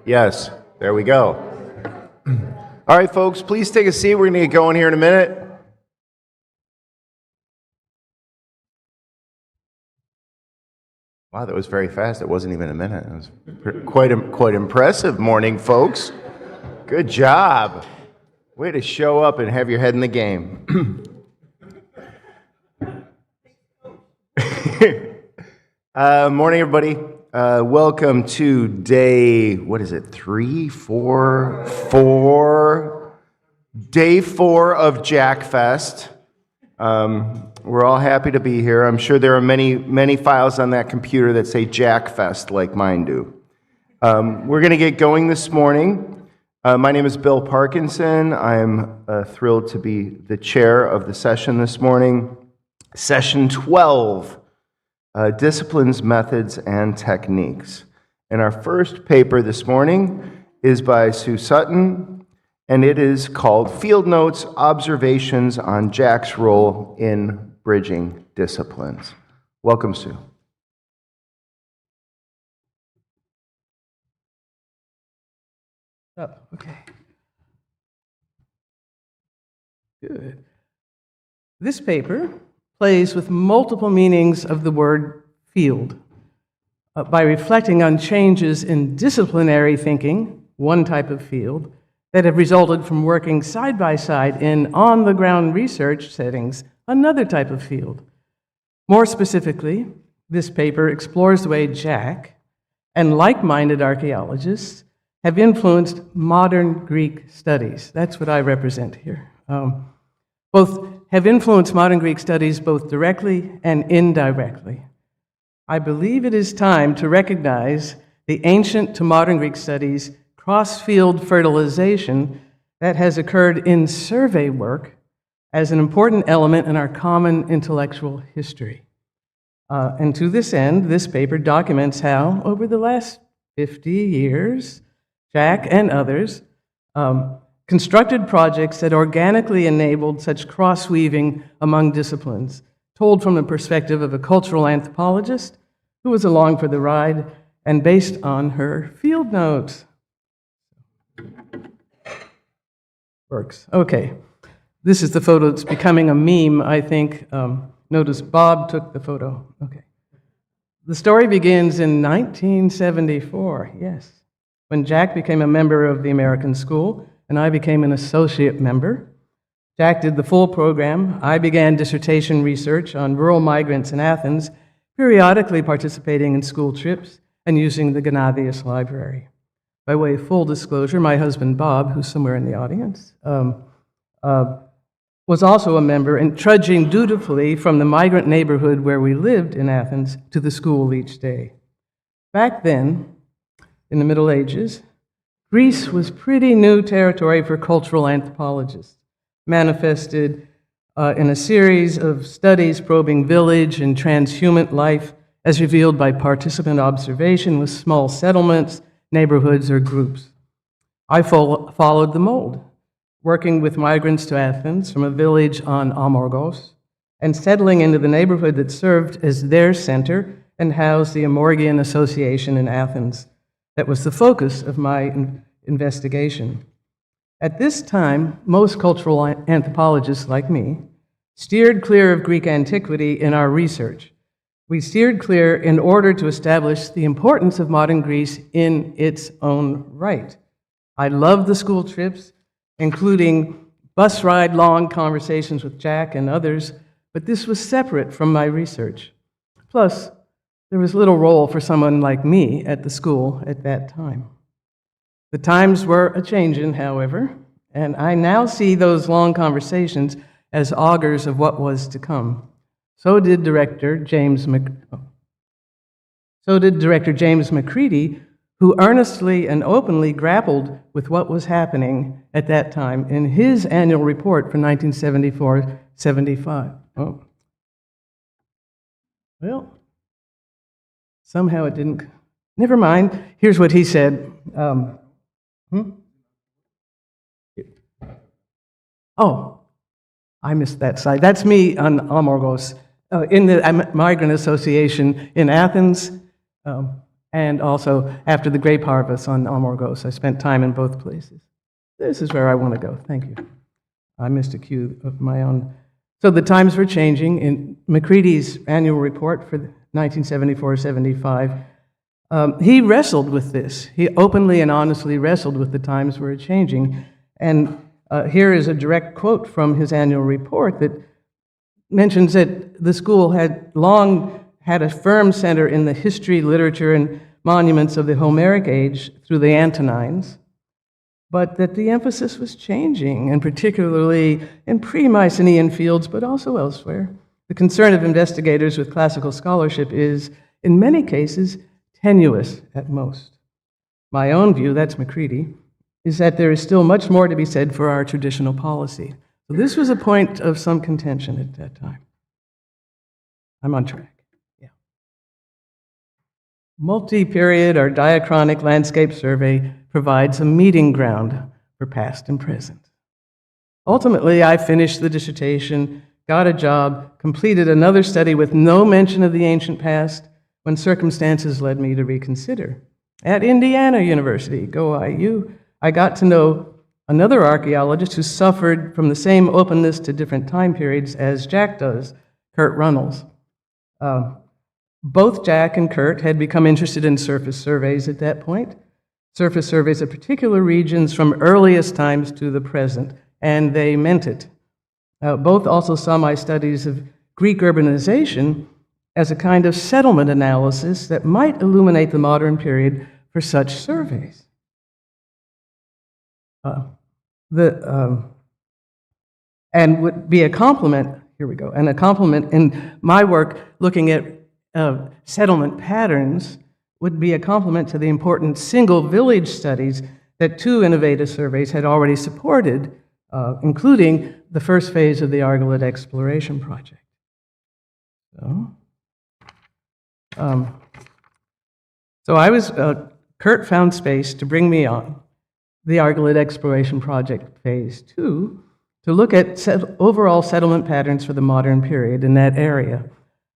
Yes, there we go. All right, folks, please take a seat. We're going to get going here in a minute. Wow, that was very fast. It wasn't even a minute. It was quite impressive morning, folks. Good job. Way to show up and have your head in the game. Morning, everybody. Welcome to day, what is it, 3, 4? Day 4 of Jack Fest. We're all happy to be here. I'm sure there are many files on that computer that say Jack Fest like mine do. We're going to get going this morning. My name is Bill Parkinson. I'm thrilled to be the chair of the session this morning. Session 12, Disciplines, Methods, and Techniques. And our first paper this morning is by Sue Sutton, and it is called Field Notes, Observations on Jack's Role in Bridging Disciplines. Welcome, Sue. Oh, okay. Good. This paper plays with multiple meanings of the word field by reflecting on changes in disciplinary thinking, one type of field, that have resulted from working side by side in on-the-ground research settings, another type of field. More specifically, this paper explores the way Jack and like-minded archaeologists have influenced modern Greek studies. That's what I represent here. Both have influenced modern Greek studies both directly and indirectly. I believe it is time to recognize the ancient to modern Greek studies cross-field fertilization that has occurred in survey work as an important element in our common intellectual history. And to this end, this paper documents how, over the last 50 years, Jack and others constructed projects that organically enabled such cross-weaving among disciplines, told from the perspective of a cultural anthropologist who was along for the ride and based on her field notes. Works. Okay. This is the photo that's becoming a meme, I think. Notice Bob took the photo. Okay. The story begins in 1974, yes, when Jack became a member of the American School and I became an associate member. Jack did the full program. I began dissertation research on rural migrants in Athens, periodically participating in school trips and using the Gennadius Library. By way of full disclosure, my husband Bob, who's somewhere in the audience, was also a member and trudging dutifully from the migrant neighborhood where we lived in Athens to the school each day. Back then, in the Middle Ages, Greece was pretty new territory for cultural anthropologists, manifested in a series of studies probing village and transhuman life as revealed by participant observation with small settlements, neighborhoods, or groups. I followed the mold, working with migrants to Athens from a village on Amorgos and settling into the neighborhood that served as their center and housed the Amorgian Association in Athens. That was the focus of my investigation. At this time, most cultural anthropologists like me steered clear of Greek antiquity in our research. We steered clear in order to establish the importance of modern Greece in its own right. I loved the school trips, including bus ride-long conversations with Jack and others, but this was separate from my research. Plus, there was little role for someone like me at the school at that time. The times were a-changin', however, and I now see those long conversations as augurs of what was to come. So did Director James McCready, who earnestly and openly grappled with what was happening at that time in his annual report for 1974-75. Oh. Well, somehow it didn't. Never mind. Here's what he said. Oh, I missed that slide. That's me on Amorgos in the Migrant Association in Athens. and also after the grape harvest on Amorgos. I spent time in both places. This is where I want to go. Thank you. I missed a cue of my own. So the times were changing. In Macready's annual report for 1974-75, he wrestled with this. He openly and honestly wrestled with the times were changing. And here is a direct quote from his annual report that mentions that the school had long had a firm center in the history, literature, and monuments of the Homeric age through the Antonines, but that the emphasis was changing, and particularly in pre-Mycenaean fields, but also elsewhere. The concern of investigators with classical scholarship is, in many cases, tenuous at most. My own view, that's Macready, is that there is still much more to be said for our traditional policy. So this was a point of some contention at that time. I'm on track. Yeah. Multi-period or diachronic landscape survey provides a meeting ground for past and present. Ultimately, I finished the dissertation, got a job, completed another study with no mention of the ancient past when circumstances led me to reconsider. At Indiana University, go IU, I got to know another archaeologist who suffered from the same openness to different time periods as Jack does, Kurt Runnels. Both Jack and Kurt had become interested in surface surveys at that point, surface surveys of particular regions from earliest times to the present, and they meant it. Both also saw my studies of Greek urbanization as a kind of settlement analysis that might illuminate the modern period for such surveys. And would be a complement, here we go, and a complement in my work looking at settlement patterns would be a complement to the important single village studies that two innovative surveys had already supported, including the first phase of the Argolid Exploration Project. Kurt found space to bring me on the Argolid Exploration Project Phase 2 to look at overall settlement patterns for the modern period in that area.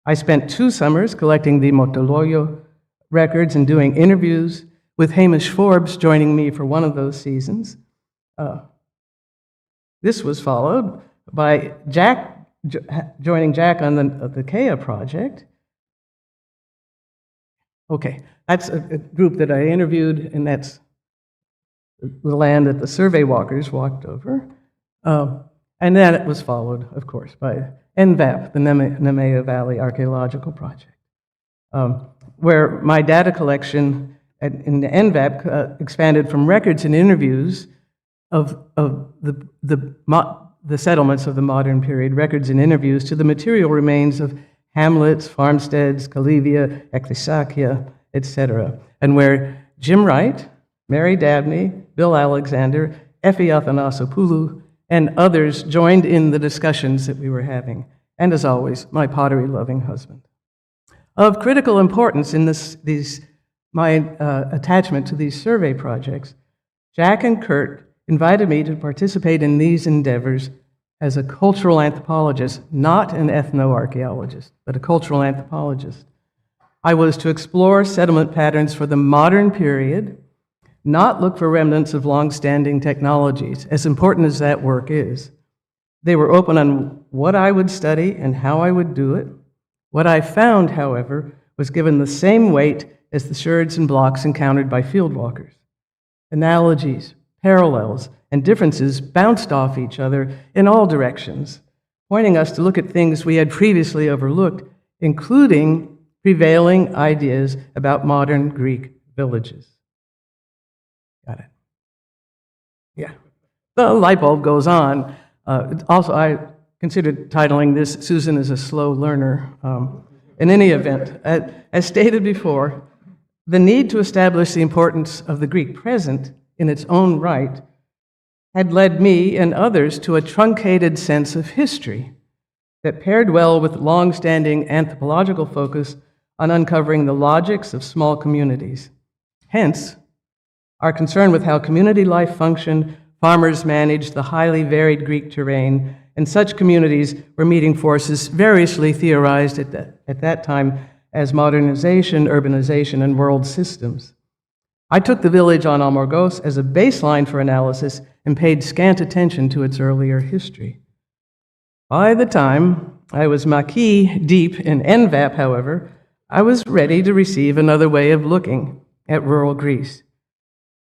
I spent 2 summers collecting the Motoloyo records and doing interviews with Hamish Forbes joining me for one of those seasons. This was followed by Jack joining Jack on the Kea project. Okay, that's a group that I interviewed, and that's the land that the survey walkers walked over. And then it was followed, of course, by NVAP, the Nemea Valley Archaeological Project, where my data collection in the NVAP expanded from records and interviews of the settlements of the modern period, records and interviews, to the material remains of hamlets, farmsteads, Kalivia, Eklisakia, etc., and where Jim Wright, Mary Dabney, Bill Alexander, Effie Athanasopoulou, and others joined in the discussions that we were having, and as always, my pottery-loving husband. Of critical importance in my attachment to these survey projects, Jack and Kurt invited me to participate in these endeavors as a cultural anthropologist, not an ethnoarchaeologist, but a cultural anthropologist. I was to explore settlement patterns for the modern period, not look for remnants of long-standing technologies, as important as that work is. They were open on what I would study and how I would do it. What I found, however, was given the same weight as the sherds and blocks encountered by fieldwalkers. Analogies, parallels, and differences bounced off each other in all directions, pointing us to look at things we had previously overlooked, including prevailing ideas about modern Greek villages. Got it. Yeah. The light bulb goes on. Also, I considered titling this, Susan is a Slow Learner. In any event, as stated before, the need to establish the importance of the Greek present in its own right had led me and others to a truncated sense of history that paired well with long-standing anthropological focus on uncovering the logics of small communities. Hence, our concern with how community life functioned, farmers managed the highly varied Greek terrain, and such communities were meeting forces variously theorized at that time as modernization, urbanization, and world systems. I took the village on Amorgos as a baseline for analysis and paid scant attention to its earlier history. By the time I was maquis deep in NVAP, however, I was ready to receive another way of looking at rural Greece.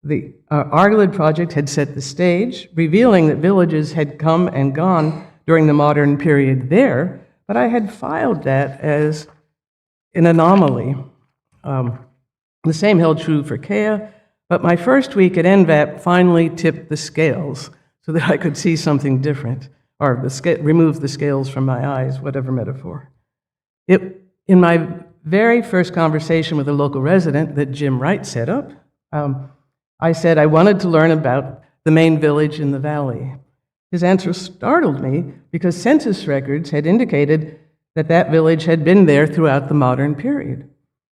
The Argolid project had set the stage, revealing that villages had come and gone during the modern period there, but I had filed that as an anomaly. The same held true for Kea, but my first week at NVAP finally tipped the scales so that I could see something different, or remove the scales from my eyes, whatever metaphor. In my very first conversation with a local resident that Jim Wright set up, I said I wanted to learn about the main village in the valley. His answer startled me because census records had indicated that that village had been there throughout the modern period.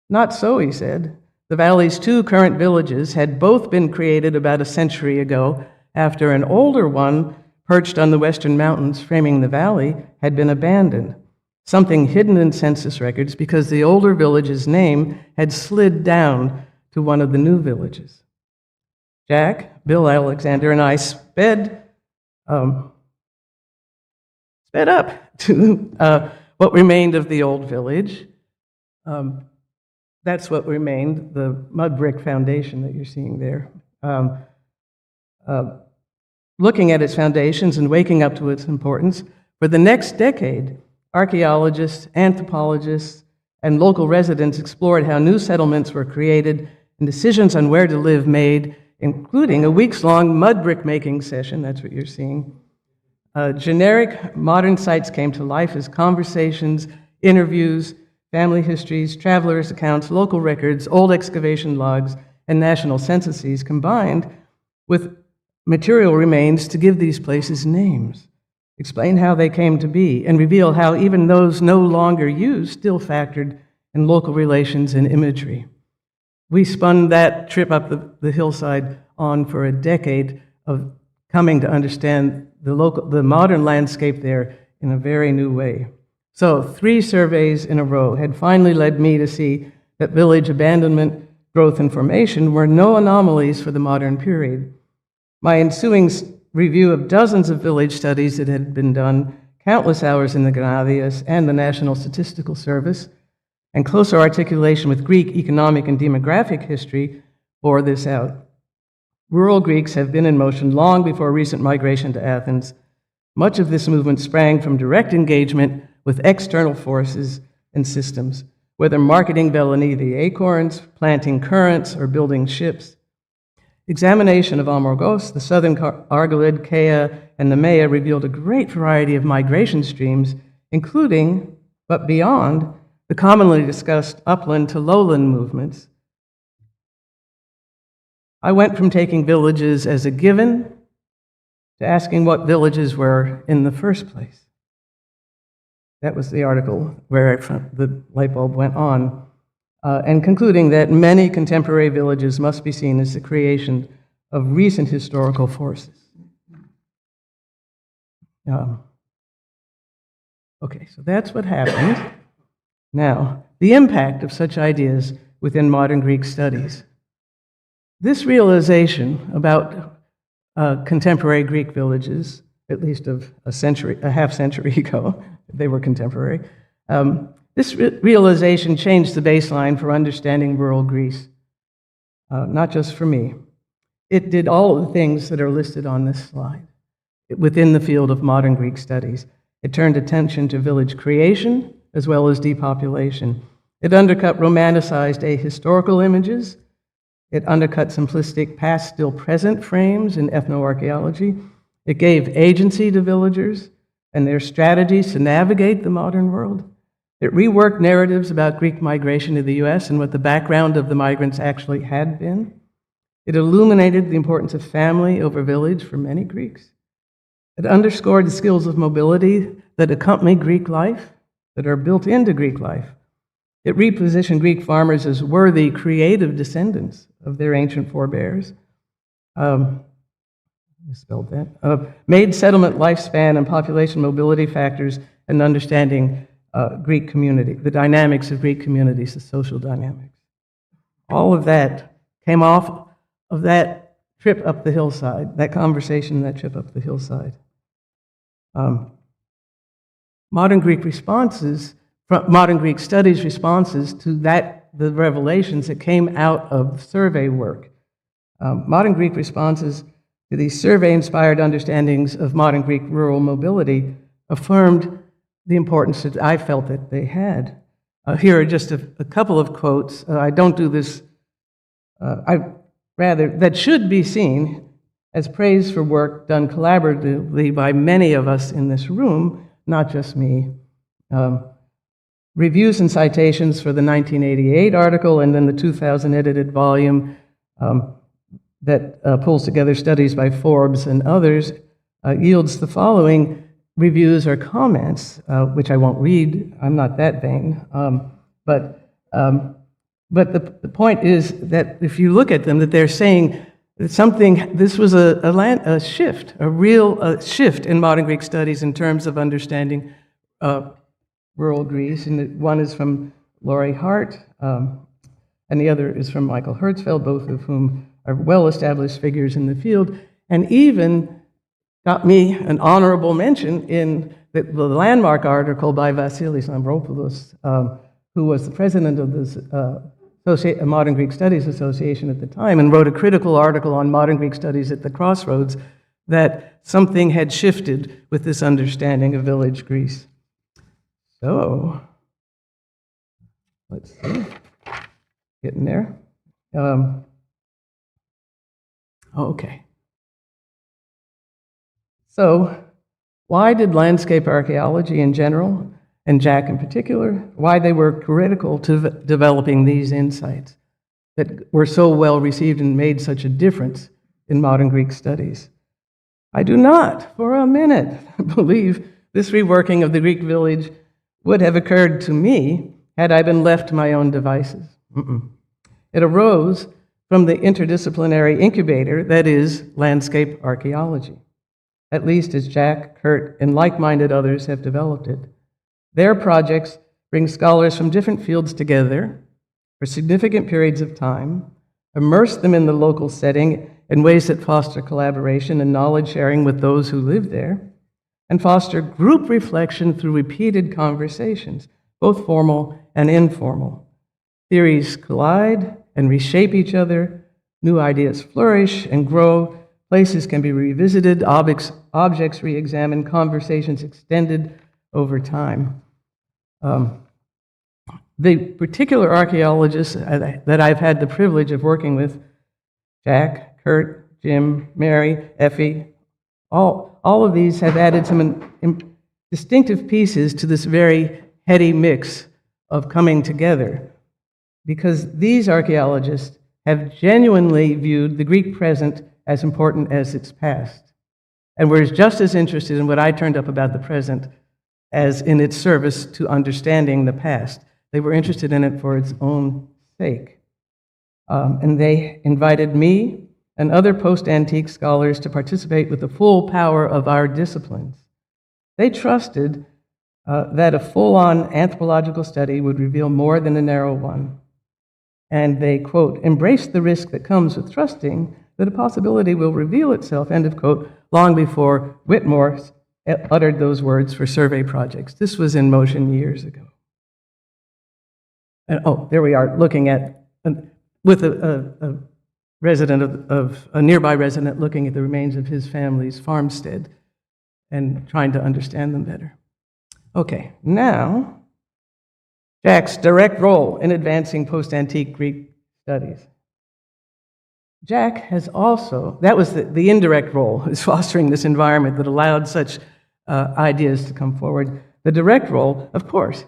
Not so, he said. The valley's two current villages had both been created about a century ago after an older one perched on the western mountains framing the valley had been abandoned, something hidden in census records because the older village's name had slid down to one of the new villages. Jack, Bill Alexander, and I sped up to what remained of the old village. That's what remained, the mud brick foundation that you're seeing there. Looking at its foundations and waking up to its importance, for the next decade, archaeologists, anthropologists, and local residents explored how new settlements were created and decisions on where to live made, including a weeks-long mud brick making session, that's what you're seeing. Generic modern sites came to life as conversations, interviews, family histories, travelers' accounts, local records, old excavation logs, and national censuses combined with material remains to give these places names, explain how they came to be, and reveal how even those no longer used still factored in local relations and imagery. We spun that trip up the hillside on for a decade of coming to understand the modern landscape there in a very new way. So 3 surveys in a row had finally led me to see that village abandonment, growth, and formation were no anomalies for the modern period. My ensuing review of dozens of village studies that had been done, countless hours in the Granadius and the National Statistical Service, and closer articulation with Greek economic and demographic history bore this out. Rural Greeks have been in motion long before recent migration to Athens. Much of this movement sprang from direct engagement with external forces and systems, whether marketing Eleni, the acorns, planting currants, or building ships. Examination of Amorgos, the southern Argolid, Kea, and the Maya revealed a great variety of migration streams, including, but beyond, the commonly discussed upland to lowland movements. I went from taking villages as a given to asking what villages were in the first place. That was the article where the light bulb went on, and concluding that many contemporary villages must be seen as the creation of recent historical forces. Okay, so that's what happened. Now, the impact of such ideas within modern Greek studies. This realization about contemporary Greek villages, at least of a half century ago, they were contemporary, this realization changed the baseline for understanding rural Greece, not just for me. It did all of the things that are listed on this slide within the field of modern Greek studies. It turned attention to village creation as well as depopulation. It undercut romanticized ahistorical images. It undercut simplistic past still present frames in ethnoarchaeology. It gave agency to villagers and their strategies to navigate the modern world. It reworked narratives about Greek migration to the US and what the background of the migrants actually had been. It illuminated the importance of family over village for many Greeks. It underscored the skills of mobility that accompany Greek life, that are built into Greek life. It repositioned Greek farmers as worthy, creative descendants of their ancient forebears. Misspelled that. Made settlement lifespan and population mobility factors and understanding Greek community, the dynamics of Greek communities, the social dynamics. All of that came off of that trip up the hillside, that conversation, that trip up the hillside. Modern Greek responses, modern Greek studies responses to the revelations that came out of survey work. Modern Greek responses to these survey-inspired understandings of modern Greek rural mobility affirmed the importance that I felt that they had. Here are just a couple of quotes. I don't do this, that should be seen as praise for work done collaboratively by many of us in this room, not just me. Reviews and citations for the 1988 article and then the 2000 edited volume that pulls together studies by Forbes and others yields the following reviews or comments, which I won't read. I'm not that vain. But the point is that if you look at them, that they're saying that this was a shift, a real shift in modern Greek studies in terms of understanding rural Greece. And one is from Laurie Hart, and the other is from Michael Hertzfeld, both of whom are well-established figures in the field, and even got me an honorable mention in the landmark article by Vasilis Lambropoulos, who was the president of this Modern Greek Studies Association at the time, and wrote a critical article on modern Greek studies at the crossroads, that something had shifted with this understanding of village Greece. So, let's see, getting there. Okay. So, why did landscape archaeology in general, and Jack in particular, why they were critical to developing these insights that were so well received and made such a difference in modern Greek studies? I do not, for a minute, believe this reworking of the Greek village would have occurred to me had I been left to my own devices. It arose from the interdisciplinary incubator that is landscape archaeology, at least as Jack, Kurt, and like-minded others have developed it. Their projects bring scholars from different fields together for significant periods of time, immerse them in the local setting in ways that foster collaboration and knowledge sharing with those who live there, and foster group reflection through repeated conversations, both formal and informal. Theories collide and reshape each other, new ideas flourish and grow, places can be revisited, objects re-examined, conversations extended over time. The particular archaeologists that I've had the privilege of working with, Jack, Kurt, Jim, Mary, Effie, all of these have added some distinctive pieces to this very heady mix of coming together, because these archaeologists have genuinely viewed the Greek present as important as its past, and were just as interested in what I turned up about the present as in its service to understanding the past. They were interested in it for its own sake. And they invited me and other post-antique scholars to participate with the full power of our disciplines. They trusted that a full-on anthropological study would reveal more than a narrow one. And they, quote, embraced the risk that comes with trusting that a possibility will reveal itself, end of quote, long before Whitmore uttered those words for survey projects. This was in motion years ago. And, oh, there we are, looking at, with a resident of a nearby resident looking at the remains of his family's farmstead and trying to understand them better. Okay, now, Jack's direct role in advancing post-antique Greek studies. Jack has also, that was the indirect role, is fostering this environment that allowed such ideas to come forward. The direct role, of course,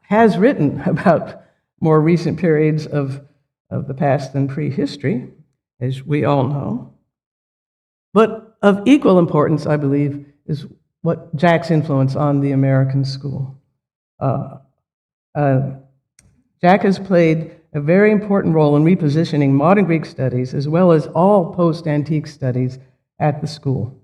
has written about more recent periods of the past than prehistory, as we all know. But of equal importance, I believe, is what Jack's influence on the American school. Jack has played a very important role in repositioning modern Greek studies as well as all post-antique studies at the school.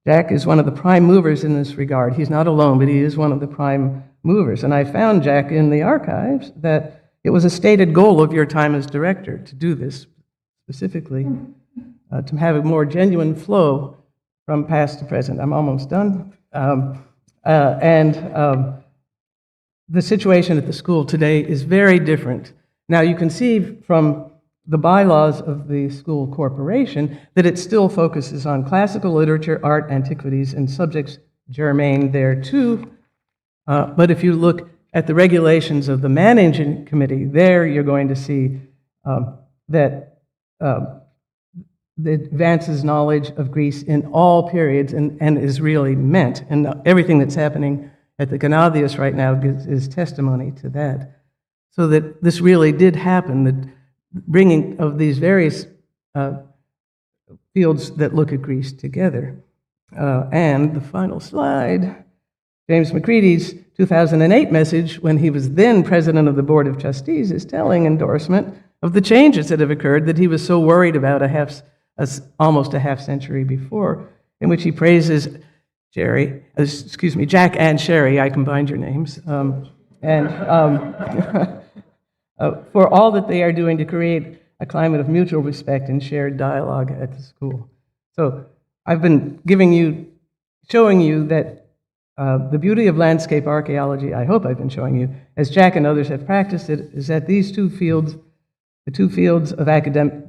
Jack is one of the prime movers in this regard. He's not alone, but he is one of the prime movers. And I found, Jack, in the archives that it was a stated goal of your time as director to do this specifically, to have a more genuine flow from past to present. I'm almost done. The situation at the school today is very different. Now, you can see from the bylaws of the school corporation that it still focuses on classical literature, art, antiquities, and subjects germane thereto. But if you look at the regulations of the managing committee, there you're going to see that it advances knowledge of Greece in all periods and is really meant. And everything that's happening at the Gennadios right now is testimony to that. So that this really did happen, the bringing of these various fields that look at Greece together. And the final slide, James McCready's 2008 message, when he was then president of the Board of Trustees, is telling endorsement of the changes that have occurred that he was so worried about almost a half century before, in which he praises Jack and Sherry, I combined your names, for all that they are doing to create a climate of mutual respect and shared dialogue at the school. So I've been showing you that the beauty of landscape archaeology, I hope I've been showing you, as Jack and others have practiced it, is that these two fields, the two fields of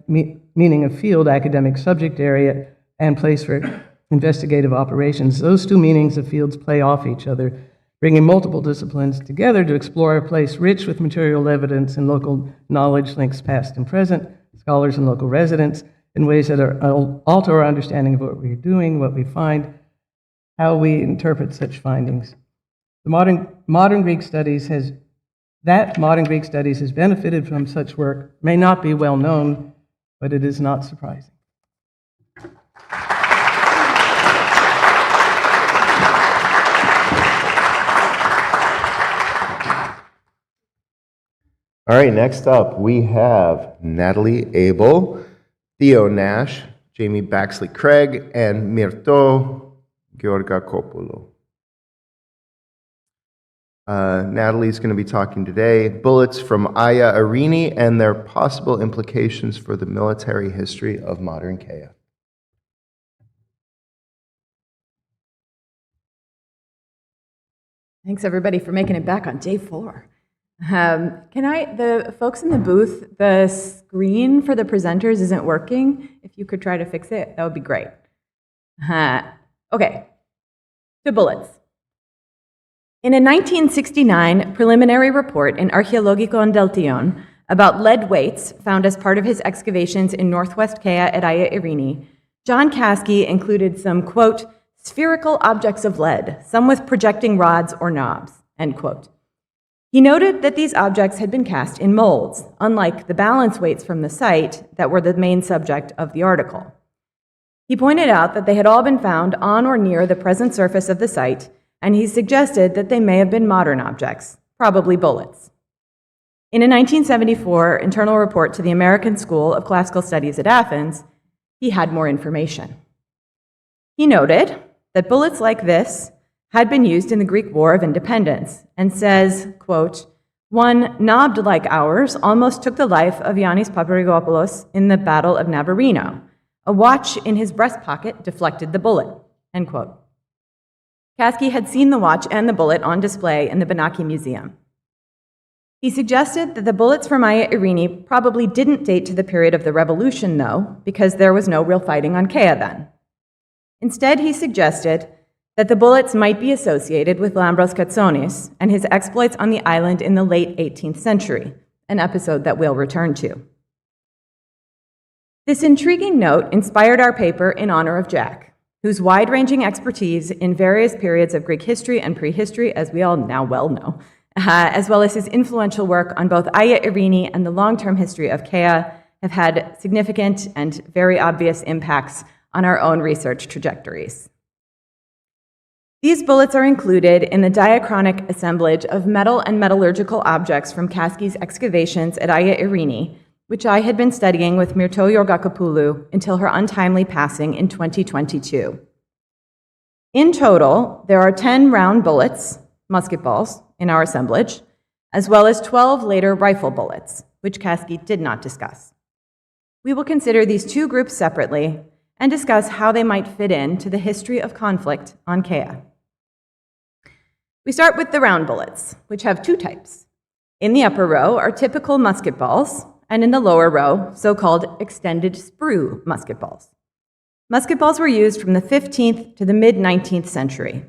meaning of field, academic subject area, and place for investigative operations, those two meanings of fields play off each other, bringing multiple disciplines together to explore a place rich with material evidence and local knowledge links past and present, scholars and local residents, in ways that alter our understanding of what we're doing, what we find, how we interpret such findings. The modern Greek studies has benefited from such work may not be well known, but it is not surprising. All right, next up we have Natalie Abel, Theo Nash, Jamie Baxley Craig, and Myrto Georgakopoulos. Natalie's going to be talking today, bullets from Aya Irini and their possible implications for the military history of modern Kea. Thanks everybody for making it back on day 4. The folks in the booth, the screen for the presenters isn't working. If you could try to fix it, that would be great. Okay, the bullets. In a 1969 preliminary report in Archeologikon Deltion about lead weights found as part of his excavations in northwest Kea at Aya Irini, John Caskey included some, quote, spherical objects of lead, some with projecting rods or knobs, end quote. He noted that these objects had been cast in molds, unlike the balance weights from the site that were the main subject of the article. He pointed out that they had all been found on or near the present surface of the site, and he suggested that they may have been modern objects, probably bullets. In a 1974 internal report to the American School of Classical Studies at Athens, he had more information. He noted that bullets like this had been used in the Greek War of Independence, and says, quote, one knobbed like ours almost took the life of Yannis Paparigopoulos in the Battle of Navarino. A watch in his breast pocket deflected the bullet, end quote. Caskey had seen the watch and the bullet on display in the Benaki Museum. He suggested that the bullets from Aya Irini probably didn't date to the period of the revolution, though, because there was no real fighting on Kea then. Instead, he suggested that the bullets might be associated with Lambros Katsonis and his exploits on the island in the late 18th century, an episode that we'll return to. This intriguing note inspired our paper in honor of Jack, whose wide-ranging expertise in various periods of Greek history and prehistory, as we all now well know, as well as his influential work on both Aya Irini and the long-term history of Kea, have had significant and very obvious impacts on our own research trajectories. These bullets are included in the diachronic assemblage of metal and metallurgical objects from Caskey's excavations at Aya Irini, which I had been studying with Myrto Georgakopoulou until her untimely passing in 2022. In total, there are 10 round bullets, musket balls, in our assemblage, as well as 12 later rifle bullets, which Kasky did not discuss. We will consider these two groups separately and discuss how they might fit into the history of conflict on Kea. We start with the round bullets, which have two types. In the upper row are typical musket balls, and in the lower row, so-called extended sprue musket balls. Musket balls were used from the 15th to the mid-19th century.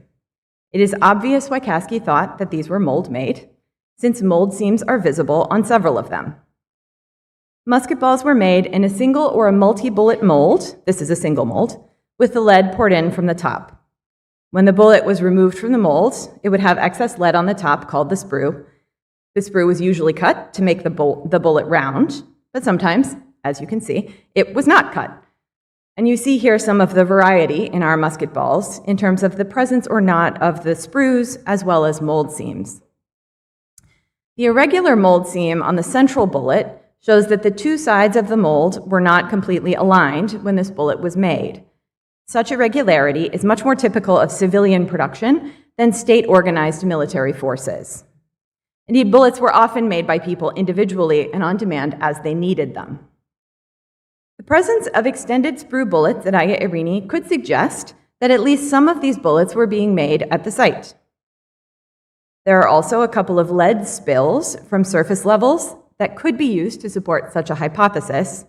It is obvious why Kasky thought that these were mold-made, since mold seams are visible on several of them. Musket balls were made in a single or a multi-bullet mold, this is a single mold, with the lead poured in from the top. When the bullet was removed from the mold, it would have excess lead on the top called the sprue. The sprue was usually cut to make the bullet round, but sometimes, as you can see, it was not cut. And you see here some of the variety in our musket balls in terms of the presence or not of the sprues as well as mold seams. The irregular mold seam on the central bullet shows that the two sides of the mold were not completely aligned when this bullet was made. Such irregularity is much more typical of civilian production than state-organized military forces. Indeed, bullets were often made by people individually and on demand as they needed them. The presence of extended sprue bullets at Hagia Irene could suggest that at least some of these bullets were being made at the site. There are also a couple of lead spills from surface levels that could be used to support such a hypothesis,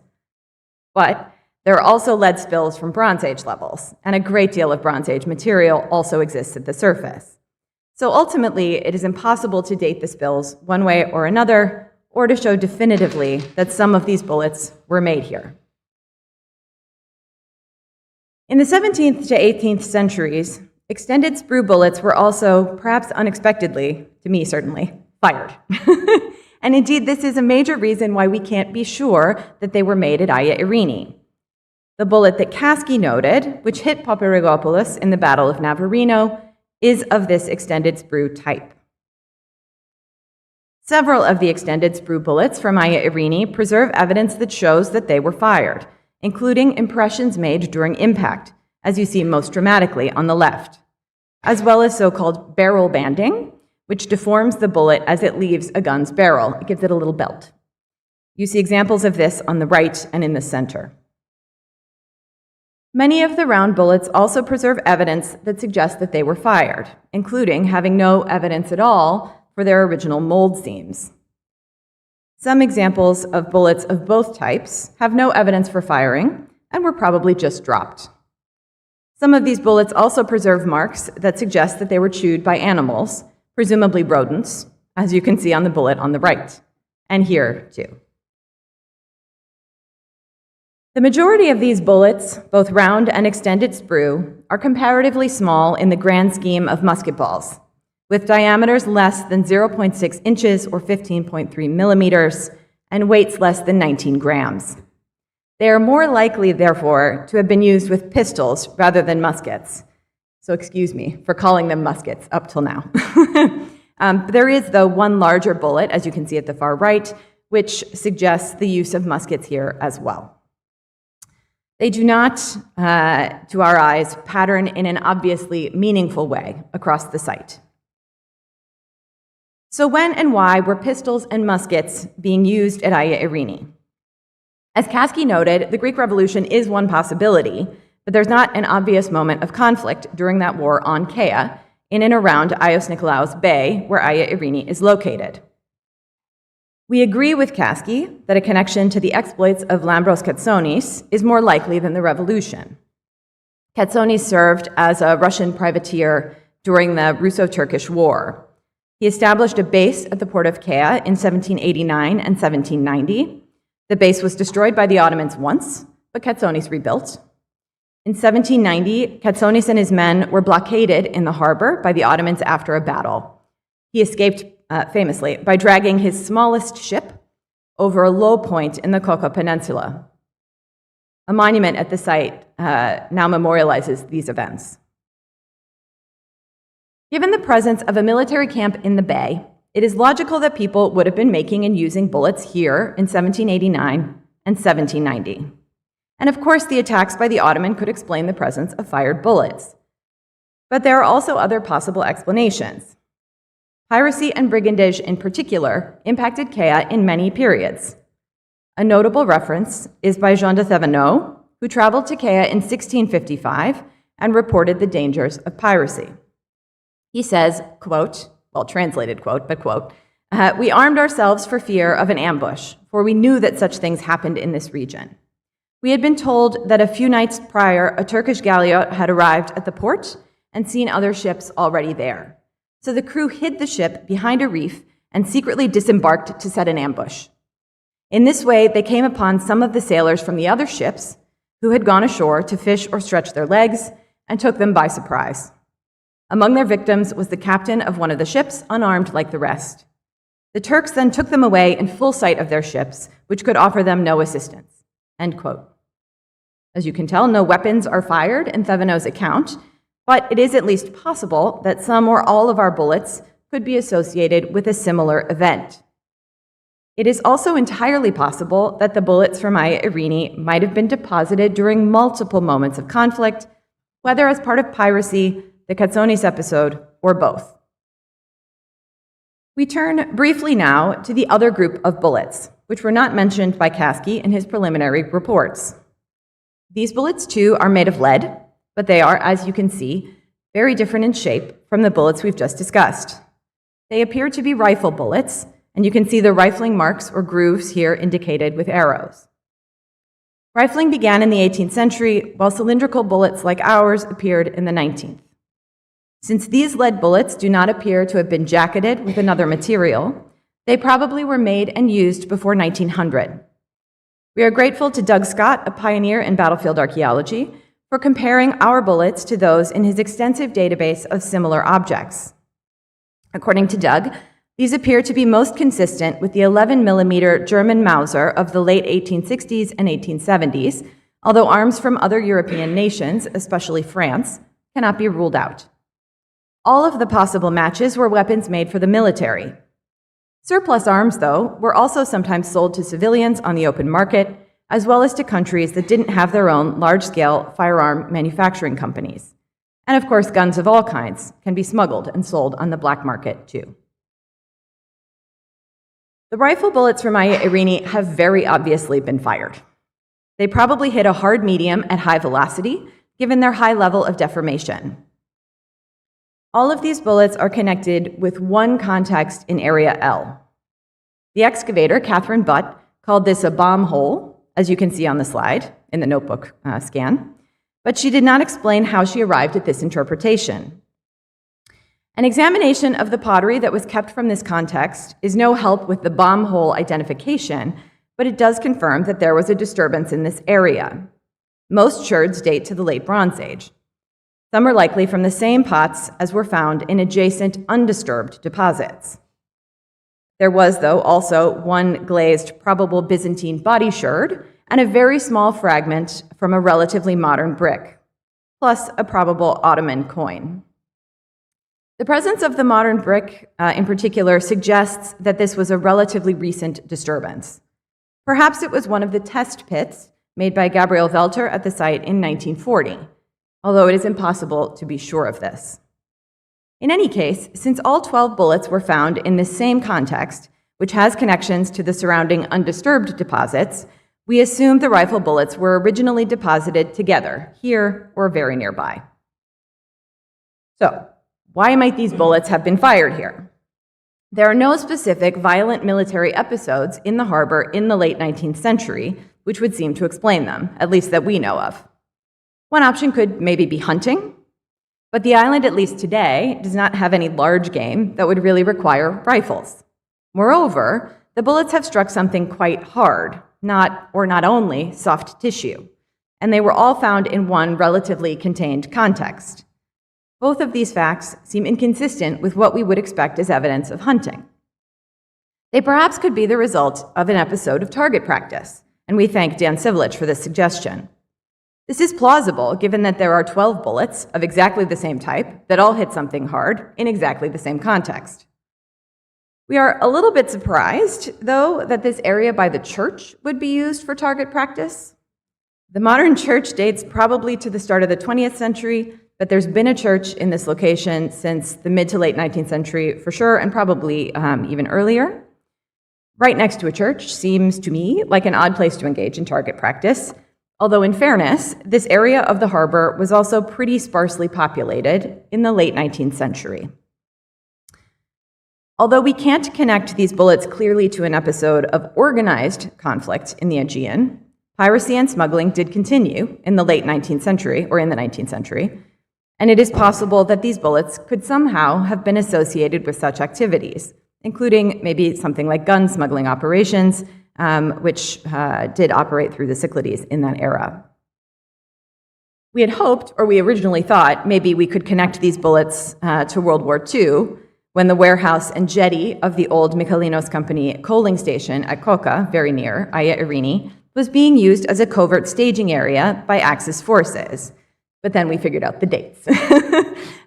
but there are also lead spills from Bronze Age levels, and a great deal of Bronze Age material also exists at the surface. So ultimately, it is impossible to date the spills one way or another, or to show definitively that some of these bullets were made here. In the 17th to 18th centuries, extended sprue bullets were also, perhaps unexpectedly, to me certainly, fired. And indeed, this is a major reason why we can't be sure that they were made at Hagia Irene. The bullet that Kasky noted, which hit Paparrigopoulos in the Battle of Navarino, is of this extended sprue type. Several of the extended sprue bullets from Hagia Irene preserve evidence that shows that they were fired, including impressions made during impact, as you see most dramatically on the left, as well as so-called barrel banding, which deforms the bullet as it leaves a gun's barrel. It gives it a little belt. You see examples of this on the right and in the center. Many of the round bullets also preserve evidence that suggests that they were fired, including having no evidence at all for their original mold seams. Some examples of bullets of both types have no evidence for firing and were probably just dropped. Some of these bullets also preserve marks that suggest that they were chewed by animals, presumably rodents, as you can see on the bullet on the right, and here too. The majority of these bullets, both round and extended sprue, are comparatively small in the grand scheme of musket balls, with diameters less than 0.6 inches or 15.3 millimeters, and weights less than 19 grams. They are more likely, therefore, to have been used with pistols rather than muskets. So excuse me for calling them muskets up till now. There is, though, one larger bullet, as you can see at the far right, which suggests the use of muskets here as well. They do not, to our eyes, pattern in an obviously meaningful way across the site. So when and why were pistols and muskets being used at Hagia Irene? As Kasky noted, the Greek Revolution is one possibility, but there's not an obvious moment of conflict during that war on Kea, in and around Agios Nikolaos Bay, where Hagia Irene is located. We agree with Kasky that a connection to the exploits of Lambros Katsonis is more likely than the revolution. Katsonis served as a Russian privateer during the Russo-Turkish War. He established a base at the port of Kea in 1789 and 1790. The base was destroyed by the Ottomans once, but Katsonis rebuilt. In 1790, Katsonis and his men were blockaded in the harbor by the Ottomans after a battle. He escaped famously by dragging his smallest ship over a low point in the Koko Peninsula. A monument at the site now memorializes these events. Given the presence of a military camp in the bay, it is logical that people would have been making and using bullets here in 1789 and 1790. And of course, the attacks by the Ottoman could explain the presence of fired bullets. But there are also other possible explanations. Piracy and brigandage in particular impacted Kea in many periods. A notable reference is by Jean de Thévenot, who traveled to Kea in 1655 and reported the dangers of piracy. He says, quote, well, translated quote, but quote, "We armed ourselves for fear of an ambush, for we knew that such things happened in this region. We had been told that a few nights prior a Turkish galliot had arrived at the port and seen other ships already there. So the crew hid the ship behind a reef and secretly disembarked to set an ambush. In this way, they came upon some of the sailors from the other ships who had gone ashore to fish or stretch their legs and took them by surprise. Among their victims was the captain of one of the ships, unarmed like the rest. The Turks then took them away in full sight of their ships, which could offer them no assistance." End quote. As you can tell, no weapons are fired in Thévenot's account, but it is at least possible that some or all of our bullets could be associated with a similar event. It is also entirely possible that the bullets from Maia Irene might have been deposited during multiple moments of conflict, whether as part of piracy, the Katsonis episode, or both. We turn briefly now to the other group of bullets, which were not mentioned by Kasky in his preliminary reports. These bullets, too, are made of lead, but they are, as you can see, very different in shape from the bullets we've just discussed. They appear to be rifle bullets, and you can see the rifling marks or grooves here indicated with arrows. Rifling began in the 18th century, while cylindrical bullets like ours appeared in the 19th. Since these lead bullets do not appear to have been jacketed with another material, they probably were made and used before 1900. We are grateful to Doug Scott, a pioneer in battlefield archaeology, for comparing our bullets to those in his extensive database of similar objects. According to Doug, these appear to be most consistent with the 11mm German Mauser of the late 1860s and 1870s, although arms from other European nations, especially France, cannot be ruled out. All of the possible matches were weapons made for the military. Surplus arms, though, were also sometimes sold to civilians on the open market, as well as to countries that didn't have their own large-scale firearm manufacturing companies. And of course, guns of all kinds can be smuggled and sold on the black market, too. The rifle bullets from Maia Irene have very obviously been fired. They probably hit a hard medium at high velocity, given their high level of deformation. All of these bullets are connected with one context in area L. The excavator, Catherine Butt, called this a bomb hole, as you can see on the slide in the notebook scan, but she did not explain how she arrived at this interpretation. An examination of the pottery that was kept from this context is no help with the bomb hole identification, but it does confirm that there was a disturbance in this area. Most sherds date to the late Bronze Age. Some are likely from the same pots as were found in adjacent undisturbed deposits. There was, though, also one glazed probable Byzantine body sherd and a very small fragment from a relatively modern brick, plus a probable Ottoman coin. The presence of the modern brick, in particular, suggests that this was a relatively recent disturbance. Perhaps it was one of the test pits made by Gabriel Welter at the site in 1940, although it is impossible to be sure of this. In any case, since all 12 bullets were found in this same context, which has connections to the surrounding undisturbed deposits, we assume the rifle bullets were originally deposited together, here or very nearby. So, why might these bullets have been fired here? There are no specific violent military episodes in the harbor in the late 19th century, which would seem to explain them, at least that we know of. One option could maybe be hunting, but the island, at least today, does not have any large game that would really require rifles. Moreover, the bullets have struck something quite hard, not only soft tissue, and they were all found in one relatively contained context. Both of these facts seem inconsistent with what we would expect as evidence of hunting. They perhaps could be the result of an episode of target practice, and we thank Dan Civilich for this suggestion. This is plausible given that there are 12 bullets of exactly the same type that all hit something hard in exactly the same context. We are a little bit surprised, though, that this area by the church would be used for target practice. The modern church dates probably to the start of the 20th century, but there's been a church in this location since the mid to late 19th century for sure, and probably even earlier. Right next to a church seems to me like an odd place to engage in target practice, although in fairness, this area of the harbor was also pretty sparsely populated in the late 19th century. Although we can't connect these bullets clearly to an episode of organized conflict in the Aegean, piracy and smuggling did continue in the late 19th century, or in the 19th century, and it is possible that these bullets could somehow have been associated with such activities, including maybe something like gun smuggling operations, which did operate through the Cyclades in that era. We had hoped, or we originally thought, maybe we could connect these bullets to World War II, when the warehouse and jetty of the old Michelinos Company coaling station at Koka, very near Aia Irini, was being used as a covert staging area by Axis forces. But then we figured out the dates.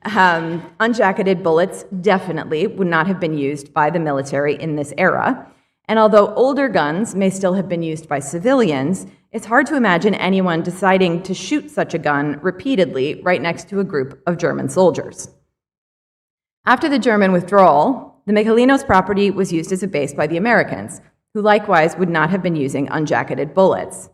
Unjacketed bullets definitely would not have been used by the military in this era. And although older guns may still have been used by civilians, it's hard to imagine anyone deciding to shoot such a gun repeatedly right next to a group of German soldiers. After the German withdrawal, the Michelinos property was used as a base by the Americans, who likewise would not have been using unjacketed bullets.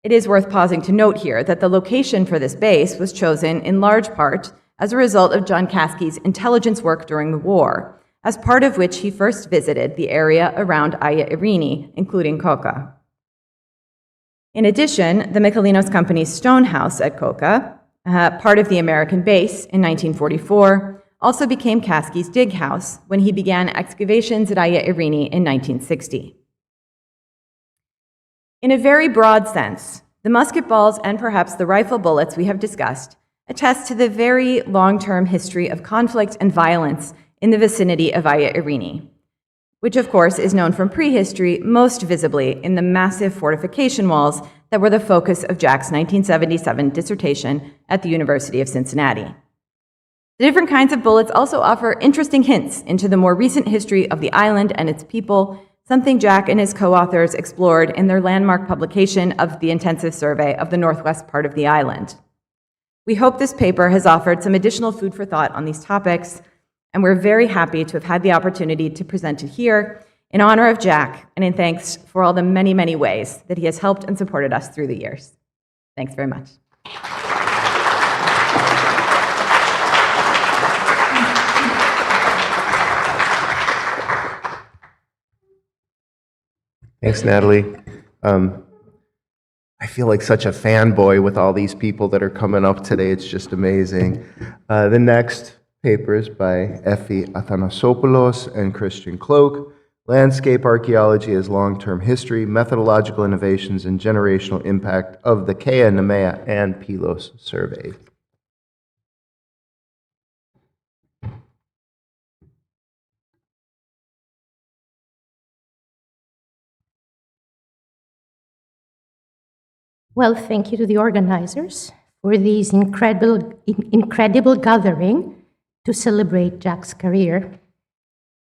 It is worth pausing to note here that the location for this base was chosen in large part as a result of John Caskey's intelligence work during the war, as part of which he first visited the area around Aia Irini, including Koka. In addition, the Michelinos Company's stone house at Koka, part of the American base in 1944, also became Caskey's dig house when he began excavations at Aia Irini in 1960. In a very broad sense, the musket balls and perhaps the rifle bullets we have discussed attest to the very long-term history of conflict and violence in the vicinity of Aia Irini, which of course is known from prehistory most visibly in the massive fortification walls that were the focus of Jack's 1977 dissertation at the University of Cincinnati. The different kinds of bullets also offer interesting hints into the more recent history of the island and its people, something Jack and his co-authors explored in their landmark publication of the intensive survey of the northwest part of the island. We hope this paper has offered some additional food for thought on these topics, and we're very happy to have had the opportunity to present it here in honor of Jack and in thanks for all the many, many ways that he has helped and supported us through the years. Thanks very much. Thanks, Natalie. I feel like such a fanboy with all these people that are coming up today. It's just amazing. The next paper is by Effie Athanasopoulos and Christian Cloak, Landscape Archaeology as Long-Term History, Methodological Innovations and Generational Impact of the Kea, Nemea, and Pylos Survey. Well, thank you to the organizers for this incredible gathering to celebrate Jack's career.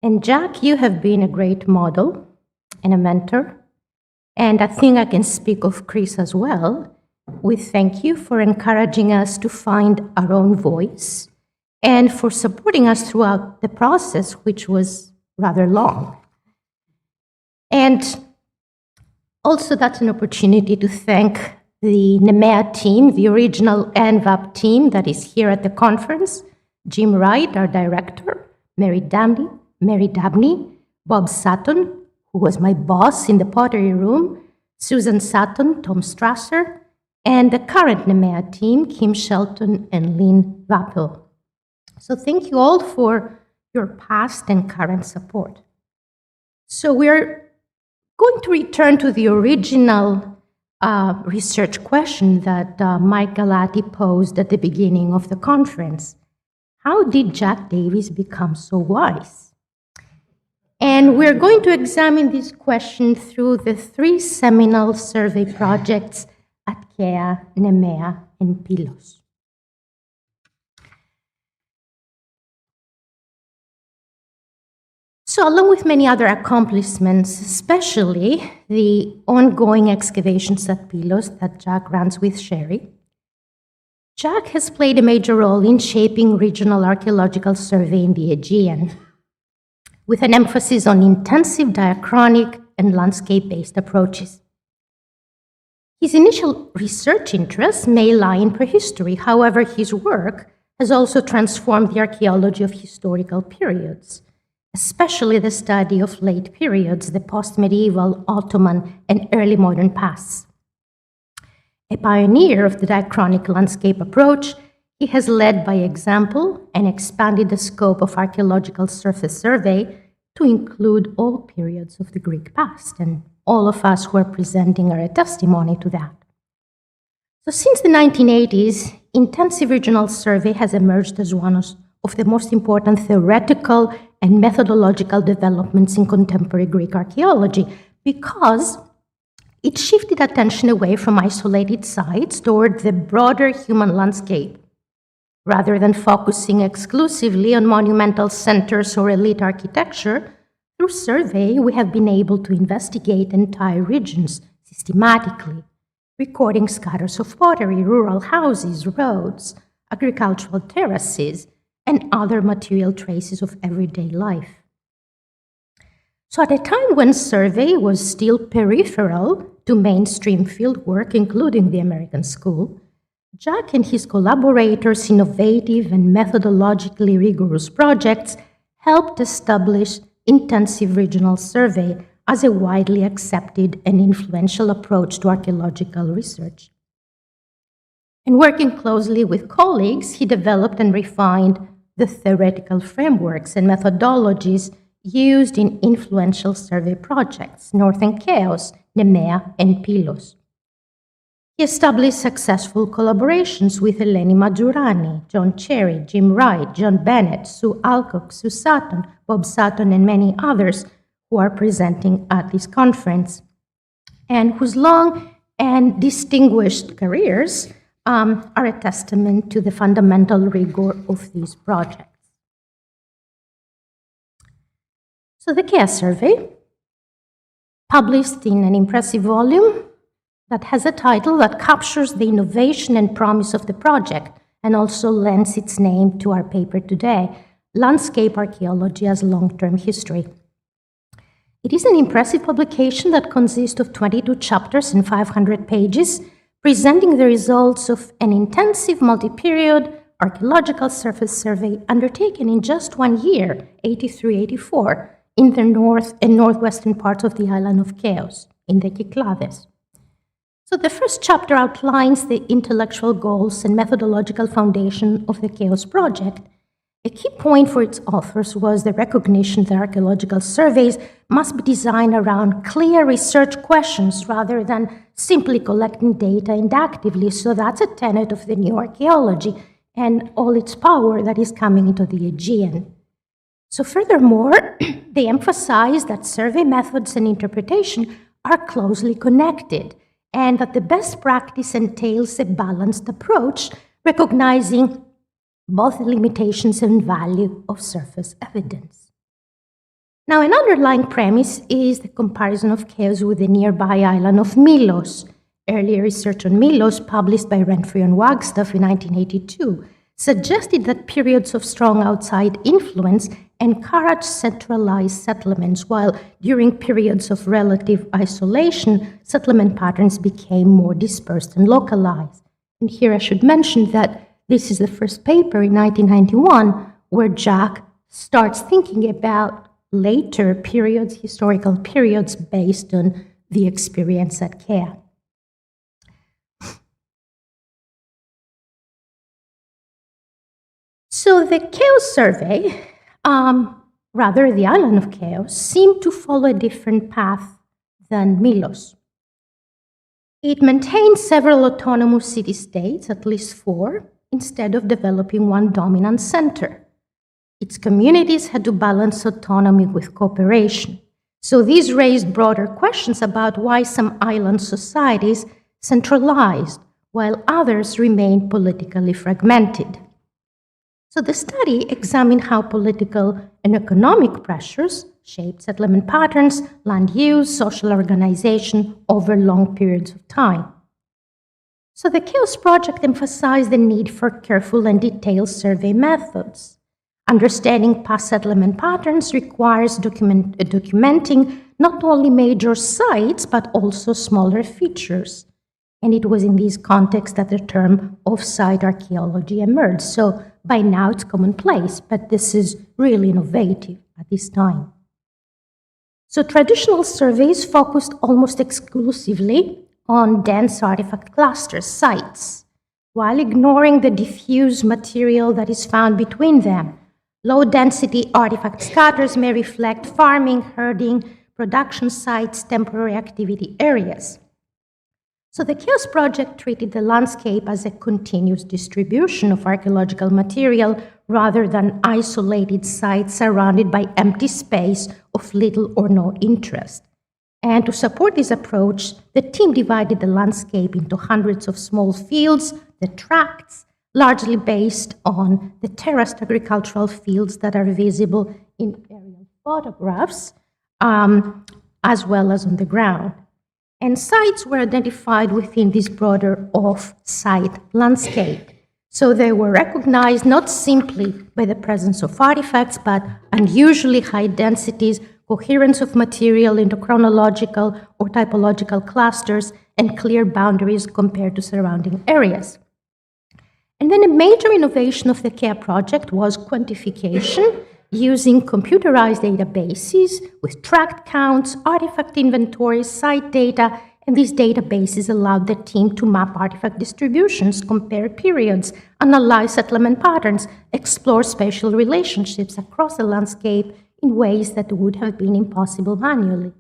And Jack, you have been a great model and a mentor. And I think I can speak of Chris as well. We thank you for encouraging us to find our own voice and for supporting us throughout the process, which was rather long. And also, that's an opportunity to thank the NEMEA team, the original NVAP team that is here at the conference, Jim Wright, our director, Mary Dabney, Bob Sutton, who was my boss in the pottery room, Susan Sutton, Tom Strasser, and the current NEMEA team, Kim Shelton and Lynn Vappel. So thank you all for your past and current support. So we're going to return to the original research question that Mike Galati posed at the beginning of the conference. How did Jack Davis become so wise? And we're going to examine this question through the three seminal survey projects at Kea, Nemea, and Pylos. So along with many other accomplishments, especially the ongoing excavations at Pylos that Jack runs with Sherry, Jack has played a major role in shaping regional archaeological survey in the Aegean, with an emphasis on intensive diachronic and landscape-based approaches. His initial research interests may lie in prehistory. However, his work has also transformed the archaeology of historical periods, especially the study of late periods, the post-medieval, Ottoman, and early modern pasts. A pioneer of the diachronic landscape approach, he has led by example and expanded the scope of archaeological surface survey to include all periods of the Greek past, and all of us who are presenting are a testimony to that. So since the 1980s, intensive regional survey has emerged as one of the most important theoretical and methodological developments in contemporary Greek archaeology, because it shifted attention away from isolated sites toward the broader human landscape. Rather than focusing exclusively on monumental centers or elite architecture, through survey we have been able to investigate entire regions systematically, recording scatters of pottery, rural houses, roads, agricultural terraces, and other material traces of everyday life. So at a time when survey was still peripheral to mainstream fieldwork, including the American School, Jack and his collaborators' innovative and methodologically rigorous projects helped establish intensive regional survey as a widely accepted and influential approach to archaeological research. And working closely with colleagues, he developed and refined the theoretical frameworks and methodologies used in influential survey projects, Northern Chaos, Nemea, and Pylos. He established successful collaborations with Eleni Majorani, John Cherry, Jim Wright, John Bennett, Sue Alcock, Sue Sutton, Bob Sutton, and many others who are presenting at this conference, and whose long and distinguished careers are a testament to the fundamental rigor of these projects. So the Chaos Survey, published in an impressive volume that has a title that captures the innovation and promise of the project and also lends its name to our paper today, Landscape Archaeology as Long-Term History. It is an impressive publication that consists of 22 chapters and 500 pages, presenting the results of an intensive multi-period archaeological surface survey undertaken in just 1 year, 83-84, in the north and northwestern parts of the island of Chios, in the Cyclades. So the first chapter outlines the intellectual goals and methodological foundation of the Chaos project. A key point for its authors was the recognition that archaeological surveys must be designed around clear research questions rather than simply collecting data inductively. So that's a tenet of the new archaeology and all its power that is coming into the Aegean. So furthermore, they emphasize that survey methods and interpretation are closely connected, and that the best practice entails a balanced approach, recognizing both the limitations and value of surface evidence. Now, an underlying premise is the comparison of Chios with the nearby island of Milos. Earlier research on Milos, published by Renfrew and Wagstaff in 1982, suggested that periods of strong outside influence encouraged centralized settlements, while during periods of relative isolation, settlement patterns became more dispersed and localized. And here I should mention that this is the first paper in 1991 where Jack starts thinking about later periods, historical periods, based on the experience at Chaos. So the Chaos survey, rather the island of Chaos, seemed to follow a different path than Milos. It maintained several autonomous city-states, at least 4, instead of developing one dominant center. Its communities had to balance autonomy with cooperation. So these raised broader questions about why some island societies centralized, while others remained politically fragmented. So the study examined how political and economic pressures shaped settlement patterns, land use, social organization over long periods of time. So the Chaos Project emphasized the need for careful and detailed survey methods. Understanding past settlement patterns requires documenting not only major sites, but also smaller features. And it was in this context that the term off-site archaeology emerged. So by now it's commonplace, but this is really innovative at this time. So traditional surveys focused almost exclusively on dense artifact cluster sites, while ignoring the diffuse material that is found between them. Low-density artifact scatters may reflect farming, herding, production sites, temporary activity areas. So the Chaos Project treated the landscape as a continuous distribution of archaeological material rather than isolated sites surrounded by empty space of little or no interest. And to support this approach, the team divided the landscape into hundreds of small fields, the tracts, largely based on the terraced agricultural fields that are visible in aerial photographs, as well as on the ground. And sites were identified within this broader off-site landscape. So they were recognized not simply by the presence of artifacts, but unusually high densities, coherence of material into chronological or typological clusters, and clear boundaries compared to surrounding areas. And then a major innovation of the CARE project was quantification using computerized databases with tract counts, artifact inventories, site data, and these databases allowed the team to map artifact distributions, compare periods, analyze settlement patterns, explore spatial relationships across the landscape in ways that would have been impossible manually.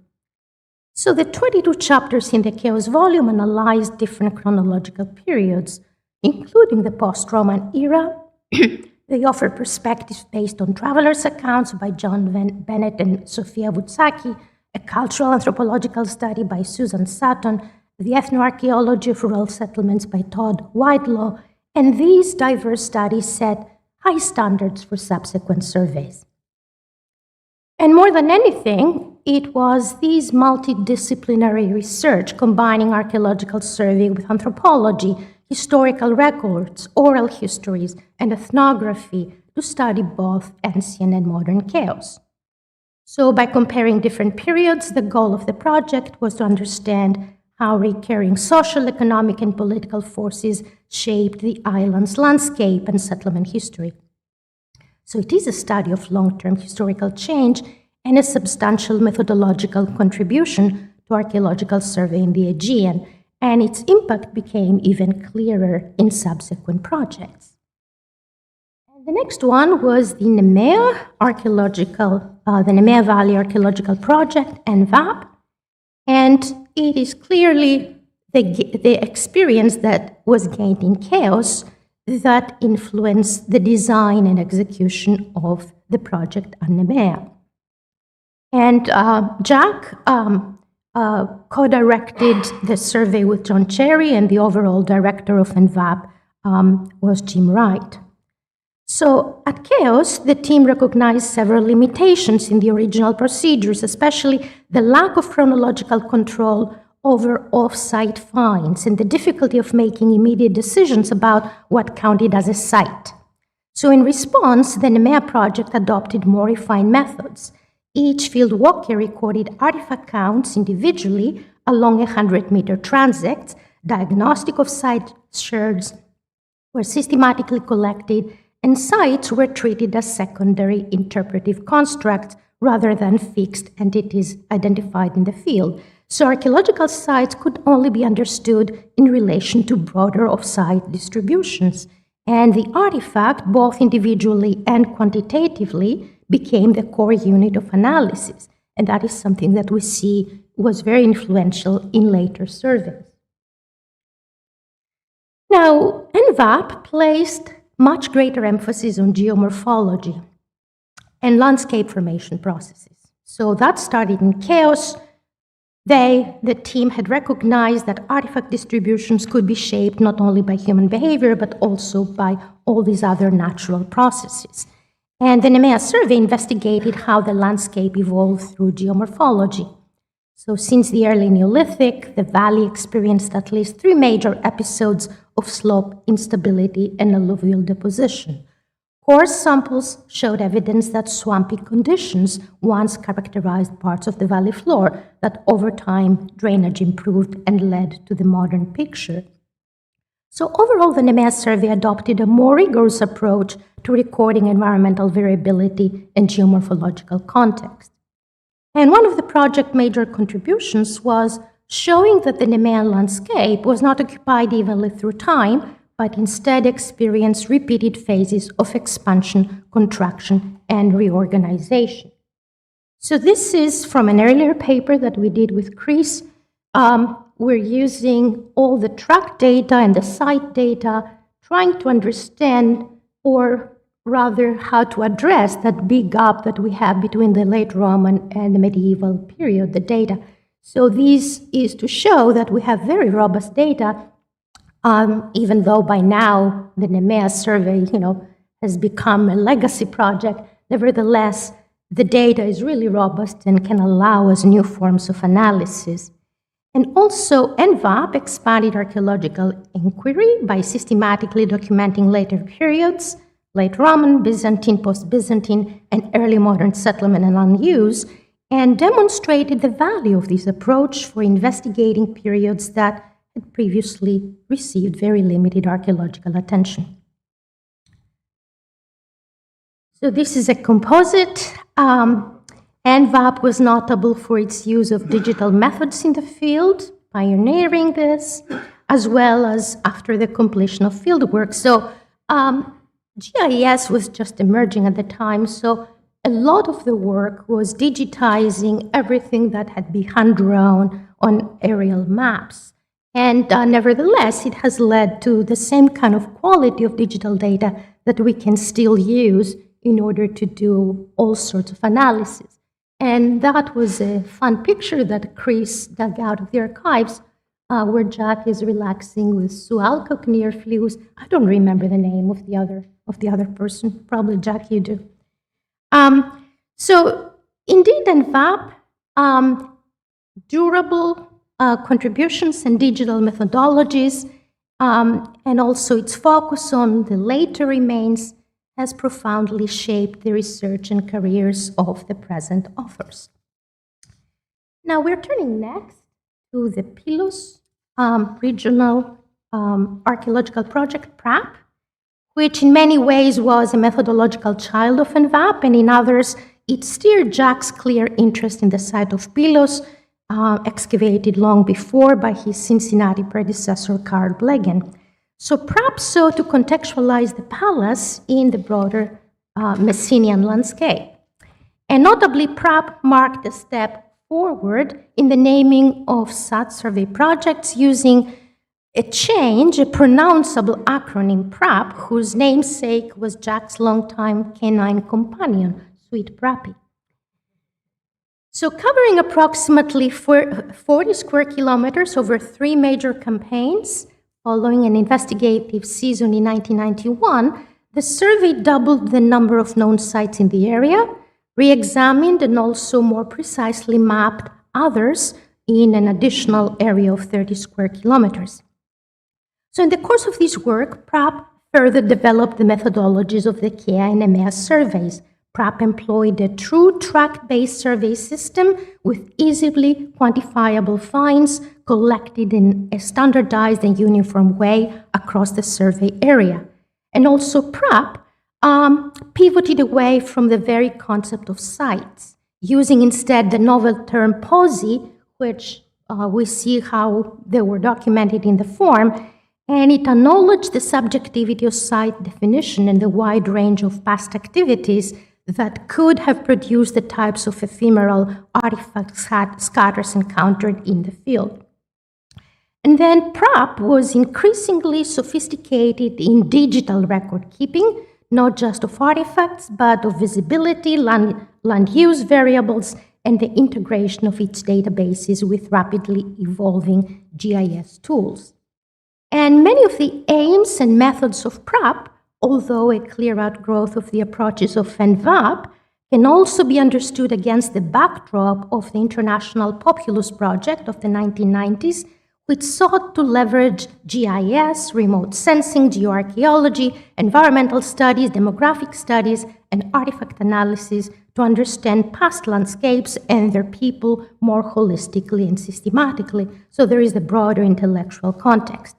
So the 22 chapters in the Chaos volume analyzed different chronological periods, including the post-Roman era. They offer perspectives based on travelers' accounts by John Bennett and Sophia Vutsaki, a cultural anthropological study by Susan Sutton, the ethnoarchaeology of rural settlements by Todd Whitelaw, and these diverse studies set high standards for subsequent surveys. And more than anything, it was this multidisciplinary research combining archaeological survey with anthropology, historical records, oral histories, and ethnography to study both ancient and modern chaos. So by comparing different periods, the goal of the project was to understand how recurring social, economic, and political forces shaped the island's landscape and settlement history. So it is a study of long-term historical change and a substantial methodological contribution to archaeological survey in the Aegean, and its impact became even clearer in subsequent projects. And the next one was the Nemea Valley Archaeological Project, NVAP, and it is clearly the experience that was gained in Chaos that influenced the design and execution of the project on Nemea. And Jack co-directed the survey with John Cherry, and the overall director of NVAP was Jim Wright. So at Chaos, the team recognized several limitations in the original procedures, especially the lack of chronological control over off-site finds and the difficulty of making immediate decisions about what counted as a site. So in response, the Nemea project adopted more refined methods. Each field walker recorded artifact counts individually along 100-meter transects. Diagnostic of site shards were systematically collected, and sites were treated as secondary interpretive constructs rather than fixed entities identified in the field. So archaeological sites could only be understood in relation to broader off-site distributions, and the artifact, both individually and quantitatively, became the core unit of analysis, and that is something that we see was very influential in later surveys. Now, NVAP placed much greater emphasis on geomorphology and landscape formation processes. So that started in Chaos. The team had recognized that artifact distributions could be shaped not only by human behavior, but also by all these other natural processes. And the Nemea survey investigated how the landscape evolved through geomorphology. So since the early Neolithic, the valley experienced at least 3 major episodes of slope instability and alluvial deposition. Core samples showed evidence that swampy conditions once characterized parts of the valley floor, that over time drainage improved and led to the modern picture. So overall, the Nemea survey adopted a more rigorous approach to recording environmental variability and geomorphological context. And one of the project's major contributions was showing that the Nemean landscape was not occupied evenly through time, but instead experienced repeated phases of expansion, contraction, and reorganization. So this is from an earlier paper that we did with Chris. We're using all the track data and the site data, trying to understand, or rather how to address that big gap that we have between the late Roman and the medieval period, the data. So this is to show that we have very robust data, even though by now the Nemea survey, has become a legacy project. Nevertheless, the data is really robust and can allow us new forms of analysis. And also, NVAP expanded archaeological inquiry by systematically documenting later periods, late Roman, Byzantine, post-Byzantine, and early modern settlement and land use, and demonstrated the value of this approach for investigating periods that had previously received very limited archaeological attention. So this is a composite. NVAP was notable for its use of digital methods in the field, pioneering this, as well as after the completion of fieldwork. So GIS was just emerging at the time, so a lot of the work was digitizing everything that had been hand-drawn on aerial maps. And nevertheless, it has led to the same kind of quality of digital data that we can still use in order to do all sorts of analysis. And that was a fun picture that Chris dug out of the archives, where Jack is relaxing with Sue Alcock near Flues. I don't remember the name of the other person. Probably Jack, you do. So indeed, NVAP, durable contributions and digital methodologies, and also its focus on the later remains has profoundly shaped the research and careers of the present authors. Now we're turning next to the Pylos Regional Archaeological Project, PRAP, which in many ways was a methodological child of NVAP, and in others, it steered Jack's clear interest in the site of Pylos, excavated long before by his Cincinnati predecessor, Carl Blegen. So PRAP sought to contextualize the palace in the broader Messenian landscape. And notably, PRAP marked a step forward in the naming of such survey projects using a pronounceable acronym PRAP, whose namesake was Jack's longtime canine companion, Sweet Prappy. So covering approximately 40 square kilometers over 3 major campaigns, following an investigative season in 1991, the survey doubled the number of known sites in the area, re-examined and also more precisely mapped others in an additional area of 30 square kilometers. So in the course of this work, PRAP further developed the methodologies of the KEA and EMEA surveys. PRAP employed a true track-based survey system with easily quantifiable finds collected in a standardized and uniform way across the survey area. And also PRAP pivoted away from the very concept of sites, using instead the novel term POSI, which we see how they were documented in the form, and it acknowledged the subjectivity of site definition and the wide range of past activities that could have produced the types of ephemeral artifacts scatters encountered in the field. And then PRAP was increasingly sophisticated in digital record keeping, not just of artifacts, but of visibility, land use variables, and the integration of its databases with rapidly evolving GIS tools. And many of the aims and methods of PRAP, although a clear outgrowth of the approaches of NVAP, can also be understood against the backdrop of the International Populous Project of the 1990s, which sought to leverage GIS, remote sensing, geoarchaeology, environmental studies, demographic studies, and artifact analysis to understand past landscapes and their people more holistically and systematically. So there is the broader intellectual context.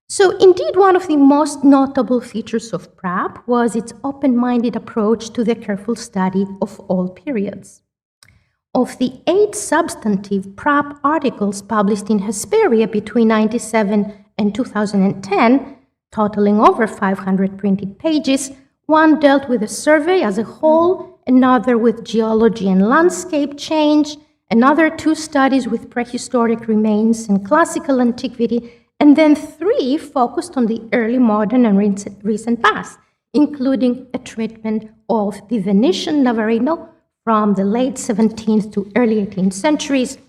So indeed, one of the most notable features of PRAP was its open-minded approach to the careful study of all periods. Of the 8 substantive PRAP articles published in Hesperia between 1997 and 2010, totaling over 500 printed pages, one dealt with the survey as a whole, another with geology and landscape change, another 2 studies with prehistoric remains and classical antiquity, and then 3 focused on the early modern and recent past, including a treatment of the Venetian Navarino from the late 17th to early 18th centuries,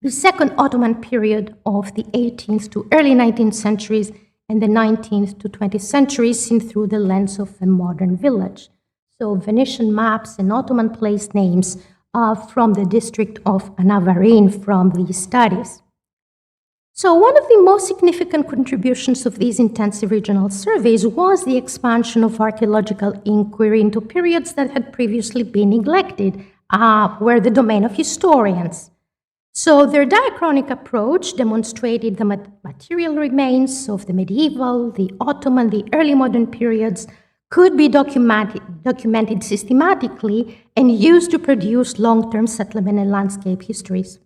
the second Ottoman period of the 18th to early 19th centuries, and the 19th to 20th centuries seen through the lens of a modern village. So Venetian maps and Ottoman place names from the district of Navarin from these studies. So one of the most significant contributions of these intensive regional surveys was the expansion of archaeological inquiry into periods that had previously been neglected, were the domain of historians. So their diachronic approach demonstrated the material remains of the medieval, the Ottoman, the early modern periods could be documented systematically and used to produce long-term settlement and landscape histories.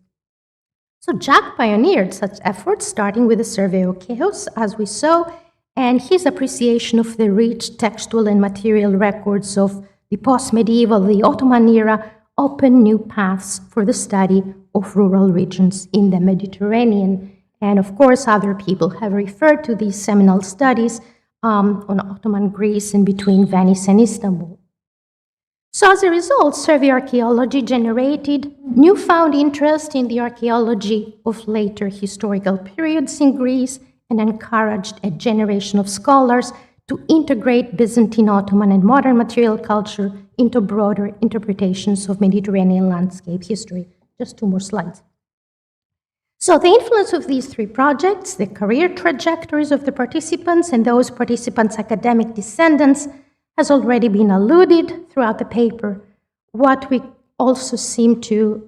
So Jack pioneered such efforts, starting with the survey of chaos, as we saw, and his appreciation of the rich textual and material records of the post-medieval, the Ottoman era, opened new paths for the study of rural regions in the Mediterranean. And of course, other people have referred to these seminal studies on Ottoman Greece and between Venice and Istanbul. So as a result, survey archaeology generated newfound interest in the archaeology of later historical periods in Greece and encouraged a generation of scholars to integrate Byzantine, Ottoman, and modern material culture into broader interpretations of Mediterranean landscape history. Just 2 more slides. So the influence of these 3 projects, the career trajectories of the participants and those participants' academic descendants, has already been alluded throughout the paper. What we also seem to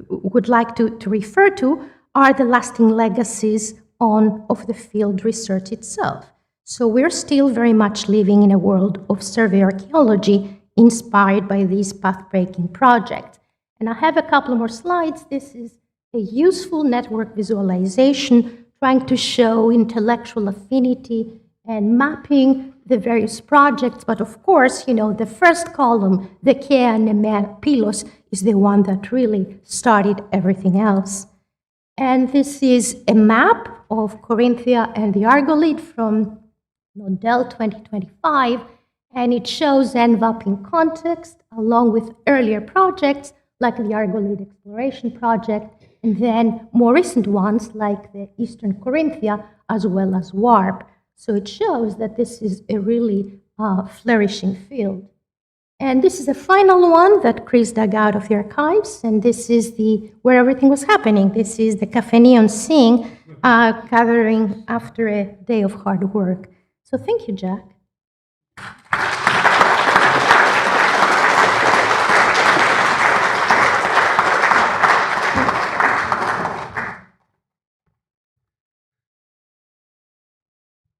would like to refer to are the lasting legacies of the field research itself. So we're still very much living in a world of survey archaeology inspired by these path-breaking projects. And I have a couple more slides. This is a useful network visualization trying to show intellectual affinity and mapping the various projects, but of course, the first column, the Kea Pilos, is the one that really started everything else. And this is a map of Corinthia and the Argolid from Nodel 2025, and it shows ENVAP in context, along with earlier projects like the Argolid Exploration Project, and then more recent ones like the Eastern Corinthia, as well as WARP. So it shows that this is a really flourishing field. And this is the final one that Chris dug out of the archives, and this is where everything was happening. This is the Cafe Neon Sing gathering after a day of hard work. So thank you, Jack.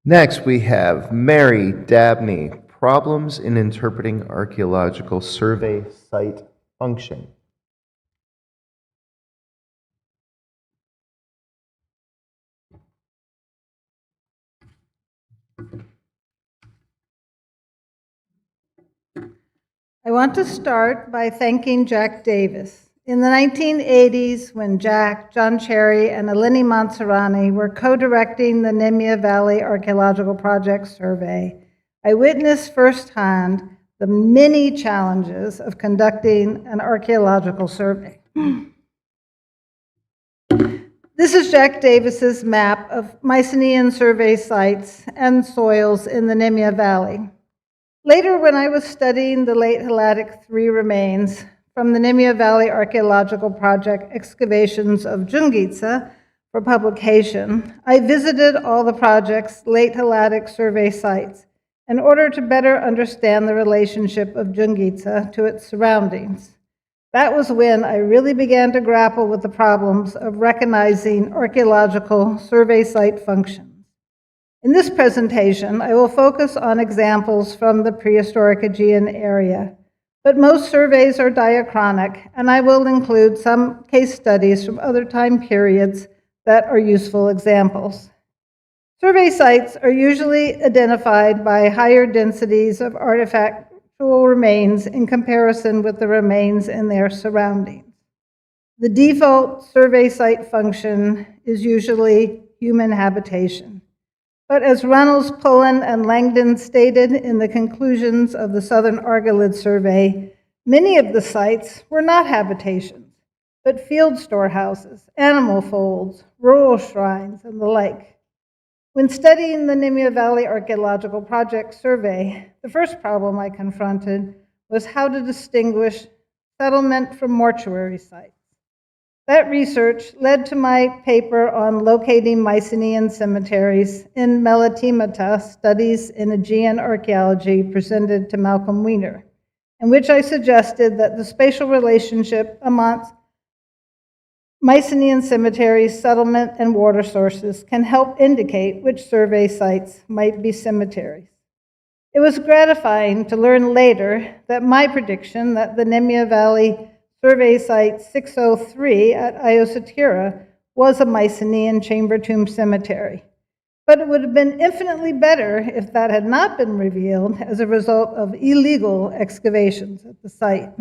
Next, we have Mary Dabney, Problems in Interpreting Archaeological Survey Site Function. I want to start by thanking Jack Davis. In the 1980s, when Jack, John Cherry, and Eleni Mansurani were co-directing the Nemea Valley Archaeological Project survey, I witnessed firsthand the many challenges of conducting an archaeological survey. This is Jack Davis's map of Mycenaean survey sites and soils in the Nemea Valley. Later, when I was studying the late Hellenic III remains from the Nemea Valley Archaeological Project excavations of Jungica for publication, I visited all the project's late Hellenic survey sites in order to better understand the relationship of Jungica to its surroundings. That was when I really began to grapple with the problems of recognizing archaeological survey site functions. In this presentation, I will focus on examples from the prehistoric Aegean area, but most surveys are diachronic, and I will include some case studies from other time periods that are useful examples. Survey sites are usually identified by higher densities of artifactual remains in comparison with the remains in their surroundings. The default survey site function is usually human habitation. But as Reynolds, Pullen, and Langdon stated in the conclusions of the Southern Argolid survey, many of the sites were not habitations, but field storehouses, animal folds, rural shrines, and the like. When studying the Nemea Valley Archaeological Project survey, the first problem I confronted was how to distinguish settlement from mortuary sites. That research led to my paper on locating Mycenaean cemeteries in Melatimata, Studies in Aegean Archaeology, presented to Malcolm Weiner, in which I suggested that the spatial relationship amongst Mycenaean cemeteries, settlement, and water sources can help indicate which survey sites might be cemeteries. It was gratifying to learn later that my prediction that the Nemea Valley Survey Site 603 at Ioseteria was a Mycenaean chamber tomb cemetery. But it would have been infinitely better if that had not been revealed as a result of illegal excavations at the site.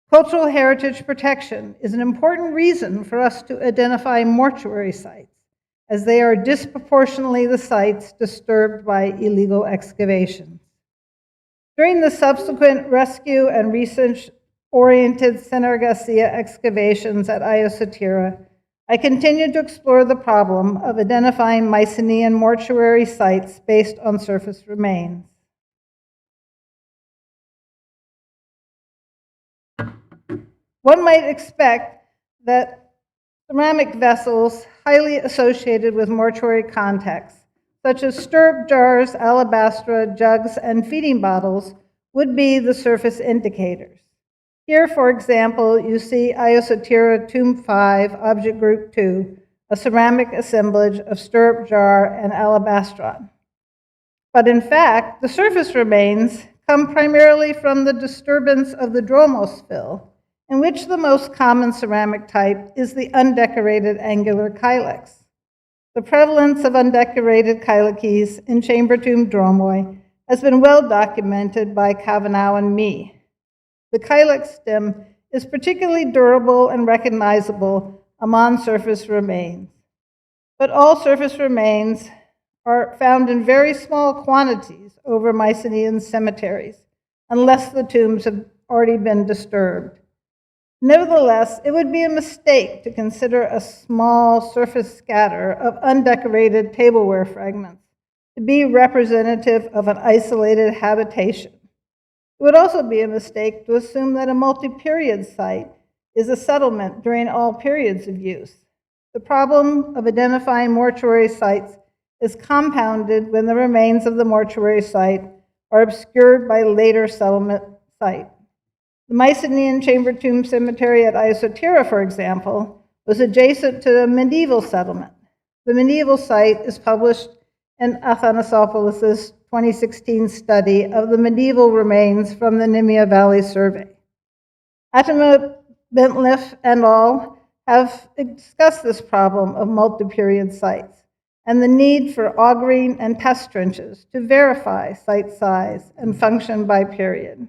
Cultural heritage protection is an important reason for us to identify mortuary sites, as they are disproportionately the sites disturbed by illegal excavations. During the subsequent rescue and research-oriented Senar-Garcia excavations at Ioseteria, I continued to explore the problem of identifying Mycenaean mortuary sites based on surface remains. One might expect that ceramic vessels highly associated with mortuary contexts, such as stirrup jars, alabastra, jugs, and feeding bottles, would be the surface indicators. Here, for example, you see Ioseteria Tomb 5, Object Group 2, a ceramic assemblage of stirrup jar and alabastron. But in fact, the surface remains come primarily from the disturbance of the dromos fill, in which the most common ceramic type is the undecorated angular kylex. The prevalence of undecorated kylikes in chamber tomb dromoi has been well documented by Kavanagh and me. The kylex stem is particularly durable and recognizable among surface remains. But all surface remains are found in very small quantities over Mycenaean cemeteries, unless the tombs have already been disturbed. Nevertheless, it would be a mistake to consider a small surface scatter of undecorated tableware fragments to be representative of an isolated habitation. It would also be a mistake to assume that a multi-period site is a settlement during all periods of use. The problem of identifying mortuary sites is compounded when the remains of the mortuary site are obscured by later settlement site. The Mycenaean chamber tomb cemetery at Ioseteria, for example, was adjacent to a medieval settlement. The medieval site is published in Athanasopoulos' 2016 study of the medieval remains from the Nemea Valley survey. Atama Bentliff and al. Have discussed this problem of multi-period sites and the need for augering and test trenches to verify site size and function by period.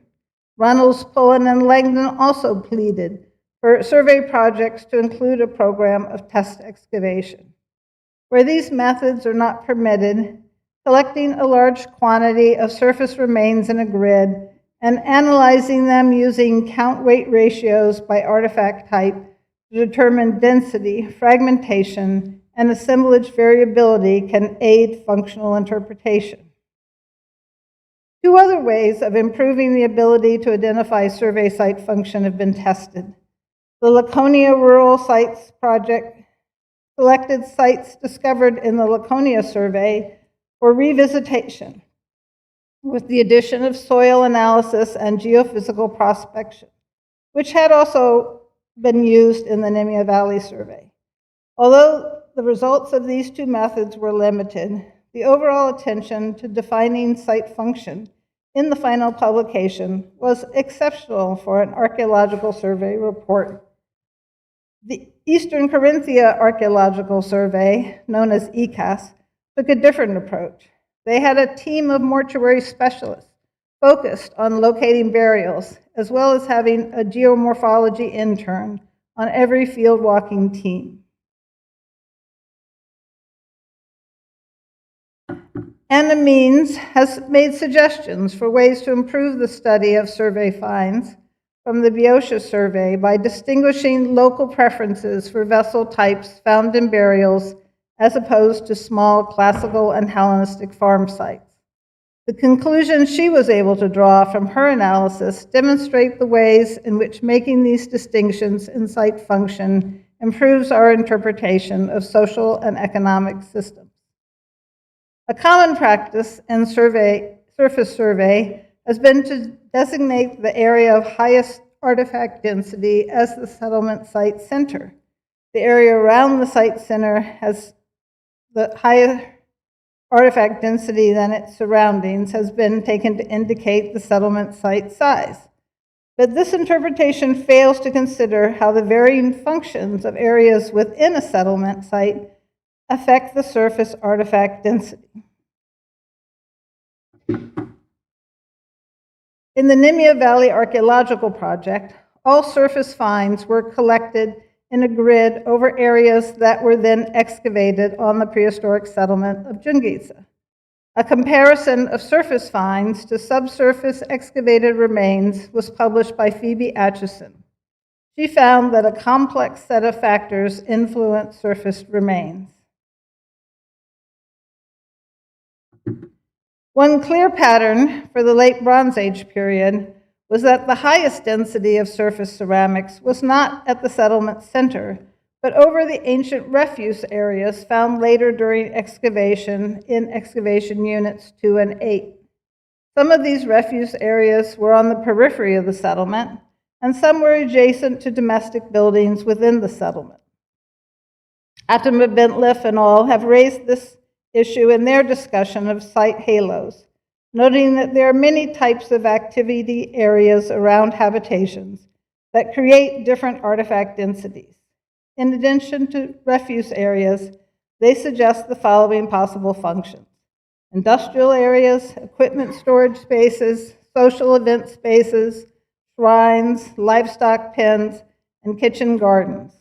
Reynolds, Pullen, and Langdon also pleaded for survey projects to include a program of test excavation. Where these methods are not permitted, collecting a large quantity of surface remains in a grid and analyzing them using count-weight ratios by artifact type to determine density, fragmentation, and assemblage variability can aid functional interpretation. Two other ways of improving the ability to identify survey site function have been tested. The Laconia Rural Sites Project selected sites discovered in the Laconia survey for revisitation, with the addition of soil analysis and geophysical prospection, which had also been used in the Nemea Valley survey. Although the results of these two methods were limited, the overall attention to defining site function in the final publication was exceptional for an archaeological survey report. The Eastern Carinthia Archaeological Survey, known as ECAS, took a different approach. They had a team of mortuary specialists focused on locating burials, as well as having a geomorphology intern on every field walking team. Anna Means has made suggestions for ways to improve the study of survey finds from the Boeotia survey by distinguishing local preferences for vessel types found in burials as opposed to small classical and Hellenistic farm sites. The conclusions she was able to draw from her analysis demonstrate the ways in which making these distinctions in site function improves our interpretation of social and economic systems. A common practice in surface survey has been to designate the area of highest artifact density as the settlement site center. The area around the site center has the higher artifact density than its surroundings has been taken to indicate the settlement site size. But this interpretation fails to consider how the varying functions of areas within a settlement site affect the surface artifact density. In the Nemea Valley Archaeological Project, all surface finds were collected in a grid over areas that were then excavated on the prehistoric settlement of Jungica. A comparison of surface finds to subsurface excavated remains was published by Phoebe Atchison. She found that a complex set of factors influence surface remains. One clear pattern for the late Bronze Age period was that the highest density of surface ceramics was not at the settlement center, but over the ancient refuse areas found later during excavation in excavation units 2 and 8. Some of these refuse areas were on the periphery of the settlement, and some were adjacent to domestic buildings within the settlement. Attema Bentliff and al. Have raised this issue in their discussion of site halos, noting that there are many types of activity areas around habitations that create different artifact densities. In addition to refuse areas, they suggest the following possible functions: industrial areas, equipment storage spaces, social event spaces, shrines, livestock pens, and kitchen gardens.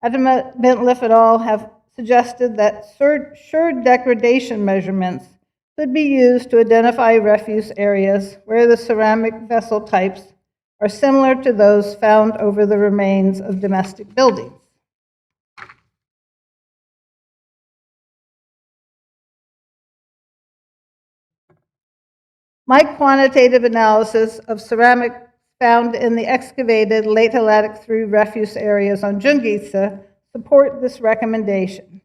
Attema Bentliff et al. Have suggested that assured degradation measurements could be used to identify refuse areas where the ceramic vessel types are similar to those found over the remains of domestic buildings. My quantitative analysis of ceramic found in the excavated late Hellenic III refuse areas on Jungica support this recommendation.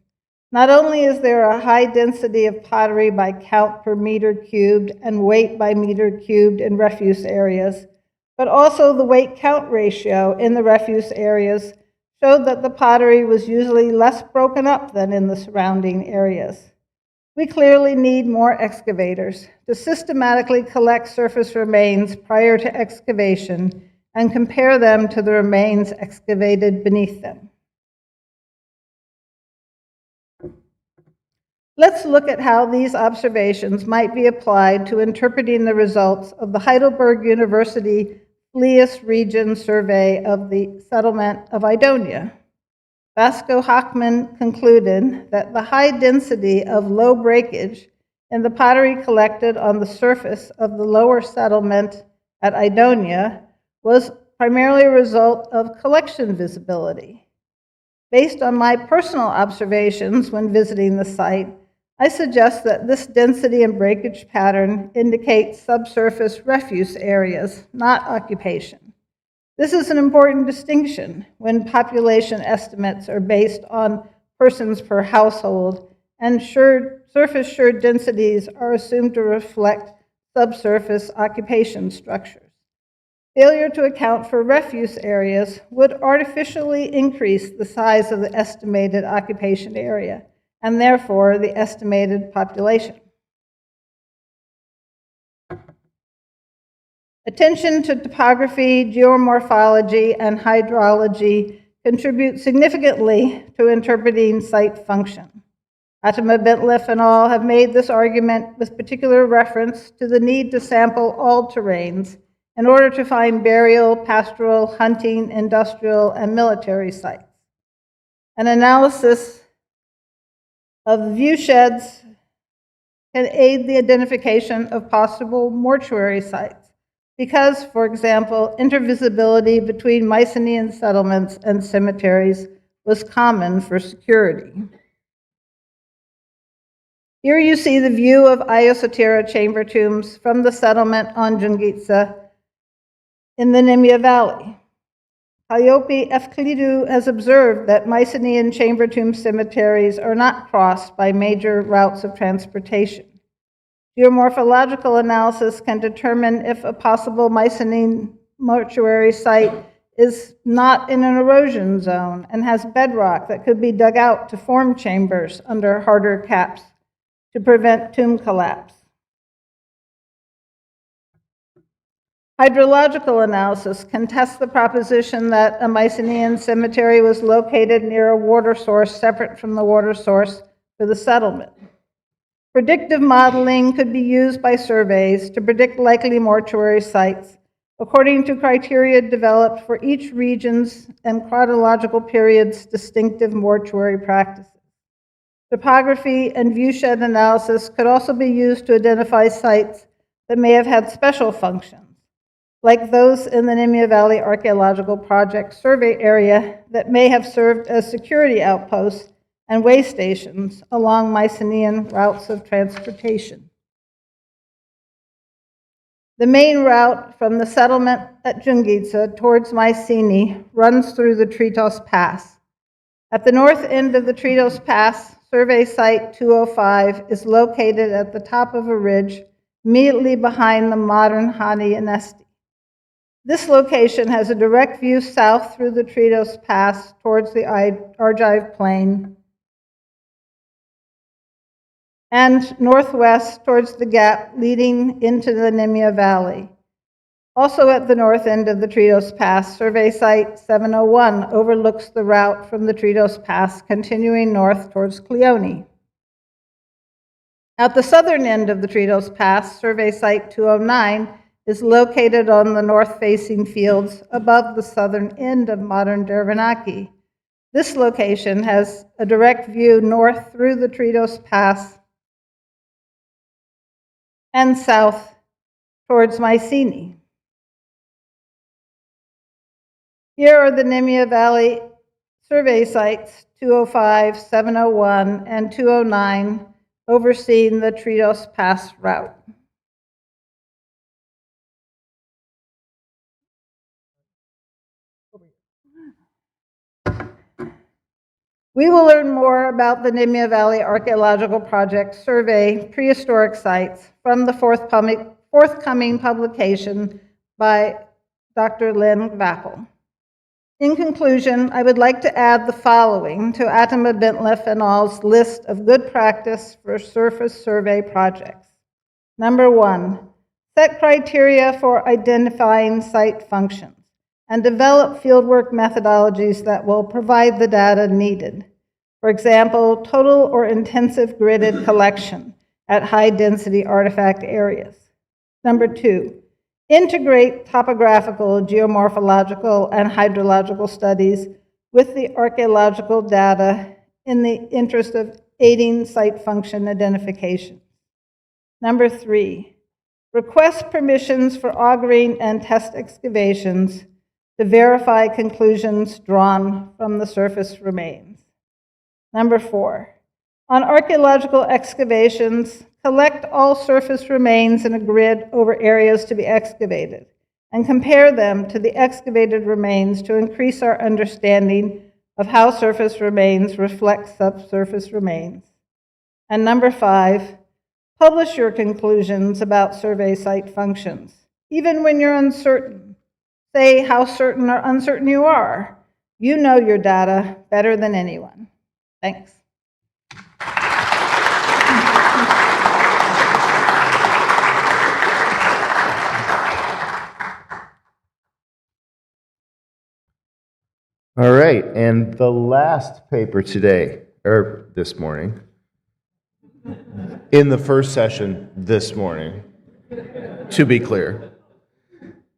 Not only is there a high density of pottery by count per meter cubed and weight by meter cubed in refuse areas, but also the weight-count ratio in the refuse areas showed that the pottery was usually less broken up than in the surrounding areas. We clearly need more excavators to systematically collect surface remains prior to excavation and compare them to the remains excavated beneath them. Let's look at how these observations might be applied to interpreting the results of the Heidelberg University Flies region survey of the settlement of Idonia. Vasco Hochman concluded that the high density of low breakage in the pottery collected on the surface of the lower settlement at Idonia was primarily a result of collection visibility. Based on my personal observations when visiting the site, I suggest that this density and breakage pattern indicates subsurface refuse areas, not occupation. This is an important distinction when population estimates are based on persons per household, and surface shared densities are assumed to reflect subsurface occupation structures. Failure to account for refuse areas would artificially increase the size of the estimated occupation area, and therefore the estimated population. Attention to topography, geomorphology, and hydrology contribute significantly to interpreting site function. Attema, Bentliff, and al. Have made this argument with particular reference to the need to sample all terrains in order to find burial, pastoral, hunting, industrial, and military sites. An analysis of viewsheds can aid the identification of possible mortuary sites because, for example, intervisibility between Mycenaean settlements and cemeteries was common for security. Here you see the view of Iosotira chamber tombs from the settlement on Jungitsa in the Nemea Valley. Calliope Evclidou has observed that Mycenaean chamber tomb cemeteries are not crossed by major routes of transportation. Geomorphological analysis can determine if a possible Mycenaean mortuary site is not in an erosion zone and has bedrock that could be dug out to form chambers under harder caps to prevent tomb collapse. Hydrological analysis can test the proposition that a Mycenaean cemetery was located near a water source separate from the water source for the settlement. Predictive modeling could be used by surveys to predict likely mortuary sites according to criteria developed for each region's and chronological period's distinctive mortuary practices. Topography and viewshed analysis could also be used to identify sites that may have had special functions, like those in the Nemea Valley Archaeological Project survey area that may have served as security outposts and way stations along Mycenaean routes of transportation. The main route from the settlement at Jungitsa towards Mycenae runs through the Tritos Pass. At the north end of the Tritos Pass, survey site 205 is located at the top of a ridge immediately behind the modern Hani and Esti. This location has a direct view south through the Tritos Pass towards the Argive Plain and northwest towards the gap leading into the Nemea Valley. Also at the north end of the Tritos Pass, survey site 701 overlooks the route from the Tritos Pass continuing north towards Cleone. At the southern end of the Tritos Pass, survey site 209 is located on the north-facing fields above the southern end of modern Dervenaki. This location has a direct view north through the Tritos Pass and south towards Mycenae. Here are the Nemea Valley survey sites 205, 701, and 209 overseeing the Tritos Pass route. We will learn more about the Nemea Valley Archaeological Project survey prehistoric sites from the forthcoming publication by Dr. Len Vappel. In conclusion, I would like to add the following to Attema, Bentliff, and al.'s list of good practice for surface survey projects. Number 1, set criteria for identifying site functions and develop fieldwork methodologies that will provide the data needed. For example, total or intensive gridded collection at high-density artifact areas. Number 2, integrate topographical, geomorphological, and hydrological studies with the archaeological data in the interest of aiding site function identification. Number 3, request permissions for augering and test excavations to verify conclusions drawn from the surface remains. Number 4, On archaeological excavations, collect all surface remains in a grid over areas to be excavated and compare them to the excavated remains to increase our understanding of how surface remains reflect subsurface remains. And number 5, publish your conclusions about survey site functions, even when you're uncertain. Say how certain or uncertain you are. You know your data better than anyone. Thanks. All right, and the last paper today, or this morning, in the first session this morning, to be clear,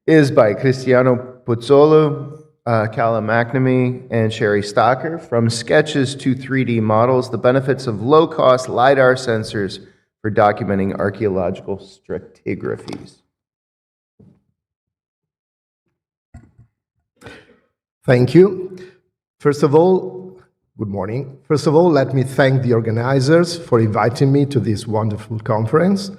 is by Cristiano Puzzolo, Callum McNamee, and Sherry Stocker, From Sketches to 3D Models, the benefits of low-cost LiDAR sensors for documenting archaeological stratigraphies. Thank you. First of all, good morning. First of all, let me thank the organizers for inviting me to this wonderful conference.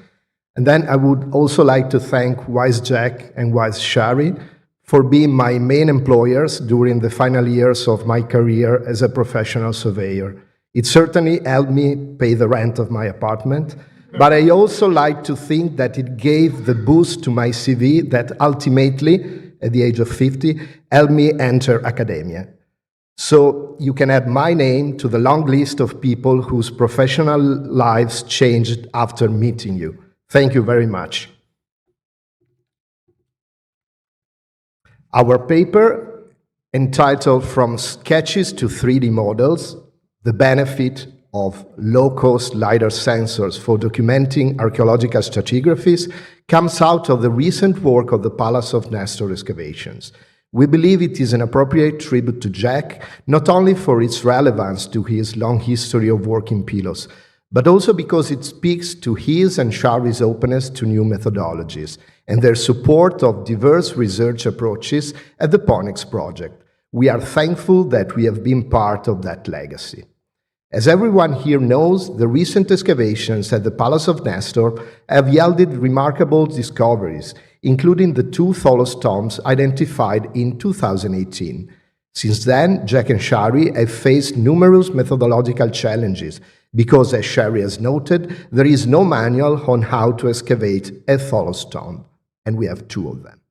And then I would also like to thank Wise Jack and Wise Shari for being my main employers during the final years of my career as a professional surveyor. It certainly helped me pay the rent of my apartment, but I also like to think that it gave the boost to my CV that ultimately, at the age of 50, helped me enter academia. So you can add my name to the long list of people whose professional lives changed after meeting you. Thank you very much. Our paper, entitled From Sketches to 3D Models, the benefit of low-cost LiDAR sensors for documenting archaeological stratigraphies, comes out of the recent work of the Palace of Nestor excavations. We believe it is an appropriate tribute to Jack, not only for its relevance to his long history of work in Pylos, but also because it speaks to his and Shari's openness to new methodologies and their support of diverse research approaches at the Ponyx project. We are thankful that we have been part of that legacy. As everyone here knows, the recent excavations at the Palace of Nestor have yielded remarkable discoveries, including the 2 Tholos tombs identified in 2018. Since then, Jack and Shari have faced numerous methodological challenges because, as Shari has noted, there is no manual on how to excavate a Tholos tomb, and we have 2 of them.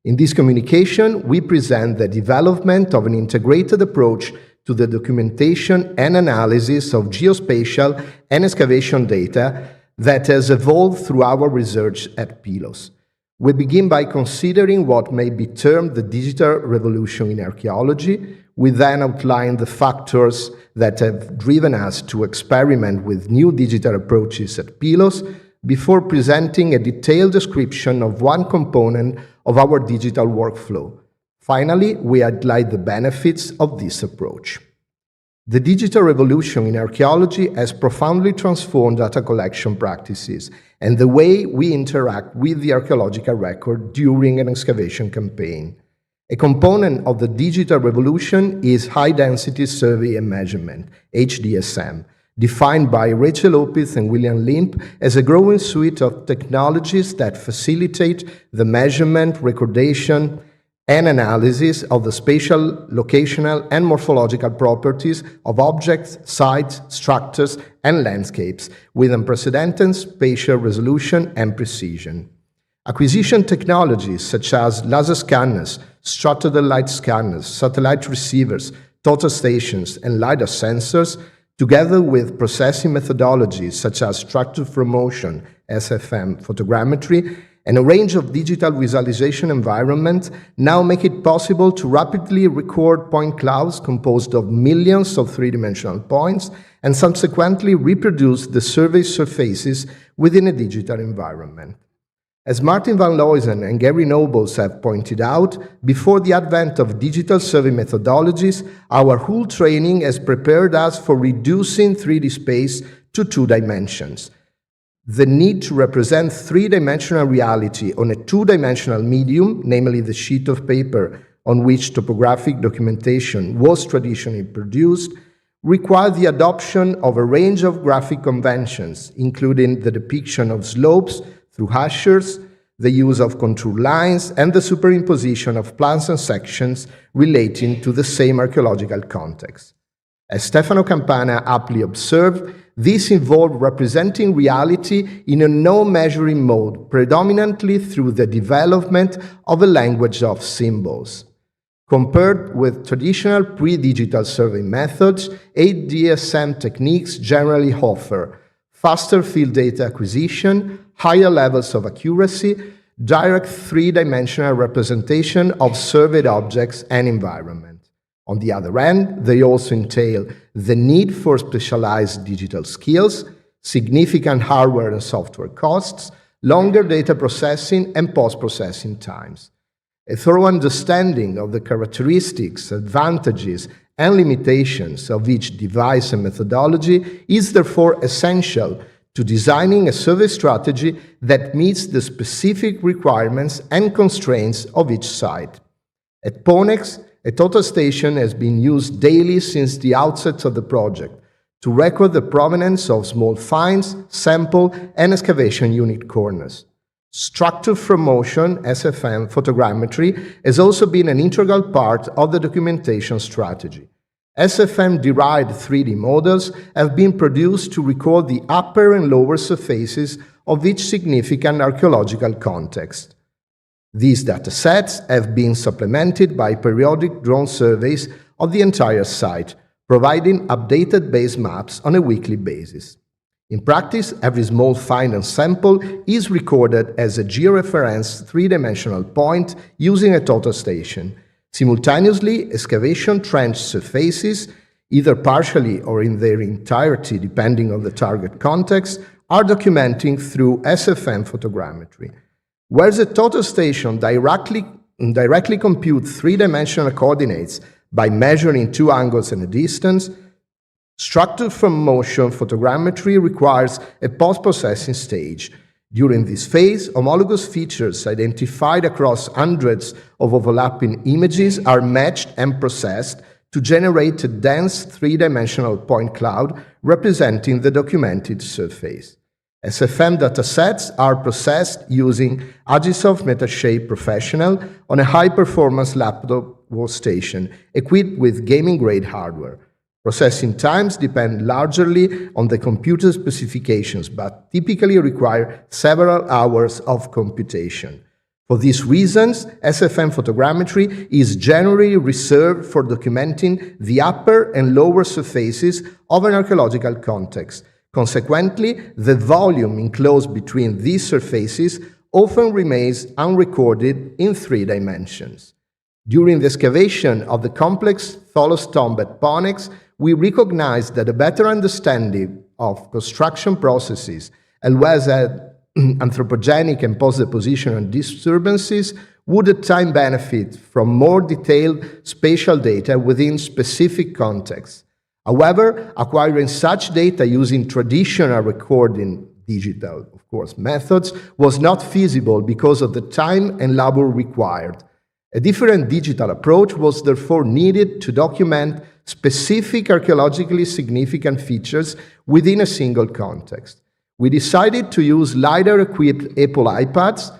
In this communication, we present the development of an integrated approach to the documentation and analysis of geospatial and excavation data that has evolved through our research at Pylos. We begin by considering what may be termed the digital revolution in archaeology. We then outline the factors that have driven us to experiment with new digital approaches at Pylos before presenting a detailed description of one component of our digital workflow. Finally, we outline the benefits of this approach. The digital revolution in archaeology has profoundly transformed data collection practices and the way we interact with the archaeological record during an excavation campaign. A component of the digital revolution is high-density survey and measurement, HDSM, defined by Rachel Opitz and William Limp as a growing suite of technologies that facilitate the measurement, recordation, and analysis of the spatial, locational, and morphological properties of objects, sites, structures, and landscapes with unprecedented spatial resolution and precision. Acquisition technologies such as laser scanners, structured light scanners, satellite receivers, total stations, and LiDAR sensors, together with processing methodologies such as structure from motion, SFM, photogrammetry, and a range of digital visualization environments now make it possible to rapidly record point clouds composed of millions of three-dimensional points and subsequently reproduce the survey surfaces within a digital environment. As Martin van Looijen and Gary Nobles have pointed out, before the advent of digital survey methodologies, our whole training has prepared us for reducing 3D space to 2 dimensions. The need to represent 3-dimensional reality on a 2-dimensional medium, namely the sheet of paper on which topographic documentation was traditionally produced, require the adoption of a range of graphic conventions, including the depiction of slopes through hachures, the use of contour lines, and the superimposition of plans and sections relating to the same archaeological context. As Stefano Campana aptly observed, this involved representing reality in a no-measuring mode, predominantly through the development of a language of symbols. Compared with traditional pre-digital survey methods, HDSM techniques generally offer faster field data acquisition, higher levels of accuracy, direct three-dimensional representation of surveyed objects and environment. On the other hand, they also entail the need for specialized digital skills, significant hardware and software costs, longer data processing and post-processing times. A thorough understanding of the characteristics, advantages, and limitations of each device and methodology is therefore essential to designing a survey strategy that meets the specific requirements and constraints of each site. At Ponex, a total station has been used daily since the outset of the project to record the provenance of small finds, sample, and excavation unit corners. Structure from motion, SFM photogrammetry, has also been an integral part of the documentation strategy. SFM-derived 3D models have been produced to record the upper and lower surfaces of each significant archaeological context. These datasets have been supplemented by periodic drone surveys of the entire site, providing updated base maps on a weekly basis. In practice, every small find and sample is recorded as a georeference three-dimensional point using a total station. Simultaneously, excavation trench surfaces, either partially or in their entirety depending on the target context, are documenting through SFM photogrammetry. Whereas a total station directly computes three-dimensional coordinates by measuring two angles and a distance, structure from motion photogrammetry requires a post-processing stage. During this phase, homologous features identified across hundreds of overlapping images are matched and processed to generate a dense three-dimensional point cloud representing the documented surface. SFM datasets are processed using Agisoft Metashape Professional on a high-performance laptop workstation equipped with gaming-grade hardware. Processing times depend largely on the computer specifications, but typically require several hours of computation. For these reasons, SFM photogrammetry is generally reserved for documenting the upper and lower surfaces of an archaeological context. Consequently, the volume enclosed between these surfaces often remains unrecorded in 3 dimensions. During the excavation of the complex Tholos tomb at Ponex, we recognized that a better understanding of construction processes, as well as anthropogenic and post-depositional disturbances, would at time benefit from more detailed spatial data within specific contexts. However, acquiring such data using traditional recording, digital, of course, methods was not feasible because of the time and labor required. A different digital approach was therefore needed to document specific archaeologically significant features within a single context. We decided to use LiDAR-equipped Apple iPads,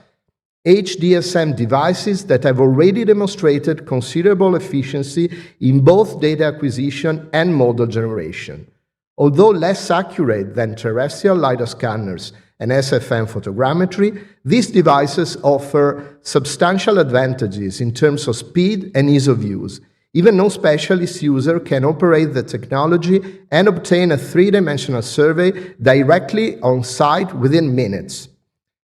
HDSM devices that have already demonstrated considerable efficiency in both data acquisition and model generation. Although less accurate than terrestrial LiDAR scanners and SFM photogrammetry, these devices offer substantial advantages in terms of speed and ease of use. Even non-specialist user can operate the technology and obtain a 3-dimensional survey directly on site within minutes.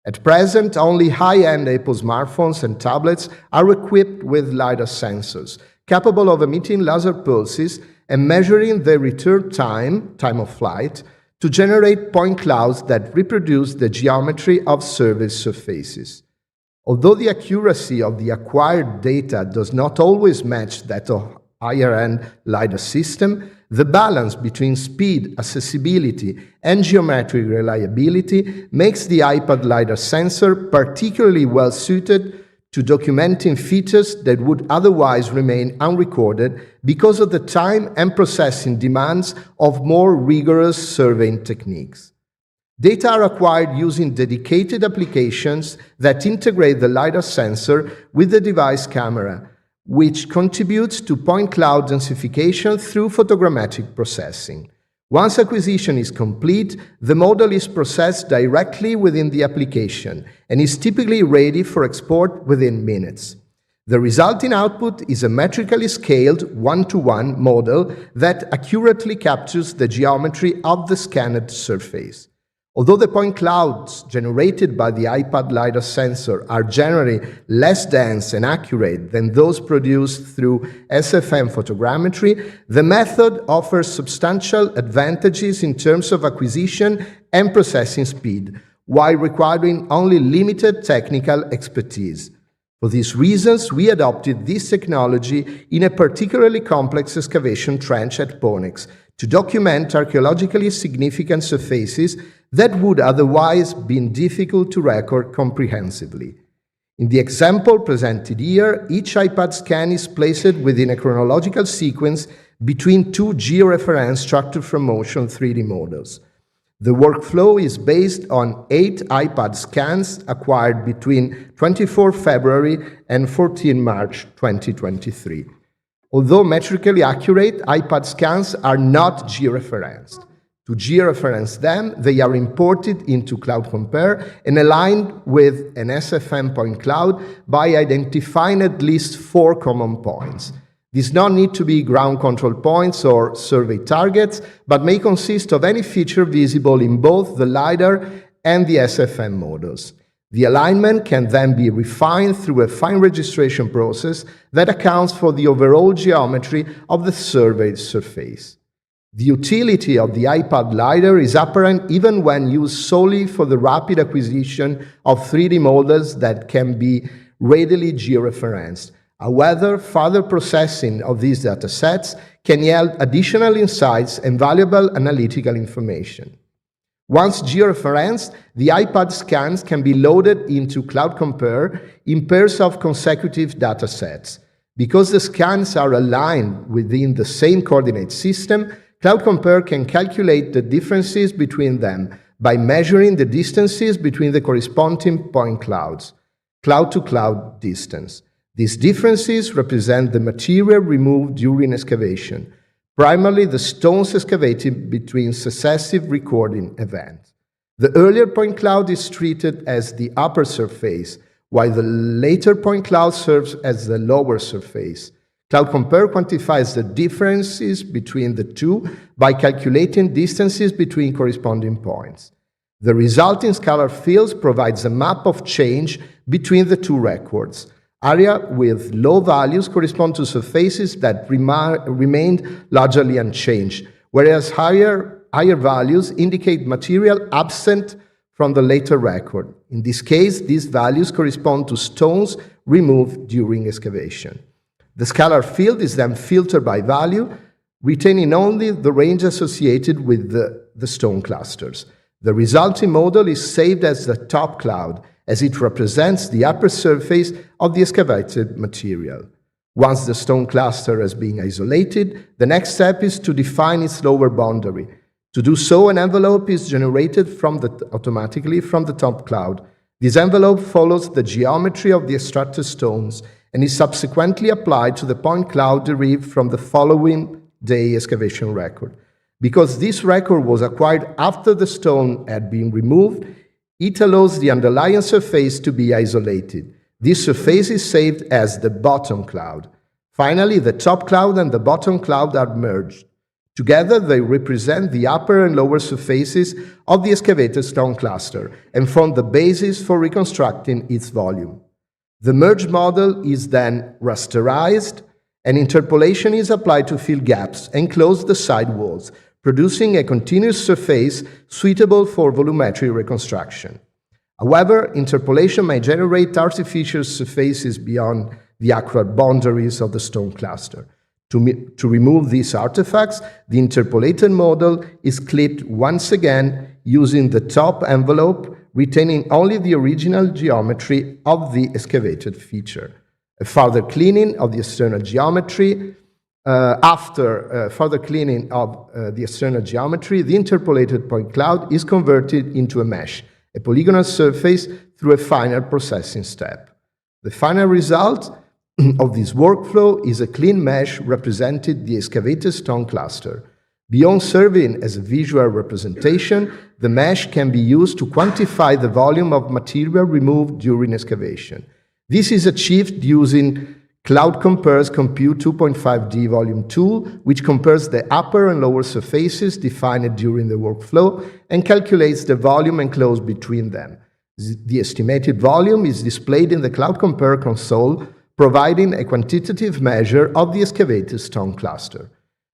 At present, only high-end Apple smartphones and tablets are equipped with LiDAR sensors, capable of emitting laser pulses and measuring the return time of flight, to generate point clouds that reproduce the geometry of survey surfaces. Although the accuracy of the acquired data does not always match that of higher-end LiDAR system, the balance between speed, accessibility, and geometric reliability makes the iPad LiDAR sensor particularly well-suited to documenting features that would otherwise remain unrecorded because of the time and processing demands of more rigorous surveying techniques. Data are acquired using dedicated applications that integrate the LiDAR sensor with the device camera, which contributes to point cloud densification through photogrammetric processing. Once acquisition is complete, the model is processed directly within the application and is typically ready for export within minutes. The resulting output is a metrically scaled one-to-one model that accurately captures the geometry of the scanned surface. Although the point clouds generated by the iPad LiDAR sensor are generally less dense and accurate than those produced through SFM photogrammetry, the method offers substantial advantages in terms of acquisition and processing speed, while requiring only limited technical expertise. For these reasons, we adopted this technology in a particularly complex excavation trench at Ponex to document archaeologically significant surfaces that would otherwise be difficult to record comprehensively. In the example presented here, each iPad scan is placed within a chronological sequence between two georeference structure from motion 3D models. The workflow is based on 8 iPad scans acquired between 24 February and 14 March 2023. Although metrically accurate, iPad scans are not georeferenced. To georeference them, they are imported into Cloud Compare and aligned with an SFM point cloud by identifying at least 4 common points. These don't need to be ground control points or survey targets, but may consist of any feature visible in both the LiDAR and the SFM models. The alignment can then be refined through a fine registration process that accounts for the overall geometry of the surveyed surface. The utility of the iPad LiDAR is apparent even when used solely for the rapid acquisition of 3D models that can be readily georeferenced. However, further processing of these datasets can yield additional insights and valuable analytical information. Once georeferenced, the iPad scans can be loaded into Cloud Compare in pairs of consecutive datasets. Because the scans are aligned within the same coordinate system, Cloud Compare can calculate the differences between them by measuring the distances between the corresponding point clouds, cloud-to-cloud distance. These differences represent the material removed during excavation, primarily the stones excavated between successive recording events. The earlier point cloud is treated as the upper surface, while the later point cloud serves as the lower surface. Cloud Compare quantifies the differences between the two by calculating distances between corresponding points. The resulting scalar fields provides a map of change between the two records. Areas with low values correspond to surfaces that remained largely unchanged, whereas higher values indicate material absent from the later record. In this case, these values correspond to stones removed during excavation. The scalar field is then filtered by value, retaining only the range associated with the stone clusters. The resulting model is saved as the top cloud, as it represents the upper surface of the excavated material. Once the stone cluster has been isolated, the next step is to define its lower boundary. To do so, an envelope is generated automatically from the top cloud. This envelope follows the geometry of the extracted stones and is subsequently applied to the point cloud derived from the following day excavation record. Because this record was acquired after the stone had been removed, it allows the underlying surface to be isolated. This surface is saved as the bottom cloud. Finally, the top cloud and the bottom cloud are merged. Together, they represent the upper and lower surfaces of the excavated stone cluster and form the basis for reconstructing its volume. The merged model is then rasterized, and interpolation is applied to fill gaps and close the side walls, producing a continuous surface suitable for volumetric reconstruction. However, interpolation may generate artificial surfaces beyond the accurate boundaries of the stone cluster. To remove these artifacts, the interpolated model is clipped once again using the top envelope retaining only the original geometry of the excavated feature. A further cleaning of the external geometry, after further cleaning of the external geometry, the interpolated point cloud is converted into a mesh, a polygonal surface through a final processing step. The final result of this workflow is a clean mesh representing the excavated stone cluster. Beyond serving as a visual representation, the mesh can be used to quantify the volume of material removed during excavation. This is achieved using Cloud Compare's Compute 2.5D volume tool, which compares the upper and lower surfaces defined during the workflow and calculates the volume enclosed between them. The estimated volume is displayed in the Cloud Compare console, providing a quantitative measure of the excavated stone cluster.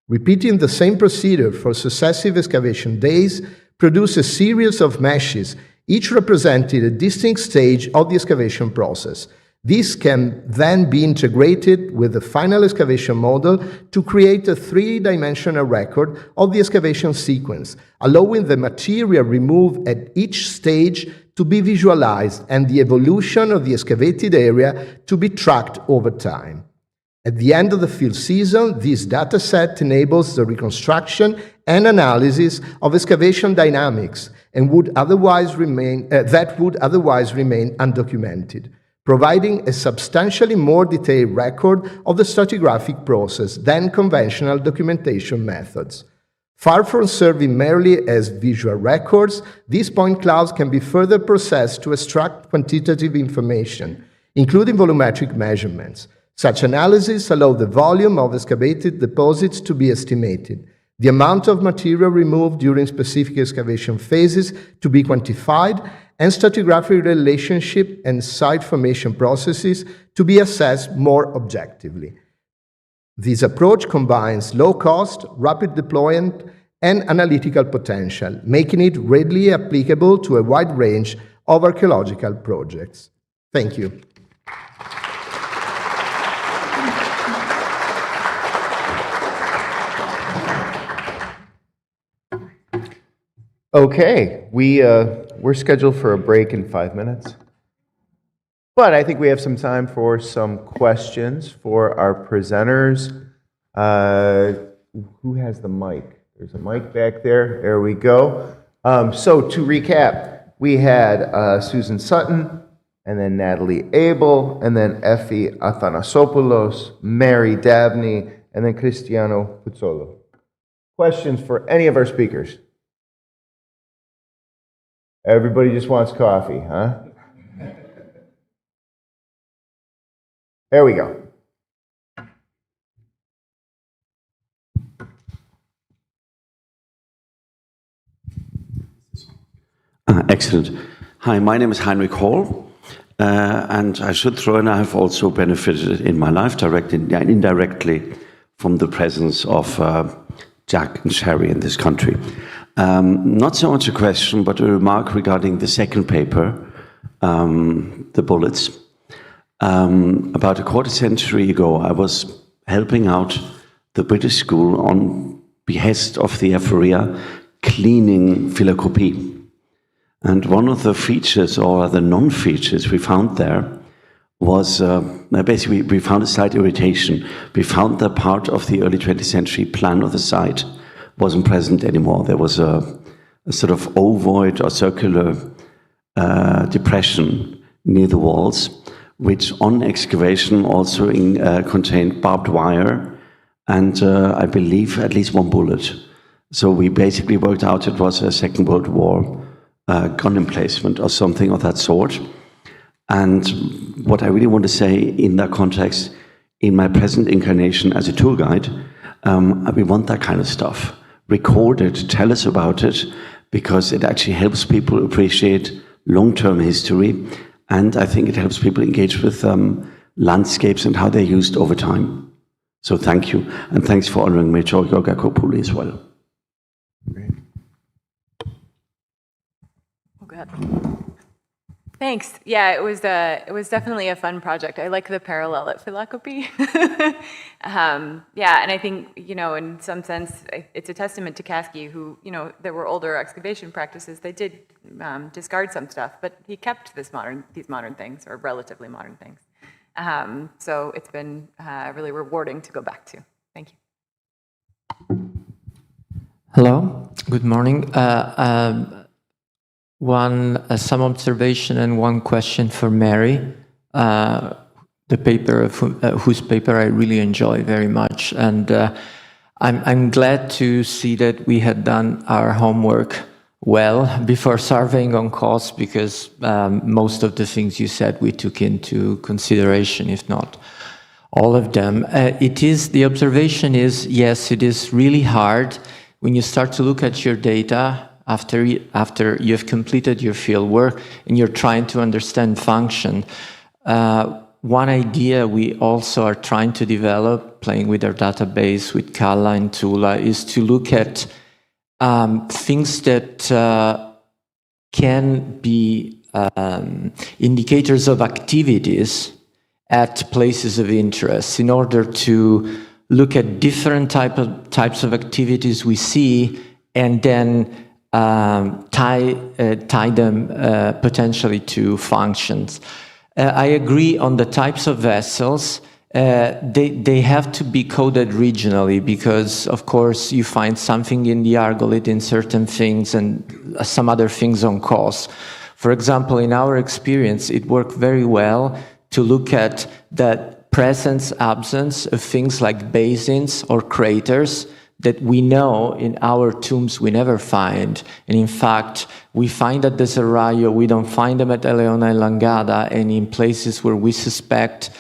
Repeating the same procedure for successive excavation days produces a series of meshes, each representing a distinct stage of the excavation process. This can then be integrated with the final excavation model to create a three-dimensional record of the excavation sequence, allowing the material removed at each stage to be visualized and the evolution of the excavated area to be tracked over time. At the end of the field season, this dataset enables the reconstruction and analysis of excavation dynamics and would otherwise remain undocumented, providing a substantially more detailed record of the stratigraphic process than conventional documentation methods. Far from serving merely as visual records, these point clouds can be further processed to extract quantitative information, including volumetric measurements. Such analysis allow the volume of excavated deposits to be estimated, the amount of material removed during specific excavation phases to be quantified, and stratigraphic relationship and site formation processes to be assessed more objectively. This approach combines low cost, rapid deployment, and analytical potential, making it readily applicable to a wide range of archaeological projects. Thank you. Okay, we're scheduled for a break in 5 minutes. But I think we have some time for some questions for our presenters. Who has the mic? There's a mic back there. There we go. So to recap, we had Susan Sutton, and then Natalie Abel, and then Effie Athanasopoulos, Mary Dabney, and then Cristiano Puzzolo. Questions for any of our speakers? Everybody just wants coffee, huh? There we go. Excellent. Hi, my name is Heinrich Hall, and I should throw in I have also benefited in my life directly and indirectly from the presence of Jack and Sherry in this country. Not so much a question, but a remark regarding the second paper, the bullets. About a quarter century ago, I was helping out the British school on behest of the FREA cleaning philanthropy. And one of the features, or the non-features we found there, was basically we found a site irritation. We found that part of the early 20th century plan of the site wasn't present anymore. There was a sort of ovoid or circular depression near the walls, which on excavation also contained barbed wire and I believe at least one bullet. So we basically worked out it was a Second World War gun emplacement or something of that sort. And what I really want to say in that context, in my present incarnation as a tour guide, we want that kind of stuff. Record it, tell us about it, because it actually helps people appreciate long-term history, and I think it helps people engage with landscapes and how they're used over time. So thank you, and thanks for honoring me, Georgia Kopuli, as well. Great. Oh, God. Thanks. Yeah, it was definitely a fun project. I like the parallel at Philakopi. Yeah, and I think, in some sense, it's a testament to Kasky, who, there were older excavation practices. They did discard some stuff, but he kept these modern things, or relatively modern things. So it's been really rewarding to go back to. Thank you. Hello, good morning. Some observation and one question for Mary. The paper whose paper I really enjoy very much, and I'm glad to see that we had done our homework well before surveying on cost, because most of the things you said we took into consideration, if not all of them. The observation is, yes, it is really hard when you start to look at your data after you've completed your field work and you're trying to understand function. One idea we also are trying to develop, playing with our database with Kalla and Tula, is to look at things that can be indicators of activities at places of interest, in order to look at different types of activities we see, and then tie them potentially to functions. I agree on the types of vessels. They have to be coded regionally, because, of course, you find something in the argolith in certain things and some other things on cost. For example, in our experience, it worked very well to look at the presence, absence of things like basins or craters that we know in our tombs we never find. And in fact, we find at the Serrallo, we don't find them at Eleona and Langada, and in places where we suspect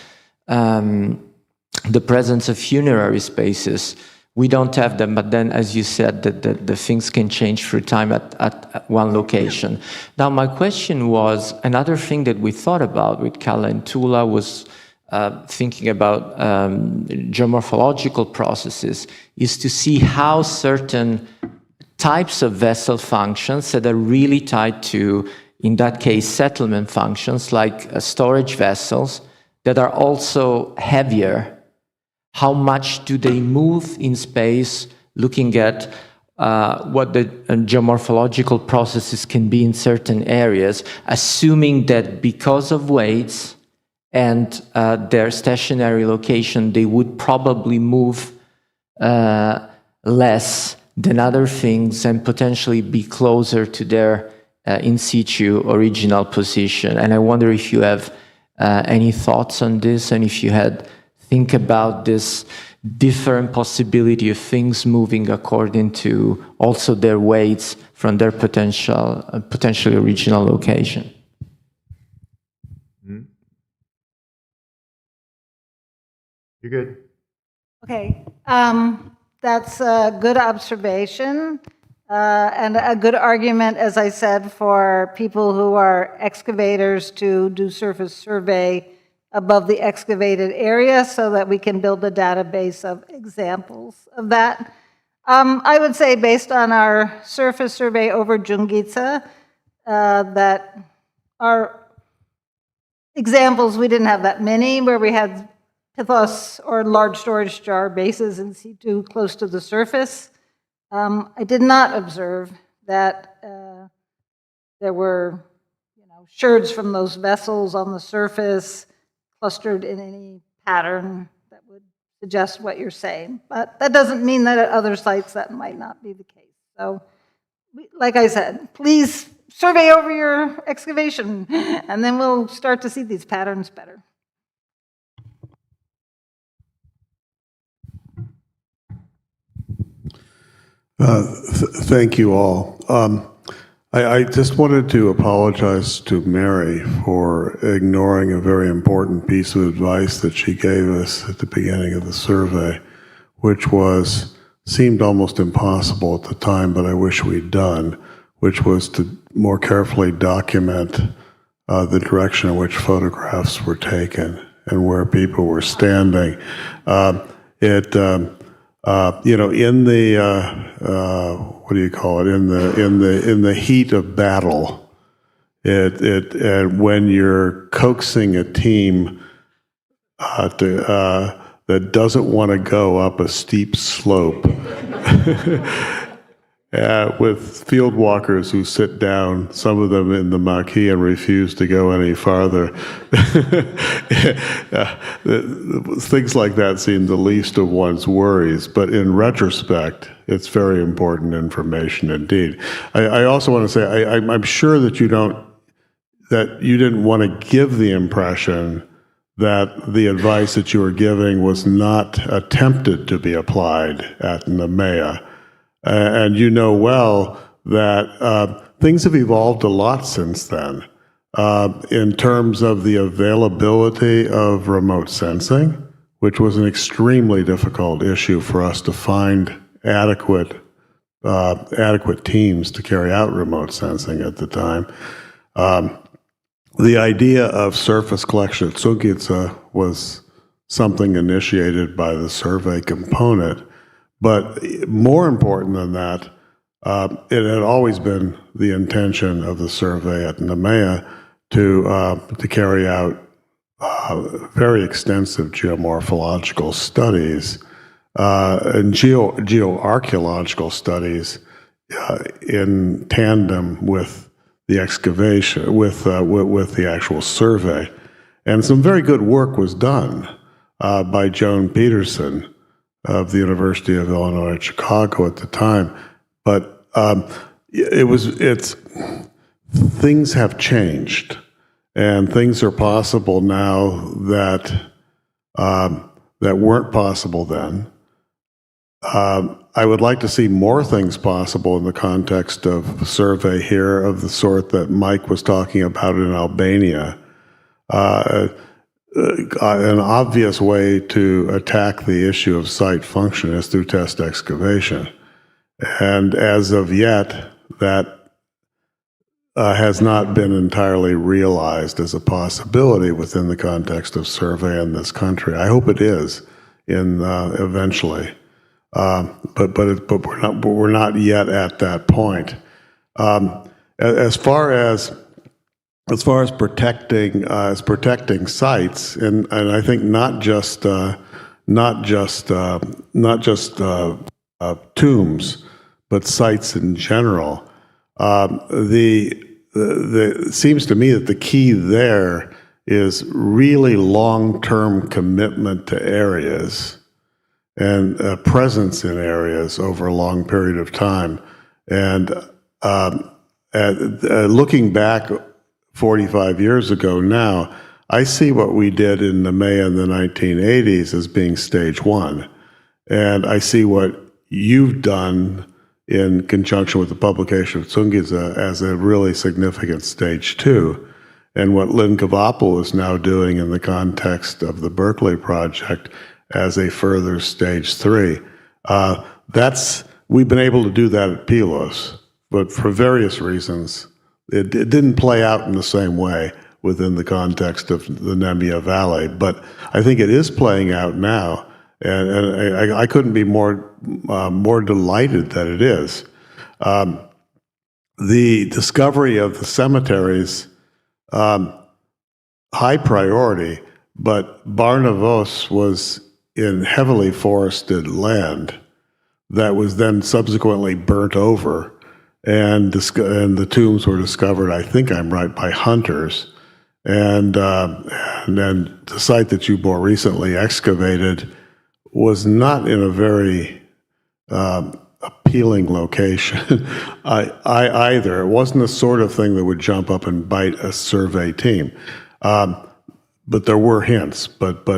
the presence of funerary spaces, we don't have them. But then, as you said, the things can change through time at one location. Now, my question was, another thing that we thought about with Kalla and Tula was thinking about geomorphological processes, is to see how certain types of vessel functions that are really tied to, in that case, settlement functions, like storage vessels that are also heavier, how much do they move in space, looking at what the geomorphological processes can be in certain areas, assuming that because of weights and their stationary location, they would probably move less than other things and potentially be closer to their in situ original position. And I wonder if you have any thoughts on this, and if you had think about this different possibility of things moving according to also their weights from their potentially original location. You're good. Okay, that's a good observation and a good argument, as I said, for people who are excavators to do surface survey above the excavated area so that we can build a database of examples of that. I would say, based on our surface survey over Jungitsa, that our examples, we didn't have that many, where we had pithos or large storage jar bases in situ close to the surface. I did not observe that there were sherds from those vessels on the surface clustered in any pattern that would suggest what you're saying. But that doesn't mean that at other sites that might not be the case. So, like I said, please survey over your excavation, and then we'll start to see these patterns better. Thank you all. I just wanted to apologize to Mary for ignoring a very important piece of advice that she gave us at the beginning of the survey, which seemed almost impossible at the time, but I wish we'd done, which was to more carefully document the direction in which photographs were taken and where people were standing. In the what do you call it? In the heat of battle, When you're coaxing a team that doesn't want to go up a steep slope with field walkers who sit down, some of them in the marquee, and refuse to go any farther. Things like that seem the least of one's worries, but in retrospect, it's very important information indeed. I also want to say, I'm sure that you didn't want to give the impression that the advice that you were giving was not attempted to be applied at NEMEA. And you know well that things have evolved a lot since then in terms of the availability of remote sensing, which was an extremely difficult issue for us to find adequate teams to carry out remote sensing at the time. The idea of surface collection at Sungica was something initiated by the survey component. But more important than that, it had always been the intention of the survey at NEMEA to carry out very extensive geomorphological studies and geoarchaeological studies in tandem with the excavation, with the actual survey. And some very good work was done by Joan Peterson of the University of Illinois at Chicago at the time. But things have changed, and things are possible now that weren't possible then. I would like to see more things possible in the context of a survey here of the sort that Mike was talking about in Albania. An obvious way to attack the issue of site function is through test excavation. And as of yet, that has not been entirely realized as a possibility within the context of survey in this country. I hope it is eventually. But we're not yet at that point. As far as protecting sites, and I think not just tombs, but sites in general. It seems to me that the key there is really long-term commitment to areas and presence in areas over a long period of time. And looking back 45 years ago now, I see what we did in NEMEA in the 1980s as being stage one. And I see what you've done in conjunction with the publication of Sungica as a really significant stage two. And what Lynn Kavapel is now doing in the context of the Berkeley project as a further stage three. We've been able to do that at Pylos, but for various reasons, it didn't play out in the same way within the context of the Nemea Valley, but I think it is playing out now, and I couldn't be more delighted that it is. The discovery of the cemeteries, high priority, but Barnavos was in heavily forested land that was then subsequently burnt over, and the tombs were discovered, I think I'm right, by hunters. And then the site that you more recently excavated was not in a very appealing location either. It wasn't the sort of thing that would jump up and bite a survey team. But there were hints. But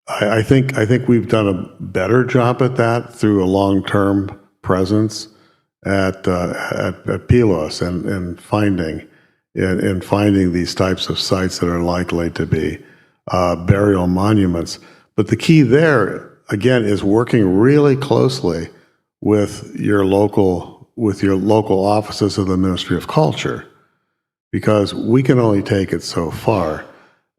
I think we've done a better job at that through a long-term presence at Pylos and finding these types of sites that are likely to be burial monuments. But the key there, again, is working really closely with your local offices of the Ministry of Culture, because we can only take it so far.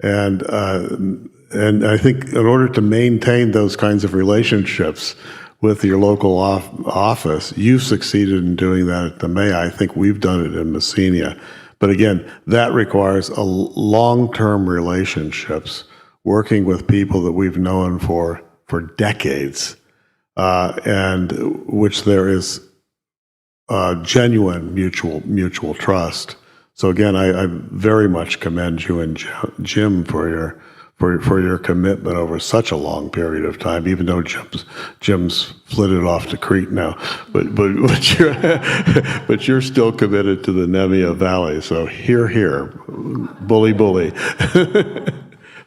And I think in order to maintain those kinds of relationships with your local office, you've succeeded in doing that at the May. I think we've done it in Messina. But again, that requires a long-term relationships, working with people that we've known for decades, and which there is genuine mutual trust. So again, I very much commend you and Jim for your commitment over such a long period of time. Even though Jim's flitted off to Crete now, but you're still committed to the Nemea Valley. So here, bully.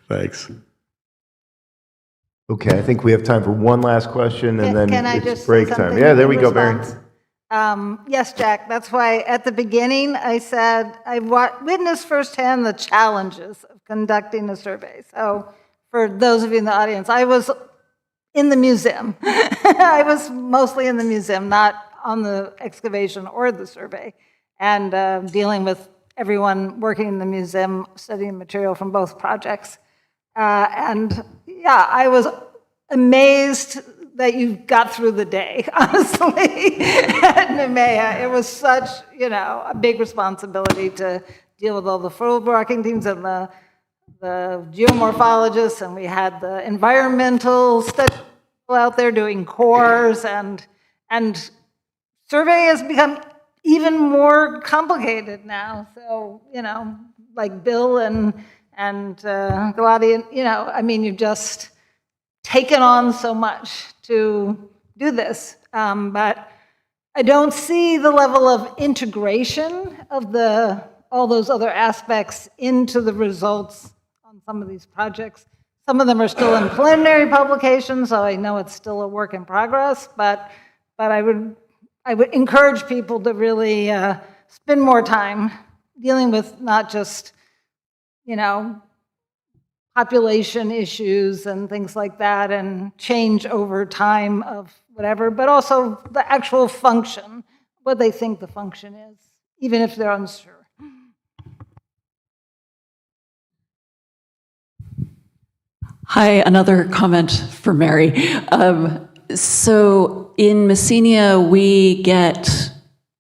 Thanks. Okay, I think we have time for one last question, and then Can I it's just break say time. something Yeah, there in we go, Barry. response? Yes, Jack, that's why at the beginning I said I witnessed firsthand the challenges of conducting a survey. So for those of you in the audience, I was in the museum. I was mostly in the museum, not on the excavation or the survey, and dealing with everyone working in the museum, studying material from both projects. And yeah, I was amazed that you got through the day, honestly, at Nemea. It was such, a big responsibility to deal with all the field working teams and the geomorphologists, and we had the environmental study people out there doing cores, and survey has become even more complicated now. So, like Bill and Gladi, you've just taken on so much to do this. But I don't see the level of integration of all those other aspects into the results on some of these projects. Some of them are still in preliminary publication, so I know it's still a work in progress, but I would encourage people to really spend more time dealing with not just, population issues and things like that, and change over time of whatever, but also the actual function, what they think the function is, even if they're unsure. Hi, another comment for Mary. So in Messenia, we get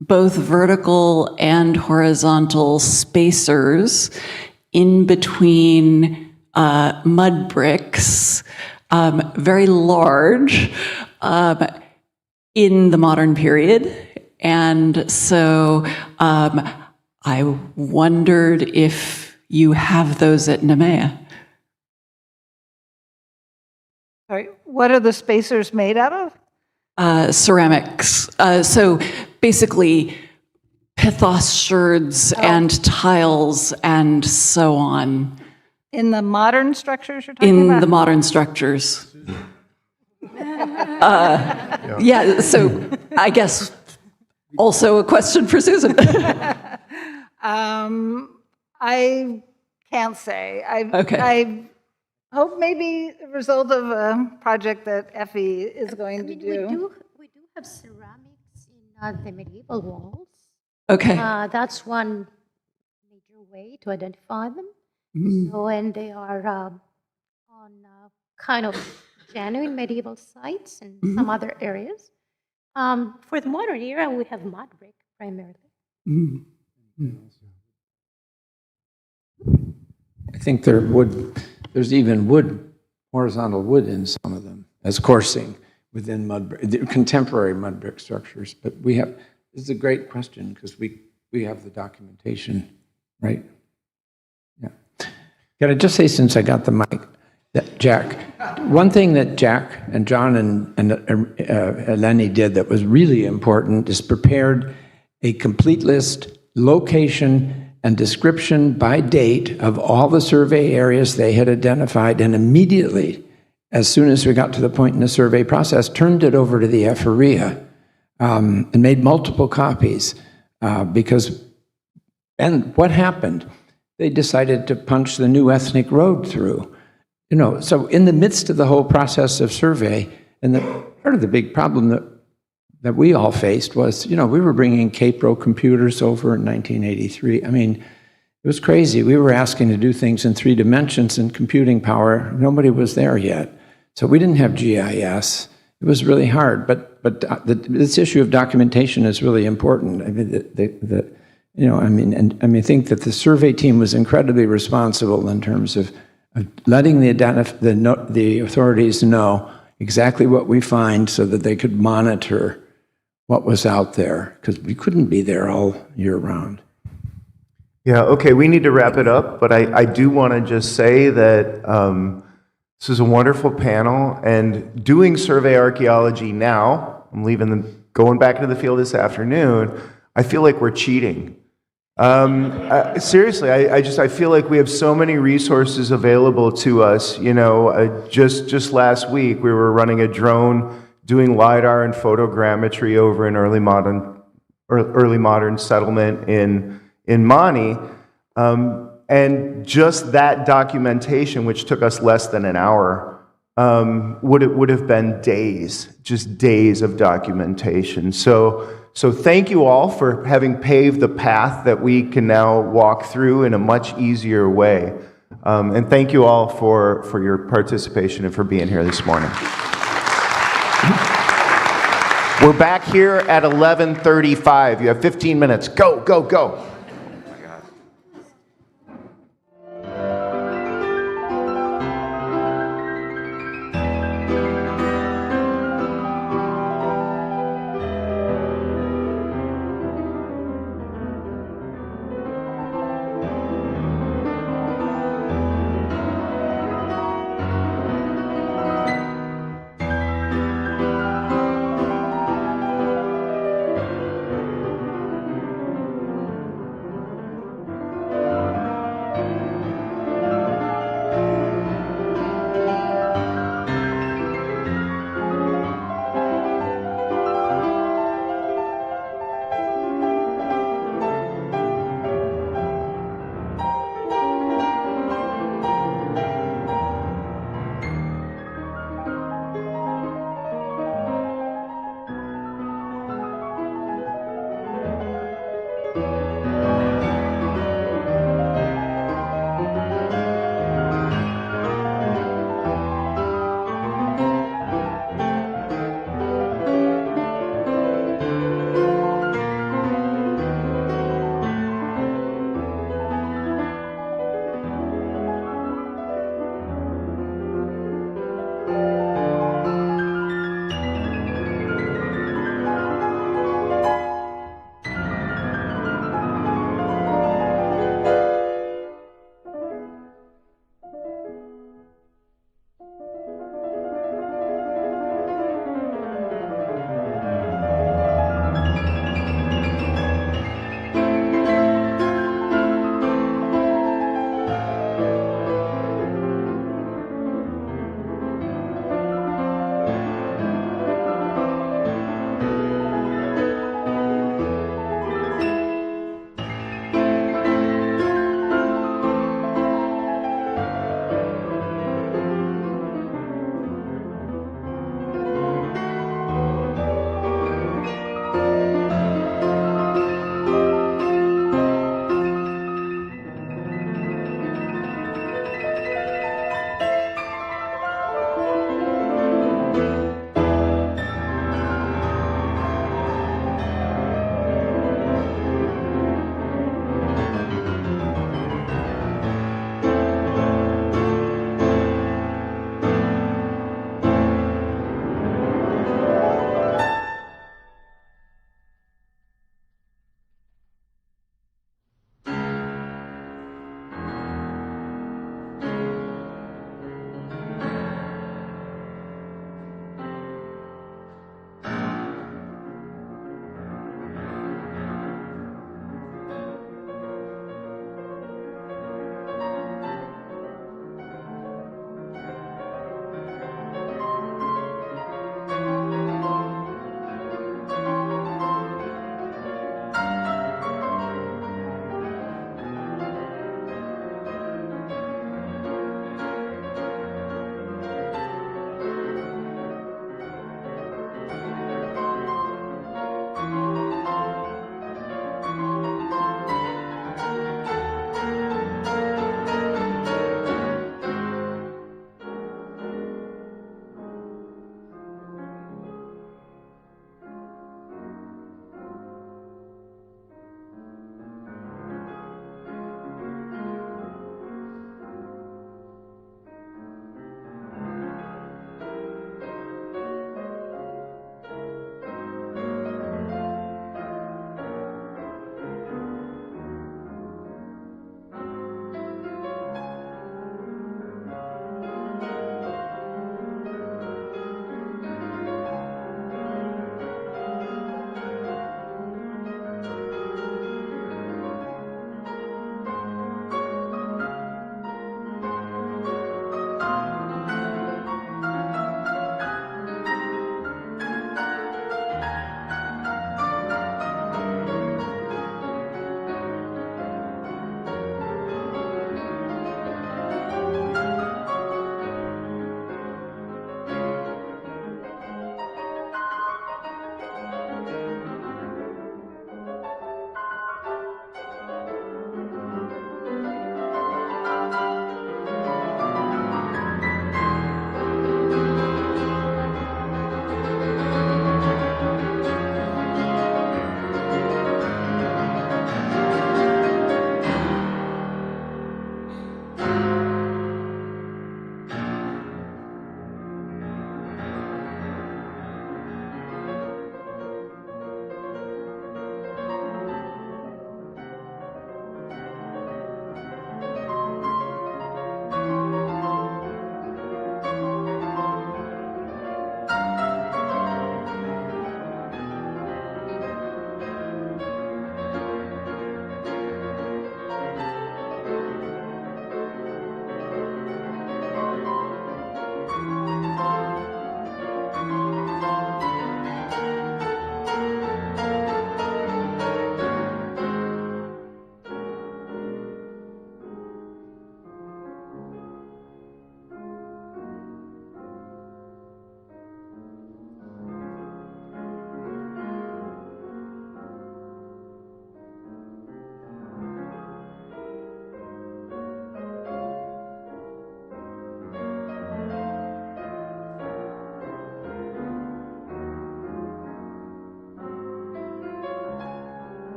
both vertical and horizontal spacers in between mud bricks, very large, in the modern period. And so I wondered if you have those at Nemea. Sorry, what are the spacers made out of? Ceramics. So basically, pithos sherds and tiles and so on. In the modern structures you're talking about? In the modern structures. Yeah, so I guess also a question for Susan. I can't say. Okay. I hope maybe a result of a project that Effie is going to do. We do have ceramics in the medieval walls. Okay. That's one major way to identify them. So, and they are on kind of genuine medieval sites and some other areas. For the modern era, we have mud brick primarily. I think there's even horizontal wood in some of them as coursing within contemporary mud brick structures. But this is a great question because we have the documentation, right? Yeah. Can I just say, since I got the mic, that Jack, one thing that Jack and John and Eleni did that was really important is prepared a complete list, location, and description by date of all the survey areas they had identified, and immediately, as soon as we got to the point in the survey process, turned it over to the Ephoria and made multiple copies and what happened? They decided to punch the new ethnic road through. So in the midst of the whole process of survey, and part of the big problem that we all faced was, we were bringing Capro computers over in 1983. I mean, it was crazy. We were asking to do things in 3 dimensions and computing power. Nobody was there yet. So we didn't have GIS. It was really hard. But this issue of documentation is really important. I mean, You know, I mean, and I mean, I think that the survey team was incredibly responsible in terms of letting the authorities know exactly what we find so that they could monitor what was out there, because we couldn't be there all year round. Yeah, okay, we need to wrap it up, but I do want to just say that this is a wonderful panel, and doing survey archaeology now, I'm going back into the field this afternoon, I feel like we're cheating. Seriously, I feel like we have so many resources available to us. You know, just last week we were running a drone doing LiDAR and photogrammetry over an early modern settlement in Mani, and just that documentation, which took us less than an hour, would have been days, just days of documentation. So thank you all for having paved the path that we can now walk through in a much easier way. And thank you all for your participation and for being here this morning. We're back here at 11:35. You have 15 minutes. Go, go, go.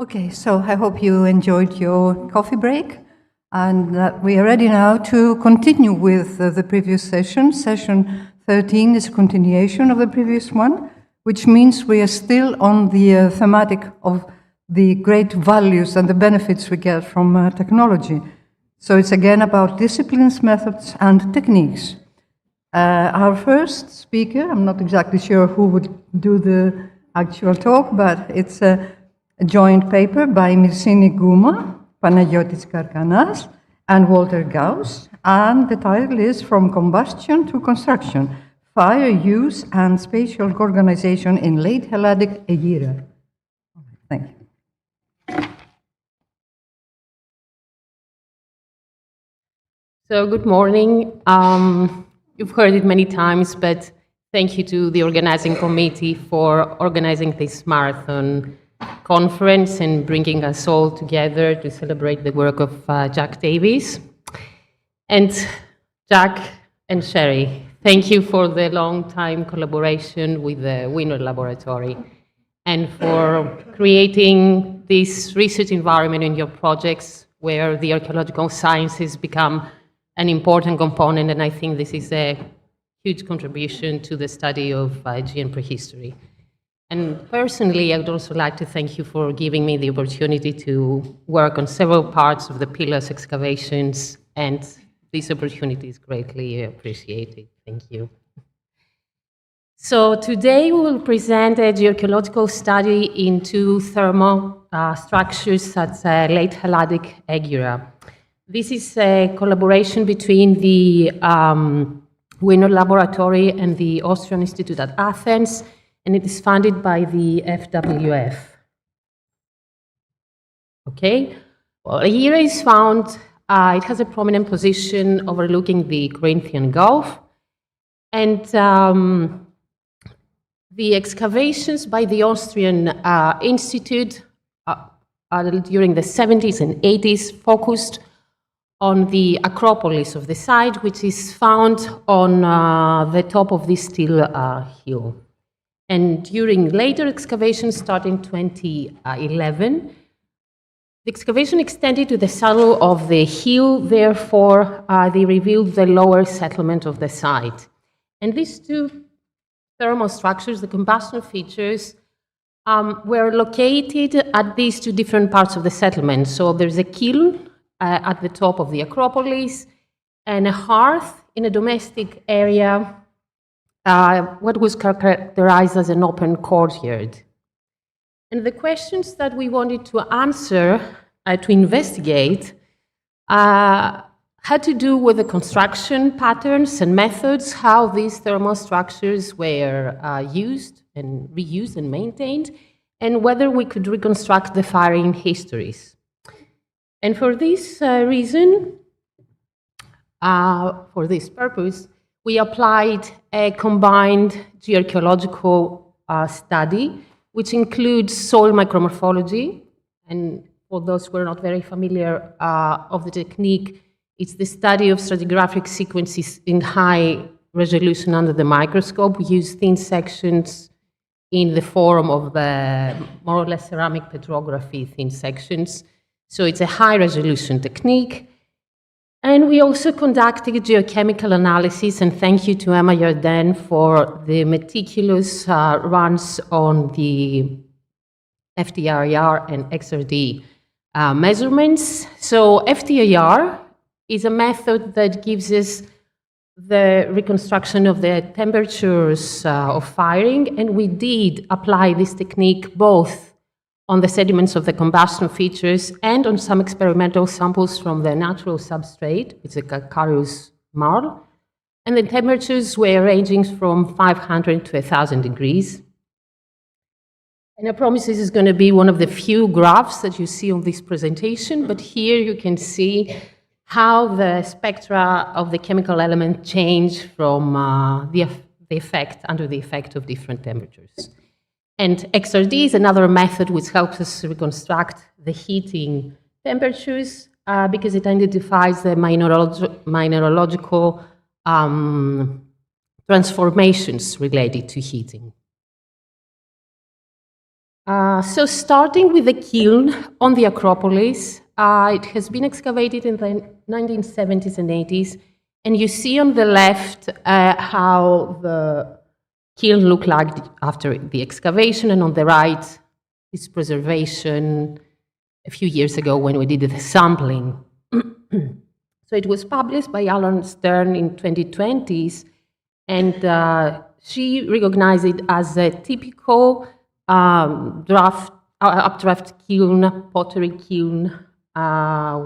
Okay, so I hope you enjoyed your coffee break, and that we are ready now to continue with the previous session. Session 13 is a continuation of the previous one, which means we are still on the thematic of the great values and the benefits we get from technology. So it's again about disciplines, methods, and techniques. Our first speaker, I'm not exactly sure who would do the actual talk, but it's a joint paper by Myrsini Gouma, Panagiotis Karkanas, and Walter Gauss, and the title is From Combustion to Construction, Fire Use and Spatial Organization in Late Hellenic Era. Thank you. So good morning. You've heard it many times, but thank you to the organizing committee for organizing this marathon conference and bringing us all together to celebrate the work of Jack Davis. And Jack and Sherry, thank you for the long-time collaboration with the Winner Laboratory and for creating this research environment in your projects where the archaeological sciences become an important component, and I think this is a huge contribution to the study of Aegean prehistory. And personally, I would also like to thank you for giving me the opportunity to work on several parts of the pillars excavations, and this opportunity is greatly appreciated. Thank you. So today we will present a geoarchaeological study into thermal structures at late Hellenic era. This is a collaboration between the Winner Laboratory and the Austrian Institute at Athens, and it is funded by the FWF. Okay, well, here is found, it has a prominent position overlooking the Corinthian Gulf, and the excavations by the Austrian Institute during the 70s and 80s focused on the Acropolis of the site, which is found on the top of this steel hill. And during later excavations, starting 2011, the excavation extended to the saddle of the hill, therefore they revealed the lower settlement of the site. And these two thermal structures, the combustion features, were located at these two different parts of the settlement. So there's a kiln at the top of the Acropolis, and a hearth in a domestic area, what was characterized as an open courtyard. And the questions that we wanted to answer, to investigate, had to do with the construction patterns and methods, how these thermal structures were used and reused and maintained, and whether we could reconstruct the firing histories. And for this reason, for this purpose, we applied a combined geoarchaeological study, which includes soil micromorphology. And for those who are not very familiar of the technique, it's the study of stratigraphic sequences in high resolution under the microscope. We use thin sections in the form of the more or less ceramic petrography thin sections. So it's a high-resolution technique. And we also conducted geochemical analysis, and thank you to Emma Yarden for the meticulous runs on the FTIR and XRD measurements. So FTIR is a method that gives us the reconstruction of the temperatures of firing, and we did apply this technique both on the sediments of the combustion features and on some experimental samples from the natural substrate, it's a calcareous marl, and the temperatures were ranging from 500 to 1,000 degrees. And I promise this is going to be one of the few graphs that you see on this presentation, but here you can see how the spectra of the chemical element change from the effect, under the effect of different temperatures. And XRD is another method which helps us reconstruct the heating temperatures because it identifies the mineralogical transformations related to heating. So starting with the kiln on the Acropolis, it has been excavated in the 1970s and 80s, and you see on the left how the kiln looked like after the excavation, and on the right is preservation a few years ago when we did the sampling. So it was published by Alan Stern in 2020s, and she recognized it as a typical updraft kiln, pottery kiln,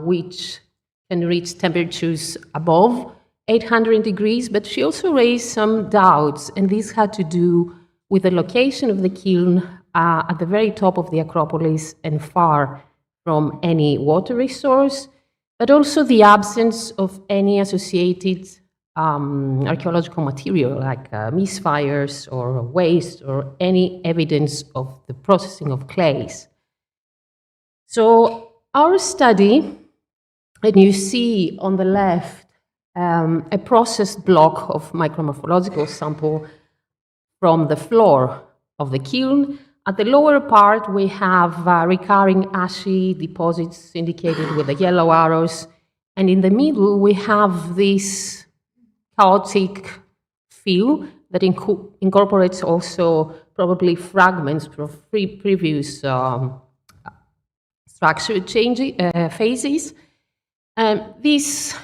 which can reach temperatures above 800 degrees, but she also raised some doubts, and this had to do with the location of the kiln at the very top of the Acropolis and far from any water resource, but also the absence of any associated archaeological material like misfires or waste or any evidence of the processing of clays. So our study, and you see on the left a processed block of micromorphological sample from the floor of the kiln. At the lower part, we have recurring ashy deposits indicated with the yellow arrows, and in the middle, we have this chaotic fill that incorporates also probably fragments from previous structure phases. This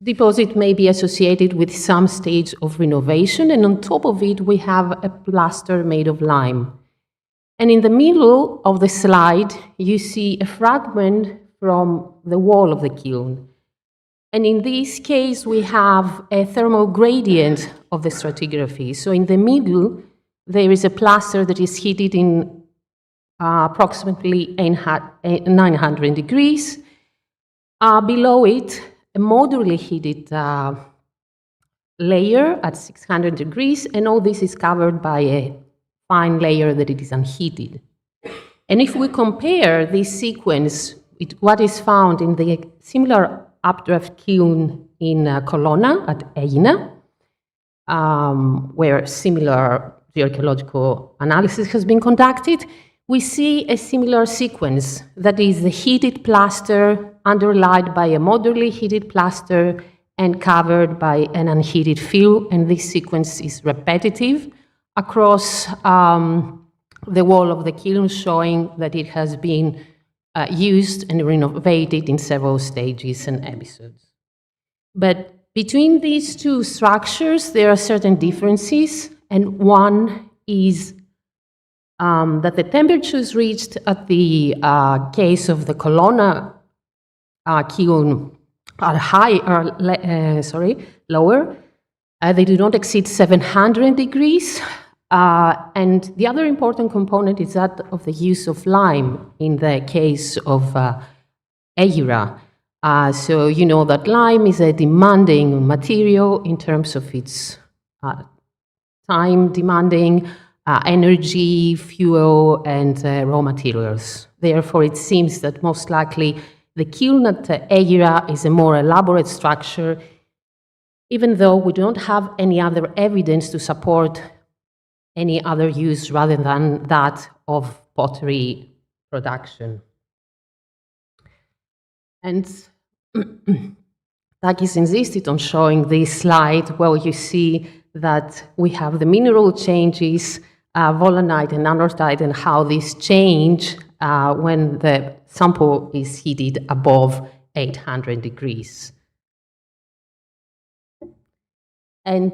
deposit may be associated with some stage of renovation, and on top of it, we have a plaster made of lime. And in the middle of the slide, you see a fragment from the wall of the kiln. And in this case, we have a thermal gradient of the stratigraphy. So in the middle, there is a plaster that is heated in approximately 900 degrees. Below it, a moderately heated layer at 600 degrees, and all this is covered by a fine layer that it is unheated. And if we compare this sequence with what is found in the similar updraft kiln in Colonna at Aegina, where similar geoarchaeological analysis has been conducted, we see a similar sequence, that is the heated plaster underlaid by a moderately heated plaster and covered by an unheated fill, and this sequence is repetitive across the wall of the kiln, showing that it has been used and renovated in several stages and episodes. But between these two structures, there are certain differences, and one is that the temperatures reached at the case of the Colonna kiln are lower. They do not exceed 700 degrees. And the other important component is that of the use of lime in the case of Aegina. So you know that lime is a demanding material in terms of its time demanding, energy, fuel, and raw materials. Therefore, it seems that most likely the kiln at Aegina is a more elaborate structure, even though we don't have any other evidence to support any other use rather than that of pottery production. And Takis insisted on showing this slide where you see that we have the mineral changes, wollanite and anorthite, and how these change when the sample is heated above 800 degrees. And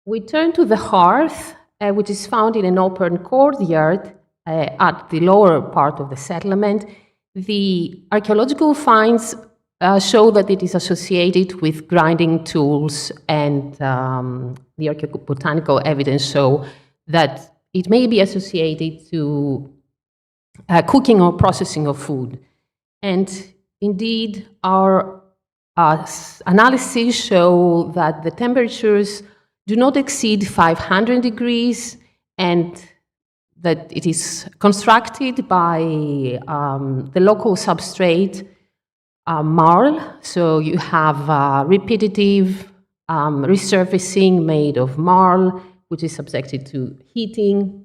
we turn to the hearth, which is found in an open courtyard at the lower part of the settlement. The archaeological finds show that it is associated with grinding tools, and the archaeobotanical evidence show that it may be associated to cooking or processing of food. And indeed, our analysis show that the temperatures do not exceed 500 degrees, and that it is constructed by the local substrate, marl. So you have repetitive resurfacing made of marl, which is subjected to heating,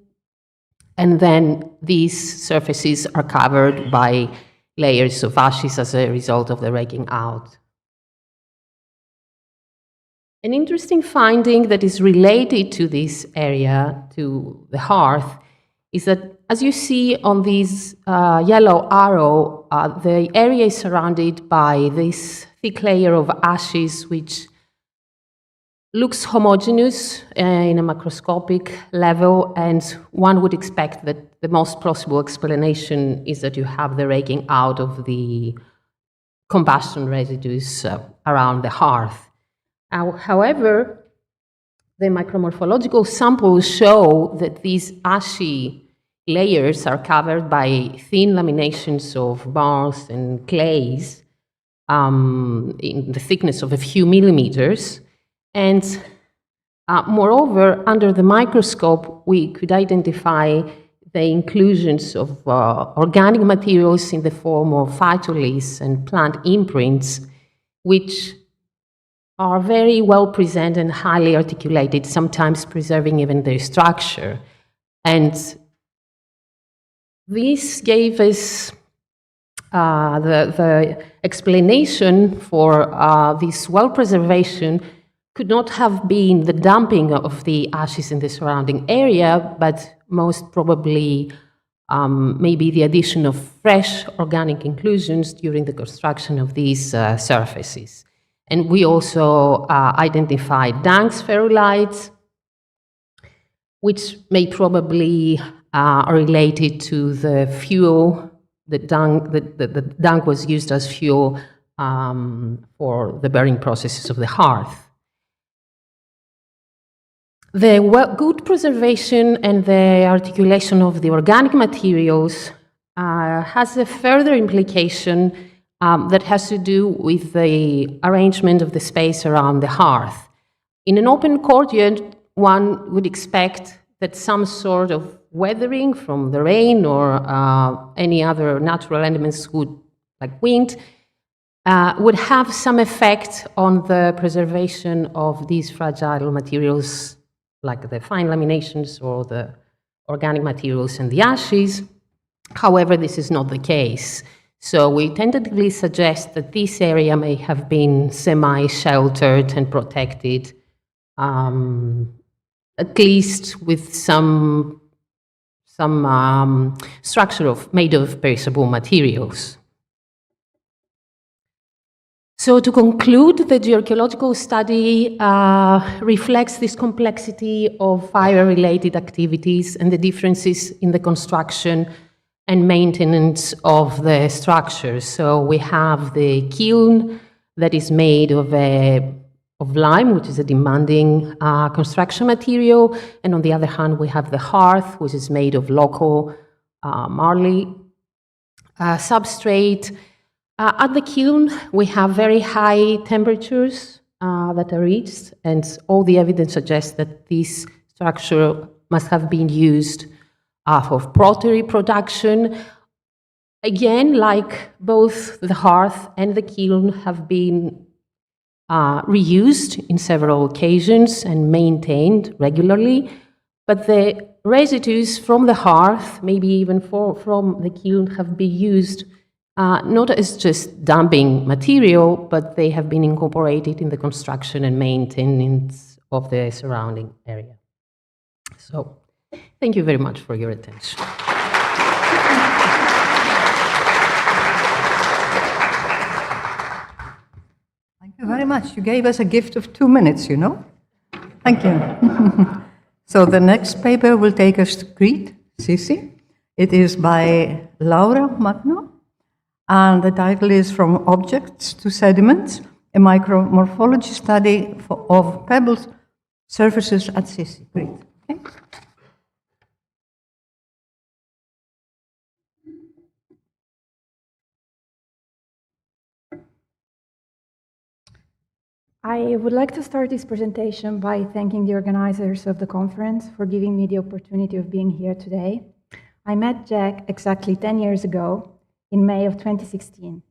and then these surfaces are covered by layers of ashes as a result of the raking out. An interesting finding that is related to this area, to the hearth, is that as you see on this yellow arrow, the area is surrounded by this thick layer of ashes, which looks homogeneous in a macroscopic level, and one would expect that the most plausible explanation is that you have the raking out of the combustion residues around the hearth. However, the micromorphological samples show that these ashy layers are covered by thin laminations of marls and clays in the thickness of a few millimeters. And moreover, under the microscope, we could identify the inclusions of organic materials in the form of phytoliths and plant imprints, which are very well presented and highly articulated, sometimes preserving even their structure. And this gave us the explanation for this well-preservation could not have been the dumping of the ashes in the surrounding area, but most probably maybe the addition of fresh organic inclusions during the construction of these surfaces. And we also identified dung spherulites, which may probably are related to the fuel. The dung was used as fuel for the burning processes of the hearth. The good preservation and the articulation of the organic materials has a further implication that has to do with the arrangement of the space around the hearth. In an open courtyard, one would expect that some sort of weathering from the rain or any other natural elements like wind would have some effect on the preservation of these fragile materials like the fine laminations or the organic materials and the ashes. However, this is not the case. So we tentatively suggest that this area may have been semi-sheltered and protected, at least with some structure made of perishable materials. So to conclude, the geoarchaeological study reflects this complexity of fire-related activities and the differences in the construction and maintenance of the structures. So we have the kiln that is made of lime, which is a demanding construction material, and on the other hand, we have the hearth, which is made of local marly substrate. At the kiln, we have very high temperatures that are reached, and all the evidence suggests that this structure must have been used for pottery production. Again, like both the hearth and the kiln have been reused in several occasions and maintained regularly, but the residues from the hearth, maybe even from the kiln, have been used not as just dumping material, but they have been incorporated in the construction and maintenance of the surrounding area. So, thank you very much for your attention. Thank you very much. You gave us a gift of 2 minutes, you know? Thank you. So the next paper will take us to Crete, Sisi. It is by Laura Magno, and the title is From Objects to Sediments, a micromorphology study of pebble surfaces at Sisi, Crete. Okay? I would like to start this presentation by thanking the organizers of the conference for giving me the opportunity of being here today. I met Jack exactly 10 years ago, in May of 2016.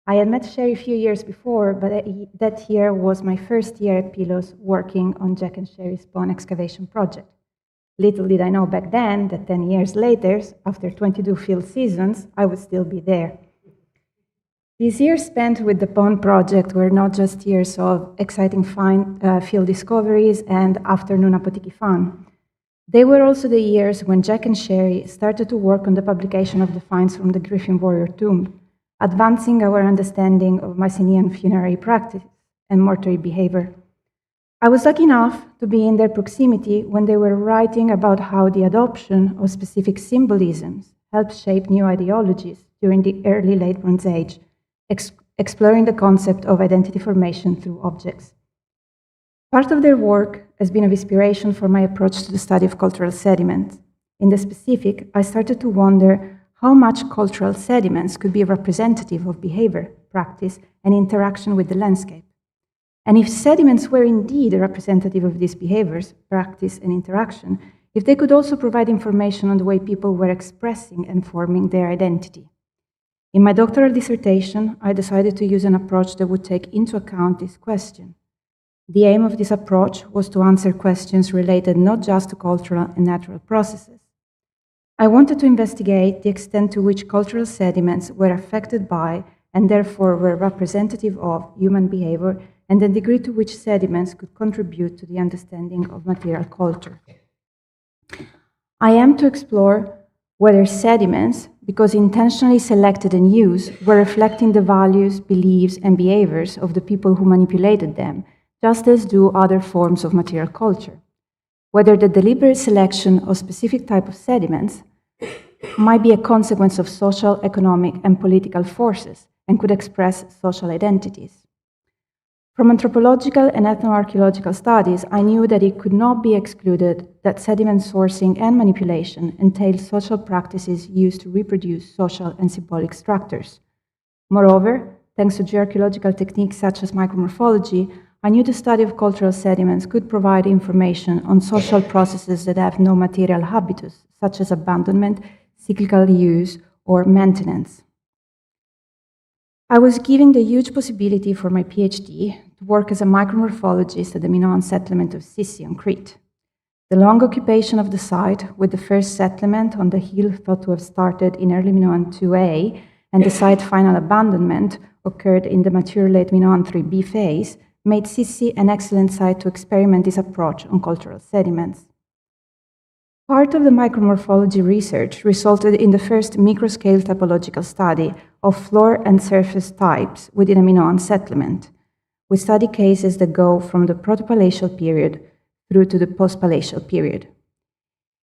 I had met Sherry a few years before, but that year was my first year at Pylos working on Jack and Sherry's bone excavation project. Little did I know back then that 10 years later, after 22 field seasons, I would still be there. These years spent with the POND project were not just years of exciting field discoveries and afternoon apotiki fun. They were also the years when Jack and Sherry started to work on the publication of the finds from the Griffin warrior tomb, advancing our understanding of Mycenaean funerary practice and mortuary behavior. I was lucky enough to be in their proximity when they were writing about how the adoption of specific symbolisms helped shape new ideologies during the early late Bronze Age, exploring the concept of identity formation through objects. Part of their work has been of inspiration for my approach to the study of cultural sediments. In the specific, I started to wonder how much cultural sediments could be representative of behavior, practice, and interaction with the landscape. And if sediments were indeed representative of these behaviors, practice, and interaction, if they could also provide information on the way people were expressing and forming their identity. In my doctoral dissertation, I decided to use an approach that would take into account this question. The aim of this approach was to answer questions related not just to cultural and natural processes. I wanted to investigate the extent to which cultural sediments were affected by and therefore were representative of human behavior and the degree to which sediments could contribute to the understanding of material culture. I am to explore whether sediments, because intentionally selected and used, were reflecting the values, beliefs, and behaviors of the people who manipulated them, just as do other forms of material culture. Whether the deliberate selection of specific type of sediments might be a consequence of social, economic, and political forces and could express social identities. From anthropological and ethnoarchaeological studies, I knew that it could not be excluded that sediment sourcing and manipulation entailed social practices used to reproduce social and symbolic structures. Moreover, thanks to geoarchaeological techniques such as micromorphology, I knew the study of cultural sediments could provide information on social processes that have no material habitus, such as abandonment, cyclical use, or maintenance. I was given the huge possibility for my PhD to work as a micromorphologist at the Minoan settlement of Sissi on Crete. The long occupation of the site, with the first settlement on the hill thought to have started in early Minoan 2A, and the site final abandonment occurred in the mature late Minoan 3B phase, made Sissi an excellent site to experiment this approach on cultural sediments. Part of the micromorphology research resulted in the first microscale typological study of floor and surface types within a Minoan settlement. We study cases that go from the protopalatial period through to the postpalatial period.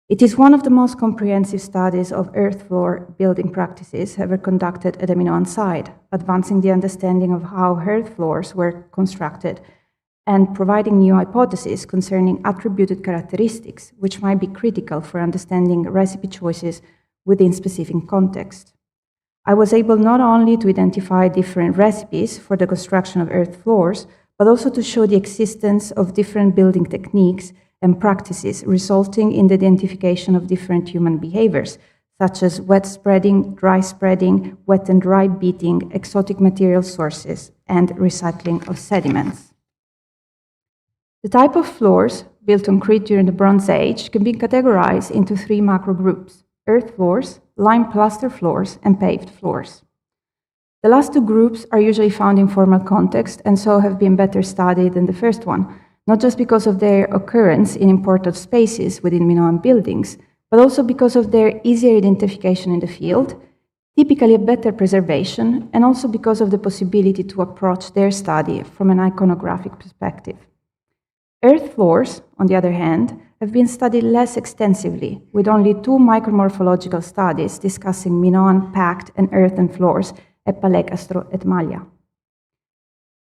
It is one of the most comprehensive studies of earth floor building practices ever conducted at a Minoan site, advancing the understanding of how earth floors were constructed and providing new hypotheses concerning attributed characteristics, which might be critical for understanding recipe choices within specific context. I was able not only to identify different recipes for the construction of earth floors, but also to show the existence of different building techniques and practices, resulting in the identification of different human behaviors, such as wet spreading, dry spreading, wet and dry beating, exotic material sources, and recycling of sediments. The type of floors built on Crete during the Bronze Age can be categorized into three macro groups: earth floors, lime plaster floors, and paved floors. The last two groups are usually found in formal context and so have been better studied than the first one, not just because of their occurrence in important spaces within Minoan buildings, but also because of their easier identification in the field, typically a better preservation, and also because of the possibility to approach their study from an iconographic perspective. Earth floors, on the other hand, have been studied less extensively, with only 2 micromorphological studies discussing Minoan packed and earthen floors at Palekastro et Maglia.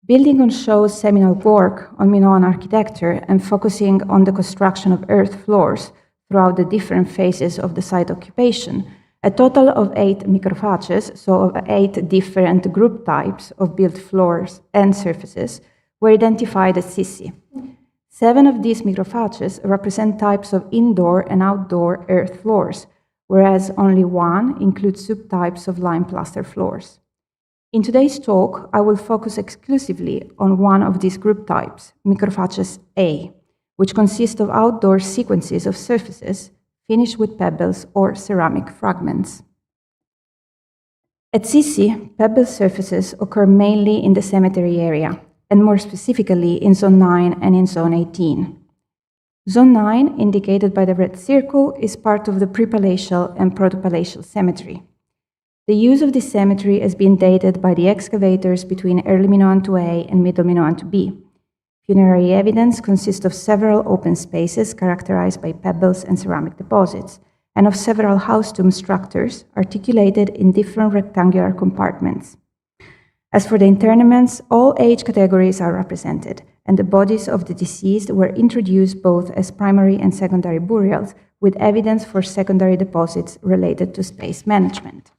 Building on Shaw's seminal work on Minoan architecture and focusing on the construction of earth floors throughout the different phases of the site occupation, a total of 8 microfacies, so of 8 different group types of built floors and surfaces, were identified at Sissi. 7 of these microfacies represent types of indoor and outdoor earth floors, whereas only 1 includes subtypes of lime plaster floors. In today's talk, I will focus exclusively on one of these group types, microfacies A, which consists of outdoor sequences of surfaces finished with pebbles or ceramic fragments. At Sissi, pebble surfaces occur mainly in the cemetery area, and more specifically in Zone 9 and in Zone 18. Zone 9, indicated by the red circle, is part of the prepalatial and protopalatial cemetery. The use of this cemetery has been dated by the excavators between early Minoan IIa and middle Minoan IIb. Funerary evidence consists of several open spaces characterized by pebbles and ceramic deposits, and of several house tomb structures articulated in different rectangular compartments. As for the interments, all age categories are represented, and the bodies of the deceased were introduced both as primary and secondary burials, with evidence for secondary deposits related to space management.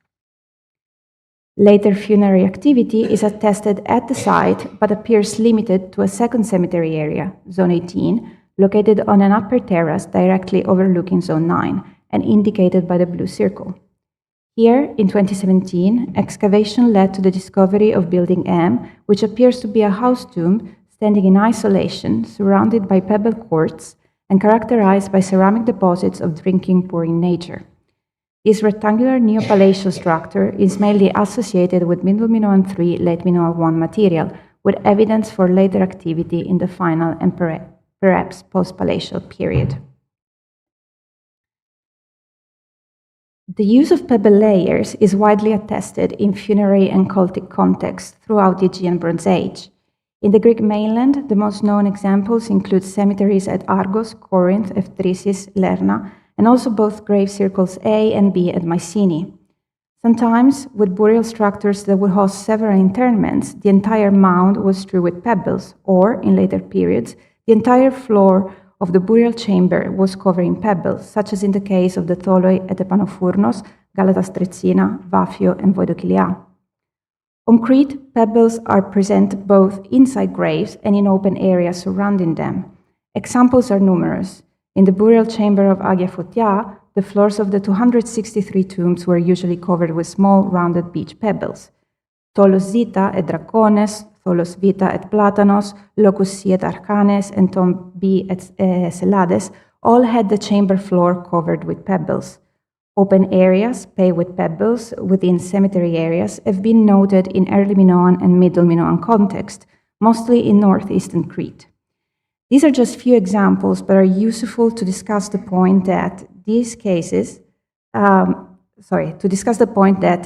Later funerary activity is attested at the site, but appears limited to a second cemetery area, Zone 18, located on an upper terrace directly overlooking Zone 9, and indicated by the blue circle. Here, in 2017, excavation led to the discovery of Building M, which appears to be a house tomb standing in isolation, surrounded by pebble courts, and characterized by ceramic deposits of drinking pouring nature. This rectangular neopalatial structure is mainly associated with Middle Minoan III, Late Minoan I material, with evidence for later activity in the final and perhaps post-palatial period. The use of pebble layers is widely attested in funerary and cultic contexts throughout the Aegean Bronze Age. In the Greek mainland, the most known examples include cemeteries at Argos, Corinth, Ephthysis, Lerna, and also both grave circles A and B at Mycenae. Sometimes, with burial structures that would host several interments, the entire mound was strewn with pebbles, or, in later periods, the entire floor of the burial chamber was covered in pebbles, such as in the case of the Tholoi at Epanofournos, Galatas Tretsina, Vafio, and Voidokilia. On Crete, pebbles are present both inside graves and in open areas surrounding them. Examples are numerous. In the burial chamber of Agia Photia, the floors of the 263 tombs were usually covered with small, rounded beach pebbles. Tholos Zeta at Dracones, Tholos Vita at Platanos, Locus C at Arcanes, and Tomb B at Selades all had the chamber floor covered with pebbles. Open areas paved with pebbles within cemetery areas have been noted in early Minoan and middle Minoan context, mostly in northeastern Crete. These are just few examples, but are useful to discuss the point that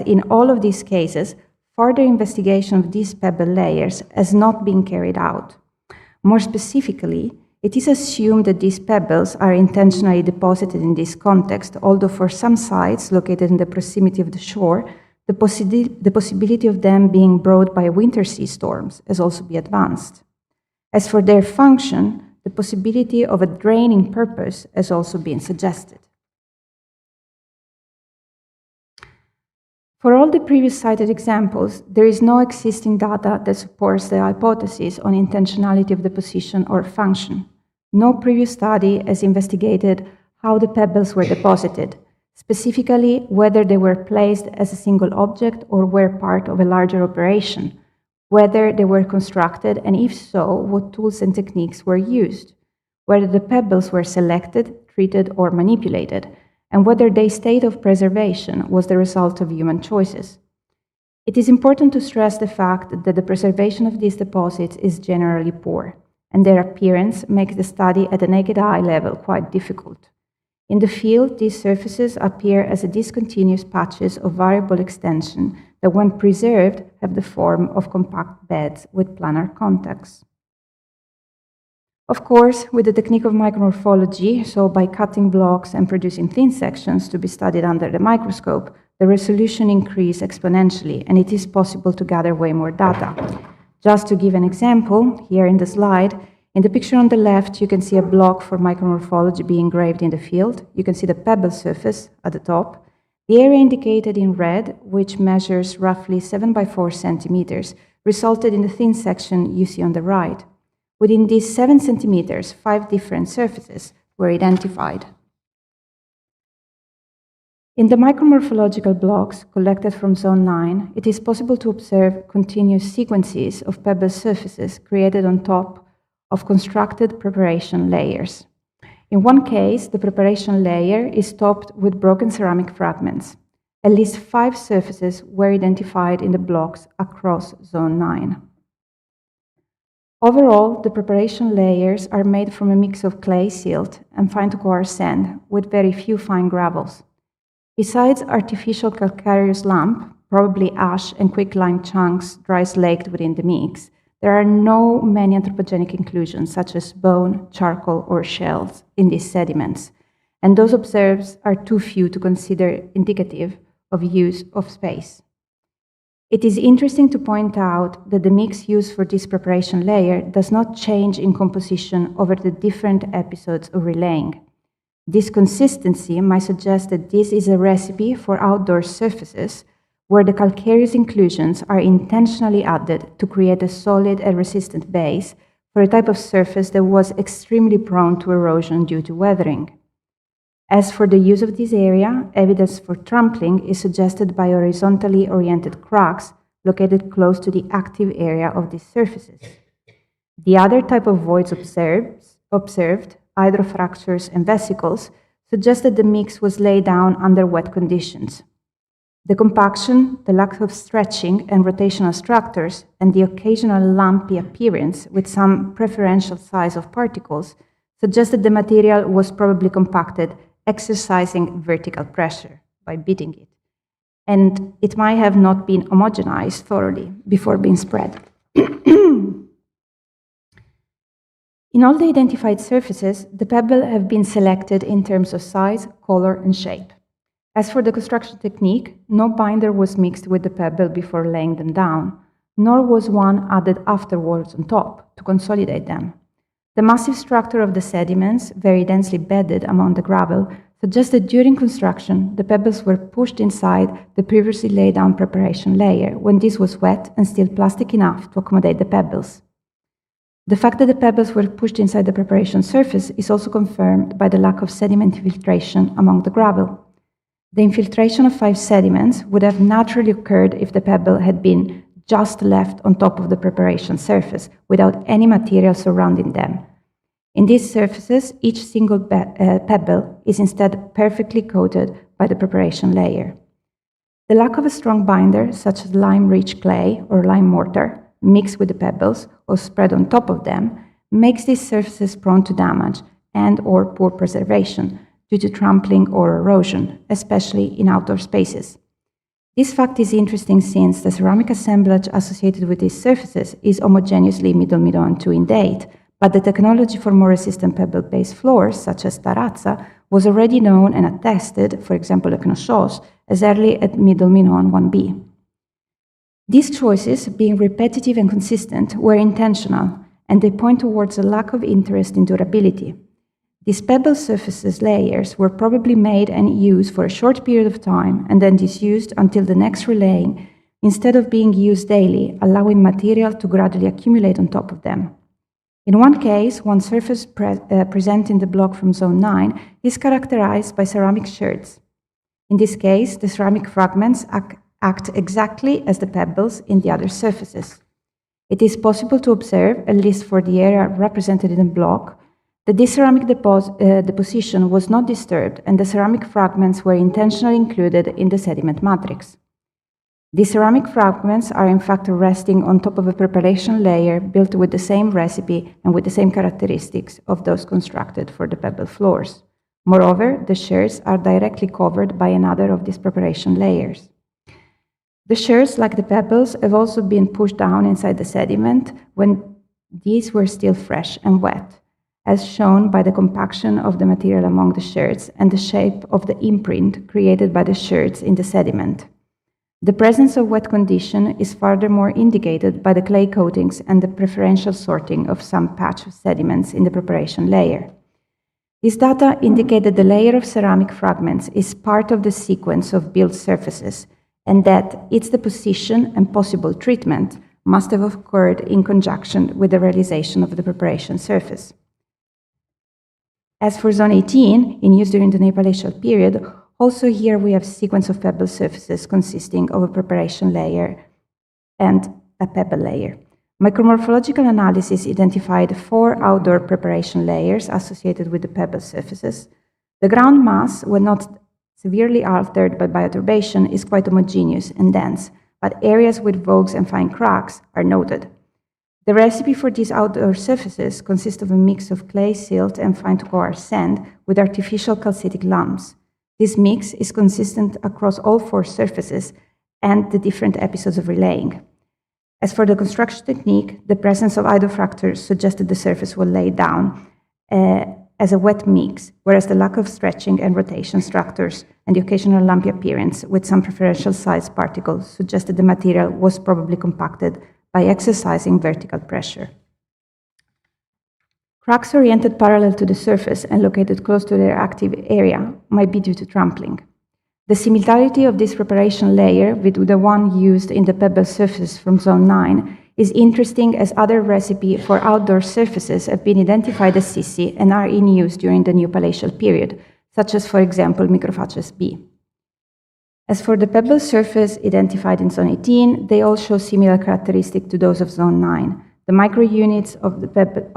in all of these cases, further investigation of these pebble layers has not been carried out. More specifically, it is assumed that these pebbles are intentionally deposited in this context, although for some sites located in the proximity of the shore, the possibility of them being brought by winter sea storms has also been advanced. As for their function, the possibility of a draining purpose has also been suggested. For all the previous cited examples, there is no existing data that supports the hypothesis on intentionality of the position or function. No previous study has investigated how the pebbles were deposited, specifically whether they were placed as a single object or were part of a larger operation, whether they were constructed, and if so, what tools and techniques were used, whether the pebbles were selected, treated, or manipulated, and whether their state of preservation was the result of human choices. It is important to stress the fact that the preservation of these deposits is generally poor, and their appearance makes the study at a naked eye level quite difficult. In the field, these surfaces appear as discontinuous patches of variable extension that, when preserved, have the form of compact beds with planar contacts. Of course, with the technique of micromorphology, so by cutting blocks and producing thin sections to be studied under the microscope, the resolution increases exponentially, and it is possible to gather way more data. Just to give an example, here in the slide, in the picture on the left, you can see a block for micromorphology being engraved in the field. You can see the pebble surface at the top. The area indicated in red, which measures roughly 7 by 4 centimeters, resulted in the thin section you see on the right. Within these 7 centimeters, 5 different surfaces were identified. In the micromorphological blocks collected from Zone 9, it is possible to observe continuous sequences of pebble surfaces created on top of constructed preparation layers. In one case, the preparation layer is topped with broken ceramic fragments. At least 5 surfaces were identified in the blocks across Zone 9. Overall, the preparation layers are made from a mix of clay, silt, and fine-to-coarse sand, with very few fine gravels. Besides artificial calcareous lump, probably ash and quicklime chunks dry slaked within the mix, there are no many anthropogenic inclusions, such as bone, charcoal, or shells in these sediments, and those observed are too few to consider indicative of use of space. It is interesting to point out that the mix used for this preparation layer does not change in composition over the different episodes of relaying. This consistency might suggest that this is a recipe for outdoor surfaces where the calcareous inclusions are intentionally added to create a solid and resistant base for a type of surface that was extremely prone to erosion due to weathering. As for the use of this area, evidence for trampling is suggested by horizontally oriented cracks located close to the active area of these surfaces. The other type of voids observed, hydrofractures and vesicles, suggest that the mix was laid down under wet conditions. The compaction, the lack of stretching and rotational structures, and the occasional lumpy appearance with some preferential size of particles suggest that the material was probably compacted exercising vertical pressure by beating it, and it might have not been homogenized thoroughly before being spread. In all the identified surfaces, the pebbles have been selected in terms of size, color, and shape. As for the construction technique, no binder was mixed with the pebble before laying them down, nor was one added afterwards on top to consolidate them. The massive structure of the sediments, very densely bedded among the gravel, suggests that during construction, the pebbles were pushed inside the previously laid down preparation layer when this was wet and still plastic enough to accommodate the pebbles. The fact that the pebbles were pushed inside the preparation surface is also confirmed by the lack of sediment infiltration among the gravel. The infiltration of 5 sediments would have naturally occurred if the pebble had been just left on top of the preparation surface without any material surrounding them. In these surfaces, each single pebble is instead perfectly coated by the preparation layer. The lack of a strong binder, such as lime-rich clay or lime mortar, mixed with the pebbles or spread on top of them, makes these surfaces prone to damage and/or poor preservation due to trampling or erosion, especially in outdoor spaces. This fact is interesting since the ceramic assemblage associated with these surfaces is homogeneously Middle Minoan II in date, but the technology for more resistant pebble-based floors, such as terrazza, was already known and attested, for example, at Knossos, as early as Middle Minoan 1b. These choices, being repetitive and consistent, were intentional, and they point towards a lack of interest in durability. These pebble surfaces layers were probably made and used for a short period of time and then disused until the next relaying, instead of being used daily, allowing material to gradually accumulate on top of them. In one case, one surface present in the block from Zone 9 is characterized by ceramic sherds. In this case, the ceramic fragments act exactly as the pebbles in the other surfaces. It is possible to observe, at least for the area represented in the block, that this ceramic deposition was not disturbed and the ceramic fragments were intentionally included in the sediment matrix. These ceramic fragments are in fact resting on top of a preparation layer built with the same recipe and with the same characteristics of those constructed for the pebble floors. Moreover, the sherds are directly covered by another of these preparation layers. The sherds, like the pebbles, have also been pushed down inside the sediment when these were still fresh and wet, as shown by the compaction of the material among the sherds and the shape of the imprint created by the sherds in the sediment. The presence of wet condition is furthermore indicated by the clay coatings and the preferential sorting of some patch of sediments in the preparation layer. These data indicate that the layer of ceramic fragments is part of the sequence of built surfaces, and that its deposition and possible treatment must have occurred in conjunction with the realization of the preparation surface. As for Zone 18, in use during the Neopalatial period, also here we have a sequence of pebble surfaces consisting of a preparation layer and a pebble layer. Micromorphological analysis identified 4 outdoor preparation layers associated with the pebble surfaces. The ground mass was not severely altered by bioturbation, is quite homogeneous and dense, but areas with vogues and fine cracks are noted. The recipe for these outdoor surfaces consists of a mix of clay, silt, and fine-to-coarse sand with artificial calcitic lumps. This mix is consistent across all 4 surfaces and the different episodes of relaying. As for the construction technique, the presence of idle fractures suggested the surface was laid down as a wet mix, whereas the lack of stretching and rotation structures and the occasional lumpy appearance with some preferential sized particles suggested the material was probably compacted by exercising vertical pressure. Cracks oriented parallel to the surface and located close to their active area might be due to trampling. The similarity of this preparation layer with the one used in the pebble surface from Zone 9 is interesting, as other recipes for outdoor surfaces have been identified as sissi and are in use during the Neopalatial period, such as, for example, Microfacies B. As for the pebble surface identified in Zone 18, they all show similar characteristics to those of Zone 9. The microunits of the pebble...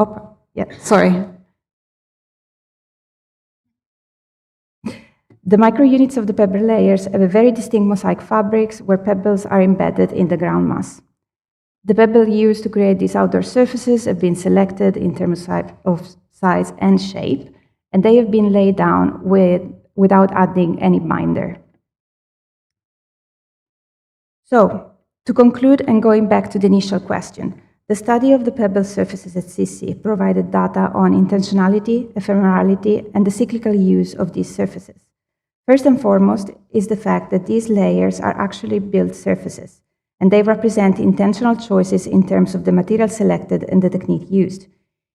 The microunits of the pebble layers have a very distinct mosaic fabrics where pebbles are embedded in the ground mass. The pebbles used to create these outdoor surfaces have been selected in terms of size and shape, and they have been laid down without adding any binder. So, to conclude and going back to the initial question, the study of the pebble surfaces at Sissi provided data on intentionality, ephemerality, and the cyclical use of these surfaces. First and foremost is the fact that these layers are actually built surfaces, and they represent intentional choices in terms of the material selected and the technique used.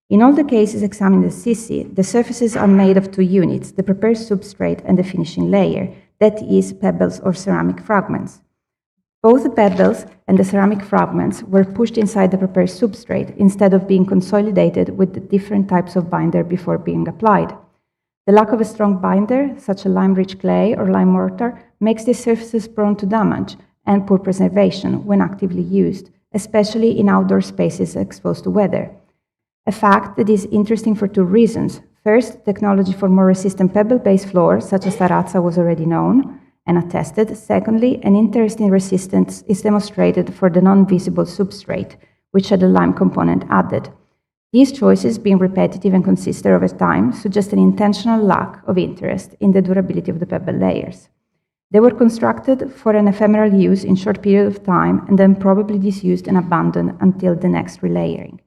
In all the cases examined at Sissi, the surfaces are made of 2 units, the prepared substrate and the finishing layer, that is, pebbles or ceramic fragments. Both the pebbles and the ceramic fragments were pushed inside the prepared substrate instead of being consolidated with the different types of binder before being applied. The lack of a strong binder, such as lime-rich clay or lime mortar, makes these surfaces prone to damage and poor preservation when actively used, especially in outdoor spaces exposed to weather. A fact that is interesting for 2 reasons. First, technology for more resistant pebble-based floors, such as terrazza, was already known and attested. Secondly, an interesting resistance is demonstrated for the non-visible substrate, which had a lime component added. These choices, being repetitive and consistent over time, suggest an intentional lack of interest in the durability of the pebble layers. They were constructed for an ephemeral use in short period of time and then probably disused and abandoned until the next relayering.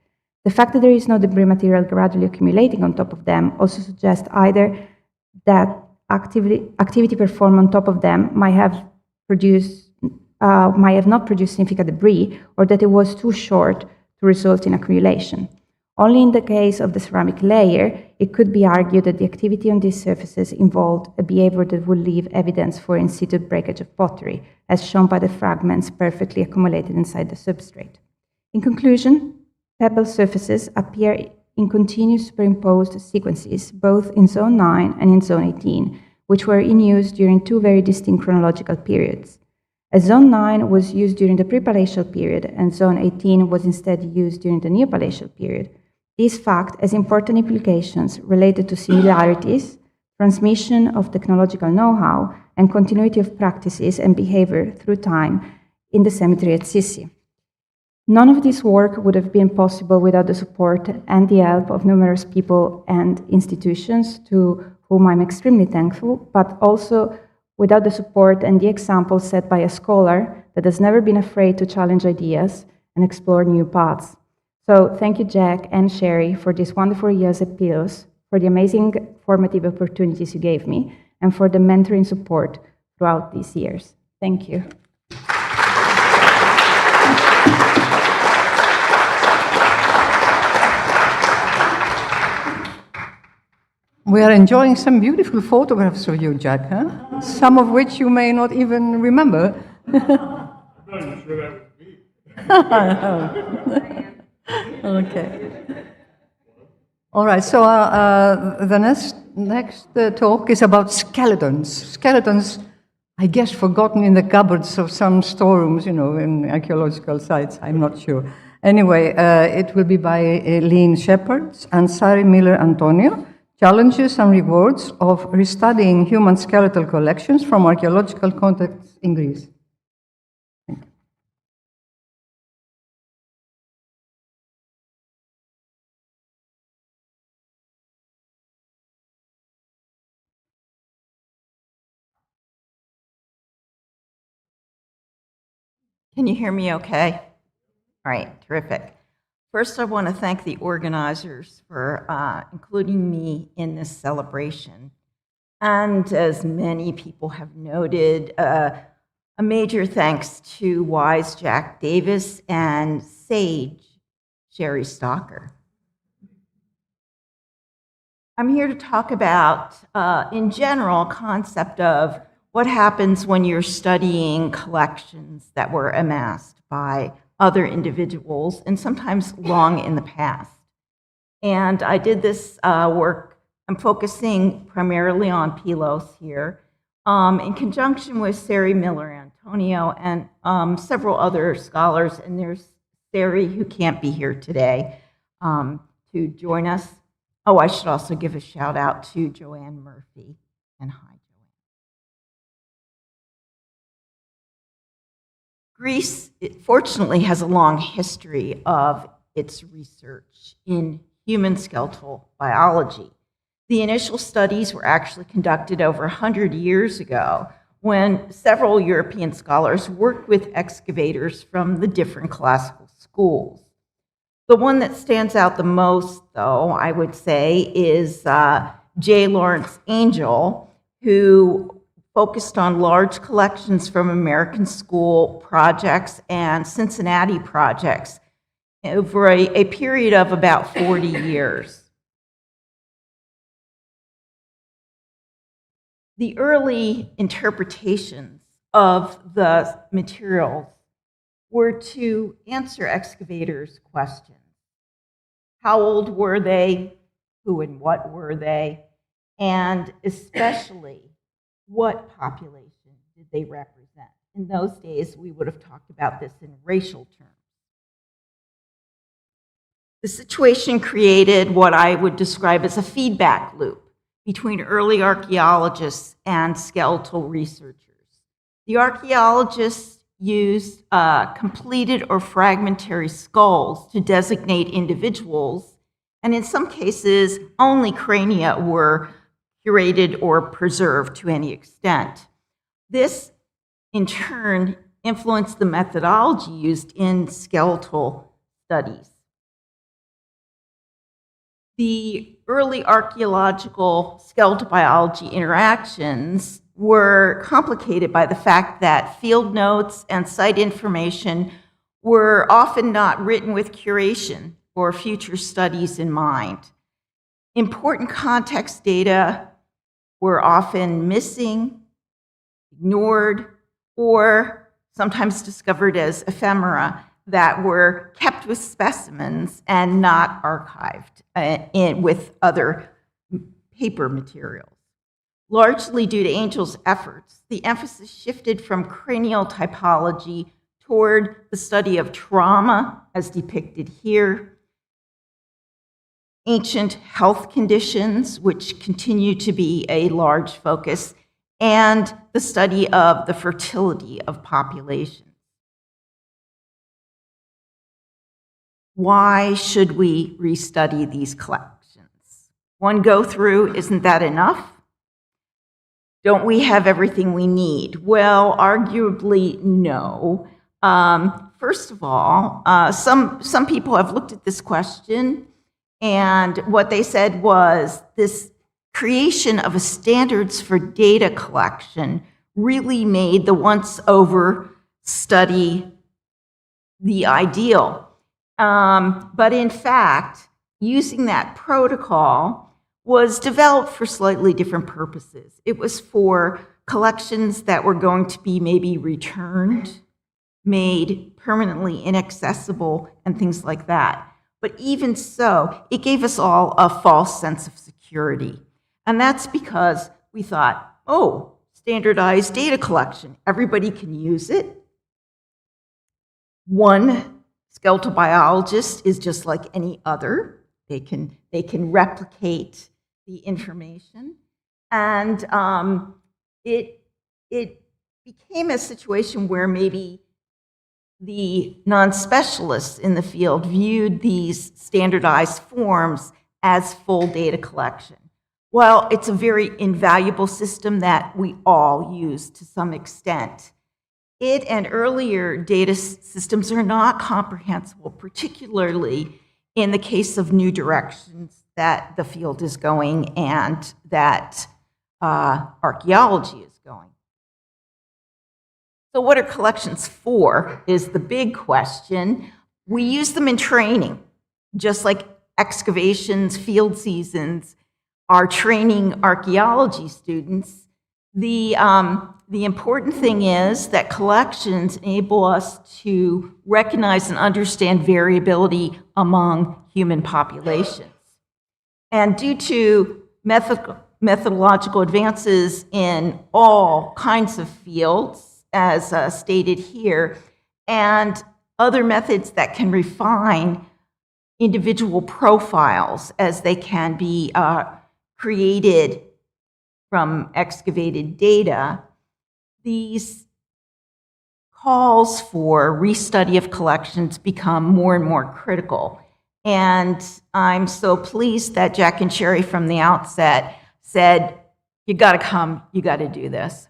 The fact that there is no debris material gradually accumulating on top of them also suggests either that activity performed on top of them might have not produced significant debris, or that it was too short to result in accumulation. Only in the case of the ceramic layer, it could be argued that the activity on these surfaces involved a behavior that would leave evidence for in situ breakage of pottery, as shown by the fragments perfectly accumulated inside the substrate. In conclusion, pebble surfaces appear in continuous superimposed sequences, both in Zone 9 and in Zone 18, which were in use during 2 very distinct chronological periods. As Zone 9 was used during the pre-Palatial period and Zone 18 was instead used during the Neopalatial period, this fact has important implications related to similarities, transmission of technological know-how, and continuity of practices and behavior through time in the cemetery at Sissi. None of this work would have been possible without the support and the help of numerous people and institutions, to whom I'm extremely thankful, but also without the support and the example set by a scholar that has never been afraid to challenge ideas and explore new paths. So thank you, Jack and Sherry, for these wonderful years at Pilos, for the amazing formative opportunities you gave me, and for the mentoring support throughout these years. Thank you. We are enjoying some beautiful photographs of you, Jack, huh? Some of which you may not even remember. I'm not even sure that was me. Okay. All right, so the next talk is about skeletons. Skeletons, I guess, forgotten in the cupboards of some storerooms, in archaeological sites, I'm not sure. Anyway, it will be by Eileen Shepherd, Ansari Miller Antonio, challenges and rewards of restudying human skeletal collections from archaeological contexts in Greece. Can you hear me okay? All right, terrific. First, I want to thank the organizers for including me in this celebration. And as many people have noted, a major thanks to wise Jack Davis and sage Sherry Stalker. I'm here to talk about, in general, concept of what happens when you're studying collections that were amassed by other individuals and sometimes long in the past. And I did this work, I'm focusing primarily on Pylos here, in conjunction with Sari Miller-Antonio and several other scholars, and there's Sari who can't be here today to join us. Oh, I should also give a shout out to Joanne Murphy, and hi. Greece, fortunately, has a long history of its research in human skeletal biology. The initial studies were actually conducted over 100 years ago when several European scholars worked with excavators from the different classical schools. The one that stands out the most, though, I would say, is J. Lawrence Angel, who focused on large collections from American school projects and Cincinnati projects over a period of about 40 years. The early interpretations of the materials were to answer excavators' questions. How old were they? Who and what were they? And especially, what population did they represent? In those days, we would have talked about this in racial terms. The situation created what I would describe as a feedback loop between early archaeologists and skeletal researchers. The archaeologists used completed or fragmentary skulls to designate individuals, and in some cases, only crania were curated or preserved to any extent. This, in turn, influenced the methodology used in skeletal studies. The early archaeological skeletal biology interactions were complicated by the fact that field notes and site information were often not written with curation or future studies in mind. Important context data were often missing, ignored, or sometimes discovered as ephemera that were kept with specimens and not archived with other paper materials. Largely due to Angel's efforts, the emphasis shifted from cranial typology toward the study of trauma, as depicted here, ancient health conditions, which continue to be a large focus, and the study of the fertility of populations. Why should we restudy these collections? One go through, isn't that enough? Don't we have everything we need? Well, arguably, no. First of all, some people have looked at this question, and what they said was this creation of a standards for data collection really made the once-over study the ideal. But in fact, using that protocol was developed for slightly different purposes. It was for collections that were going to be maybe returned, made permanently inaccessible, and things like that. But even so, it gave us all a false sense of security. And that's because we thought, oh, standardized data collection, everybody can use it. One skeletal biologist is just like any other. They can replicate the information. And it became a situation where maybe the non-specialists in the field viewed these standardized forms as full data collection. Well, it's a very invaluable system that we all use to some extent. It and earlier data systems are not comprehensible, particularly in the case of new directions that the field is going and that archaeology is going. So what are collections for is the big question. We use them in training, just like excavations, field seasons are training archaeology students. The important thing is that collections enable us to recognize and understand variability among human populations. And due to methodological advances in all kinds of fields, as stated here, and other methods that can refine individual profiles as they can be created from excavated data, these calls for restudy of collections become more and more critical. And I'm so pleased that Jack and Sherry from the outset said, you gotta come, you gotta do this.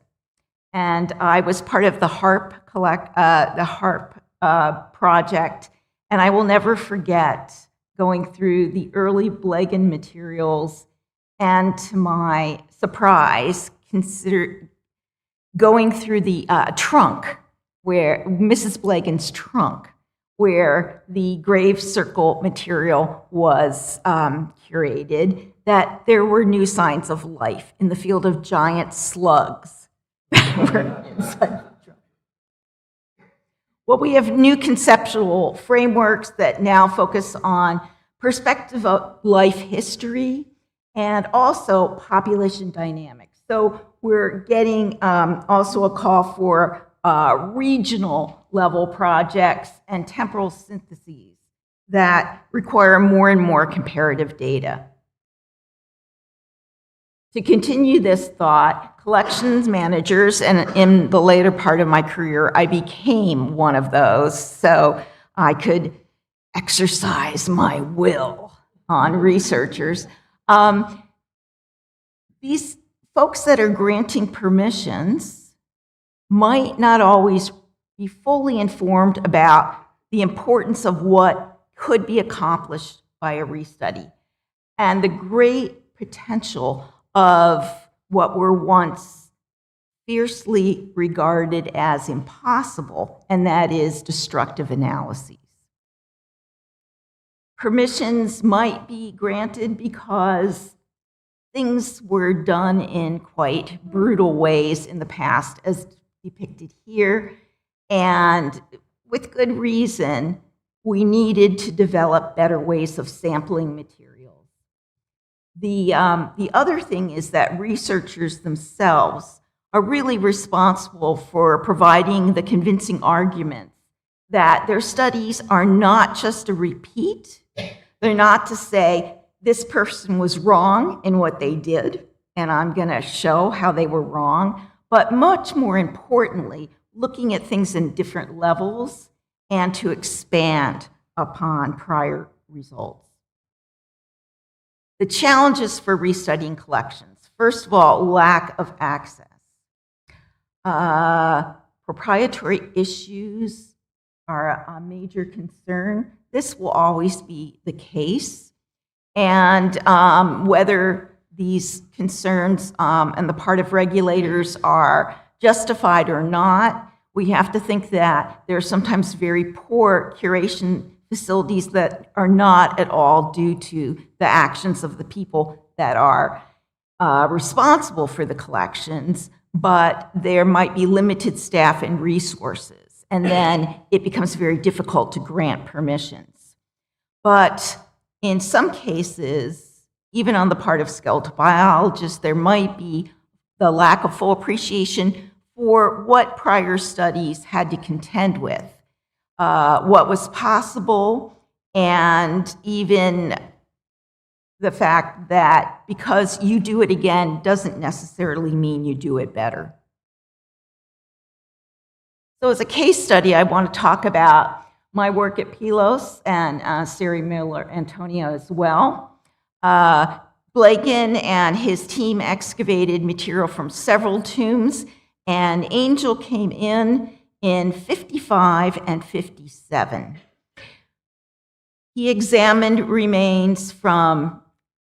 And I was part of the HARP project, and I will never forget going through the early Blegan materials, and to my surprise, going through the trunk, where Mrs. Blegan's trunk, where the grave circle material was curated, that there were new signs of life in the field of giant slugs. Well, we have new conceptual frameworks that now focus on perspective of life history and also population dynamics. So we're getting also a call for regional level projects and temporal syntheses that require more and more comparative data. To continue this thought, collections managers, and in the later part of my career, I became one of those, so I could exercise my will on researchers. These folks that are granting permissions might not always be fully informed about the importance of what could be accomplished by a restudy and the great potential of what were once fiercely regarded as impossible, and that is destructive analyses. Permissions might be granted because things were done in quite brutal ways in the past, as depicted here, and with good reason, we needed to develop better ways of sampling materials. The other thing is that researchers themselves are really responsible for providing the convincing arguments that their studies are not just a repeat. They're not to say, this person was wrong in what they did, and I'm going to show how they were wrong, but much more importantly, looking at things in different levels and to expand upon prior results. The challenges for restudying collections. First of all, lack of access. Proprietary issues are a major concern. This will always be the case. And whether these concerns on the part of regulators are justified or not, we have to think that there are sometimes very poor curation facilities that are not at all due to the actions of the people that are responsible for the collections, but there might be limited staff and resources, and then it becomes very difficult to grant permissions. But in some cases, even on the part of skeletal biologists, there might be the lack of full appreciation for what prior studies had to contend with, what was possible, and even the fact that because you do it again doesn't necessarily mean you do it better. So as a case study, I want to talk about my work at Pylos and Siri Miller Antonio as well. Blagan and his team excavated material from several tombs, and Angel came in 55 and 57. He examined remains from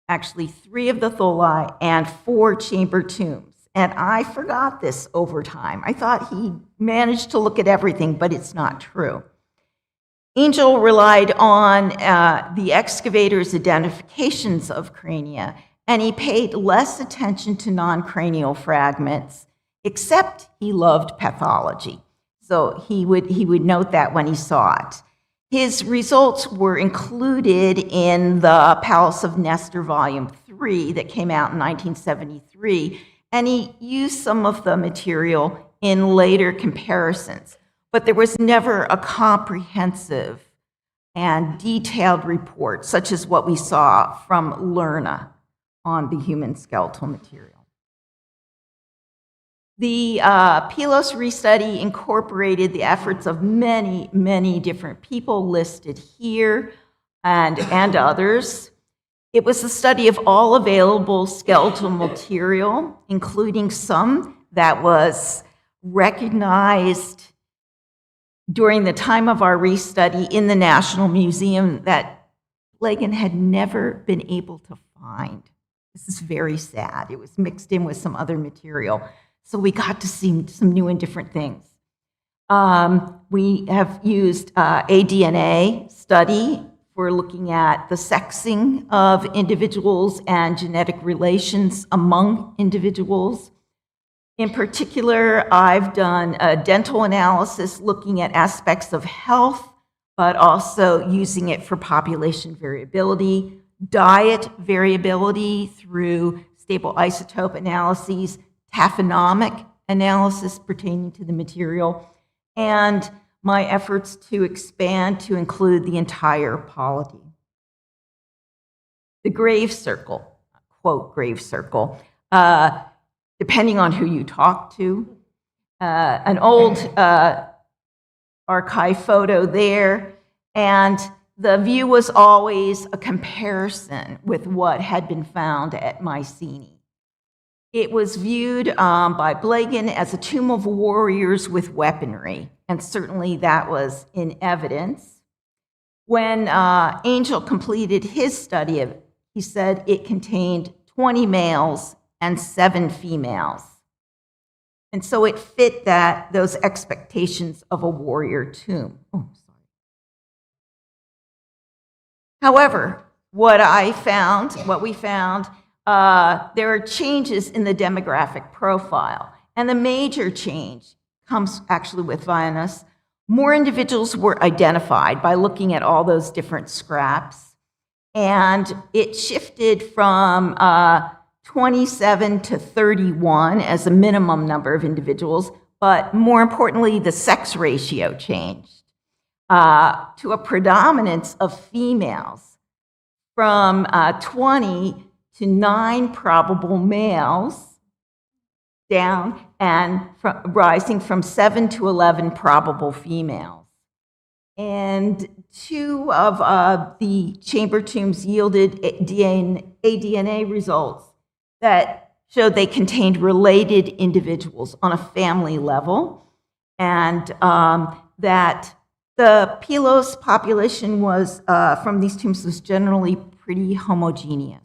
actually 3 of the tholai and 4 chamber tombs. And I forgot this over time. I thought he managed to look at everything, but it's not true. Angel relied on the excavator's identifications of crania, and he paid less attention to non-cranial fragments, except he loved pathology. So he would note that when he saw it. His results were included in the Palace of Nestor Volume 3 that came out in 1973, and he used some of the material in later comparisons. But there was never a comprehensive and detailed report, such as what we saw from Lerna on the human skeletal material. The Pylos restudy incorporated the efforts of many, many different people listed here and others. It was a study of all available skeletal material, including some that was recognized during the time of our restudy in the National Museum that Blagan had never been able to find. This is very sad. It was mixed in with some other material. So we got to see some new and different things. We have used a DNA study for looking at the sexing of individuals and genetic relations among individuals. In particular, I've done a dental analysis looking at aspects of health, but also using it for population variability, diet variability through stable isotope analyses, taphonomic analysis pertaining to the material, and my efforts to expand to include the entire polity. The grave circle, quote, grave circle, depending on who you talk to, an old archive photo there, and the view was always a comparison with what had been found at Mycenae. It was viewed by Blagan as a tomb of warriors with weaponry, and certainly that was in evidence. When Angel completed his study of it, he said it contained 20 males and 7 females. And so it fit those expectations of a warrior tomb. Oh, sorry. However, what we found, there are changes in the demographic profile. And the major change comes actually with Vianus. More individuals were identified by looking at all those different scraps. And it shifted from 27 to 31 as a minimum number of individuals. But more importantly, the sex ratio changed to a predominance of females from 20 to 9 probable males down and rising from 7 to 11 probable females. And 2 of the chamber tombs yielded DNA results that showed they contained related individuals on a family level, and that the Pylos population was, from these tombs, was generally pretty homogeneous.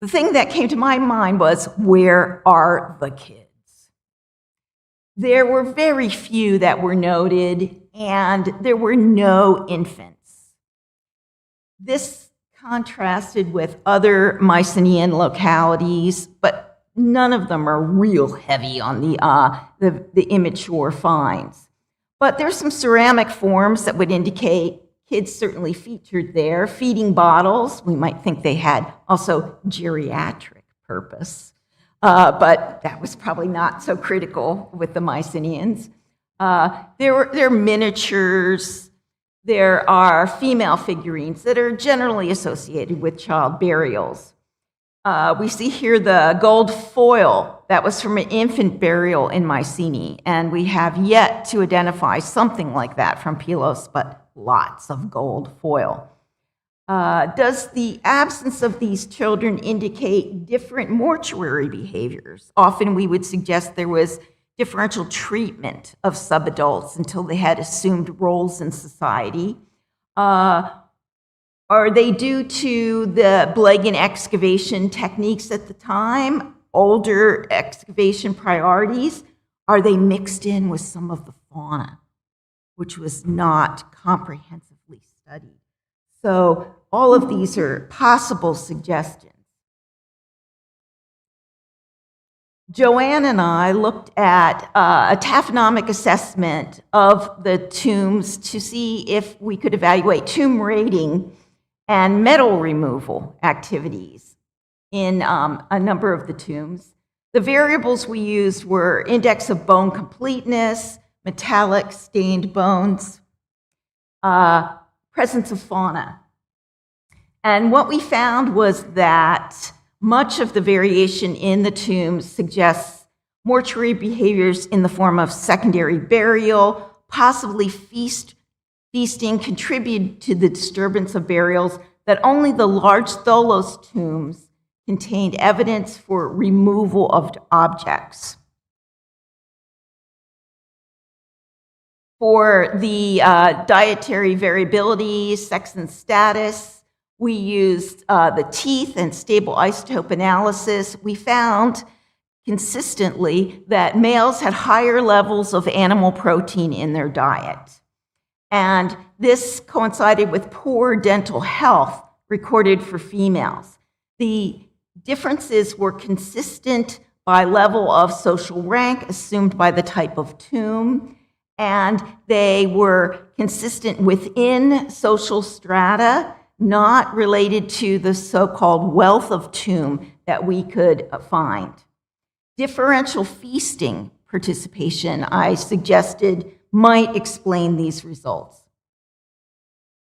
The thing that came to my mind was, where are the kids? There were very few that were noted, and there were no infants. This contrasted with other Mycenaean localities, but none of them are real heavy on the immature finds. But there's some ceramic forms that would indicate kids certainly featured there. Feeding bottles, we might think they had also geriatric purpose, but that was probably not so critical with the Mycenaeans. There are miniatures, there are female figurines that are generally associated with child burials. We see here the gold foil that was from an infant burial in Mycenae, and we have yet to identify something like that from Pylos, but lots of gold foil. Does the absence of these children indicate different mortuary behaviors? Often we would suggest there was differential treatment of subadults until they had assumed roles in society. Are they due to the Blegen excavation techniques at the time, older excavation priorities? Are they mixed in with some of the fauna, which was not comprehensively studied? So all of these are possible suggestions. Joanne and I looked at a taphonomic assessment of the tombs to see if we could evaluate tomb rating and metal removal activities in a number of the tombs. The variables we used were index of bone completeness, metallic stained bones, presence of fauna. And what we found was that much of the variation in the tombs suggests mortuary behaviors in the form of secondary burial, possibly feasting contributed to the disturbance of burials, that only the large Tholos tombs contained evidence for removal of objects. For the dietary variability, sex and status, we used the teeth and stable isotope analysis. We found consistently that males had higher levels of animal protein in their diet. And this coincided with poor dental health recorded for females. The differences were consistent by level of social rank assumed by the type of tomb, and they were consistent within social strata, not related to the so-called wealth of tomb that we could find. Differential feasting participation, I suggested, might explain these results.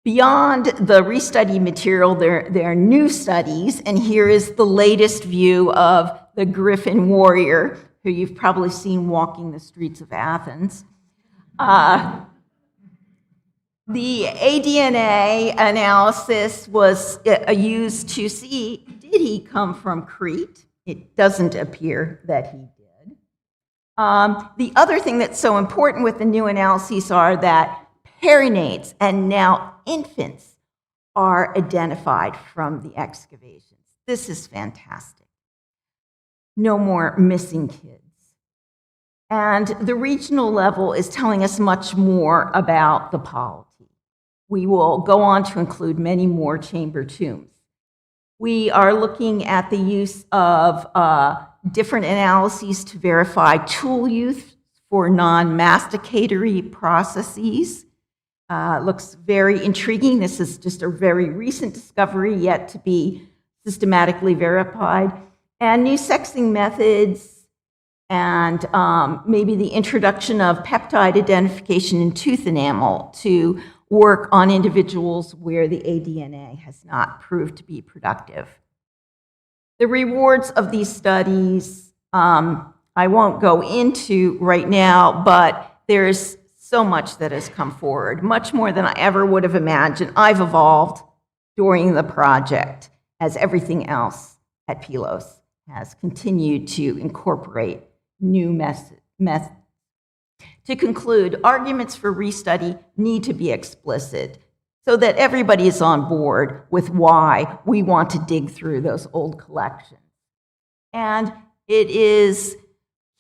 Beyond the restudy material, there are new studies, and here is the latest view of the griffin warrior, who you've probably seen walking the streets of Athens. The aDNA analysis was used to see, did he come from Crete? It doesn't appear that he did. The other thing that's so important with the new analyses are that perinates and now infants are identified from the excavations. This is fantastic. No more missing kids. And the regional level is telling us much more about the polity. We will go on to include many more chamber tombs. We are looking at the use of different analyses to verify tool use for non-masticatory processes. Looks very intriguing. This is just a very recent discovery yet to be systematically verified. And new sexing methods and maybe the introduction of peptide identification in tooth enamel to work on individuals where the aDNA has not proved to be productive. The rewards of these studies, I won't go into right now, but there's so much that has come forward, much more than I ever would have imagined. I've evolved during the project as everything else at Pylos has continued to incorporate new methods. To conclude, arguments for restudy need to be explicit so that everybody is on board with why we want to dig through those old collections. And it is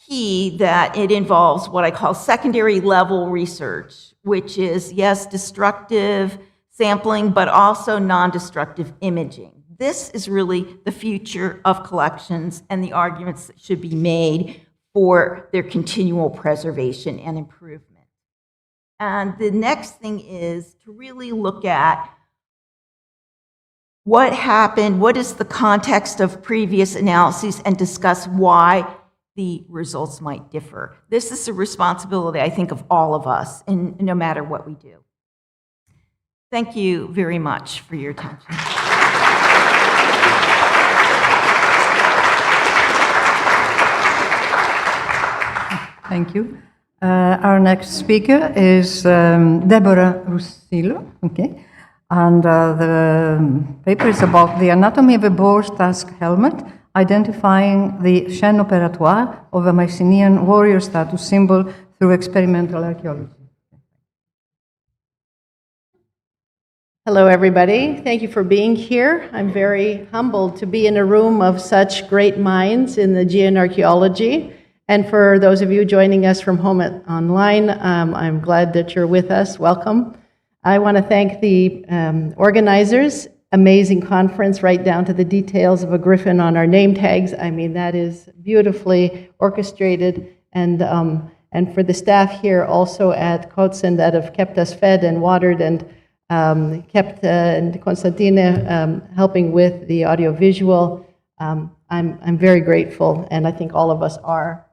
key that it involves what I call secondary level research, which is, yes, destructive sampling, but also non-destructive imaging. This is really the future of collections and the arguments that should be made for their continual preservation and improvement. And the next thing is to really look at what happened, what is the context of previous analyses, and discuss why the results might differ. This is a responsibility, I think, of all of us, and no matter what we do. Thank you very much for your attention. Thank you. Our next speaker is Deborah Russillo, okay? And the paper is about the anatomy of a boar's tusk helmet, identifying the chaîne opératoire of a Mycenaean warrior status symbol through experimental archaeology. Hello, everybody. Thank you for being here. I'm very humbled to be in a room of such great minds in the Aegean archaeology. And for those of you joining us from home online, I'm glad that you're with us. Welcome. I want to thank the organizers. Amazing conference, right down to the details of a griffin on our name tags. I mean, that is beautifully orchestrated. And for the staff here also at Kotzen that have kept us fed and watered and kept and Constantine helping with the audiovisual. I'm very grateful, and I think all of us are.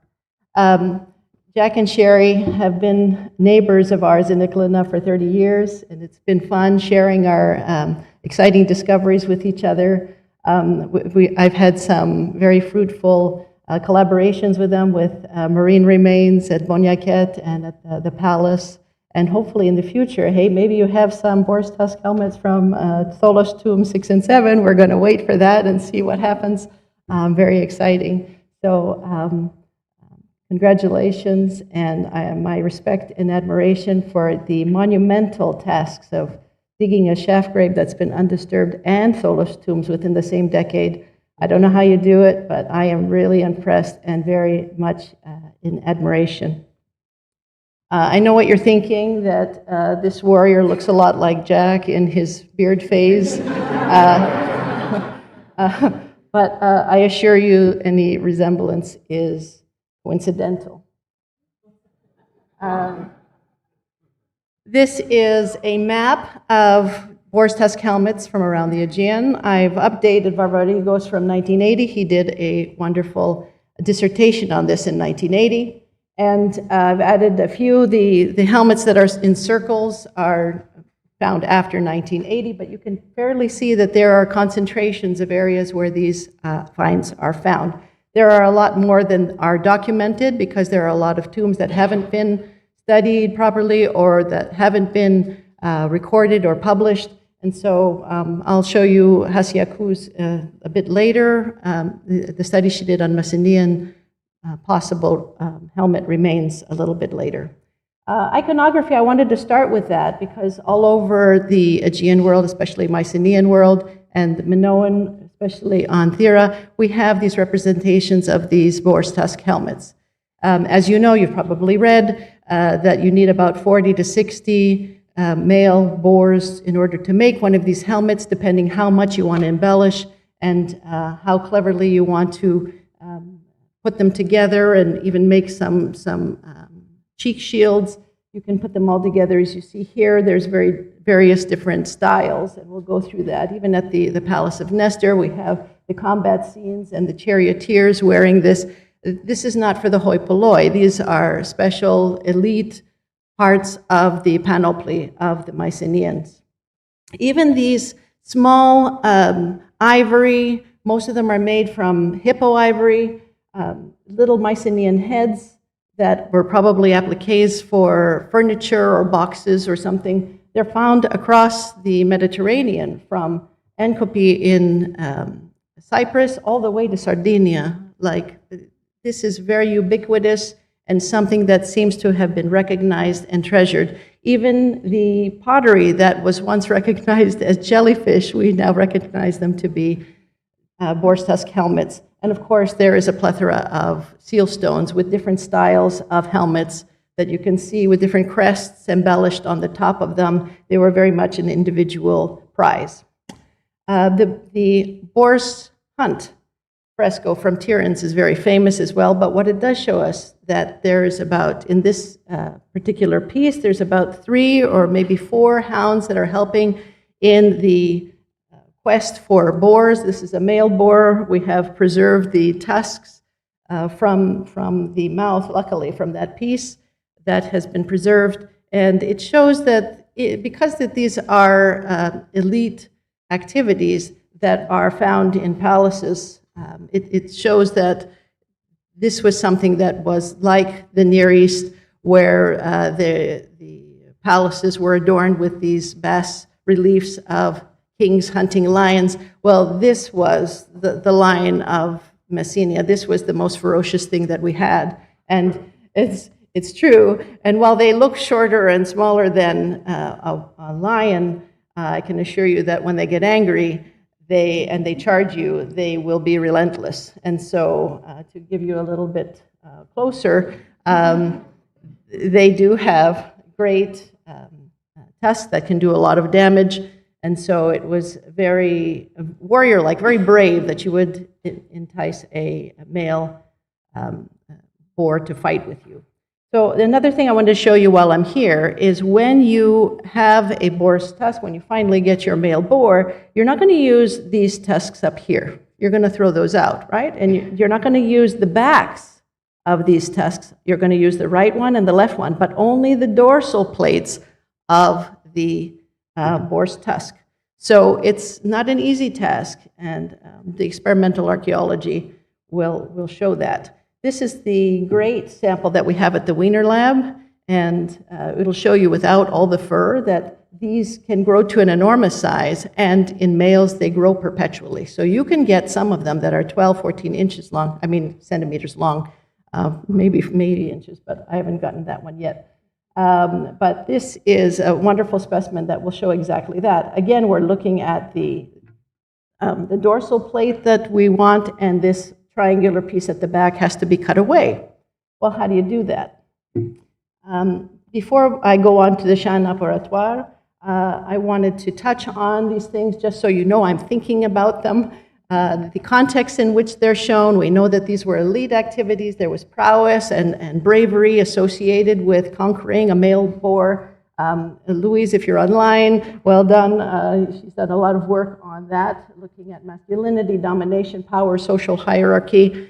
Jack and Sherry have been neighbors of ours in Nicolina for 30 years, and it's been fun sharing our exciting discoveries with each other. I've had some very fruitful collaborations with them with marine remains at Bonyaquet and at the palace. And hopefully in the future, hey, maybe you have some boar's tusk helmets from Tholos Tomb 6 and 7. We're going to wait for that and see what happens. Very exciting. So congratulations, and my respect and admiration for the monumental tasks of digging a shaft grave that's been undisturbed and Tholos tombs within the same decade. I don't know how you do it, but I am really impressed and very much in admiration. I know what you're thinking, that this warrior looks a lot like Jack in his beard phase. But I assure you, any resemblance is coincidental. This is a map of boar's tusk helmets from around the Aegean. I've updated Varvarigos from 1980. He did a wonderful dissertation on this in 1980. And I've added a few. The helmets that are in circles are found after 1980, but you can fairly see that there are concentrations of areas where these finds are found. There are a lot more than are documented because there are a lot of tombs that haven't been studied properly or that haven't been recorded or published. And so I'll show you HATZAKI's a bit later, the study she did on Mycenaean possible helmet remains a little bit later. Iconography, I wanted to start with that because all over the Aegean world, especially Mycenaean world, and the Minoan, especially on Thera, we have these representations of these boar's tusk helmets. As you know, you've probably read that you need about 40 to 60 male boars in order to make one of these helmets, depending how much you want to embellish and how cleverly you want to put them together and even make some cheek shields. You can put them all together as you see here. There's various different styles, and we'll go through that. Even at the Palace of Nestor, we have the combat scenes and the charioteers wearing this. This is not for the hoi polloi. These are special elite parts of the panoply of the Mycenaeans. Even these small ivory, most of them are made from hippo ivory, little Mycenaean heads that were probably appliques for furniture or boxes or something. They're found across the Mediterranean from Enkopi in Cyprus all the way to Sardinia. Like, this is very ubiquitous and something that seems to have been recognized and treasured. Even the pottery that was once recognized as jellyfish, we now recognize them to be boar's tusk helmets. And of course, there is a plethora of seal stones with different styles of helmets that you can see with different crests embellished on the top of them. They were very much an individual prize. The boar's hunt fresco from Tiryns is very famous as well, but what it does show us that there is about, in this particular piece, there's about 3 or maybe 4 hounds that are helping in the quest for boars. This is a male boar. We have preserved the tusks from the mouth, luckily, from that piece that has been preserved. And it shows that because that these are elite activities that are found in palaces, it shows that this was something that was like the Near East, where the palaces were adorned with these bas reliefs of kings hunting lions. Well, this was the lion of Messenia. This was the most ferocious thing that we had. And it's true. And while they look shorter and smaller than a lion, I can assure you that when they get angry, they charge you, they will be relentless. And so, to give you a little bit closer, they do have great tusks that can do a lot of damage. And so it was very warrior-like, very brave that you would entice a male boar to fight with you. So another thing I wanted to show you while I'm here is when you have a boar's tusk, when you finally get your male boar, you're not going to use these tusks up here. You're going to throw those out, right? And you're not going to use the backs of these tusks. You're going to use the right one and the left one, but only the dorsal plates of the boar's tusk. So it's not an easy task, and the experimental archaeology will show that. This is the great sample that we have at the Wiener Lab, and it'll show you without all the fur that these can grow to an enormous size, and in males they grow perpetually. So you can get some of them that are 12, 14 inches long, centimeters long, maybe inches, but I haven't gotten that one yet. But this is a wonderful specimen that will show exactly that. Again, we're looking at the dorsal plate that we want, and this triangular piece at the back has to be cut away. Well, how do you do that? Before I go on to the champ opératoire, I wanted to touch on these things just so you know I'm thinking about them. The context in which they're shown, we know that these were elite activities. There was prowess and bravery associated with conquering a male boar. Louise, if you're online, well done. She's done a lot of work on that, looking at masculinity, domination, power, social hierarchy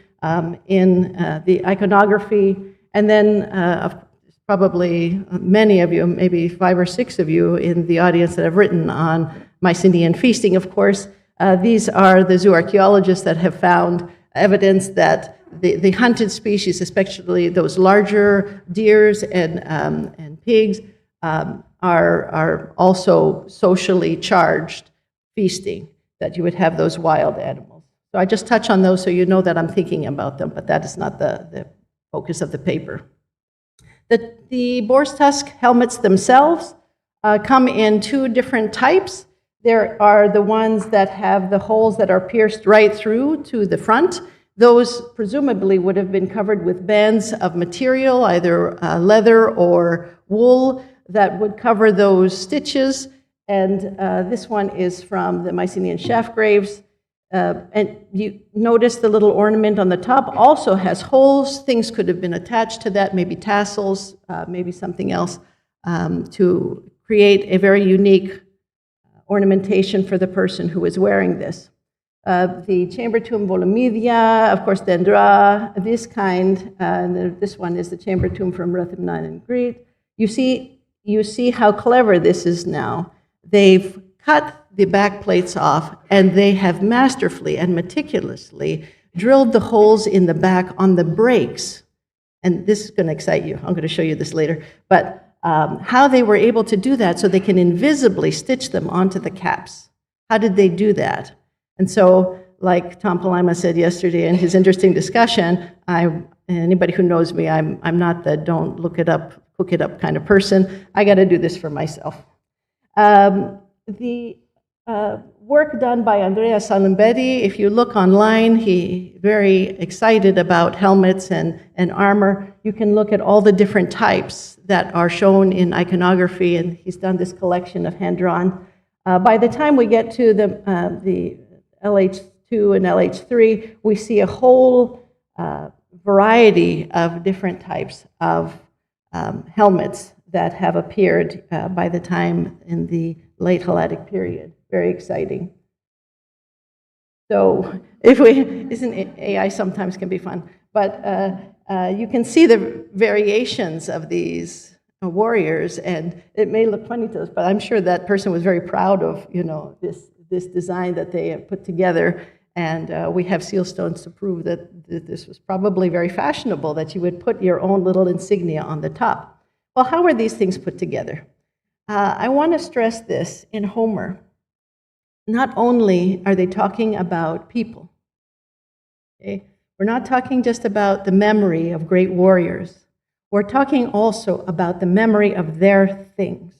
in the iconography. And then probably many of you, maybe 5 or 6 of you in the audience that have written on Mycenaean feasting, of course. These are the zooarchaeologists that have found evidence that the hunted species, especially those larger deers and pigs, are also socially charged feasting, that you would have those wild animals. So I just touch on those so you know that I'm thinking about them, but that is not the focus of the paper. The boar's tusk helmets themselves come in 2 different types. There are the ones that have the holes that are pierced right through to the front. Those presumably would have been covered with bands of material, either leather or wool, that would cover those stitches. And this one is from the Mycenaean shaft graves. And you notice the little ornament on the top also has holes. Things could have been attached to that, maybe tassels, maybe something else, to create a very unique ornamentation for the person who is wearing this. The chamber tomb Volomythia, of course, Dendra, this kind, and this one is the chamber tomb from Rethymnon in Crete. You see how clever this is now. They've cut the back plates off, and they have masterfully and meticulously drilled the holes in the back on the breaks. And this is going to excite you. I'm going to show you this later. But how they were able to do that so they can invisibly stitch them onto the caps. How did they do that? And so, like Tom Palaima said yesterday in his interesting discussion, anybody who knows me, I'm not the don't look it up, cook it up kind of person. I got to do this for myself. The work done by Andrea Salimbetti, if you look online, he's very excited about helmets and armor. You can look at all the different types that are shown in iconography, and he's done this collection of hand-drawn. By the time we get to the LH2 and LH3, we see a whole variety of different types of helmets that have appeared by the time in the late Hellenic period. Very exciting. So isn't AI sometimes can be fun, but you can see the variations of these warriors, and it may look funny to us, but I'm sure that person was very proud of, this design that they have put together. And we have seal stones to prove that this was probably very fashionable, that you would put your own little insignia on the top. Well, how are these things put together? I want to stress this in Homer. Not only are they talking about people, okay? We're not talking just about the memory of great warriors. We're talking also about the memory of their things,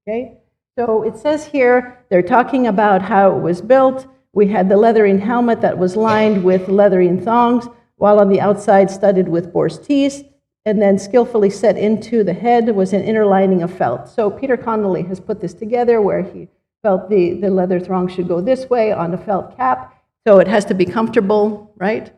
okay? So it says here, they're talking about how it was built. We had the leathern helmet that was lined with leathern thongs, while on the outside studded with boar's teeth, and then skillfully set into the head was an inner lining of felt. So Peter Connolly has put this together where he felt the leather thong should go this way on a felt cap, so it has to be comfortable, right?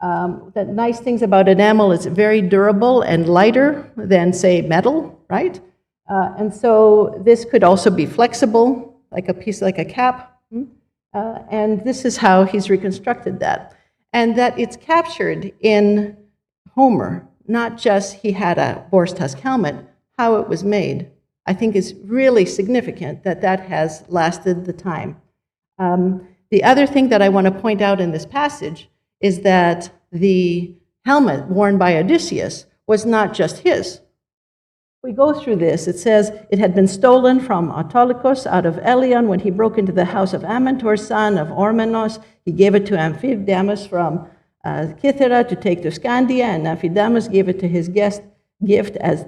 The nice things about enamel is very durable and lighter than, say, metal, right? And so this could also be flexible, like a piece, like a cap. And this is how he's reconstructed that. And that it's captured in Homer, not just he had a boar's tusk helmet, how it was made, I think is really significant that that has lasted the time. The other thing that I want to point out in this passage is that the helmet worn by Odysseus was not just his. We go through this. It says it had been stolen from Autolycus out of Eleon when he broke into the house of Amyntor, son of Ormenos. He gave it to Amphidamas from Cythera to take to Scandia, and Amphidamas gave it to his gift as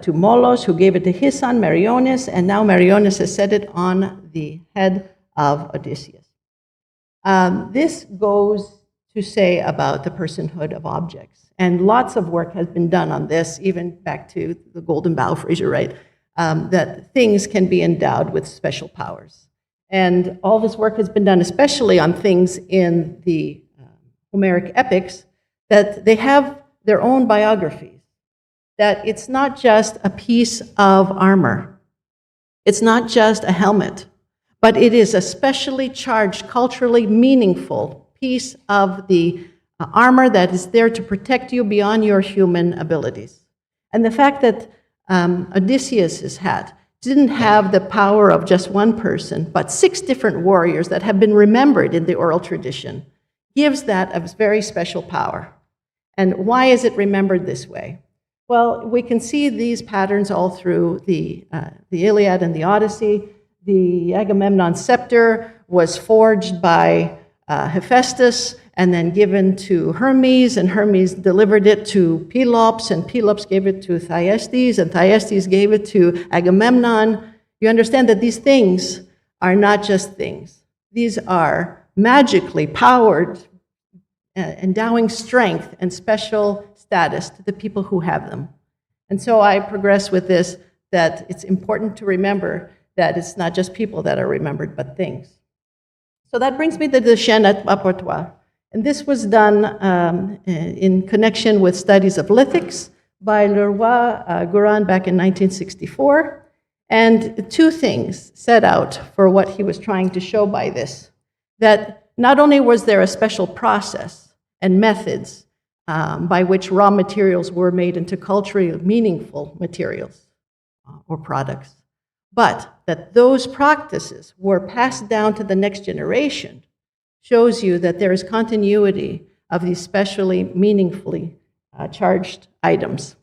to Molos, who gave it to his son Meriones, and now Meriones has set it on the head of Odysseus. This goes to say about the personhood of objects. And lots of work has been done on this, even back to the Golden Bough Fraser, right? That things can be endowed with special powers. And all this work has been done, especially on things in the Homeric epics, that they have their own biographies. That it's not just a piece of armor. It's not just a helmet, but it is a specially charged, culturally meaningful piece of the armor that is there to protect you beyond your human abilities. And the fact that Odysseus's hat didn't have the power of just one person, but 6 different warriors that have been remembered in the oral tradition, gives that a very special power. And why is it remembered this way? Well, we can see these patterns all through the Iliad and the Odyssey. The Agamemnon scepter was forged by Hephaestus and then given to Hermes, and Hermes delivered it to Pelops, and Pelops gave it to Thyestes, and Thyestes gave it to Agamemnon. You understand that these things are not just things. These are magically powered, endowing strength and special status to the people who have them. And so I progress with this, that it's important to remember that it's not just people that are remembered, but things. So that brings me to the chaîne à portois. And this was done in connection with studies of lithics by Leroy Gourand back in 1964. And 2 things set out for what he was trying to show by this. That not only was there a special process and methods by which raw materials were made into culturally meaningful materials or products, but that those practices were passed down to the next generation shows you that there is continuity of these specially meaningfully charged items.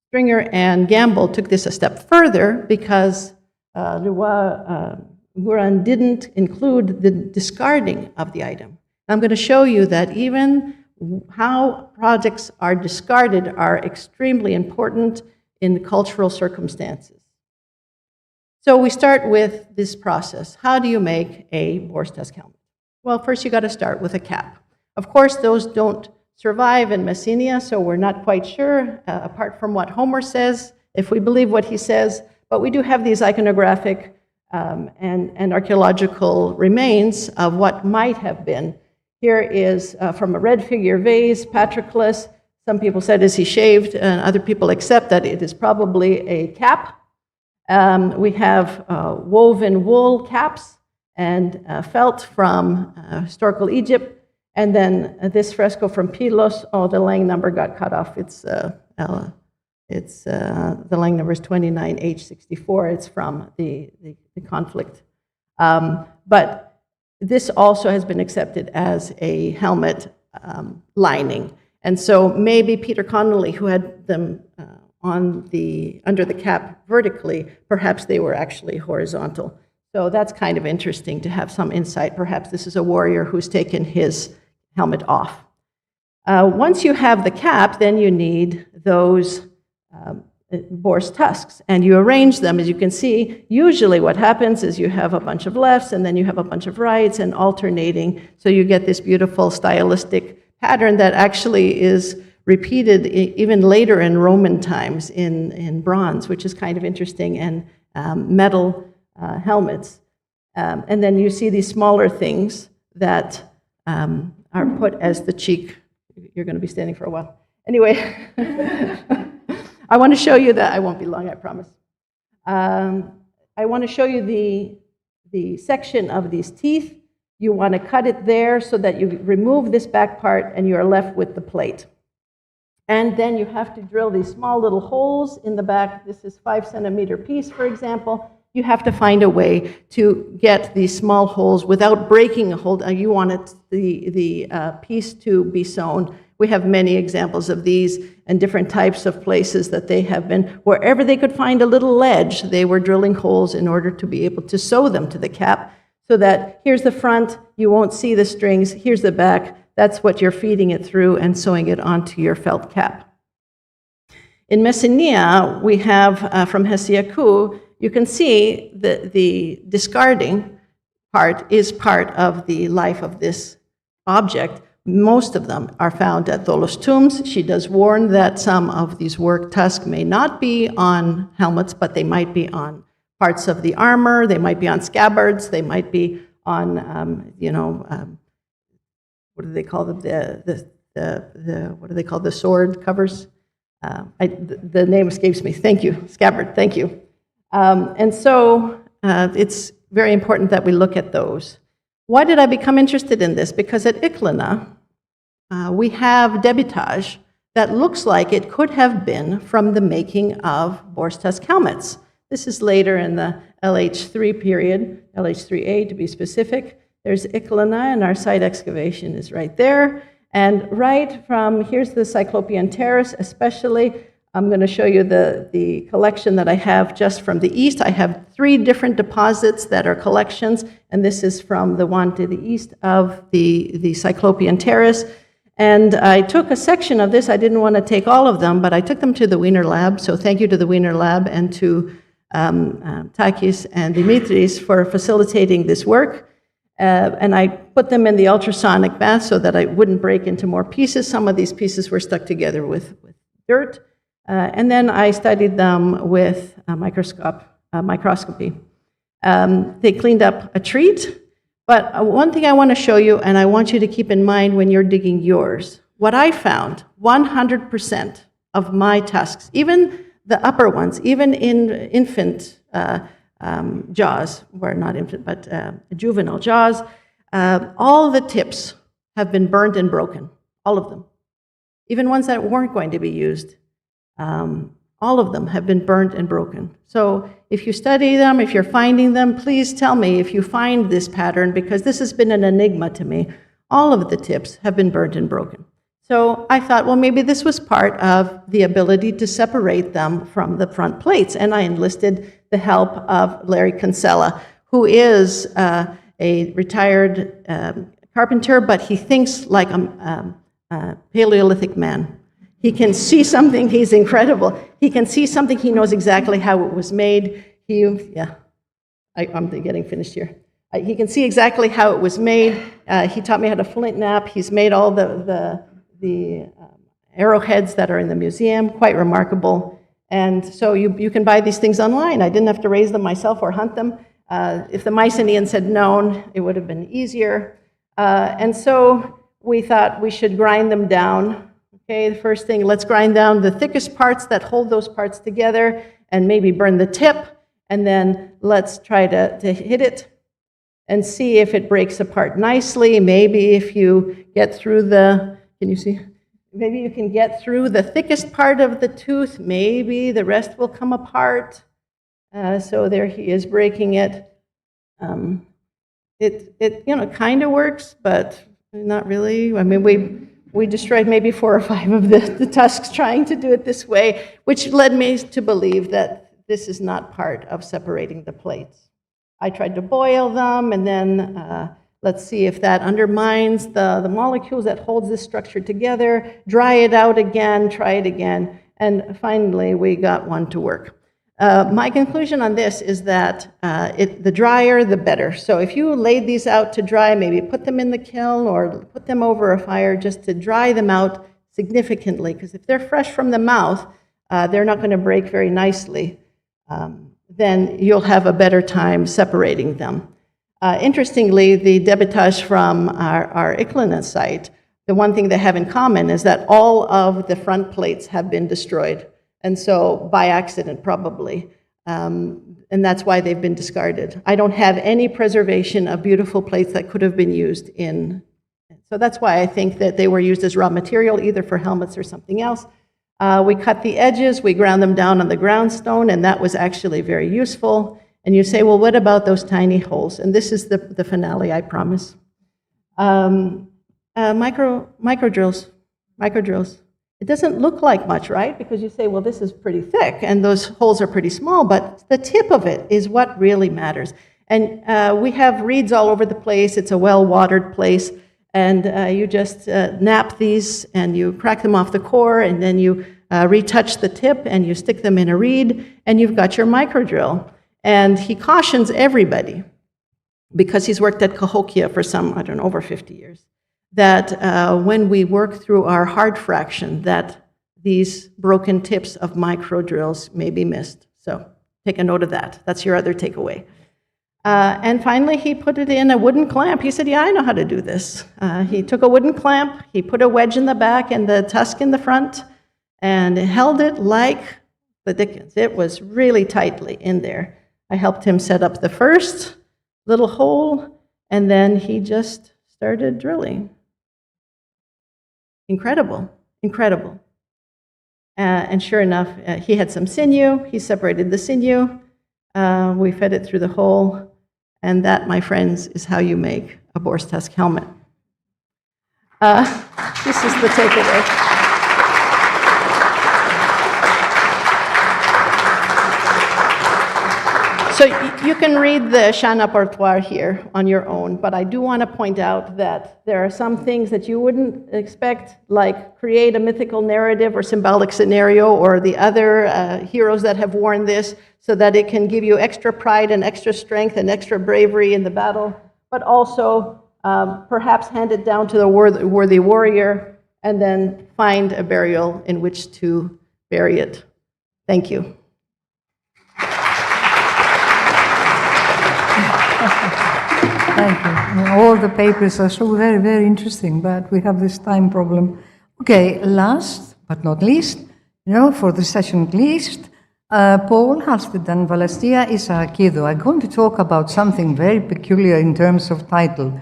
Stringer and Gamble took this a step further because Leroy Gourand didn't include the discarding of the item. I'm going to show you that even how projects are discarded are extremely important in cultural circumstances. So we start with this process. How do you make a boar's tusk helmet? Well, first you got to start with a cap. Of course, those don't survive in Messenia, so we're not quite sure, apart from what Homer says, if we believe what he says, but we do have these iconographic and archaeological remains of what might have been. Here is from a red figure vase, Patroclus. Some people said, is he shaved? And other people accept that it is probably a cap. We have woven wool caps and felt from historical Egypt. And then this fresco from Pylos, oh, the Lang number got cut off. The Lang number is 29H64. It's from the conflict. But this also has been accepted as a helmet lining. And so maybe Peter Connolly, who had them under the cap vertically, perhaps they were actually horizontal. So that's kind of interesting to have some insight. Perhaps this is a warrior who's taken his helmet off. Once you have the cap, then you need those boar's tusks, and you arrange them. As you can see, usually what happens is you have a bunch of lefts, and then you have a bunch of rights, and alternating, so you get this beautiful stylistic pattern that actually is repeated even later in Roman times in bronze, which is kind of interesting, and metal helmets. And then you see these smaller things that are put as the cheek. You're going to be standing for a while. Anyway, I want to show you that. I won't be long, I promise. I want to show you the section of these teeth. You want to cut it there so that you remove this back part and you are left with the plate. And then you have to drill these small little holes in the back. This is 5-centimeter piece, for example. You have to find a way to get these small holes without breaking a hole. You want the piece to be sewn. We have many examples of these and different types of places that they have been. Wherever they could find a little ledge, they were drilling holes in order to be able to sew them to the cap, so that here's the front, you won't see the strings, here's the back, that's what you're feeding it through and sewing it onto your felt cap. In Messenia, we have from HATZAKI, you can see that the discarding part is part of the life of this object. Most of them are found at Tholos tombs. She does warn that some of these worked tusks may not be on helmets, but they might be on parts of the armor, they might be on scabbards, they might be on, what do they call them? What do they call the sword covers? The name escapes me. Thank you, scabbard. Thank you. And so it's very important that we look at those. Why did I become interested in this? Because at Iklina, we have debitage that looks like it could have been from the making of boar's tusk helmets. This is later in the LH3 period, LH3A to be specific. There's Iklina, and our site excavation is right there. And right from, here's the Cyclopean Terrace especially. I'm going to show you the collection that I have just from the east. I have 3 different deposits that are collections, and this is from the one to the east of the Cyclopean Terrace. And I took a section of this. I didn't want to take all of them, but I took them to the Wiener Lab. So thank you to the Wiener Lab and to Takis and Dimitris for facilitating this work. And I put them in the ultrasonic bath so that I wouldn't break into more pieces. Some of these pieces were stuck together with dirt. And then I studied them with microscopy. They cleaned up a treat. But one thing I want to show you, and I want you to keep in mind when you're digging yours, what I found, 100% of my tusks, even the upper ones, even in infant jaws, or not infant, but juvenile jaws, all the tips have been burnt and broken, all of them. Even ones that weren't going to be used, all of them have been burnt and broken. So if you study them, if you're finding them, please tell me if you find this pattern, because this has been an enigma to me. All of the tips have been burnt and broken. So I thought, well, maybe this was part of the ability to separate them from the front plates. And I enlisted the help of Larry Kinsella, who is a retired carpenter, but he thinks like a Paleolithic man. He can see something, he's incredible. He can see something, he knows exactly how it was made. I'm getting finished here. He can see exactly how it was made. He taught me how to flint knap. He's made all the arrowheads that are in the museum, quite remarkable. And so you can buy these things online. I didn't have to raise them myself or hunt them. If the Mycenaeans had known, it would have been easier. And so we thought we should grind them down. Okay, the first thing, let's grind down the thickest parts that hold those parts together and maybe burn the tip. And then let's try to hit it. and see if it breaks apart nicely. Maybe if you get through the, can you see? Maybe you can get through the thickest part of the tooth. Maybe the rest will come apart. So there he is breaking it. It kind of works, but not really. I mean, we destroyed maybe 4 or 5 of the tusks trying to do it this way, which led me to believe that this is not part of separating the plates. I tried to boil them, and then let's see if that undermines the molecules that holds this structure together, dry it out again, try it again, and finally we got one to work. My conclusion on this is that the drier, the better. So if you laid these out to dry, maybe put them in the kiln or put them over a fire just to dry them out significantly, because if they're fresh from the mouth, they're not going to break very nicely. Then you'll have a better time separating them. Interestingly, the debitage from our Égéenne site, the one thing they have in common is that all of the front plates have been destroyed. And so, by accident, probably. And that's why they've been discarded. I don't have any preservation of beautiful plates that could have been used in. So that's why I think that they were used as raw material, either for helmets or something else. We cut the edges, we ground them down on the groundstone, and that was actually very useful. And you say, well, what about those tiny holes? And this is the finale, I promise. Micro drills. It doesn't look like much, right? Because you say, well, this is pretty thick, and those holes are pretty small, but the tip of it is what really matters. And we have reeds all over the place. It's a well-watered place. And you just nap these, and you crack them off the core, and then you retouch the tip, and you stick them in a reed, and you've got your micro drill. And he cautions everybody, because he's worked at Cahokia for over 50 years, that when we work through our hard fraction, that these broken tips of micro drills may be missed. So take a note of that. That's your other takeaway. And finally, he put it in a wooden clamp. He said, yeah, I know how to do this. He took a wooden clamp, he put a wedge in the back and the tusk in the front, and held it like the dickens. It was really tightly in there. I helped him set up the first little hole, and then he just started drilling. Incredible, incredible. And sure enough, he had some sinew. He separated the sinew. We fed it through the hole. And that, my friends, is how you make a boar's tusk helmet. This is the takeaway. So you can read the Chant Apportoire here on your own, but I do want to point out that there are some things that you wouldn't expect, like create a mythical narrative or symbolic scenario, or the other heroes that have worn this, so that it can give you extra pride and extra strength and extra bravery in the battle, but also perhaps hand it down to the worthy warrior, and then find a burial in which to bury it. Thank you. Thank you. All the papers are so very, very interesting, but we have this time problem. Okay, last but not least, for the session at least, Paul Halstead Valencia Isaakido. I'm going to talk about something very peculiar in terms of title,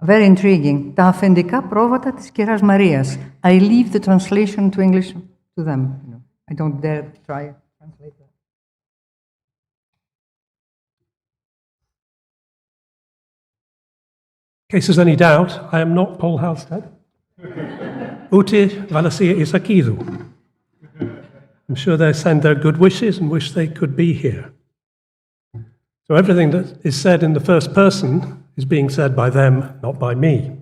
very intriguing. Τα αφεντικά πρόβατα της κυρίας Μαρίας. I leave the translation to English to them. I don't dare try to translate that. In case there's any doubt, I am not Paul Halstead. Ute Valencia Isaakido. I'm sure they send their good wishes and wish they could be here. So everything that is said in the first person is being said by them, not by me.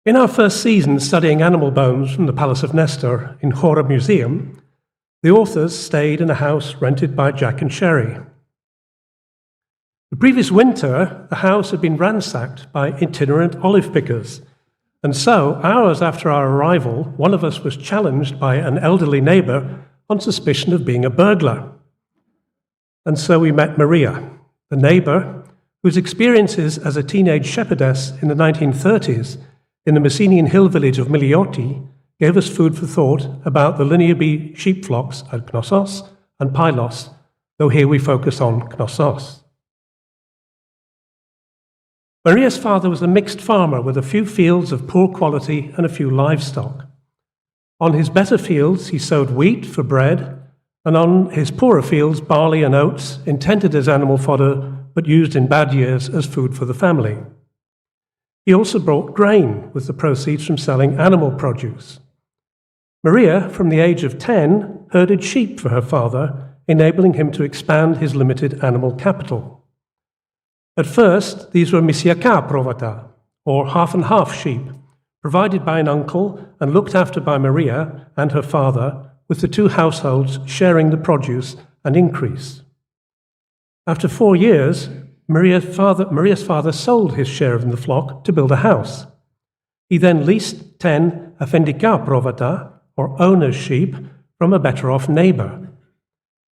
In our first season studying animal bones from the Palace of Nestor in Chora Museum, the authors stayed in a house rented by Jack and Sherry. The previous winter, the house had been ransacked by itinerant olive pickers, and so, hours after our arrival, one of us was challenged by an elderly neighbor on suspicion of being a burglar. And so we met Maria, the neighbor, whose experiences as a teenage shepherdess in the 1930s in the Messenian hill village of Milioti gave us food for thought about the Linear B sheep flocks at Knossos and Pylos, though here we focus on Knossos. Maria's father was a mixed farmer with a few fields of poor quality and a few livestock. On his better fields, he sowed wheat for bread, and on his poorer fields, barley and oats, intended as animal fodder, but used in bad years as food for the family. He also brought grain with the proceeds from selling animal produce. Maria, from the age of 10, herded sheep for her father, enabling him to expand his limited animal capital. At first, these were misiaka provata, or half-and-half sheep, provided by an uncle and looked after by Maria and her father, with the two households sharing the produce and increase. After 4 years, Maria's father sold his share of the flock to build a house. He then leased 10 afendika provata, or owner's sheep, from a better-off neighbor.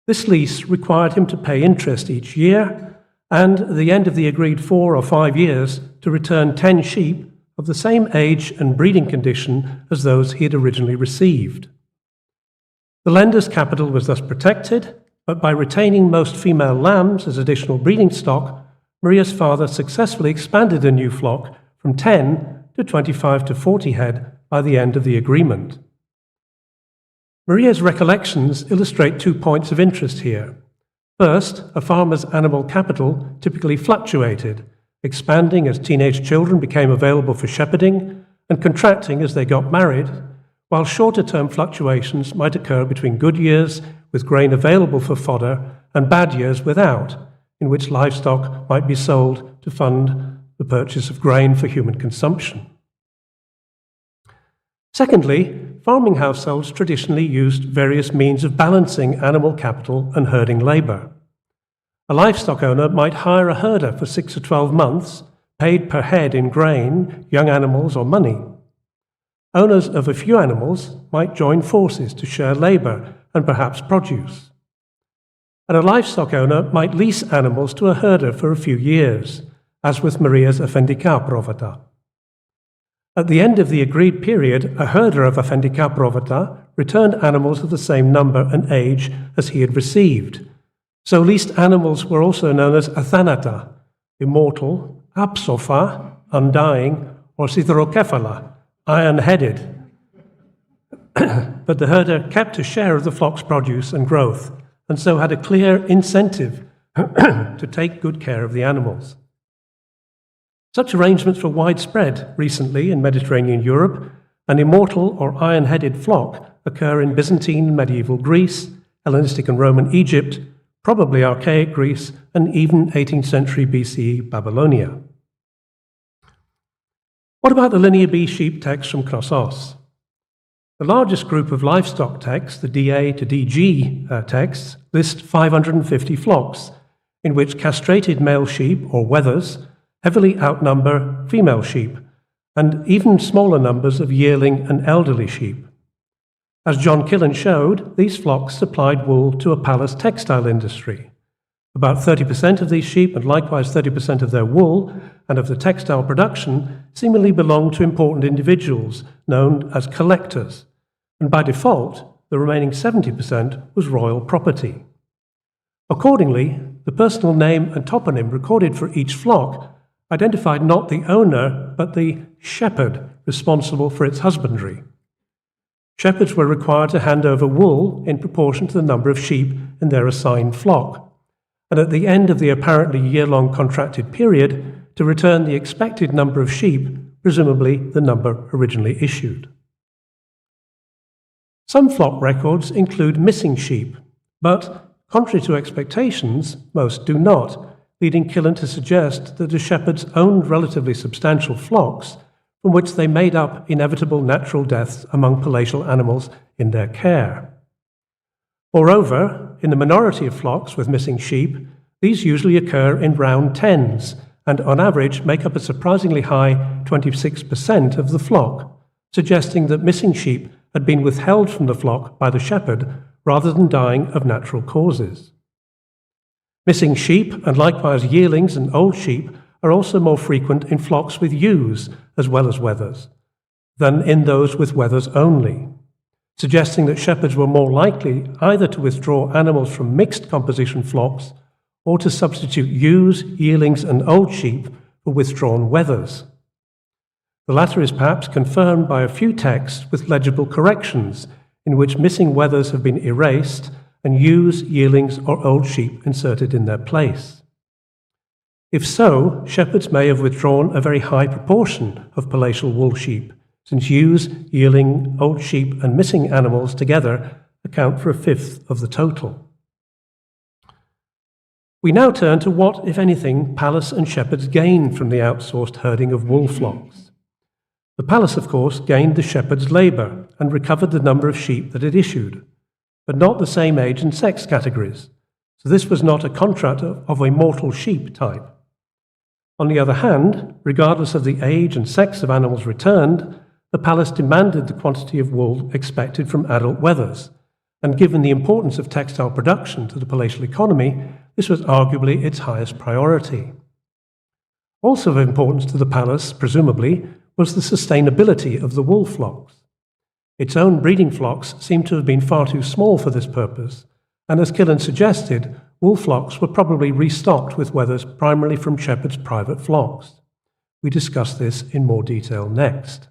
This lease required him to pay interest each year, and at the end of the agreed 4 or 5 years, to return 10 sheep of the same age and breeding condition as those he had originally received. The lender's capital was thus protected, but by retaining most female lambs as additional breeding stock, Maria's father successfully expanded the new flock from 10 to 25 to 40 head by the end of the agreement. Maria's recollections illustrate 2 points of interest here. First, a farmer's animal capital typically fluctuated, expanding as teenage children became available for shepherding and contracting as they got married, while shorter-term fluctuations might occur between good years with grain available for fodder and bad years without, in which livestock might be sold to fund the purchase of grain for human consumption. Secondly, farming households traditionally used various means of balancing animal capital and herding labor. A livestock owner might hire a herder for 6 or 12 months, paid per head in grain, young animals, or money. Owners of a few animals might join forces to share labor and perhaps produce. And a livestock owner might lease animals to a herder for a few years, as with Maria's afendika provata. At the end of the agreed period, a herder of afendika provata returned animals of the same number and age as he had received. So leased animals were also known as athanata, immortal, apsopha, undying, or sitherocephala, iron-headed. But the herder kept a share of the flock's produce and growth, and so had a clear incentive to take good care of the animals. Such arrangements were widespread recently in Mediterranean Europe. An immortal or iron-headed flock occur in Byzantine and medieval Greece, Hellenistic and Roman Egypt, probably archaic Greece, and even 18th century BCE Babylonia. What about the Linear B sheep text from Knossos? The largest group of livestock texts, the DA to DG texts, list 550 flocks, in which castrated male sheep, or wethers, heavily outnumber female sheep, and even smaller numbers of yearling and elderly sheep. As John Killen showed, these flocks supplied wool to a palace textile industry. About 30% of these sheep, and likewise 30% of their wool and of the textile production, seemingly belonged to important individuals known as collectors, and by default, the remaining 70% was royal property. Accordingly, the personal name and toponym recorded for each flock identified not the owner, but the shepherd responsible for its husbandry. Shepherds were required to hand over wool in proportion to the number of sheep in their assigned flock, and at the end of the apparently year-long contracted period, to return the expected number of sheep, presumably the number originally issued. Some flock records include missing sheep, but, contrary to expectations, most do not, leading Killen to suggest that the shepherds owned relatively substantial flocks from which they made up inevitable natural deaths among palatial animals in their care. Moreover, in the minority of flocks with missing sheep, these usually occur in round tens and on average make up a surprisingly high 26% of the flock, suggesting that missing sheep had been withheld from the flock by the shepherd rather than dying of natural causes. Missing sheep, and likewise yearlings and old sheep, are also more frequent in flocks with ewes as well as wethers than in those with wethers only, suggesting that shepherds were more likely either to withdraw animals from mixed composition flocks or to substitute ewes, yearlings, and old sheep for withdrawn wethers. The latter is perhaps confirmed by a few texts with legible corrections in which missing wethers have been erased and ewes, yearlings, or old sheep inserted in their place. If so, shepherds may have withdrawn a very high proportion of palatial wool sheep, since ewes, yearling, old sheep, and missing animals together account for a fifth of the total. We now turn to what, if anything, palace and shepherds gained from the outsourced herding of wool flocks. The palace, of course, gained the shepherd's labour and recovered the number of sheep that it issued, but not the same age and sex categories, so this was not a contract of a mortal sheep type. On the other hand, regardless of the age and sex of animals returned, the palace demanded the quantity of wool expected from adult wethers, and given the importance of textile production to the palatial economy, this was arguably its highest priority. Also of importance to the palace, presumably, was the sustainability of the wool flocks. Its own breeding flocks seem to have been far too small for this purpose, and as Killen suggested, wool flocks were probably restocked with wethers primarily from shepherds' private flocks. We discuss this in more detail next.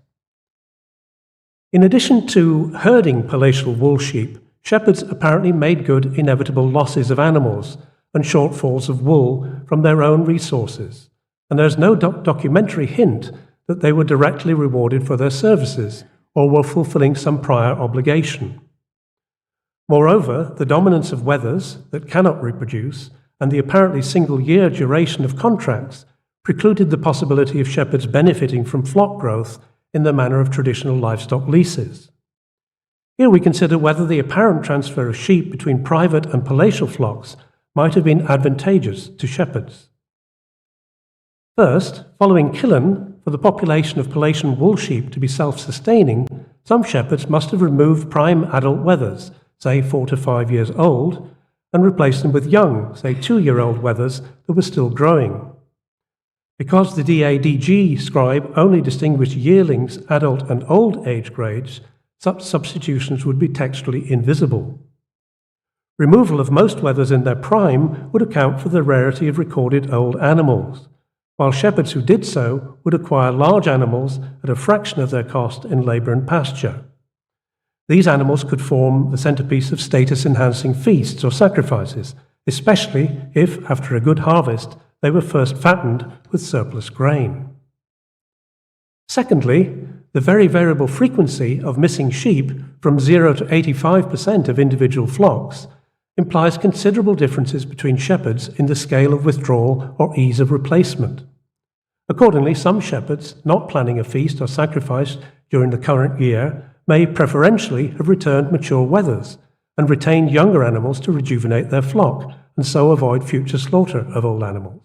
In addition to herding palatial wool sheep, shepherds apparently made good inevitable losses of animals and shortfalls of wool from their own resources, and there is no documentary hint that they were directly rewarded for their services or were fulfilling some prior obligation. Moreover, the dominance of wethers that cannot reproduce and the apparently single-year duration of contracts precluded the possibility of shepherds benefiting from flock growth in the manner of traditional livestock leases. Here we consider whether the apparent transfer of sheep between private and palatial flocks might have been advantageous to shepherds. First, following Killen, for the population of Palatian wool sheep to be self-sustaining, some shepherds must have removed prime adult wethers, say 4 to 5 years old, and replaced them with young, say 2-year-old wethers that were still growing. Because the DADG scribe only distinguished yearlings, adult and old age grades, such substitutions would be textually invisible. Removal of most wethers in their prime would account for the rarity of recorded old animals, while shepherds who did so would acquire large animals at a fraction of their cost in labour and pasture. These animals could form the centrepiece of status-enhancing feasts or sacrifices, especially if, after a good harvest, they were first fattened with surplus grain. Secondly, the very variable frequency of missing sheep from 0 to 85% of individual flocks implies considerable differences between shepherds in the scale of withdrawal or ease of replacement. Accordingly, some shepherds, not planning a feast or sacrifice during the current year, may preferentially have returned mature wethers and retained younger animals to rejuvenate their flock and so avoid future slaughter of old animals.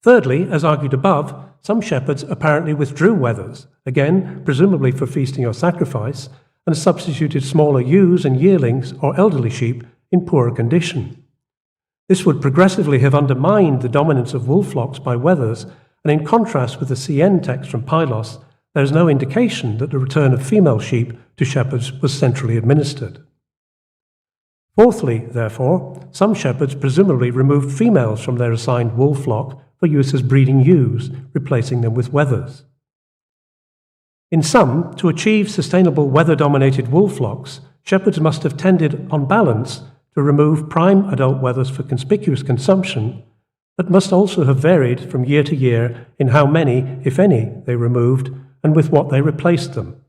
Thirdly, as argued above, some shepherds apparently withdrew wethers, again, presumably for feasting or sacrifice, and substituted smaller ewes and yearlings or elderly sheep in poorer condition. This would progressively have undermined the dominance of wool flocks by wethers, and in contrast with the CN text from Pylos, there is no indication that the return of female sheep to shepherds was centrally administered. Fourthly, therefore, some shepherds presumably removed females from their assigned wool flock for use as breeding ewes, replacing them with wethers. In sum, to achieve sustainable wether-dominated wool flocks, shepherds must have tended, on balance, to remove prime adult wethers for conspicuous consumption, but must also have varied from year to year in how many, if any, they removed and with what they replaced them.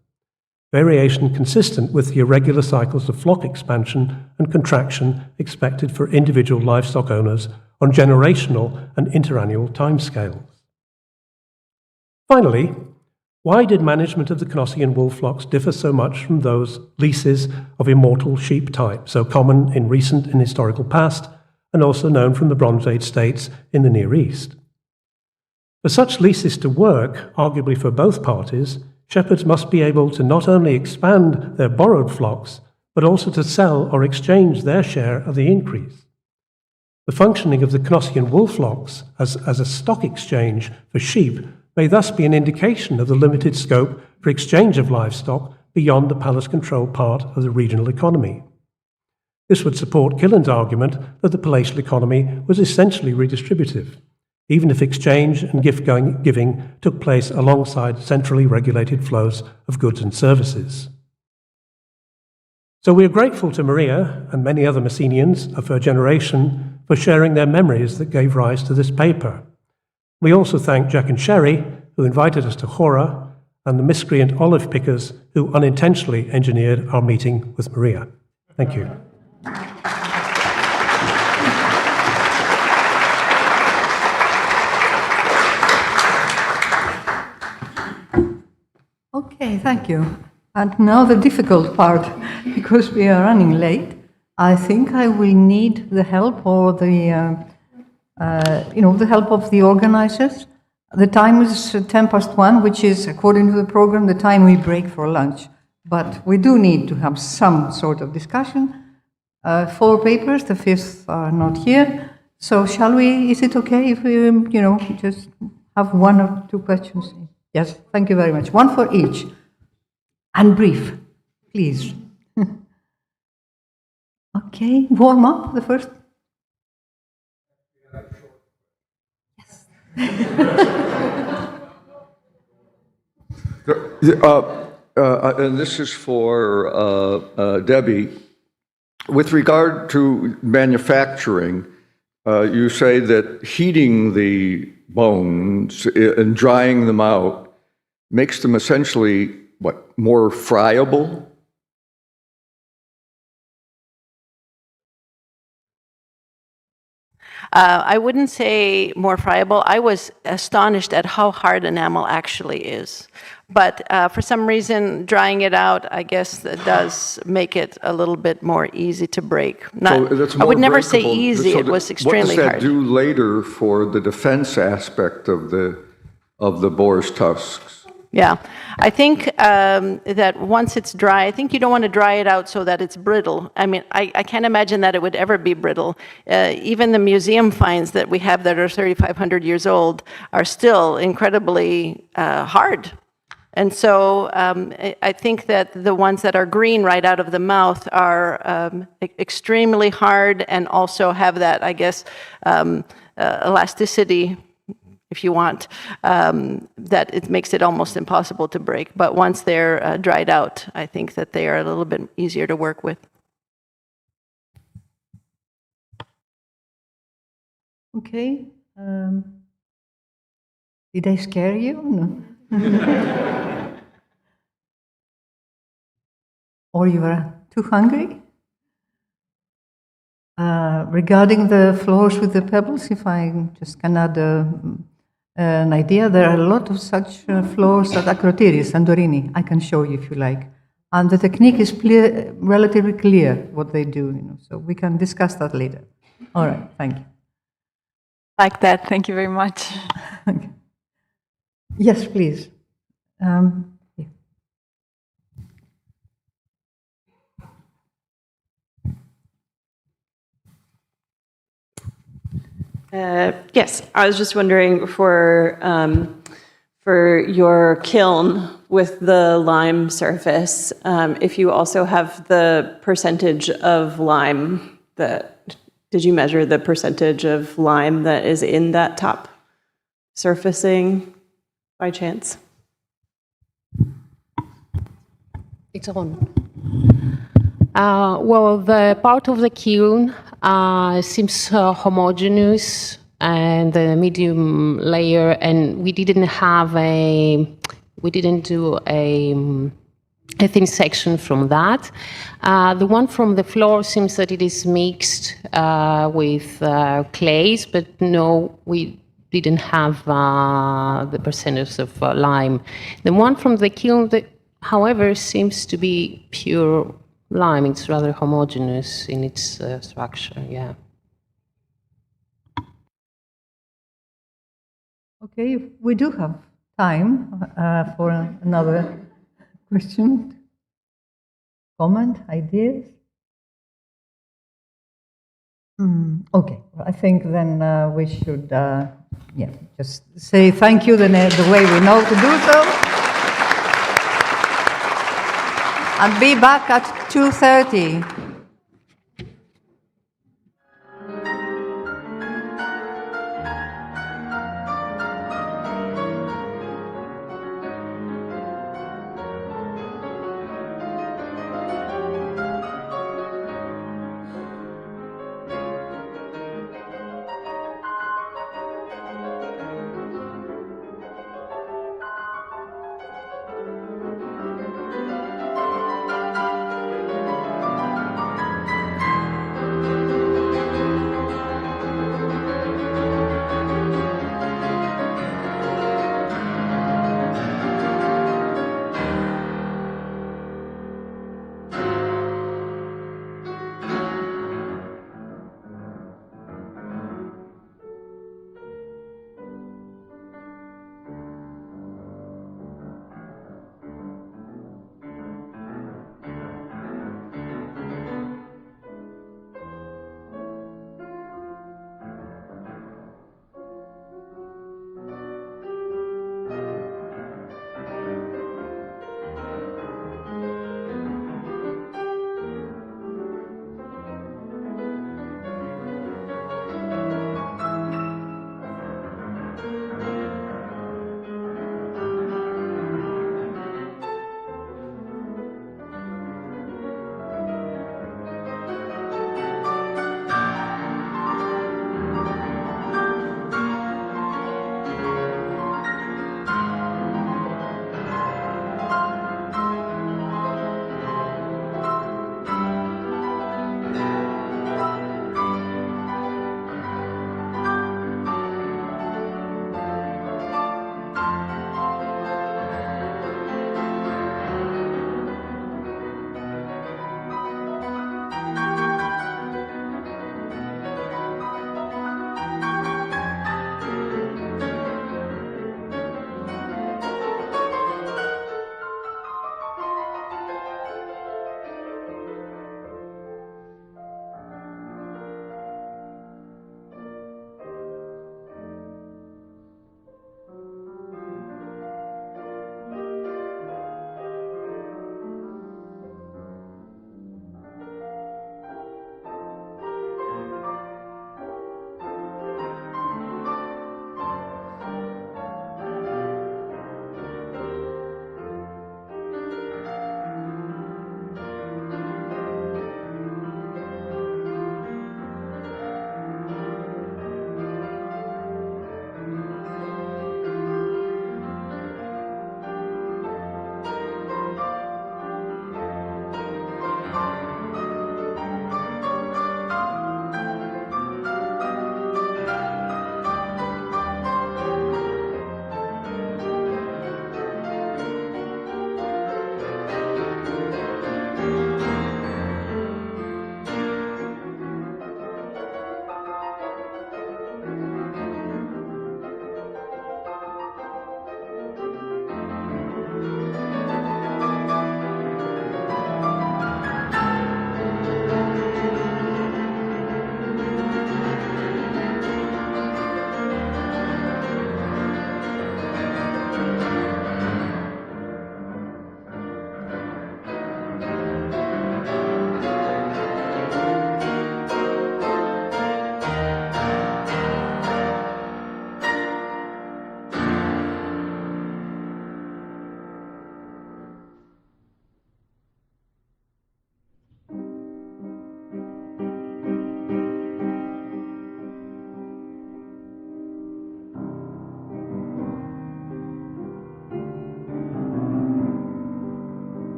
Variation consistent with the irregular cycles of flock expansion and contraction expected for individual livestock owners on generational and interannual timescales. Finally, why did management of the Canossian wool flocks differ so much from those leases of immortal sheep type, so common in recent and historical past, and also known from the Bronze Age states in the Near East? For such leases to work, arguably for both parties, shepherds must be able to not only expand their borrowed flocks, but also to sell or exchange their share of the increase. The functioning of the Canossian wool flocks as a stock exchange for sheep may thus be an indication of the limited scope for exchange of livestock beyond the palace-controlled part of the regional economy. This would support Killen's argument that the palatial economy was essentially redistributive, even if exchange and gift-giving took place alongside centrally regulated flows of goods and services. So we are grateful to Maria and many other Messenians of her generation for sharing their memories that gave rise to this paper. We also thank Jack and Sherry, who invited us to Hora, and the miscreant olive pickers who unintentionally engineered our meeting with Maria. Thank you. Okay, thank you. And now the difficult part, because we are running late. I think I will need the help or the help of the organizers. The time is 1:10, which is, according to the program, the time we break for lunch. But we do need to have some sort of discussion. 4 papers, the 5th are not here. So shall we, is it okay if we, just have 1 or 2 questions? Yes, thank you very much. 1 for each. And brief, please. Okay, warm up the first. Yes. And this is for Debbie. With regard to manufacturing, you say that heating the bones and drying them out makes them essentially, more friable? I wouldn't say more friable. I was astonished at how hard enamel actually is. But for some reason, drying it out, I guess, does make it a little bit more easy to break. I would never say easy, it was extremely hard. What does that do later for the defense aspect of the boar's tusks? Yeah, I think that once it's dry, I think you don't want to dry it out so that it's brittle. I mean, I can't imagine that it would ever be brittle. Even the museum finds that we have that are 3,500 years old are still incredibly hard. And so I think that the ones that are green right out of the mouth are extremely hard and also have that, I guess, elasticity, if you want, that it makes it almost impossible to break. But once they're dried out, I think that they are a little bit easier to work with. Okay. Did I scare you? No. Or you were too hungry? Regarding the floors with the pebbles, if I just can add an idea, there are a lot of such floors at Acrotiris, Santorini. I can show you if you like. And the technique is relatively clear what they do, so we can discuss that later. All right, thank you. Like that, thank you very much. Okay. Yes, please. Yes, I was just wondering for your kiln with the lime surface, if you also have the percentage of lime did you measure the percentage of lime that is in that top surfacing by chance? It's on. Well, the part of the kiln seems homogeneous and the medium layer, and we didn't do a thin section from that. The one from the floor seems that it is mixed with clays, but no, we didn't have the percentage of lime. The one from the kiln, however, seems to be pure lime. It's rather homogeneous in its structure, yeah. Okay, we do have time for another question, comment, ideas. Okay, well, I think then we should just say thank you the way we know to do so. And be back at 2:30.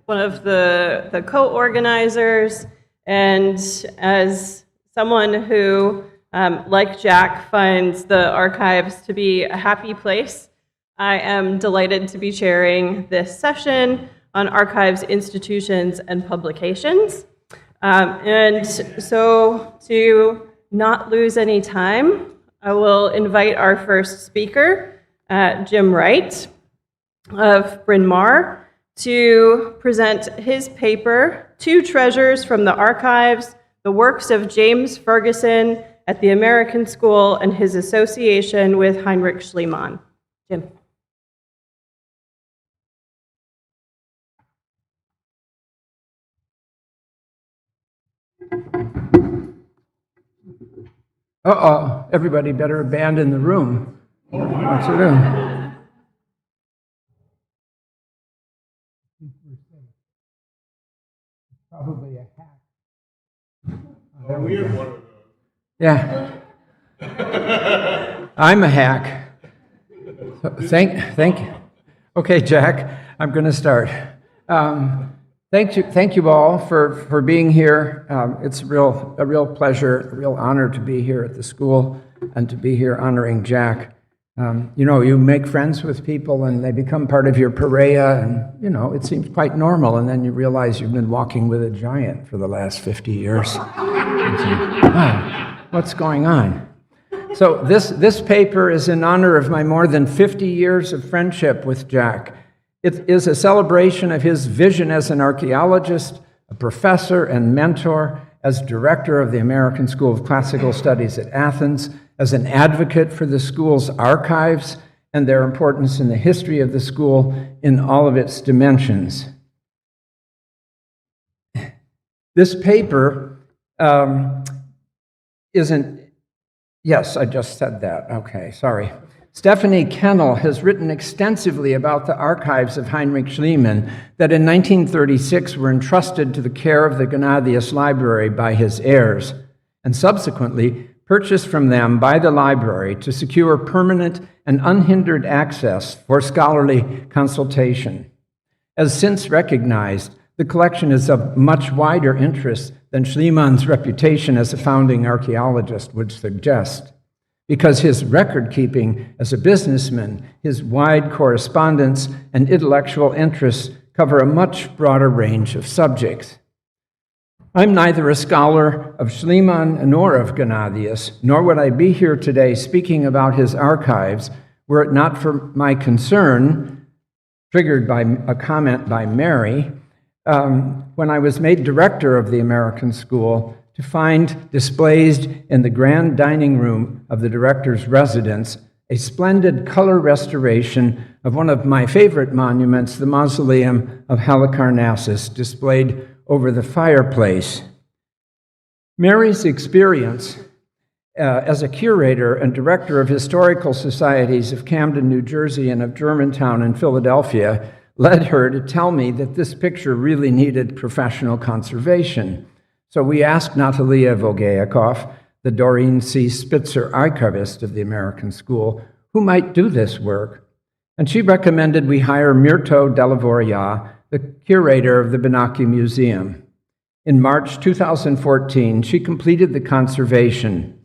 one of the co-organizers, and as someone who, like Jack, finds the archives to be a happy place, I am delighted to be chairing this session on archives, institutions, and publications. And so to not lose any time, I will invite our first speaker, Jim Wright of Bryn Mawr, to present his paper, Two Treasures from the Archives, the Works of James Ferguson at the American School and his association with Heinrich Schliemann. Jim. Uh-oh, everybody better abandon the room. What's it do? Probably a hack. Oh, we have one of those. Yeah. I'm a hack. Thank you. Okay, Jack, I'm going to start. Thank you all for being here. It's a real pleasure, a real honor to be here at the school and to be here honoring Jack. You make friends with people and they become part of your pariah, and it seems quite normal, and then you realize you've been walking with a giant for the last 50 years. What's going on? So this paper is in honor of my more than 50 years of friendship with Jack. It is a celebration of his vision as an archaeologist, a professor and mentor, as director of the American School of Classical Studies at Athens, as an advocate for the school's archives and their importance in the history of the school in all of its dimensions. This paper yes, I just said that. Okay, sorry. Stephanie Kennel has written extensively about the archives of Heinrich Schliemann that in 1936 were entrusted to the care of the Gennadius Library by his heirs, and subsequently purchased from them by the library to secure permanent and unhindered access for scholarly consultation. As since recognized, the collection is of much wider interest than Schliemann's reputation as a founding archaeologist would suggest, because his record-keeping as a businessman, his wide correspondence, and intellectual interests cover a much broader range of subjects. I'm neither a scholar of Schliemann nor of Gennadius, nor would I be here today speaking about his archives were it not for my concern, triggered by a comment by Mary, when I was made director of the American School, to find displayed in the grand dining room of the director's residence a splendid color restoration of one of my favorite monuments, the mausoleum of Halicarnassus, displayed over the fireplace. Mary's experience as a curator and director of historical societies of Camden, New Jersey, and of Germantown and Philadelphia led her to tell me that this picture really needed professional conservation. So we asked Natalie Vogayakoff, the Doreen C. Spitzer archivist of the American School, who might do this work. And she recommended we hire Myrto Delavoria, the curator of the Benaki Museum. In March 2014, she completed the conservation.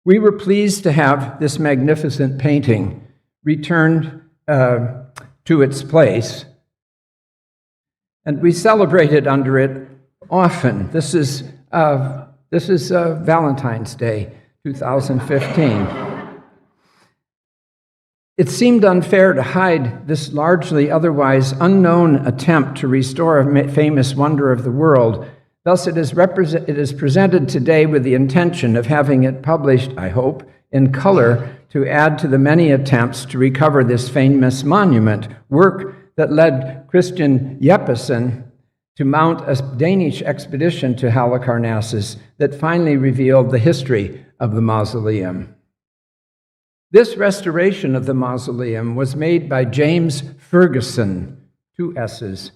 We were pleased to have this magnificent painting returned to its place, and we celebrated under it often. This is Valentine's Day, 2015. It seemed unfair to hide this largely otherwise unknown attempt to restore a famous wonder of the world. Thus, it is presented today with the intention of having it published, I hope, in color to add to the many attempts to recover this famous monument, work that led Christian Jeppesen to mount a Danish expedition to Halicarnassus that finally revealed the history of the mausoleum. This restoration of the mausoleum was made by James Ferguson, 2 S's.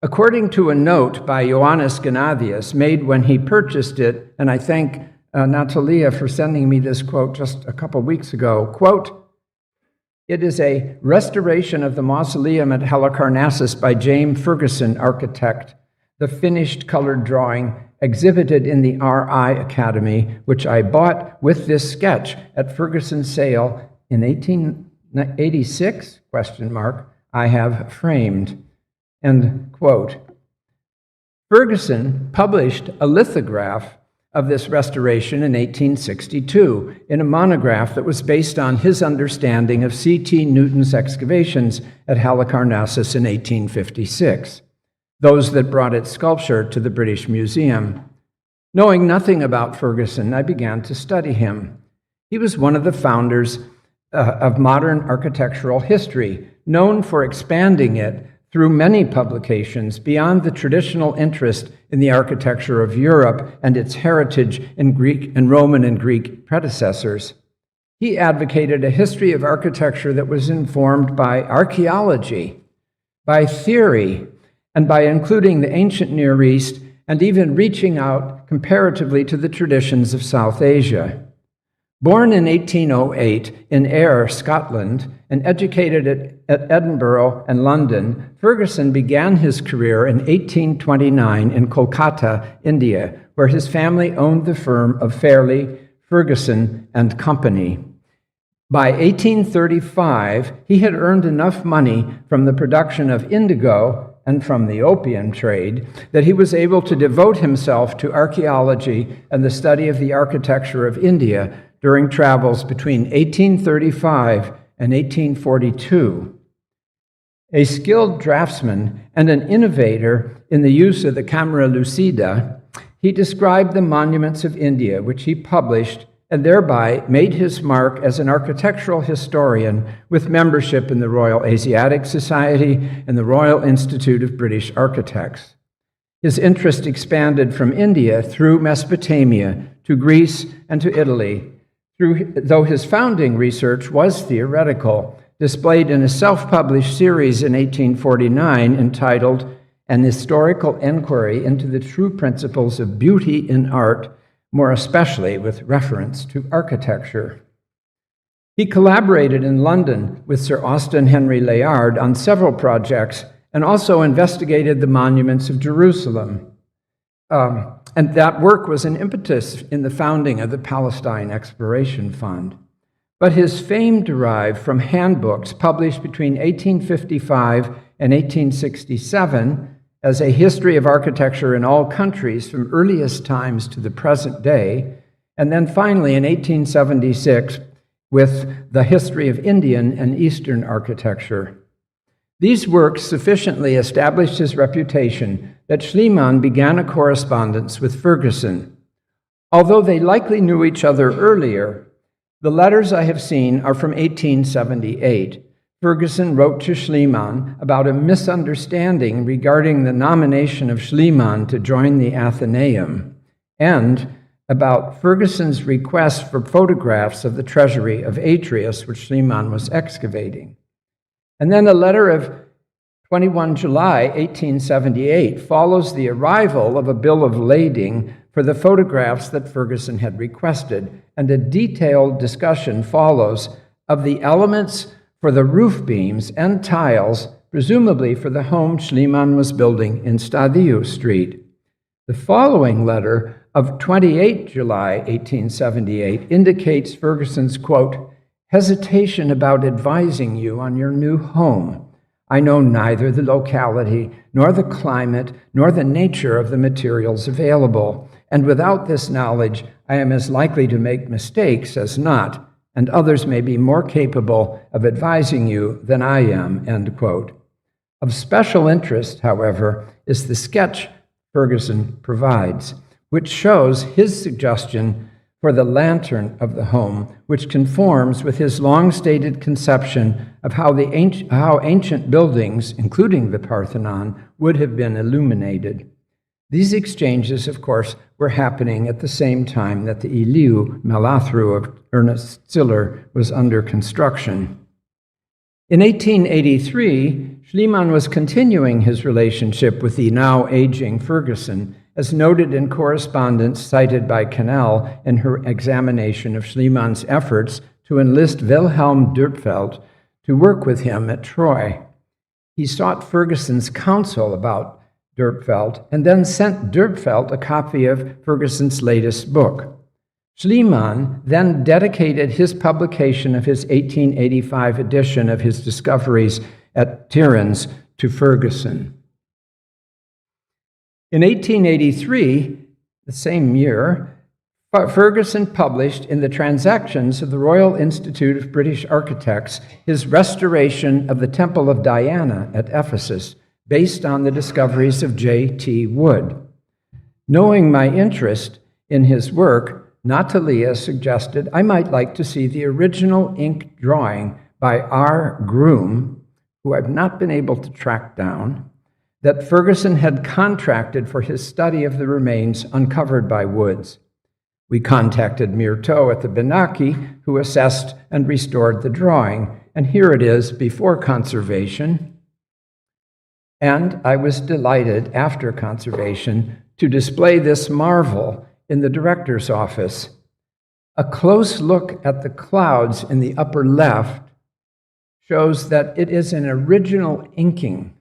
According to a note by Johannes Gennadius made when he purchased it, and I thank Natalia for sending me this quote just a couple weeks ago, quote, It is a restoration of the mausoleum at Halicarnassus by James Ferguson, architect. The finished colored drawing exhibited in the RI Academy, which I bought with this sketch at Ferguson's sale in 1886, ? I have framed. End quote. Ferguson published a lithograph of this restoration in 1862 in a monograph that was based on his understanding of C.T. Newton's excavations at Halicarnassus in 1856, those that brought its sculpture to the British Museum. Knowing nothing about Ferguson, I began to study him. He was one of the founders of modern architectural history, known for expanding it through many publications beyond the traditional interest in the architecture of Europe and its heritage in Greek and Roman and Greek predecessors. He advocated a history of architecture that was informed by archaeology, by theory, and by including the ancient Near East and even reaching out comparatively to the traditions of South Asia. Born in 1808 in Ayr, Scotland, and educated at Edinburgh and London, Ferguson began his career in 1829 in Kolkata, India, where his family owned the firm of Fairley, Ferguson and Company. By 1835, he had earned enough money from the production of indigo and from the opium trade that he was able to devote himself to archaeology and the study of the architecture of India during travels between 1835 and 1842. A skilled draftsman and an innovator in the use of the camera lucida, he described the monuments of India, which he published, and thereby made his mark as an architectural historian with membership in the Royal Asiatic Society and the Royal Institute of British Architects. His interest expanded from India through Mesopotamia to Greece and to Italy, though his founding research was theoretical, displayed in a self-published series in 1849 entitled An Historical Enquiry into the True Principles of Beauty in Art, more especially with reference to architecture. He collaborated in London with Sir Austen Henry Layard on several projects and also investigated the monuments of Jerusalem. And that work was an impetus in the founding of the Palestine Exploration Fund. But his fame derived from handbooks published between 1855 and 1867 as a history of architecture in all countries from earliest times to the present day, and then finally in 1876 with the history of Indian and Eastern architecture. These works sufficiently established his reputation that Schliemann began a correspondence with Ferguson. Although they likely knew each other earlier, the letters I have seen are from 1878. Ferguson wrote to Schliemann about a misunderstanding regarding the nomination of Schliemann to join the Athenaeum, and about Ferguson's request for photographs of the treasury of Atreus, which Schliemann was excavating. And then a letter of 21 July 1878 follows the arrival of a bill of lading for the photographs that Ferguson had requested, and a detailed discussion follows of the elements for the roof beams and tiles, presumably for the home Schliemann was building in Stadiou Street. The following letter of 28 July 1878 indicates Ferguson's, quote, hesitation about advising you on your new home. I know neither the locality, nor the climate, nor the nature of the materials available, and without this knowledge, I am as likely to make mistakes as not, and others may be more capable of advising you than I am, end quote. Of special interest, however, is the sketch Ferguson provides, which shows his suggestion for the lantern of the home, which conforms with his long-stated conception of how ancient buildings, including the Parthenon, would have been illuminated. These exchanges, of course, were happening at the same time that the Iliou Malathru of Ernest Ziller was under construction. In 1883, Schliemann was continuing his relationship with the now aging Ferguson, as noted in correspondence cited by Cannell in her examination of Schliemann's efforts to enlist Wilhelm Dürpfeld to work with him at Troy. He sought Ferguson's counsel about Dürpfeld and then sent Dürpfeld a copy of Ferguson's latest book. Schliemann then dedicated his publication of his 1885 edition of his discoveries at Tiryns to Ferguson. In 1883, the same year, Ferguson published in the Transactions of the Royal Institute of British Architects his restoration of the Temple of Diana at Ephesus, based on the discoveries of J.T. Wood. Knowing my interest in his work, Natalie suggested I might like to see the original ink drawing by R. Groom, who I've not been able to track down, that Ferguson had contracted for his study of the remains uncovered by Woods. We contacted Myrto at the Benaki, who assessed and restored the drawing, and here it is before conservation. And I was delighted after conservation to display this marvel in the director's office. A close look at the clouds in the upper left shows that it is an original inking.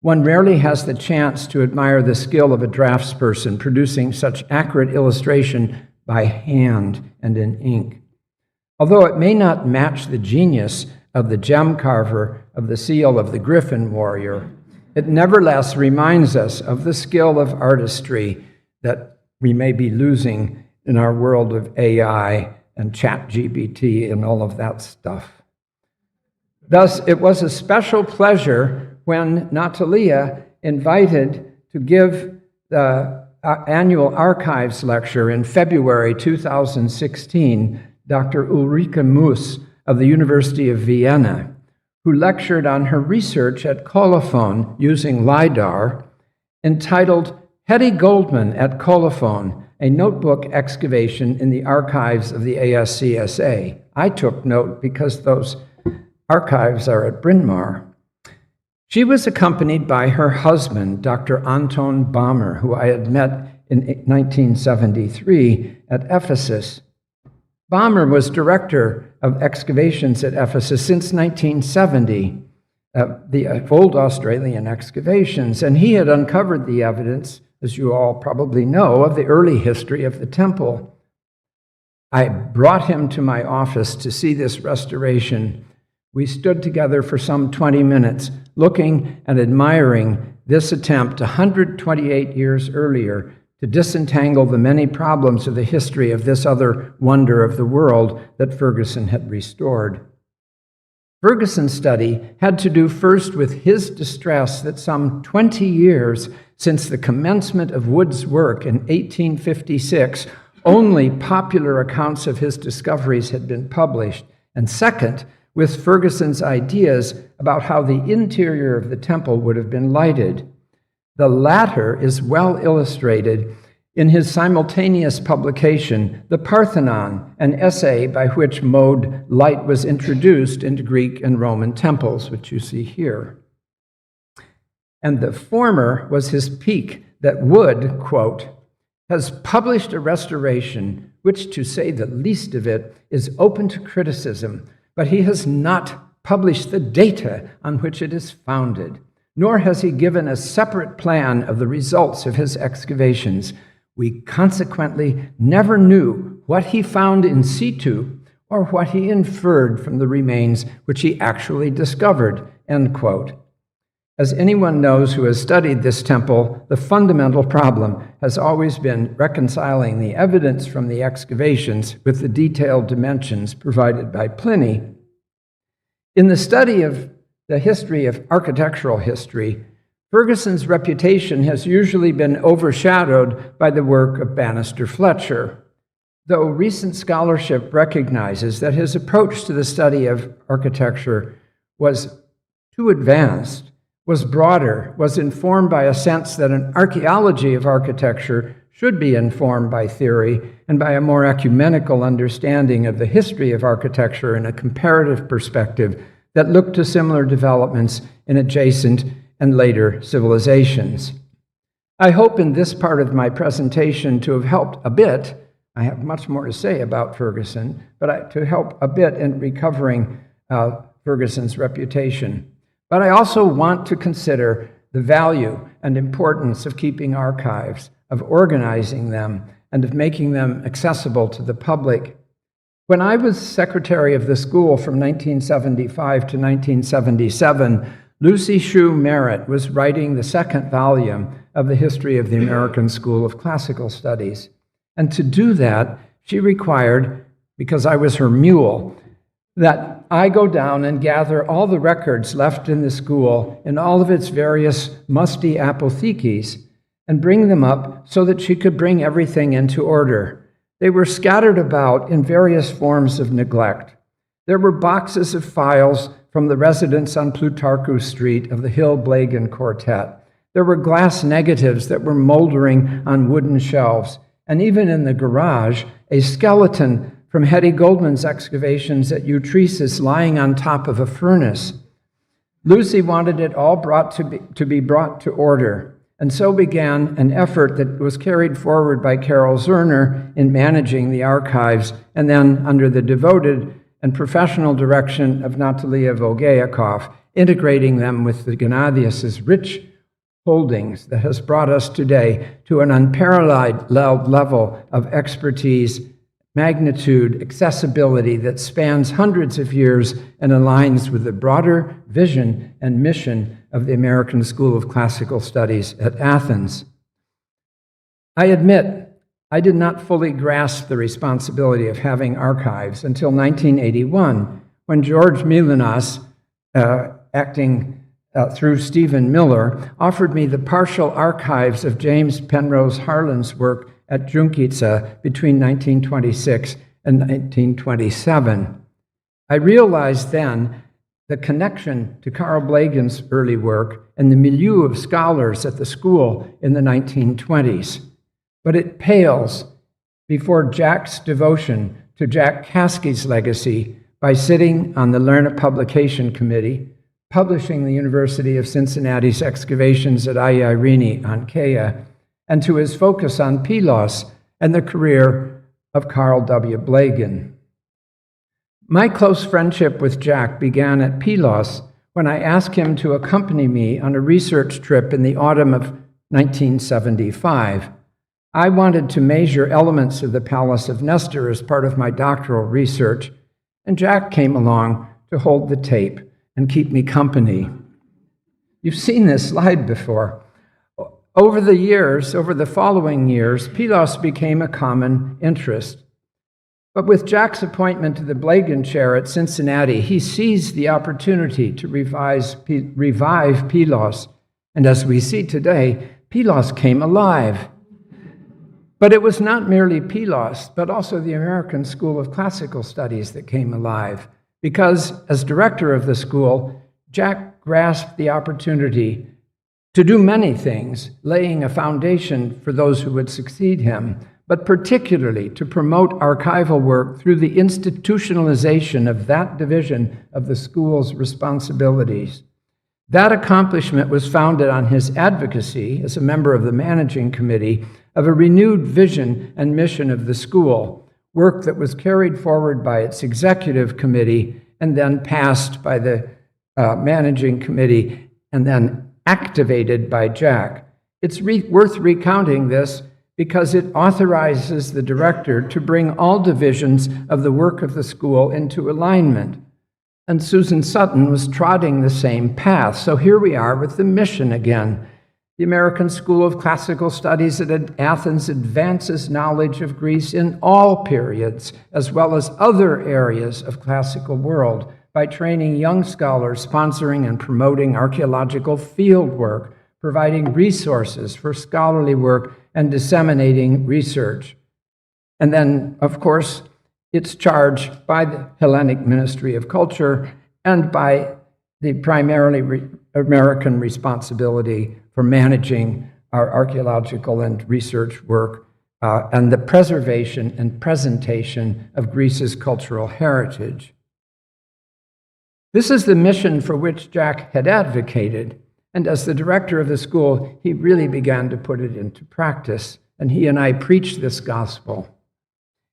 One rarely has the chance to admire the skill of a draftsperson producing such accurate illustration by hand and in ink. Although it may not match the genius of the gem carver of the seal of the Griffin warrior, it nevertheless reminds us of the skill of artistry that we may be losing in our world of AI and ChatGPT and all of that stuff. Thus, it was a special pleasure when Natalia invited to give the annual archives lecture in February 2016, Dr. Ulrike Moos of the University of Vienna, who lectured on her research at Colophon using LiDAR, entitled Hetty Goldman at Colophon, a notebook excavation in the archives of the ASCSA. I took note because those archives are at Bryn Mawr. She was accompanied by her husband, Dr. Anton Baumer, who I had met in 1973 at Ephesus. Baumer was director of excavations at Ephesus since 1970, the old Australian excavations, and he had uncovered the evidence, as you all probably know, of the early history of the temple. I brought him to my office to see this restoration. We stood together for some 20 minutes, looking and admiring this attempt 128 years earlier to disentangle the many problems of the history of this other wonder of the world that Ferguson had restored. Ferguson's study had to do first with his distress that some 20 years since the commencement of Wood's work in 1856, only popular accounts of his discoveries had been published, and second, with Ferguson's ideas about how the interior of the temple would have been lighted. The latter is well illustrated in his simultaneous publication, The Parthenon, an essay by which mode light was introduced into Greek and Roman temples, which you see here. And the former was his peak that Wood, quote, has published a restoration which, to say the least of it, is open to criticism, but he has not published the data on which it is founded, nor has he given a separate plan of the results of his excavations. We consequently never knew what he found in situ or what he inferred from the remains which he actually discovered, end quote. As anyone knows who has studied this temple, the fundamental problem has always been reconciling the evidence from the excavations with the detailed dimensions provided by Pliny. In the study of the history of architectural history, Ferguson's reputation has usually been overshadowed by the work of Bannister Fletcher, though recent scholarship recognizes that his approach to the study of architecture was too advanced, was broader, was informed by a sense that an archaeology of architecture should be informed by theory and by a more ecumenical understanding of the history of architecture in a comparative perspective that looked to similar developments in adjacent and later civilizations. I hope in this part of my presentation to have helped a bit. I have much more to say about Ferguson, but to help a bit in recovering Ferguson's reputation. But I also want to consider the value and importance of keeping archives, of organizing them, and of making them accessible to the public. When I was secretary of the school from 1975 to 1977, Lucy Shue Merritt was writing the second volume of the history of the American School of Classical Studies. And to do that, she required, because I was her mule, that I go down and gather all the records left in the school in all of its various musty apotheques and bring them up so that she could bring everything into order. They were scattered about in various forms of neglect. There were boxes of files from the residence on Plutarchus Street of the Hill-Blagan Quartet. There were glass negatives that were moldering on wooden shelves, and even in the garage, a skeleton from Hetty Goldman's excavations at XXIsT lying on top of a furnace. Lucy wanted it all to be brought to order, and so began an effort that was carried forward by Carol Zerner in managing the archives, and then under the devoted and professional direction of Natalie Vogeakov, integrating them with the Gennadius's rich holdings that has brought us today to an unparalleled level of expertise, magnitude, accessibility that spans hundreds of years and aligns with the broader vision and mission of the American School of Classical Studies at Athens. I admit I did not fully grasp the responsibility of having archives until 1981, when George Milanas, acting through Stephen Miller, offered me the partial archives of James Penrose Harlan's work at XXIsT between 1926 and 1927. I realized then the connection to Carl Blagan's early work and the milieu of scholars at the school in the 1920s. But it pales before Jack's devotion to Jack Caskey's legacy by sitting on the Lerner Publication Committee, publishing the University of Cincinnati's excavations at Irene on Kea, and to his focus on Pylos and the career of Carl W. Blagan. My close friendship with Jack began at Pylos when I asked him to accompany me on a research trip in the autumn of 1975. I wanted to measure elements of the Palace of Nestor as part of my doctoral research, and Jack came along to hold the tape and keep me company. You've seen this slide before. Over the following years, Pylos became a common interest. But with Jack's appointment to the Blagan Chair at Cincinnati, he seized the opportunity to revive Pylos. And as we see today, Pylos came alive. But it was not merely Pylos, but also the American School of Classical Studies that came alive. Because as director of the school, Jack grasped the opportunity to do many things, laying a foundation for those who would succeed him, but particularly to promote archival work through the institutionalization of that division of the school's responsibilities. That accomplishment was founded on his advocacy as a member of the managing committee of a renewed vision and mission of the school, work that was carried forward by its executive committee and then passed by the managing committee and then activated by Jack. It's worth recounting this because it authorizes the director to bring all divisions of the work of the school into alignment. And Susan Sutton was trotting the same path. So here we are with the mission again. The American School of Classical Studies at Athens advances knowledge of Greece in all periods, as well as other areas of classical world, by training young scholars, sponsoring and promoting archaeological field work, providing resources for scholarly work, and disseminating research. And then, of course, it's charged by the Hellenic Ministry of Culture and by the primarily American responsibility for managing our archaeological and research work and the preservation and presentation of Greece's cultural heritage. This is the mission for which Jack had advocated, and as the director of the school, he really began to put it into practice, and he and I preached this gospel.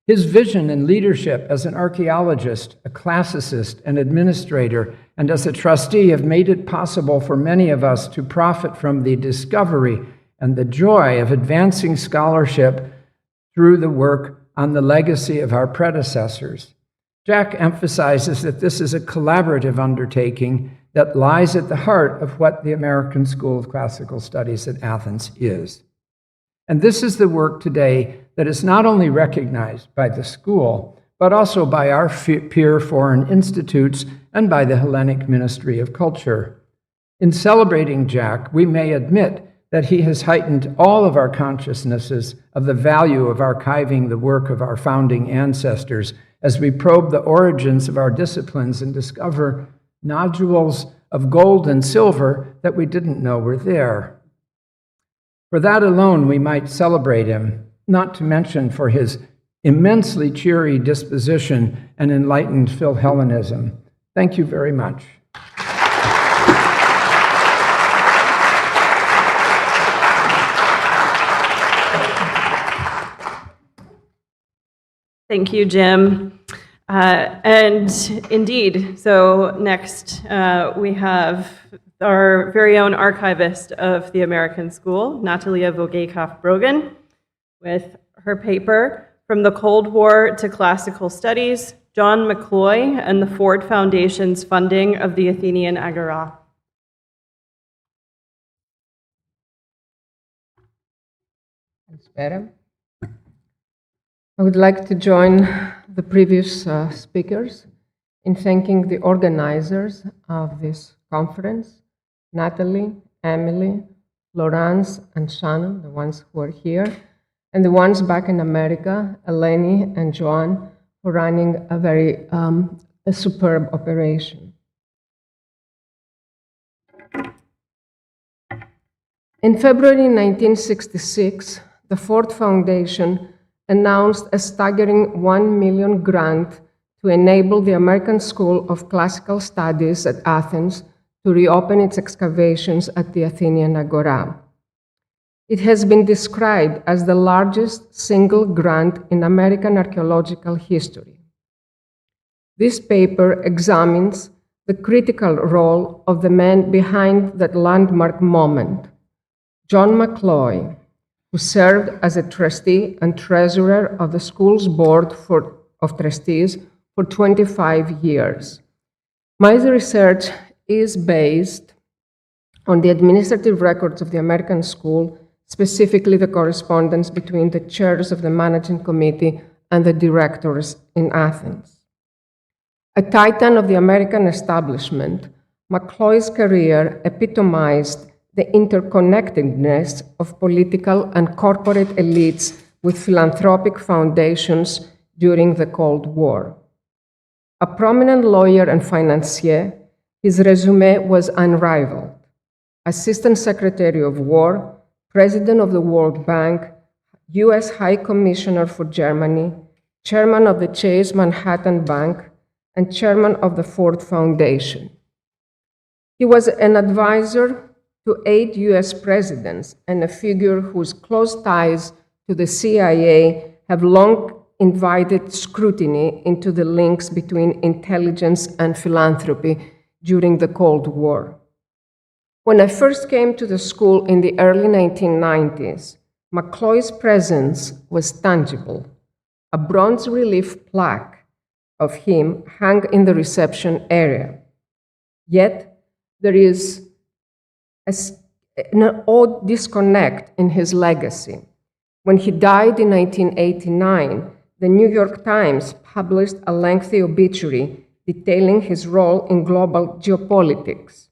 His vision and leadership as an archaeologist, a classicist, an administrator, and as a trustee have made it possible for many of us to profit from the discovery and the joy of advancing scholarship through the work on the legacy of our predecessors. Jack emphasizes that this is a collaborative undertaking that lies at the heart of what the American School of Classical Studies at Athens is. And this is the work today that is not only recognized by the school, but also by our peer foreign institutes and by the Hellenic Ministry of Culture. In celebrating Jack, we may admit that he has heightened all of our consciousnesses of the value of archiving the work of our founding ancestors as we probe the origins of our disciplines and discover nodules of gold and silver that we didn't know were there. For that alone, we might celebrate him, not to mention for his immensely cheery disposition and enlightened Philhellenism. Thank you very much. Thank you, Jim. And indeed, so next we have our very own archivist of the American School, Natalie Vogékoff-Brogan, with her paper, From the Cold War to Classical Studies, John McCloy and the Ford Foundation's Funding of the Athenian Agora. Thanks, Madam. I would like to join the previous speakers in thanking the organizers of this conference, Natalie, Emily, Florence, and Shannon, the ones who are here, and the ones back in America, Eleni and Joanne, for running a very superb operation. In February 1966, the Ford Foundation announced a staggering $1 million grant to enable the American School of Classical Studies at Athens to reopen its excavations at the Athenian Agora. It has been described as the largest single grant in American archaeological history. This paper examines the critical role of the man behind that landmark moment, John McCloy, who served as a trustee and treasurer of the school's board of trustees for 25 years. My research is based on the administrative records of the American School, specifically the correspondence between the chairs of the managing committee and the directors in Athens. A titan of the American establishment, McCloy's career epitomized the interconnectedness of political and corporate elites with philanthropic foundations during the Cold War. A prominent lawyer and financier, his resume was unrivaled. Assistant Secretary of War, President of the World Bank, U.S. High Commissioner for Germany, Chairman of the Chase Manhattan Bank, and Chairman of the Ford Foundation. He was an advisor to 8 U.S. presidents and a figure whose close ties to the CIA have long invited scrutiny into the links between intelligence and philanthropy during the Cold War. When I first came to the school in the early 1990s, McCloy's presence was tangible. A bronze relief plaque of him hung in the reception area. Yet, there is an odd disconnect in his legacy. When he died in 1989, the New York Times published a lengthy obituary detailing his role in global geopolitics,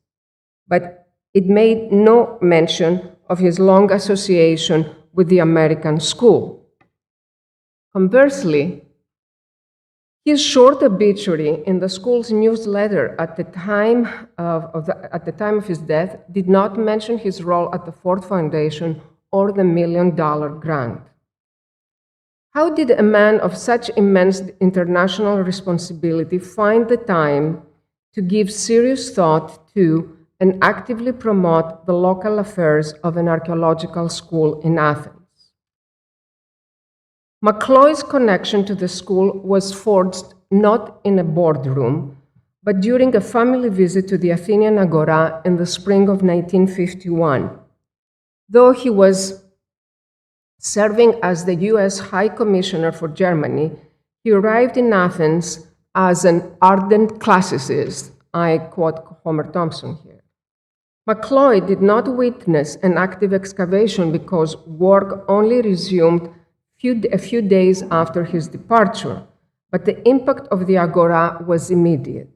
but it made no mention of his long association with the American School. Conversely, his short obituary in the school's newsletter at the time of his death did not mention his role at the Ford Foundation or the $1 million grant. How did a man of such immense international responsibility find the time to give serious thought to and actively promote the local affairs of an archaeological school in Athens? McCloy's connection to the school was forged not in a boardroom, but during a family visit to the Athenian Agora in the spring of 1951. Though he was serving as the US High Commissioner for Germany, he arrived in Athens as an ardent classicist. I quote Homer Thompson here. McCloy did not witness an active excavation because work only resumed a few days after his departure, but the impact of the Agora was immediate.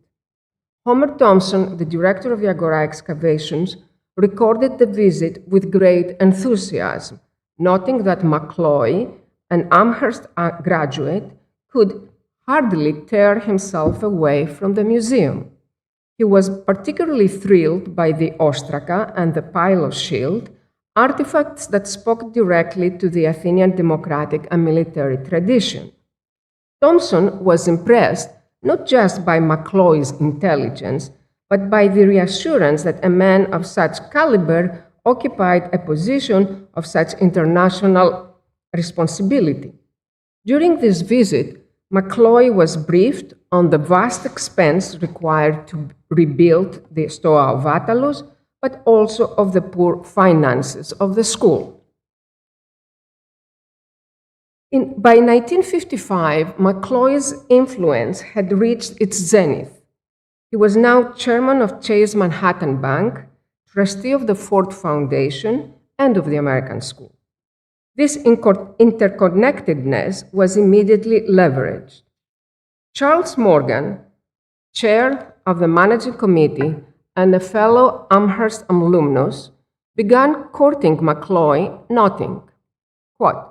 Homer Thompson, the director of the Agora excavations, recorded the visit with great enthusiasm, noting that McCloy, an Amherst graduate, could hardly tear himself away from the museum. He was particularly thrilled by the ostraca and the Pylos shield, artifacts that spoke directly to the Athenian democratic and military tradition. Thompson was impressed not just by McCloy's intelligence, but by the reassurance that a man of such caliber occupied a position of such international responsibility. During this visit, McCloy was briefed on the vast expense required to rebuild the Stoa of Attalos, but also of the poor finances of the school. By 1955, McCloy's influence had reached its zenith. He was now chairman of Chase Manhattan Bank, trustee of the Ford Foundation, and of the American School. This interconnectedness was immediately leveraged. Charles Morgan, chair of the managing committee and a fellow Amherst alumnus, began courting McCloy, noting, quote,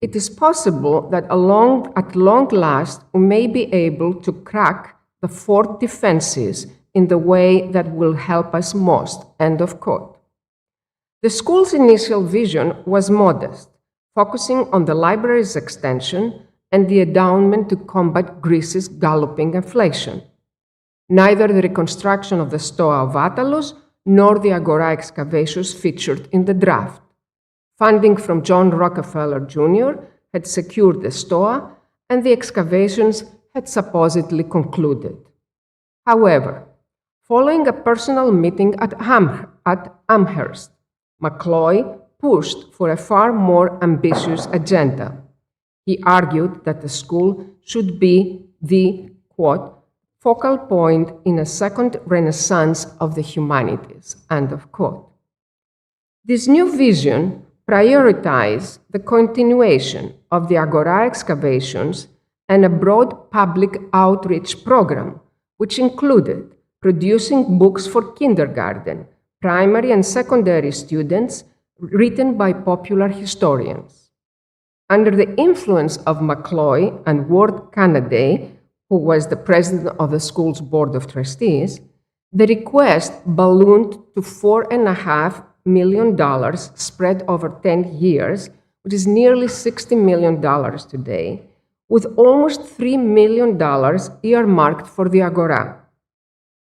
"It is possible that at long last we may be able to crack the fort defenses in the way that will help us most," end of quote. The school's initial vision was modest, focusing on the library's extension and the endowment to combat Greece's galloping inflation. Neither the reconstruction of the Stoa of Attalos nor the Agora excavations featured in the draft. Funding from John Rockefeller Jr. had secured the Stoa, and the excavations had supposedly concluded. However, following a personal meeting at Amherst, McCloy pushed for a far more ambitious agenda. He argued that the school should be the, quote, focal point in a second renaissance of the humanities, end of quote. This new vision prioritized the continuation of the Agora excavations and a broad public outreach program, which included producing books for kindergarten, primary and secondary students written by popular historians. Under the influence of McCloy and Ward Canaday, who was the president of the school's board of trustees, the request ballooned to $4.5 million spread over 10 years, which is nearly $60 million today, with almost $3 million earmarked for the Agora.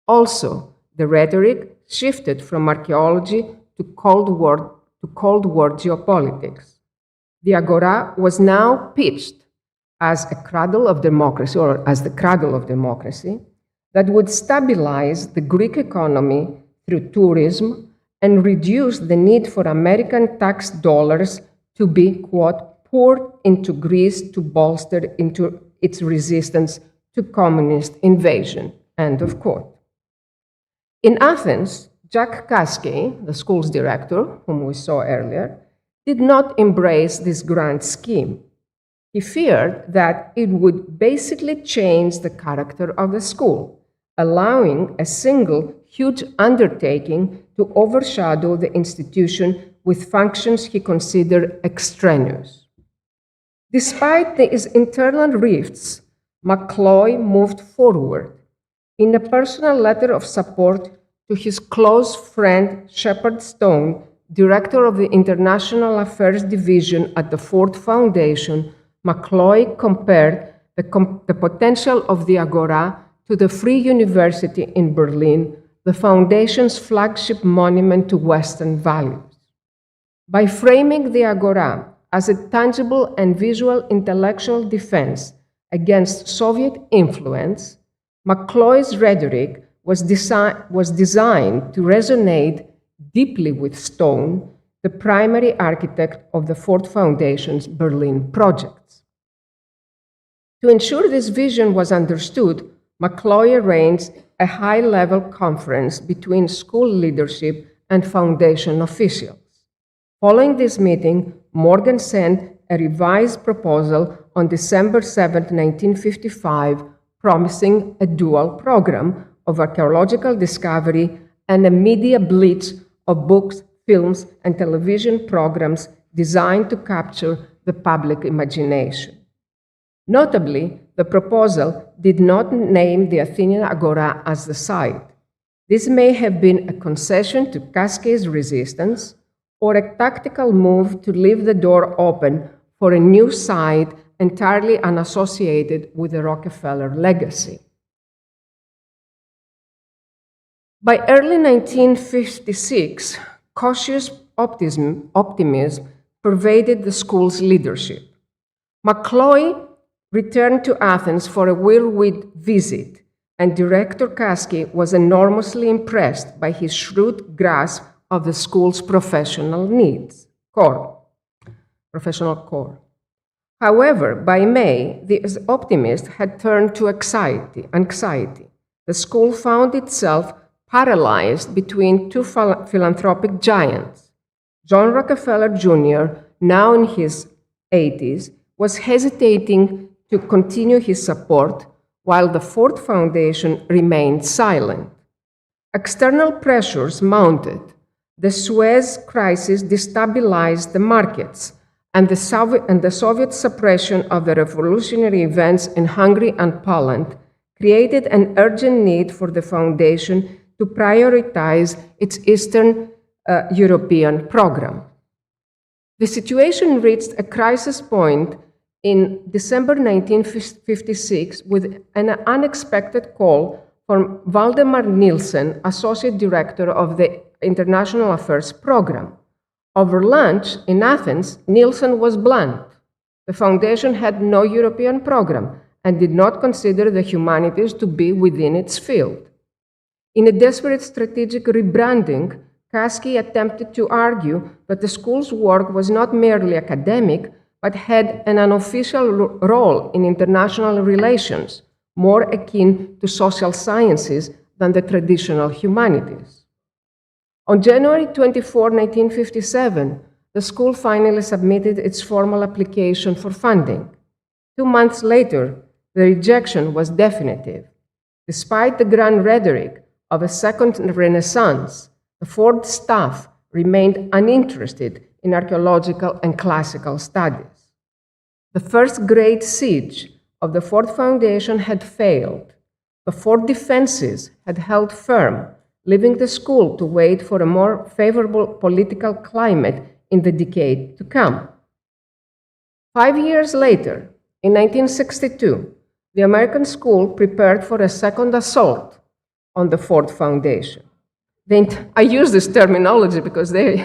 Also, the rhetoric shifted from archaeology to Cold War geopolitics. The Agora was now pitched as a cradle of democracy, or as the cradle of democracy, that would stabilize the Greek economy through tourism and reduce the need for American tax dollars to be, quote, poured into Greece to bolster into its resistance to communist invasion, end of quote. In Athens, Jack Caskey, the school's director, whom we saw earlier, did not embrace this grand scheme. He feared that it would basically change the character of the school, allowing a single huge undertaking to overshadow the institution with functions he considered extraneous. Despite these internal rifts, McCloy moved forward. In a personal letter of support to his close friend Shepard Stone, director of the International Affairs Division at the Ford Foundation, McCloy compared the potential of the Agora to the Free University in Berlin, the Foundation's flagship monument to Western values. By framing the Agora as a tangible and visual intellectual defense against Soviet influence, McCloy's rhetoric was designed to resonate deeply with Stone, the primary architect of the Ford Foundation's Berlin projects. To ensure this vision was understood, McCloy arranged a high-level conference between school leadership and foundation officials. Following this meeting, Morgan sent a revised proposal on December 7, 1955, promising a dual program of archaeological discovery and a media blitz of books, films, and television programs designed to capture the public imagination. Notably, the proposal did not name the Athenian Agora as the site. This may have been a concession to Kaski's resistance or a tactical move to leave the door open for a new site entirely unassociated with the Rockefeller legacy. By early 1956, cautious optimism pervaded the school's leadership. McCloy returned to Athens for a whirlwind visit, and Director Kaski was enormously impressed by his shrewd grasp of the school's professional core. However, by May, this optimist had turned to anxiety. The school found itself paralyzed between two philanthropic giants. John Rockefeller Jr., now in his 80s, was hesitating to continue his support, while the Ford Foundation remained silent. External pressures mounted. The Suez crisis destabilized the markets, and the Soviet suppression of the revolutionary events in Hungary and Poland created an urgent need for the foundation to prioritize its Eastern European program. The situation reached a crisis point in December 1956 with an unexpected call from Valdemar Nielsen, Associate Director of the International Affairs Program. Over lunch in Athens, Nielsen was blunt. The foundation had no European program and did not consider the humanities to be within its field. In a desperate strategic rebranding, Kaski attempted to argue that the school's work was not merely academic, but had an unofficial role in international relations, more akin to social sciences than the traditional humanities. On January 24, 1957, the school finally submitted its formal application for funding. 2 months later, the rejection was definitive. Despite the grand rhetoric of a second renaissance, the Ford staff remained uninterested in archaeological and classical studies. The first great siege of the Ford Foundation had failed. The Ford defenses had held firm, leaving the school to wait for a more favorable political climate in the decade to come. 5 years later, in 1962, the American school prepared for a second assault on the Ford Foundation. I use this terminology because they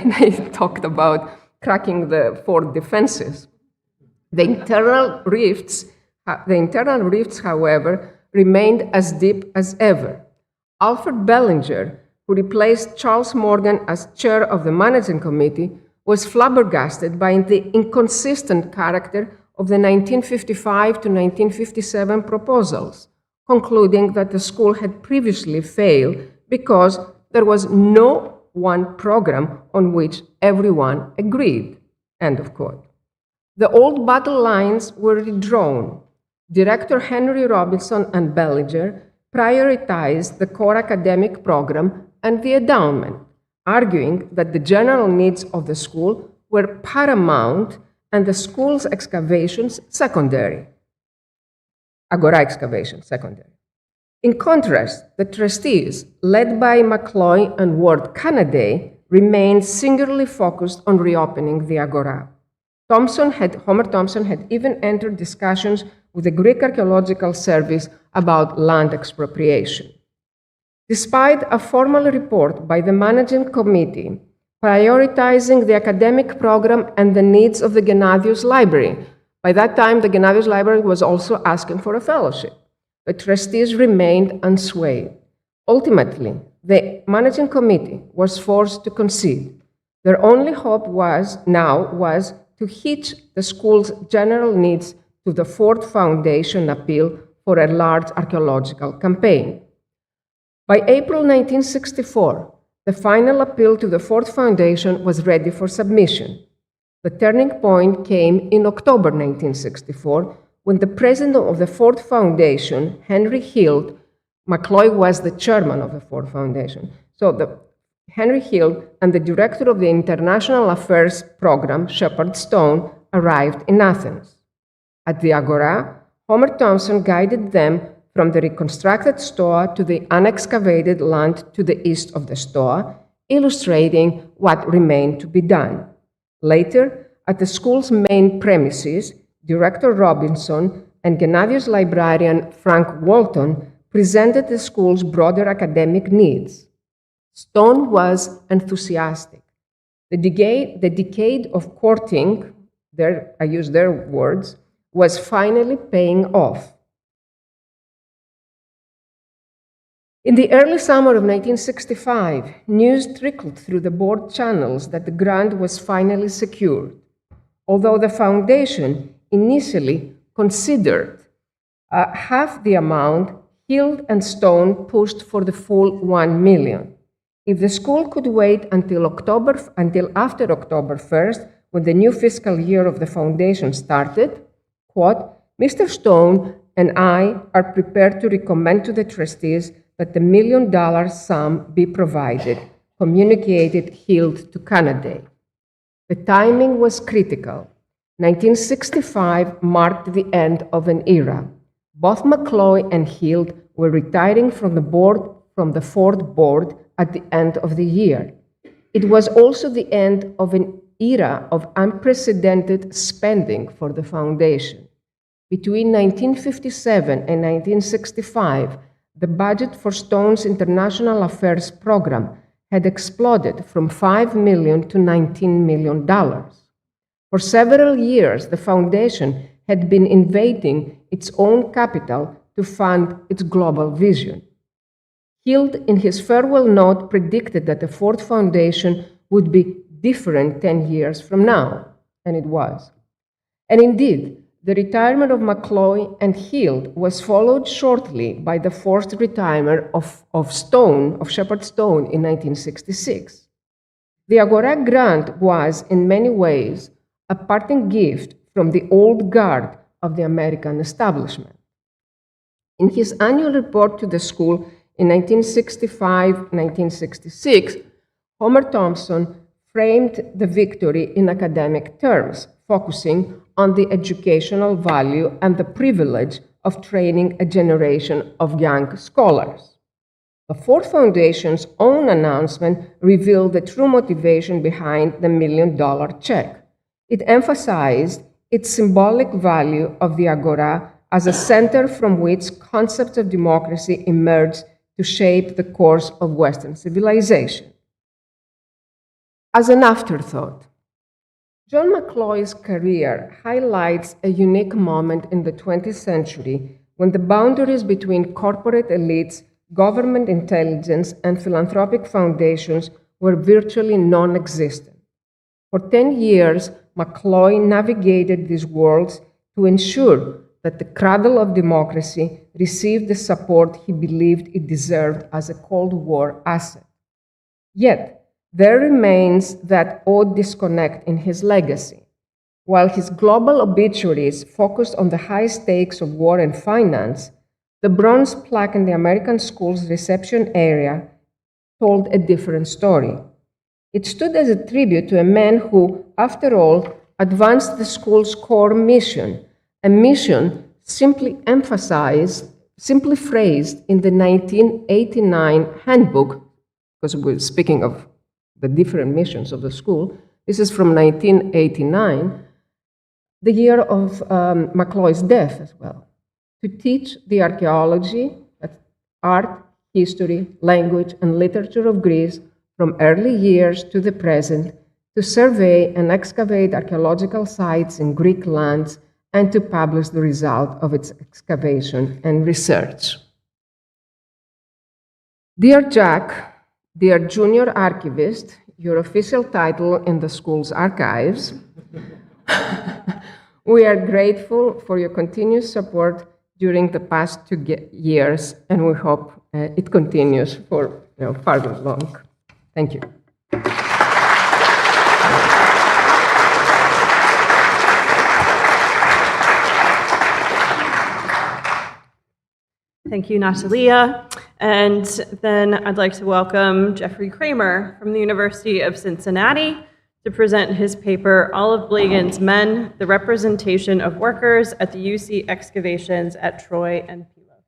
talked about cracking the Ford defenses. The internal rifts, however, remained as deep as ever. Alfred Bellinger, who replaced Charles Morgan as chair of the managing committee, was flabbergasted by the inconsistent character of the 1955 to 1957 proposals, concluding that the school had previously failed because there was no one program on which everyone agreed. End of quote. The old battle lines were redrawn. Director Henry Robinson and Bellinger prioritized the core academic program and the endowment, arguing that the general needs of the school were paramount and the school's excavations secondary. Agora excavations secondary. In contrast, the trustees, led by McCloy and Ward Canaday, remained singularly focused on reopening the Agora. Homer Thompson had even entered discussions with the Greek Archaeological Service about land expropriation. Despite a formal report by the managing committee, prioritizing the academic program and the needs of the Gennadios Library. By that time, the Gennadios Library was also asking for a fellowship. The trustees remained unswayed. Ultimately, the managing committee was forced to concede. Their only hope was to hitch the school's general needs to the Ford Foundation appeal for a large archaeological campaign. By April 1964, the final appeal to the Ford Foundation was ready for submission. The turning point came in October 1964, when the president of the Ford Foundation, Henry Hild, McCloy was the chairman of the Ford Foundation, so Henry Hild and the director of the International Affairs Program, Shepard Stone, arrived in Athens. At the Agora, Homer Thompson guided them from the reconstructed Stoa to the unexcavated land to the east of the Stoa, illustrating what remained to be done. Later, at the school's main premises, Director Robinson and Gennadios librarian Frank Walton presented the school's broader academic needs. Stone was enthusiastic. The decade of courting, I use their words, was finally paying off. In the early summer of 1965, news trickled through the board channels that the grant was finally secured, although the foundation initially considered half the amount. Hild and Stone pushed for the full $1 million. If the school could wait until after October 1st, when the new fiscal year of the foundation started, quote, Mr. Stone and I are prepared to recommend to the trustees that the $1 million sum be provided, communicated Hild to Canada. The timing was critical. 1965 marked the end of an era. Both McCloy and Hild were retiring from the Ford board at the end of the year. It was also the end of an era of unprecedented spending for the foundation. Between 1957 and 1965, the budget for Stone's International Affairs Program had exploded from $5 million to $19 million. For several years, the foundation had been invading its own capital to fund its global vision. Hild, in his farewell note, predicted that the Ford Foundation would be different 10 years from now, and it was. And indeed, the retirement of McCloy and Hild was followed shortly by the forced retirement of Shepard Stone in 1966. The Agora grant was, in many ways, a parting gift from the old guard of the American establishment. In his annual report to the school in 1965-1966, Homer Thompson framed the victory in academic terms, focusing on the educational value and the privilege of training a generation of young scholars. The Ford Foundation's own announcement revealed the true motivation behind the $1 million check. It emphasized its symbolic value of the Agora as a center from which concepts of democracy emerged to shape the course of Western civilization. As an afterthought, John McCloy's career highlights a unique moment in the 20th century when the boundaries between corporate elites, government intelligence, and philanthropic foundations were virtually non-existent. For 10 years, McCloy navigated these worlds to ensure that the cradle of democracy received the support he believed it deserved as a Cold War asset. Yet, there remains that odd disconnect in his legacy. While his global obituaries focused on the high stakes of war and finance, the bronze plaque in the American school's reception area told a different story. It stood as a tribute to a man who, after all, advanced the school's core mission, a mission simply phrased in the 1989 handbook, because we're speaking of the different missions of the school. This is from 1989, the year of McCloy's death as well, to teach the archaeology, art, history, language, and literature of Greece from early years to the present, to survey and excavate archaeological sites in Greek lands and to publish the result of its excavation and research. Dear Jack, dear junior archivist, your official title in the school's archives, we are grateful for your continuous support during the past 2 years, and we hope it continues for far long. Thank you. Thank you, Natalia. And then I'd like to welcome Jeffrey Kramer from the University of Cincinnati to present his paper, Olive Blagan's Men, the Representation of Workers at the UC Excavations at Troy and Pylos.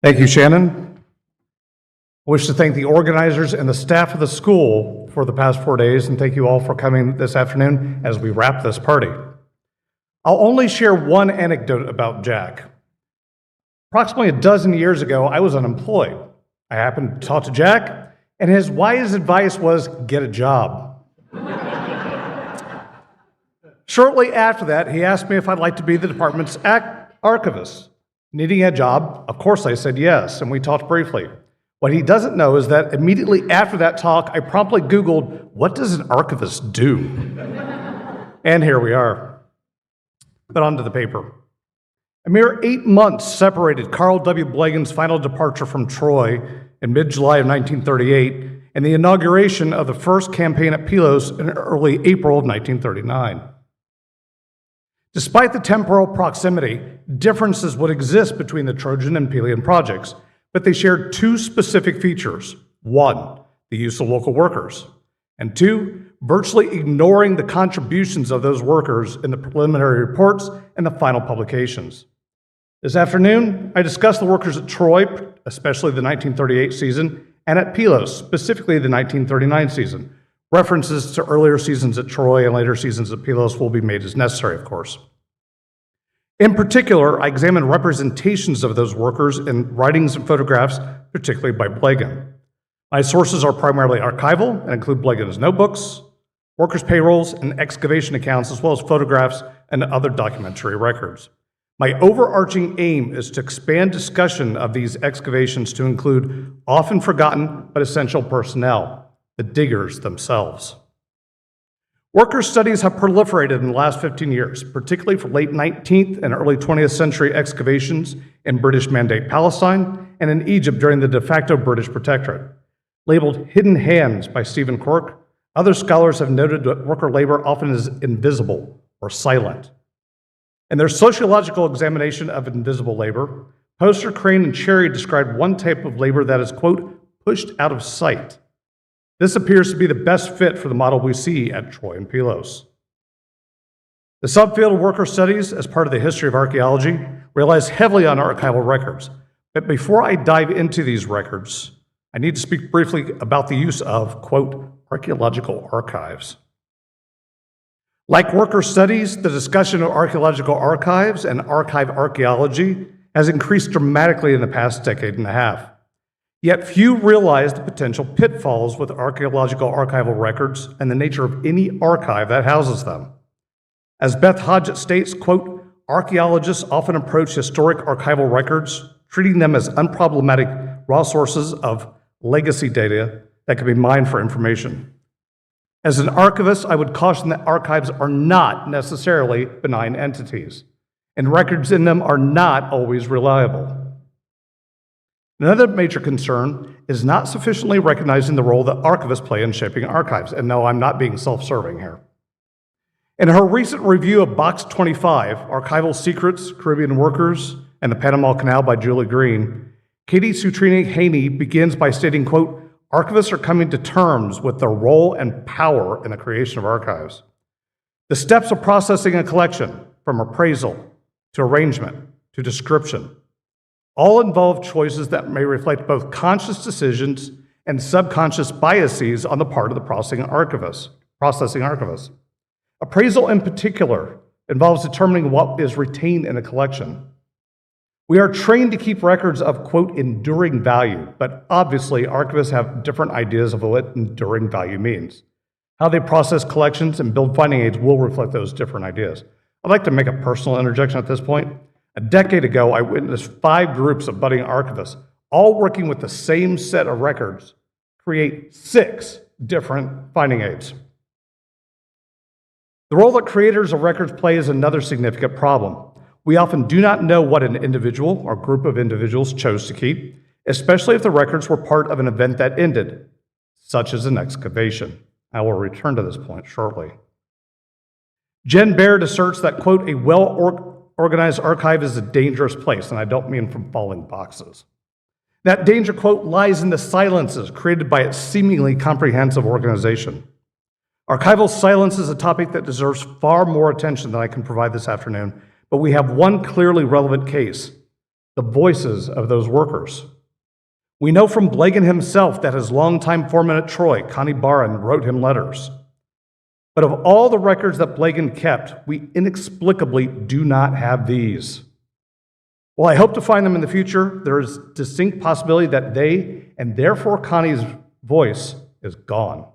Thank you, Shannon. I wish to thank the organizers and the staff of the school for the past 4 days, and thank you all for coming this afternoon as we wrap this party. I'll only share one anecdote about Jack. Approximately a dozen years ago, I was unemployed. I happened to talk to Jack, and his wise advice was, get a job. Shortly after that, he asked me if I'd like to be the department's archivist. Needing a job, of course I said yes, and we talked briefly. What he doesn't know is that immediately after that talk, I promptly Googled, what does an archivist do? And here we are. But onto the paper. A mere 8 months separated Carl W. Blagan's final departure from Troy in mid-July of 1938 and the inauguration of the first campaign at Pylos in early April of 1939. Despite the temporal proximity, differences would exist between the Trojan and Pelian projects, but they shared two specific features. One, the use of local workers, and two, virtually ignoring the contributions of those workers in the preliminary reports and the final publications. This afternoon, I discussed the workers at Troy, especially the 1938 season, and at Pylos, specifically the 1939 season. References to earlier seasons at Troy and later seasons at Pylos will be made as necessary, of course. In particular, I examined representations of those workers in writings and photographs, particularly by Blagan. My sources are primarily archival and include Blagan's notebooks, workers' payrolls, and excavation accounts, as well as photographs and other documentary records. My overarching aim is to expand discussion of these excavations to include often forgotten but essential personnel, the diggers themselves. Worker studies have proliferated in the last 15 years, particularly for late 19th and early 20th century excavations in British Mandate Palestine and in Egypt during the de facto British Protectorate. Labeled Hidden Hands by Stephen Cork, other scholars have noted that worker labor often is invisible or silent. In their sociological examination of invisible labor, Poster, Crane, and Cherry described one type of labor that is, quote, pushed out of sight. This appears to be the best fit for the model we see at Troy and Pylos. The subfield of worker studies, as part of the history of archaeology, relies heavily on archival records. But before I dive into these records, I need to speak briefly about the use of, quote, archaeological archives. Like worker studies, the discussion of archaeological archives and archive archaeology has increased dramatically in the past decade and a half. Yet few realize the potential pitfalls with archaeological archival records and the nature of any archive that houses them. As Beth Hodgett states, quote, archaeologists often approach historic archival records, treating them as unproblematic raw sources of legacy data that can be mined for information. As an archivist, I would caution that archives are not necessarily benign entities, and records in them are not always reliable. Another major concern is not sufficiently recognizing the role that archivists play in shaping archives. And no, I'm not being self-serving here. In her recent review of Box 25, Archival Secrets, Caribbean Workers, and the Panama Canal by Julie Green, Katie Sutrini-Haney begins by stating, quote, archivists are coming to terms with their role and power in the creation of archives. The steps of processing a collection, from appraisal to arrangement to description, all involve choices that may reflect both conscious decisions and subconscious biases on the part of the processing archivist. Appraisal in particular involves determining what is retained in a collection. We are trained to keep records of, quote, enduring value, but obviously archivists have different ideas of what enduring value means. How they process collections and build finding aids will reflect those different ideas. I'd like to make a personal interjection at this point. A decade ago, I witnessed 5 groups of budding archivists, all working with the same set of records, create 6 different finding aids. The role that creators of records play is another significant problem. We often do not know what an individual or group of individuals chose to keep, especially if the records were part of an event that ended, such as an excavation. I will return to this point shortly. Jen Baird asserts that, quote, a well-organized archive is a dangerous place, and I don't mean from falling boxes. That danger, quote, lies in the silences created by its seemingly comprehensive organization. Archival silence is a topic that deserves far more attention than I can provide this afternoon, but we have one clearly relevant case, the voices of those workers. We know from Blagan himself that his longtime foreman at Troy, Connie Barron, wrote him letters. But of all the records that Blagan kept, we inexplicably do not have these. While I hope to find them in the future, there is distinct possibility that they, and therefore Connie's voice, is gone.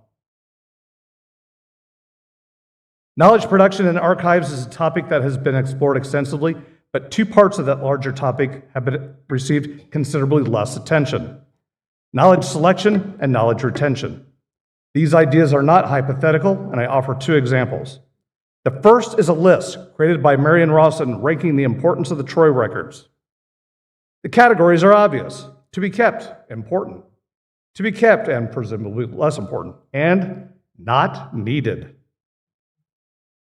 Knowledge production in archives is a topic that has been explored extensively, but 2 parts of that larger topic have received considerably less attention: knowledge selection and knowledge retention. These ideas are not hypothetical, and I offer 2 examples. The first is a list created by Marion Rawson ranking the importance of the Troy records. The categories are obvious: to be kept, important; to be kept, and presumably less important; and not needed.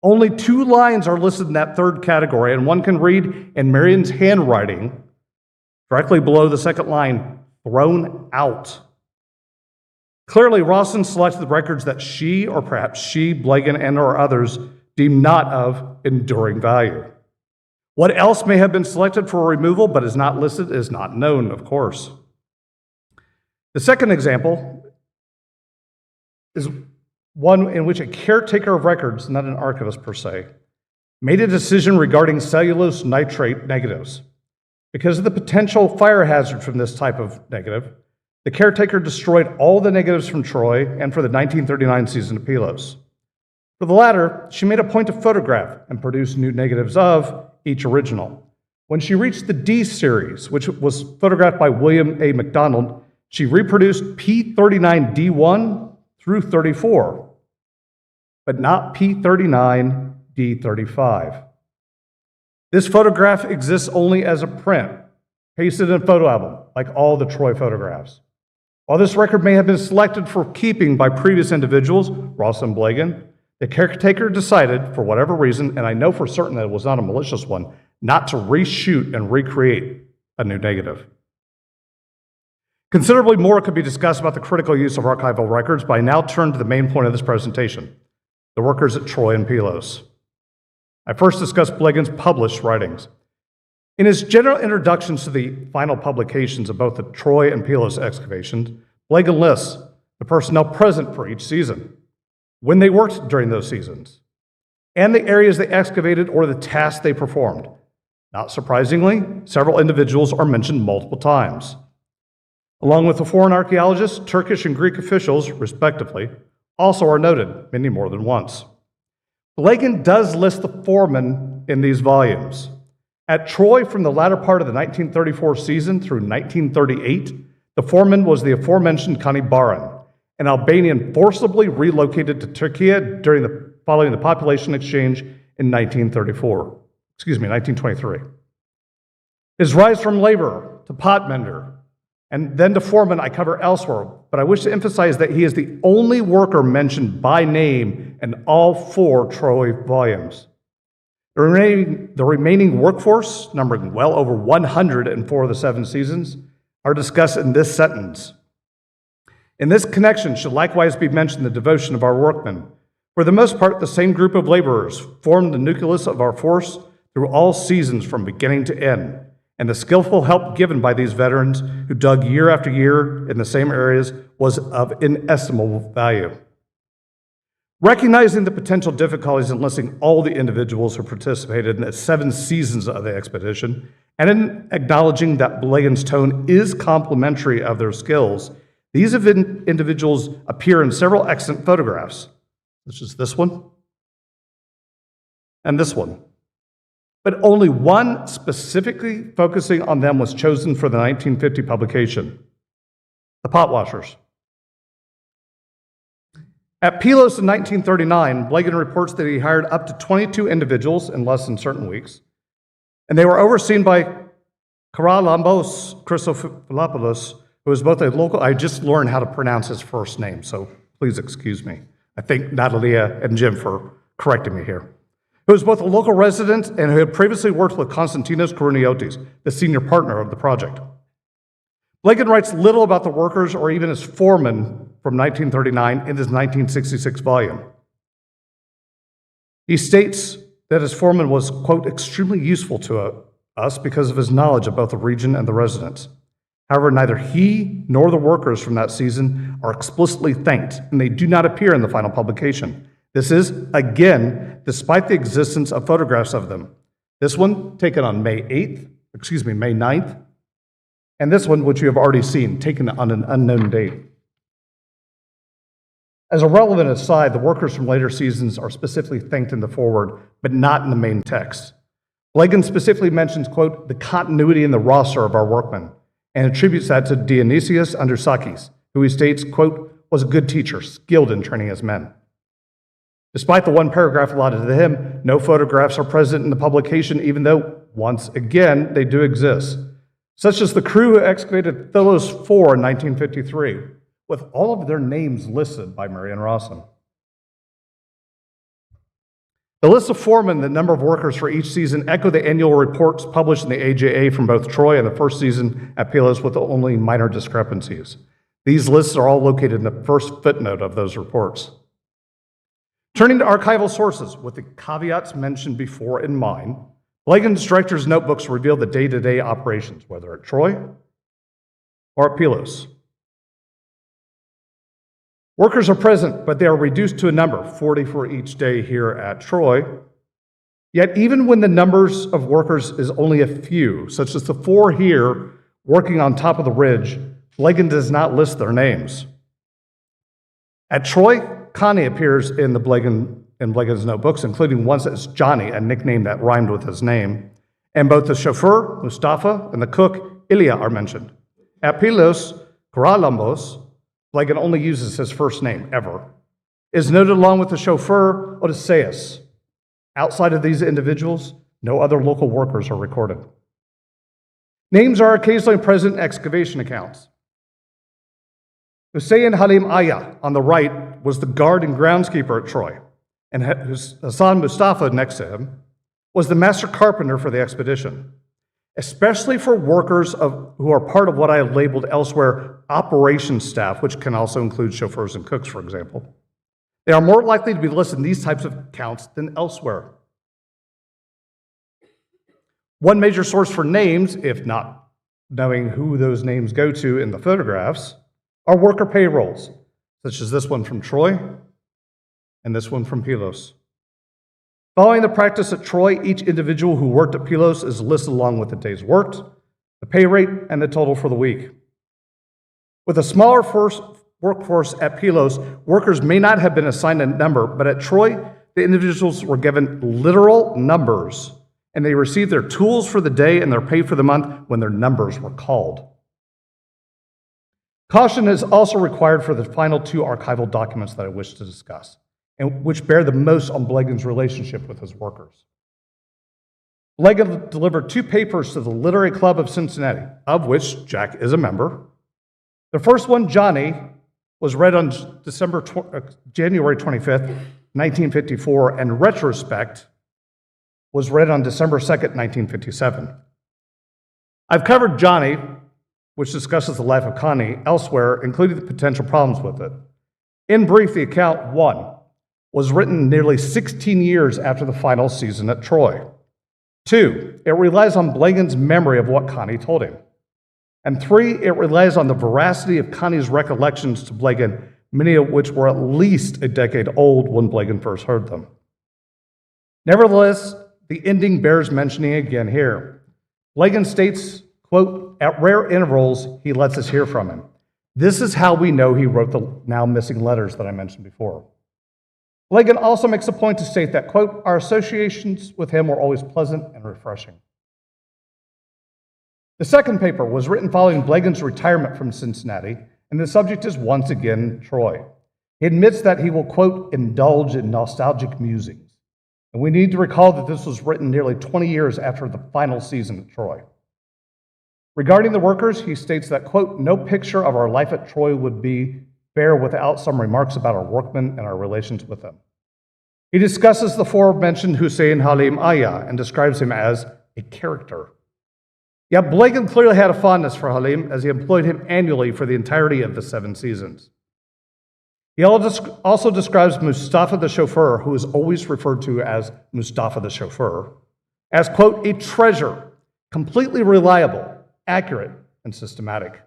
Only 2 lines are listed in that third category, and one can read in Marion's handwriting, directly below the second line, thrown out. Clearly, Rawson selected the records that she, or perhaps she, Blagan, and or others deem not of enduring value. What else may have been selected for removal but is not listed is not known, of course. The second example is one in which a caretaker of records, not an archivist per se, made a decision regarding cellulose nitrate negatives. Because of the potential fire hazard from this type of negative, the caretaker destroyed all the negatives from Troy and for the 1939 season of Pylos. For the latter, she made a point to photograph and produce new negatives of each original. When she reached the D series, which was photographed by William A. McDonald, she reproduced P39D1 through 34, but not P39D35. This photograph exists only as a print, pasted in a photo album, like all the Troy photographs. While this record may have been selected for keeping by previous individuals, Ross and Blagan, the caretaker decided, for whatever reason, and I know for certain that it was not a malicious one, not to reshoot and recreate a new negative. Considerably more could be discussed about the critical use of archival records, but I now turn to the main point of this presentation, the workers at Troy and Pylos. I first discussed Blagan's published writings. In his general introductions to the final publications of both the Troy and Pylos excavations, Blagan lists the personnel present for each season, when they worked during those seasons, and the areas they excavated or the tasks they performed. Not surprisingly, several individuals are mentioned multiple times. Along with the foreign archaeologists, Turkish and Greek officials, respectively, also are noted many more than once. Blagan does list the foremen in these volumes. At Troy, from the latter part of the 1934 season through 1938, the foreman was the aforementioned Connie Barron, an Albanian forcibly relocated to Turkey following the population exchange in 1923. His rise from laborer to pot mender and then to foreman I cover elsewhere, but I wish to emphasize that he is the only worker mentioned by name in all 4 Troy volumes. The remaining workforce, numbering well over 100 in 4 of the 7 seasons, are discussed in this sentence. In this connection should likewise be mentioned the devotion of our workmen. For the most part, the same group of laborers formed the nucleus of our force through all seasons from beginning to end, and the skillful help given by these veterans who dug year after year in the same areas was of inestimable value. Recognizing the potential difficulties in listing all the individuals who participated in the 7 seasons of the expedition, And in acknowledging that Blegan's tone is complimentary of their skills, these individuals appear in several excellent photographs, such as this one and this one. But only one specifically focusing on them was chosen for the 1950 publication, the pot washers. At Pylos in 1939, Blegan reports that he hired up to 22 individuals in less than certain weeks, and they were overseen by Charalambos Christophilopoulos, who was both a local, I just learned how to pronounce his first name, so please excuse me. I thank Natalie and Jim for correcting me here. Who was both a local resident and who had previously worked with Konstantinos Kourouniotis, the senior partner of the project. Blegan writes little about the workers or even his foreman from 1939 in his 1966 volume. He states that his foreman was, quote, extremely useful to us because of his knowledge of both the region and the residents. However, neither he nor the workers from that season are explicitly thanked, and they do not appear in the final publication. This is, again, despite the existence of photographs of them. This one taken on May 9th, and this one, which you have already seen, taken on an unknown date. As a relevant aside, the workers from later seasons are specifically thanked in the foreword, but not in the main text. Blegan specifically mentions, quote, the continuity in the roster of our workmen, and attributes that to Dionysius Androusakis, who he states, quote, was a good teacher, skilled in training his men. Despite the one paragraph allotted to him, no photographs are present in the publication, even though, once again, they do exist, such as the crew who excavated Tholos 4 in 1953, with all of their names listed by Marianne Rawson. The list of foremen, the number of workers for each season, echo the annual reports published in the AJA from both Troy and the first season at Pylos with only minor discrepancies. These lists are all located in the first footnote of those reports. Turning to archival sources, with the caveats mentioned before in mind, Blegan's director's notebooks reveal the day-to-day operations, whether at Troy or at Pylos. Workers are present, but they are reduced to a number, 40 for each day here at Troy. Yet even when the numbers of workers is only a few, such as the 4 here working on top of the ridge, Blegan does not list their names. At Troy, Connie appears in Blegan's notebooks, including one as Johnny, a nickname that rhymed with his name. And both the chauffeur, Mustafa, and the cook, Ilya, are mentioned. At Pylos, Charalambos, Blegan only uses his first name, ever, is noted along with the chauffeur, Odysseus. Outside of these individuals, no other local workers are recorded. Names are occasionally present in excavation accounts. Hussein Halim Aya, on the right, was the guard and groundskeeper at Troy, and Hassan Mustafa, next to him, was the master carpenter for the expedition. Especially for workers who are part of what I have labeled elsewhere operations staff, which can also include chauffeurs and cooks, for example. They are more likely to be listed in these types of accounts than elsewhere. One major source for names, if not knowing who those names go to in the photographs, are worker payrolls, such as this one from Troy and this one from Pylos. Following the practice at Troy, each individual who worked at Pylos is listed along with the days worked, the pay rate, and the total for the week. With a smaller workforce at Pylos, workers may not have been assigned a number, but at Troy, the individuals were given literal numbers, and they received their tools for the day and their pay for the month when their numbers were called. Caution is also required for the final 2 archival documents that I wish to discuss, and which bear the most on Blegan's relationship with his workers. Blegan delivered 2 papers to the Literary Club of Cincinnati, of which Jack is a member. The first one, Johnny, was read on January 25th, 1954, and Retrospect was read on December 2nd, 1957. I've covered Johnny, which discusses the life of Connie, elsewhere, including the potential problems with it. In brief, the account 1 was written nearly 16 years after the final season at Troy. 2, it relies on Blegan's memory of what Connie told him. And 3, it relies on the veracity of Connie's recollections to Blegan, many of which were at least a decade old when Blegan first heard them. Nevertheless, the ending bears mentioning again here. Blegan states, quote, "At rare intervals, he lets us hear from him. This is how we know he wrote the now missing letters that I mentioned before." Blegan also makes a point to state that, quote, "Our associations with him were always pleasant and refreshing." The second paper was written following Blegan's retirement from Cincinnati, and the subject is once again Troy. He admits that he will, quote, "indulge in nostalgic musings." And we need to recall that this was written nearly 20 years after the final season at Troy. Regarding the workers, he states that, quote, "No picture of our life at Troy would be fair without some remarks about our workmen and our relations with them." He discusses the aforementioned Hussein Halim Aya and describes him as a character. Yet Blegan clearly had a fondness for Halim, as he employed him annually for the entirety of the 7 seasons. He also describes Mustafa the chauffeur, who is always referred to as Mustafa the chauffeur, as, quote, "a treasure, completely reliable, accurate, and systematic."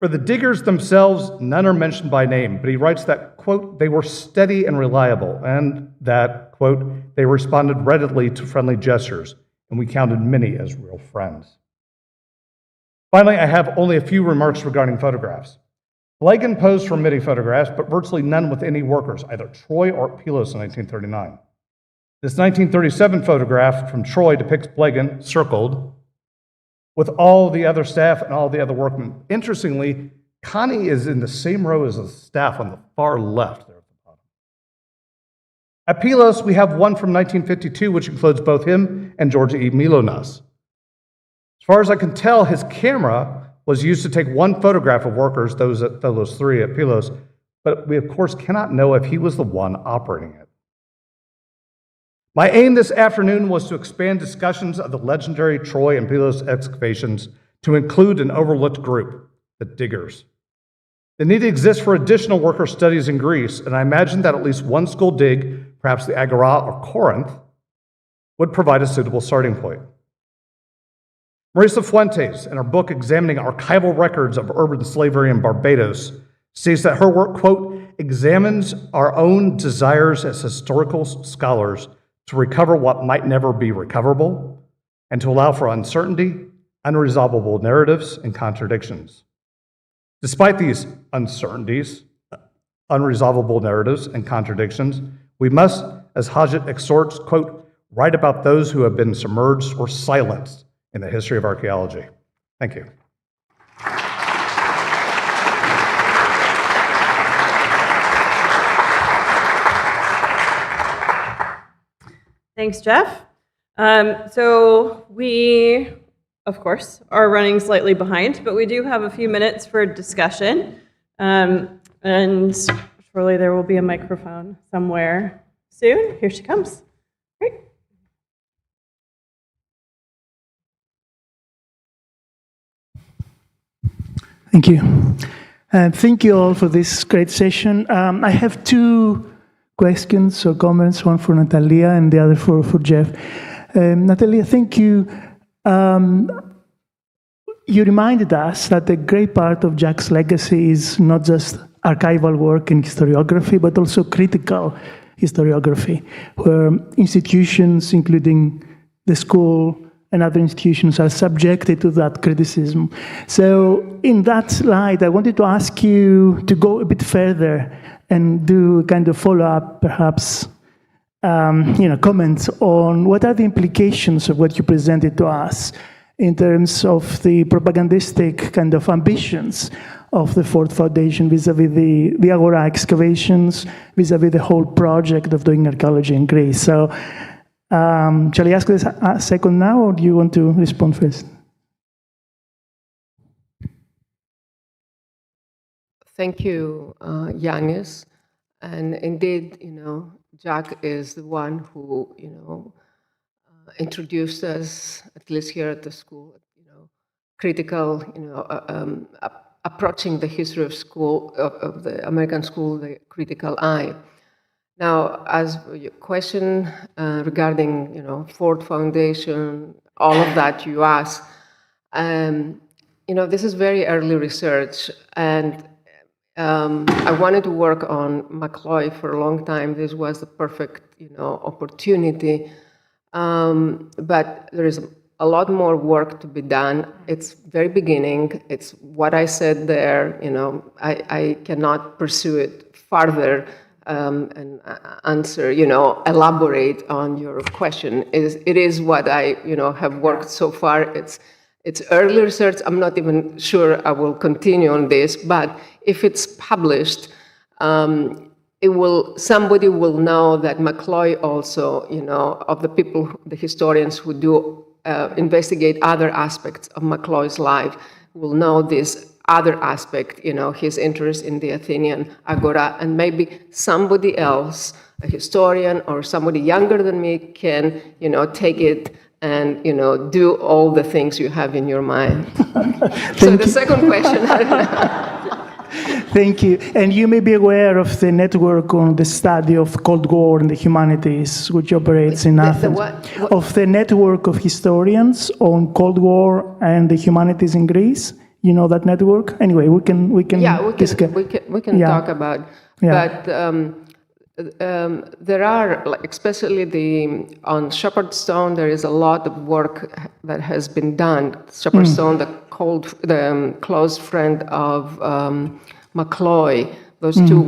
For the diggers themselves, none are mentioned by name, but he writes that, quote, "they were steady and reliable," and that, quote, "they responded readily to friendly gestures, and we counted many as real friends." Finally, I have only a few remarks regarding photographs. Blegan posed for many photographs, but virtually none with any workers, either Troy or at Pylos in 1939. This 1937 photograph from Troy depicts Blegan, circled, with all the other staff and all the other workmen. Interestingly, Connie is in the same row as the staff on the far left there at the bottom. At Pylos, we have one from 1952, which includes both him and George E. Milonas. As far as I can tell, his camera was used to take one photograph of workers, those 3 at Pylos, but we of course cannot know if he was the one operating it. My aim this afternoon was to expand discussions of the legendary Troy and Pylos excavations to include an overlooked group, the diggers. The need exists for additional worker studies in Greece, and I imagine that at least one school dig, perhaps the Agora or Corinth, would provide a suitable starting point. Marisa Fuentes, in her book examining archival records of urban slavery in Barbados, states that her work, quote, "examines our own desires as historical scholars to recover what might never be recoverable, and to allow for uncertainty, unresolvable narratives, and contradictions. Despite these uncertainties, unresolvable narratives, and contradictions, we must, as Hodgett exhorts, quote, write about those who have been submerged or silenced in the history of archaeology." Thank you. Thanks, Jeff. So we, of course, are running slightly behind, but we do have a few minutes for discussion. And surely there will be a microphone somewhere soon. Here she comes. Great. Thank you. Thank you all for this great session. I have 2 questions or comments, one for Natalia and the other for Jeff. Natalia, thank you. You reminded us that a great part of Jack's legacy is not just archival work in historiography, but also critical historiography, where institutions, including the school and other institutions, are subjected to that criticism. So in that light, I wanted to ask you to go a bit further and do kind of follow-up, perhaps, comments on what are the implications of what you presented to us in terms of the propagandistic kind of ambitions of the Ford Foundation vis-a-vis the Agora excavations, vis-a-vis the whole project of doing archaeology in Greece. So shall I ask this a second now, or do you want to respond first? Thank you, Yanis. And indeed, Jack is the one who, introduced us, at least here at the school, critical, approaching the history of school, of the American school, the critical eye. Now, as your question regarding, Ford Foundation, all of that you asked, this is very early research, and I wanted to work on McCloy for a long time. This was the perfect, opportunity. But there is a lot more work to be done. It's very beginning. It's what I said there. I cannot pursue it further and answer, elaborate on your question. It is what I, have worked so far. It's early research. I'm not even sure I will continue on this, but if it's published, somebody will know that McCloy also, of the people, the historians who do investigate other aspects of McCloy's life, will know this other aspect, his interest in the Athenian agora, and maybe somebody else, a historian or somebody younger than me, can, take it and, do all the things you have in your mind. So the second question, I don't know. Thank you. And you may be aware of the network on the study of Cold War and the humanities, which operates in Athens. Of the network of historians on Cold War and the humanities in Greece. You know that network? Anyway, we can discuss. We can talk about. Yeah. But there are, especially on Shepherd Stone, there is a lot of work that has been done. Shepherd Stone, the close friend of McCloy, those two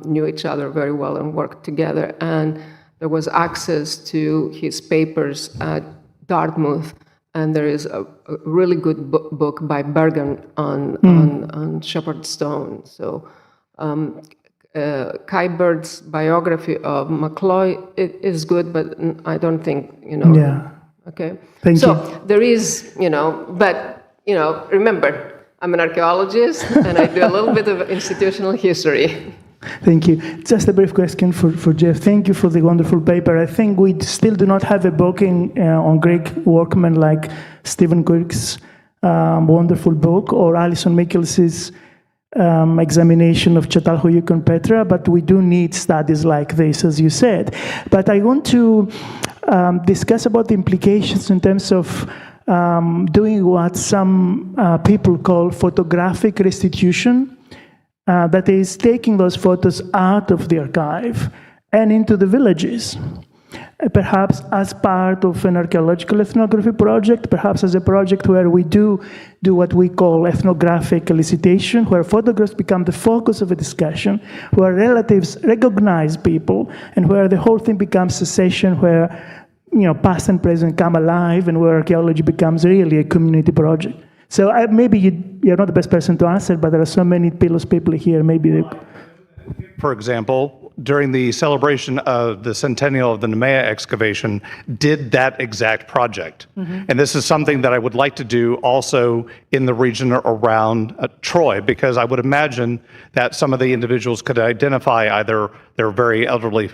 knew each other very well and worked together. And there was access to his papers at Dartmouth. And there is a really good book by Bergen on Shepherd Stone. So Kai Bird's biography of McCloy is good, but I don't think, Yeah. Okay. Thank you. There is, but, remember, I'm an archaeologist and I do a little bit of institutional history. Thank you. Just a brief question for Jeff. Thank you for the wonderful paper. I think we still do not have a book on Greek workmen like Stephen Kirk's wonderful book or Alison Mikkels's examination of Çatalhöyük and Petra, but we do need studies like this, as you said. But I want to discuss about the implications in terms of doing what some people call photographic restitution. That is taking those photos out of the archive and into the villages, perhaps as part of an archaeological ethnography project, perhaps as a project where we do what we call ethnographic elicitation, where photographs become the focus of a discussion, where relatives recognize people, and where the whole thing becomes a session where past and present come alive, and where archaeology becomes really a community project. So maybe you're not the best person to answer, but there are so many people here. Maybe For example, during the celebration of the centennial of the Nemea excavation, did that exact project. And this is something that I would like to do also in the region around Troy, because I would imagine that some of the individuals could identify either their very elderly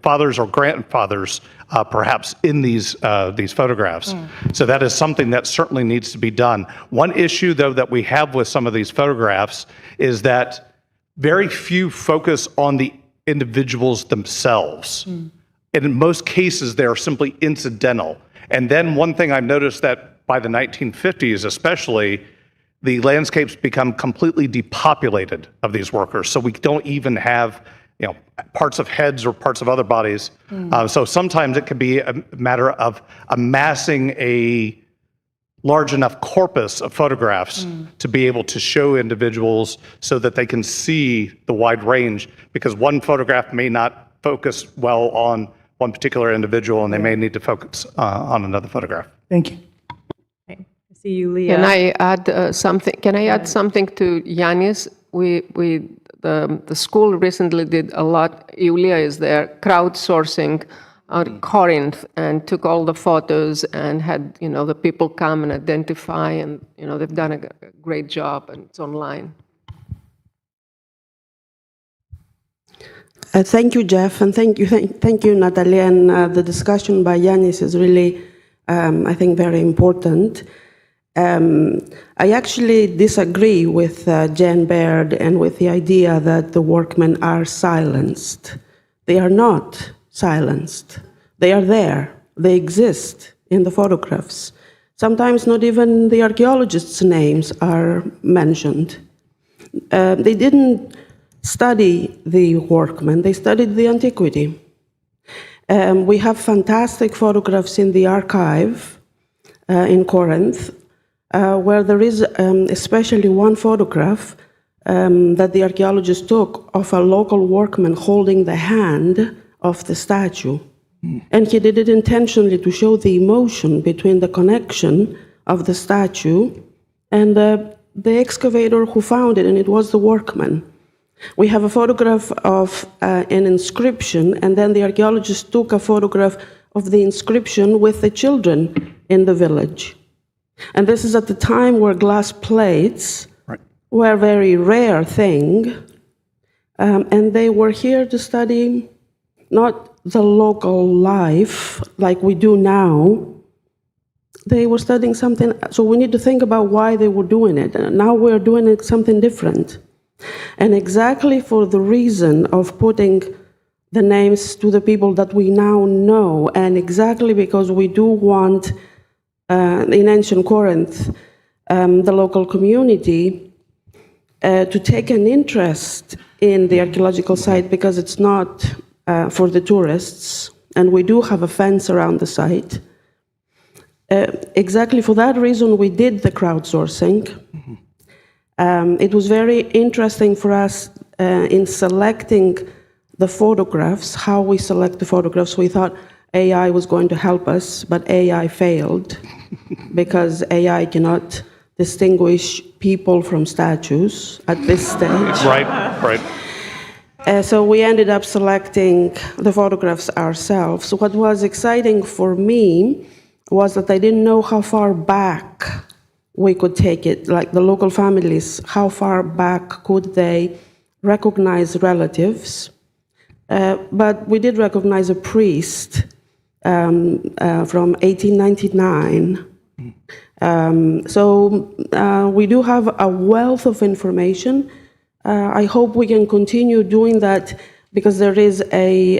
fathers or grandfathers, perhaps in these photographs. So that is something that certainly needs to be done. One issue, though, that we have with some of these photographs is that very few focus on the individuals themselves. And in most cases, they are simply incidental. And then one thing I've noticed that by the 1950s especially, the landscapes become completely depopulated of these workers. So we don't even have parts of heads or parts of other bodies. So sometimes it can be a matter of amassing a large enough corpus of photographs to be able to show individuals so that they can see the wide range, because one photograph may not focus well on one particular individual and they may need to focus on another photograph. Thank you. I see you, Leah. Can I add something? Can I add something to Yannis? The school recently did a lot. Julia is there, crowdsourcing out of Corinth, and took all the photos and had the people come and identify, and they've done a great job, and it's online. Thank you, Jeff, and thank you, Natalie. And the discussion by Yannis is really, I think, very important. I actually disagree with Jen Baird and with the idea that the workmen are silenced. They are not silenced. They are there. They exist in the photographs. Sometimes not even the archaeologists' names are mentioned. They didn't study the workmen. They studied the antiquity. We have fantastic photographs in the archive in Corinth, where there is especially one photograph that the archaeologist took of a local workman holding the hand of the statue. And he did it intentionally to show the emotion between the connection of the statue and the excavator who found it, and it was the workman. We have a photograph of an inscription, and then the archaeologist took a photograph of the inscription with the children in the village. And this is at the time where glass plates were a very rare thing, and they were here to study not the local life like we do now. They were studying something, so we need to think about why they were doing it. And now we're doing it something different. And exactly for the reason of putting the names to the people that we now know, and exactly because we do want, in ancient Corinth, the local community to take an interest in the archaeological site, because it's not for the tourists, and we do have a fence around the site. Exactly for that reason, we did the crowdsourcing. It was very interesting for us in selecting the photographs, how we select the photographs. We thought AI was going to help us, but AI failed because AI cannot distinguish people from statues at this stage. Right. So we ended up selecting the photographs ourselves. What was exciting for me was that I didn't know how far back we could take it, like the local families, how far back could they recognize relatives. But we did recognize a priest from 1899. So we do have a wealth of information. I hope we can continue doing that, because there is a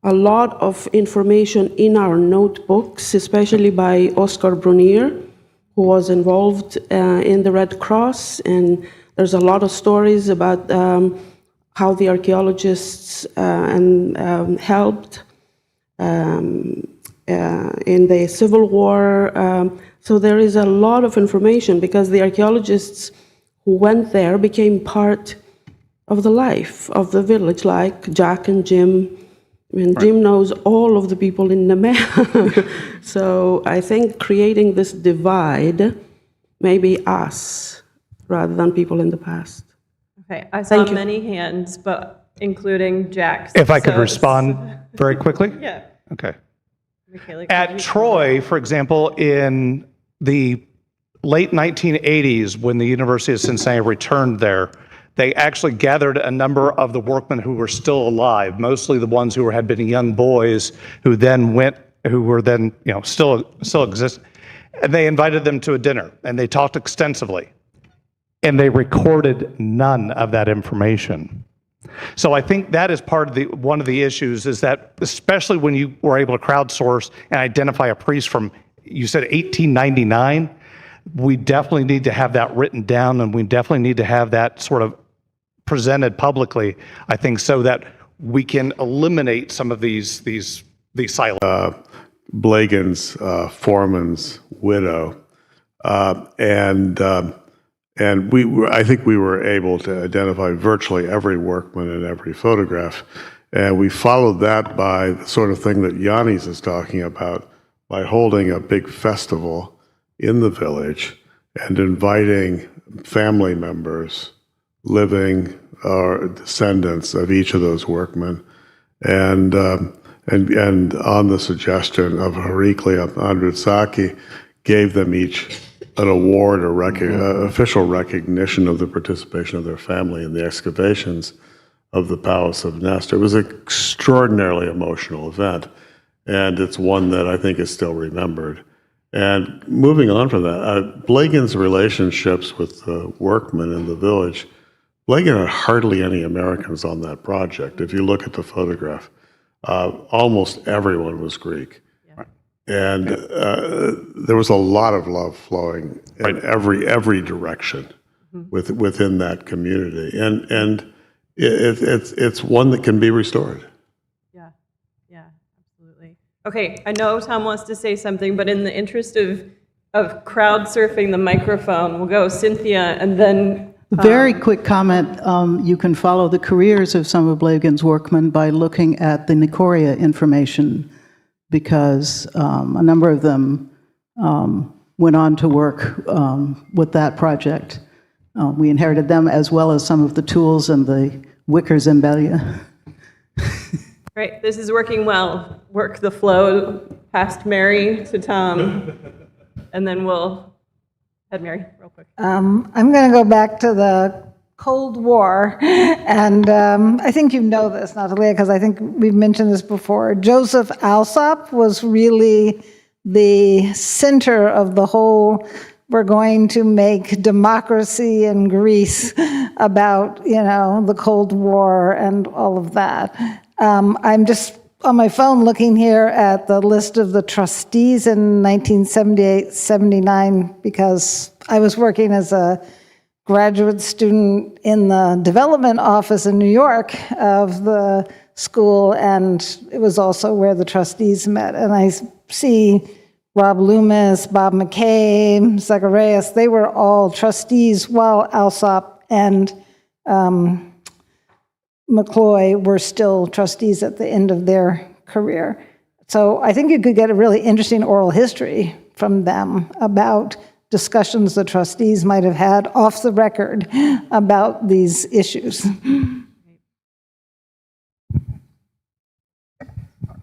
lot of information in our notebooks, especially by Oscar Brunier, who was involved in the Red Cross, and there's a lot of stories about how the archaeologists helped in the Civil War. So there is a lot of information, because the archaeologists who went there became part of the life of the village, like Jack and Jim. I mean, Jim knows all of the people in Nemea. So I think creating this divide may be us rather than people in the past. Okay, I saw many hands, but including Jack's. If I could respond very quickly? Yeah. Okay. Michaela, At Troy, for example, in the late 1980s, when the University of Cincinnati returned there, they actually gathered a number of the workmen who were still alive, mostly the ones who had been young boys who were then, still exist. And they invited them to a dinner, and they talked extensively. And they recorded none of that information. So I think that is part of one of the issues, is that especially when you were able to crowdsource and identify a priest from, you said 1899, we definitely need to have that written down, and we definitely need to have that sort of presented publicly, I think, so that we can eliminate some of these silos. Blagan's foreman's widow, and I think we were able to identify virtually every workman in every photograph, and we followed that by the sort of thing that Yannis is talking about, by holding a big festival in the village and inviting family members, living or descendants of each of those workmen, and on the suggestion of Heraclea HATZAKI, gave them each an award or official recognition of the participation of their family in the excavations of the Palace of Nestor. It was an extraordinarily emotional event, and it's one that I think is still remembered. And moving on from that, Blagan's relationships with the workmen in the village, Blagan had hardly any Americans on that project. If you look at the photograph, almost everyone was Greek. And there was a lot of love flowing in every direction within that community. And it's one that can be restored. Yeah, absolutely. Okay, I know Tom wants to say something, but in the interest of crowd surfing the microphone, we'll go Cynthia and then... Very quick comment. You can follow the careers of some of Blegan's workmen by looking at the Nicoria information, because a number of them went on to work with that project. We inherited them as well as some of the tools and the wicker zimbelia. Right, this is working well. Work the flow past Mary to Tom, and then we'll head Mary real quick. I'm going to go back to the Cold War, and I think you know this, Natalie, because I think we've mentioned this before. Joseph Alsop was really the center of the whole, we're going to make democracy in Greece about, the Cold War and all of that. I'm just on my phone looking here at the list of the trustees in 1978-79, because I was working as a graduate student in the development office in New York of the school, and it was also where the trustees met. And I see Rob Loomis, Bob McKay, Zacharias, they were all trustees, while Alsop and McCloy were still trustees at the end of their career. So I think you could get a really interesting oral history from them about discussions the trustees might have had off the record about these issues.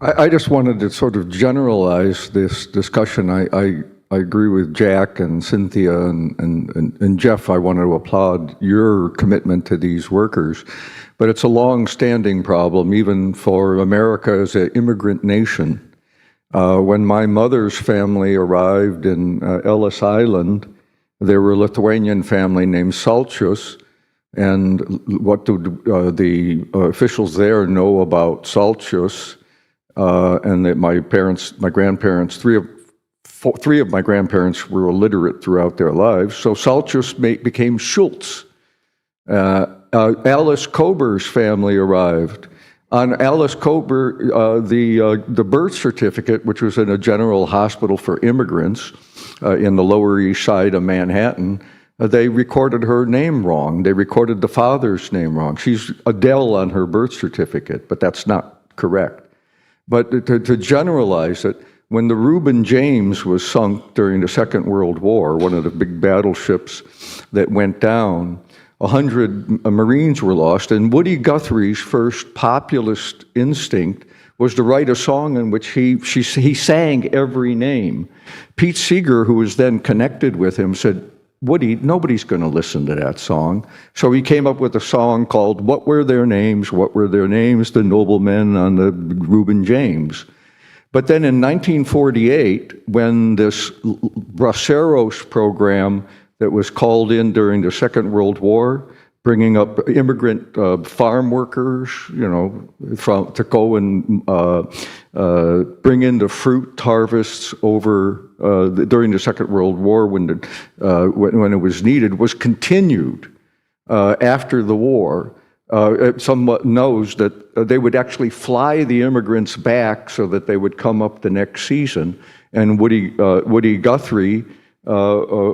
I just wanted to sort of generalize this discussion. I agree with Jack and Cynthia and Jeff. I want to applaud your commitment to these workers. But it's a long-standing problem, even for America as an immigrant nation. When my mother's family arrived in Ellis Island, they were a Lithuanian family named Salčius. And what do the officials there know about Salčius? And that my grandparents, three of my grandparents were illiterate throughout their lives. So Salčius became Schultz. Alice Kober's family arrived. On Alice Kober, the birth certificate, which was in a general hospital for immigrants in the Lower East Side of Manhattan, they recorded her name wrong. They recorded the father's name wrong. She's Adele on her birth certificate, but that's not correct. But to generalize it, when the Reuben James was sunk during the Second World War, one of the big battleships that went down, 100 Marines were lost, and Woody Guthrie's first populist instinct was to write a song in which he sang every name. Pete Seeger, who was then connected with him, said, Woody, nobody's going to listen to that song. So he came up with a song called What Were Their Names? What Were Their Names? The Noblemen on the Reuben James. But then in 1948, when this Braceros program that was called in during the Second World War, bringing up immigrant farm workers, to go and bring in the fruit harvests over during the Second World War when it was needed, was continued after the war. Somewhat knows that they would actually fly the immigrants back so that they would come up the next season. And Woody Guthrie wrote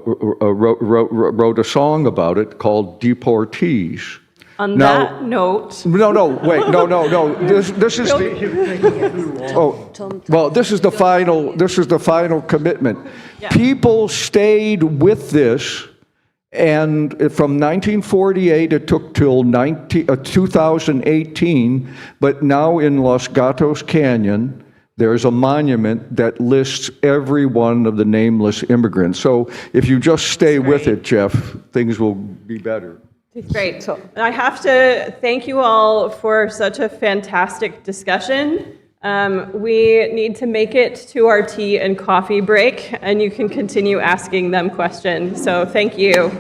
a song about it called Deportees. On that note... Wait. This is this is the final commitment. Yeah. People stayed with this, and from 1948 it took till 2018, but now in Los Gatos Canyon, there's a monument that lists every one of the nameless immigrants. So if you just stay with it, Jeff, things will be better. Great. So I have to thank you all for such a fantastic discussion. We need to make it to our tea and coffee break, and you can continue asking them questions. So thank you.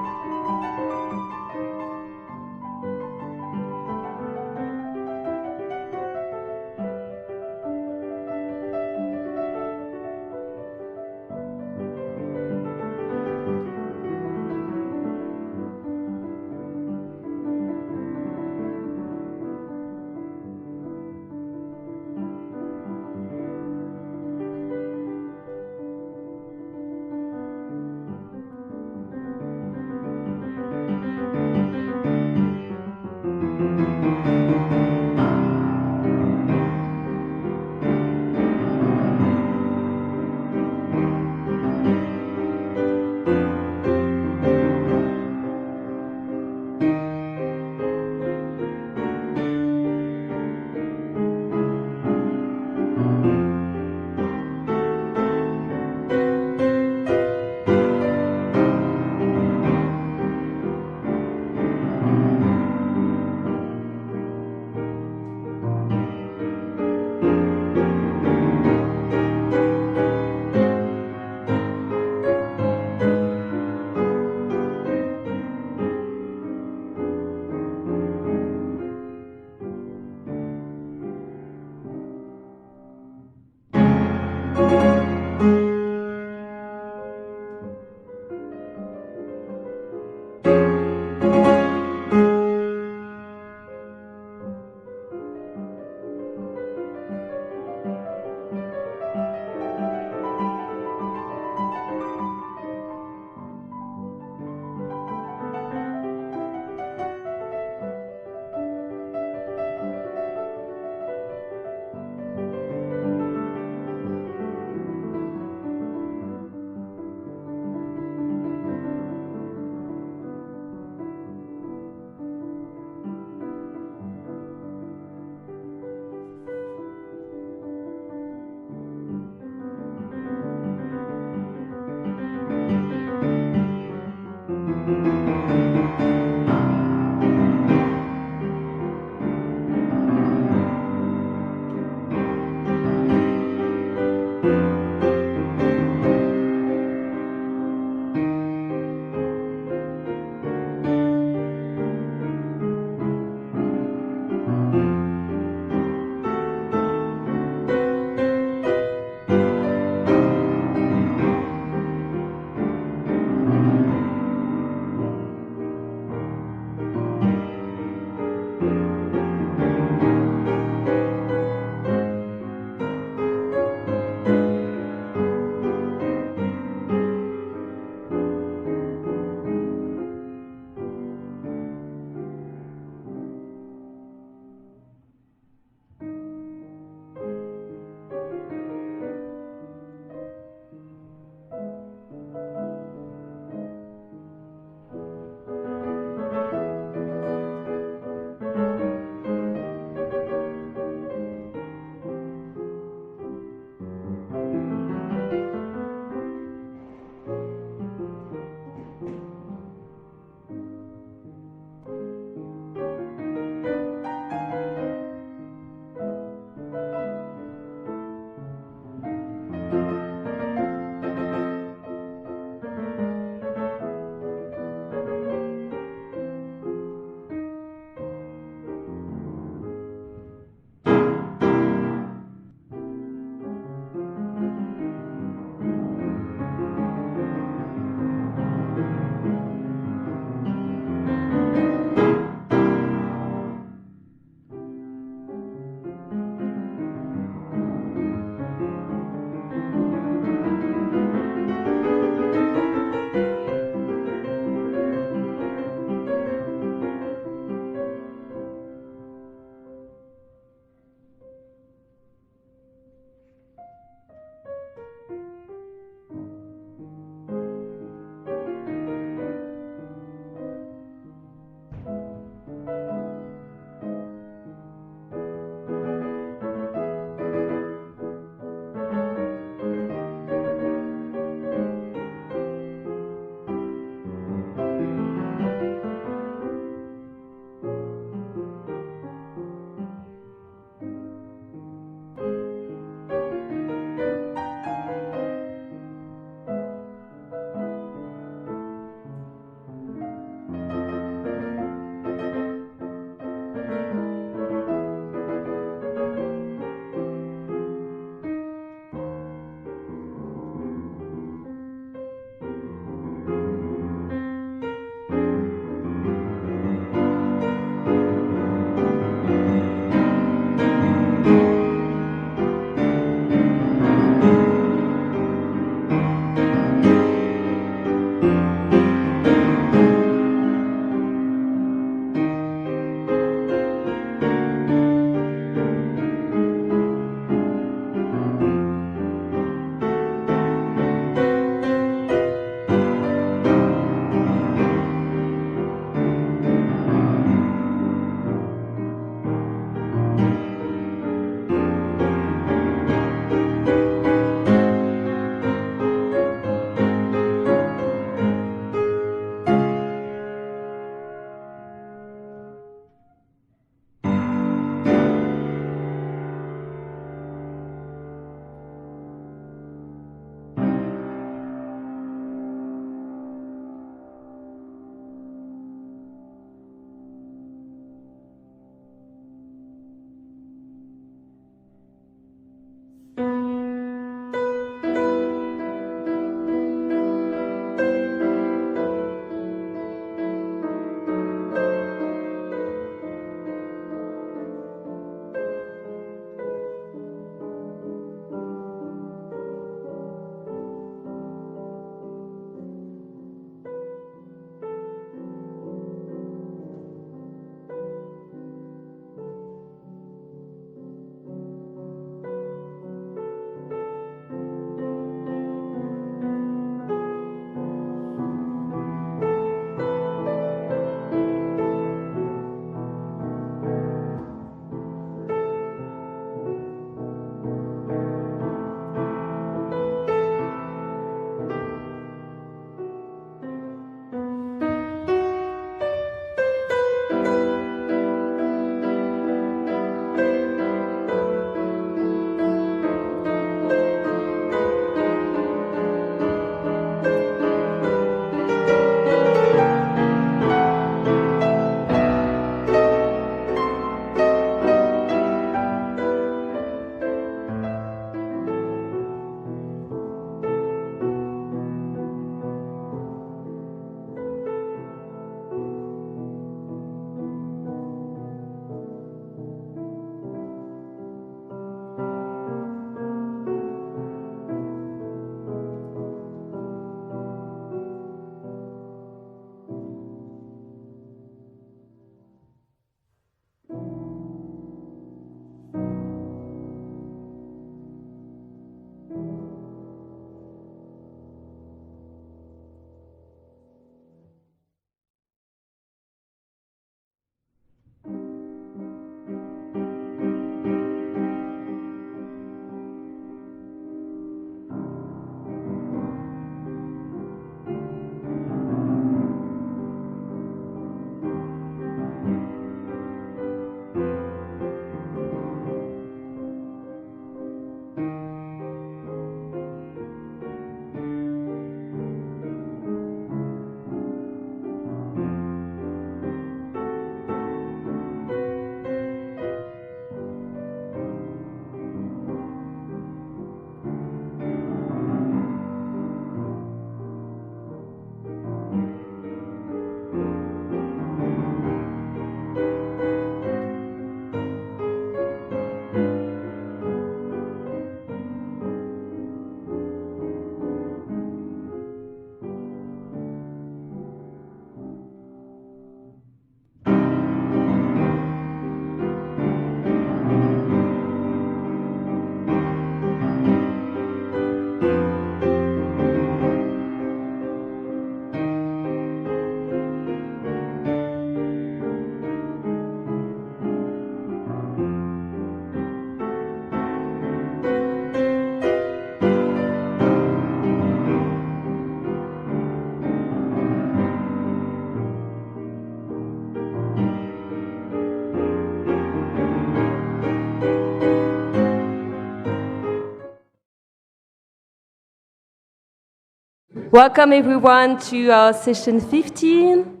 Welcome everyone to session 15,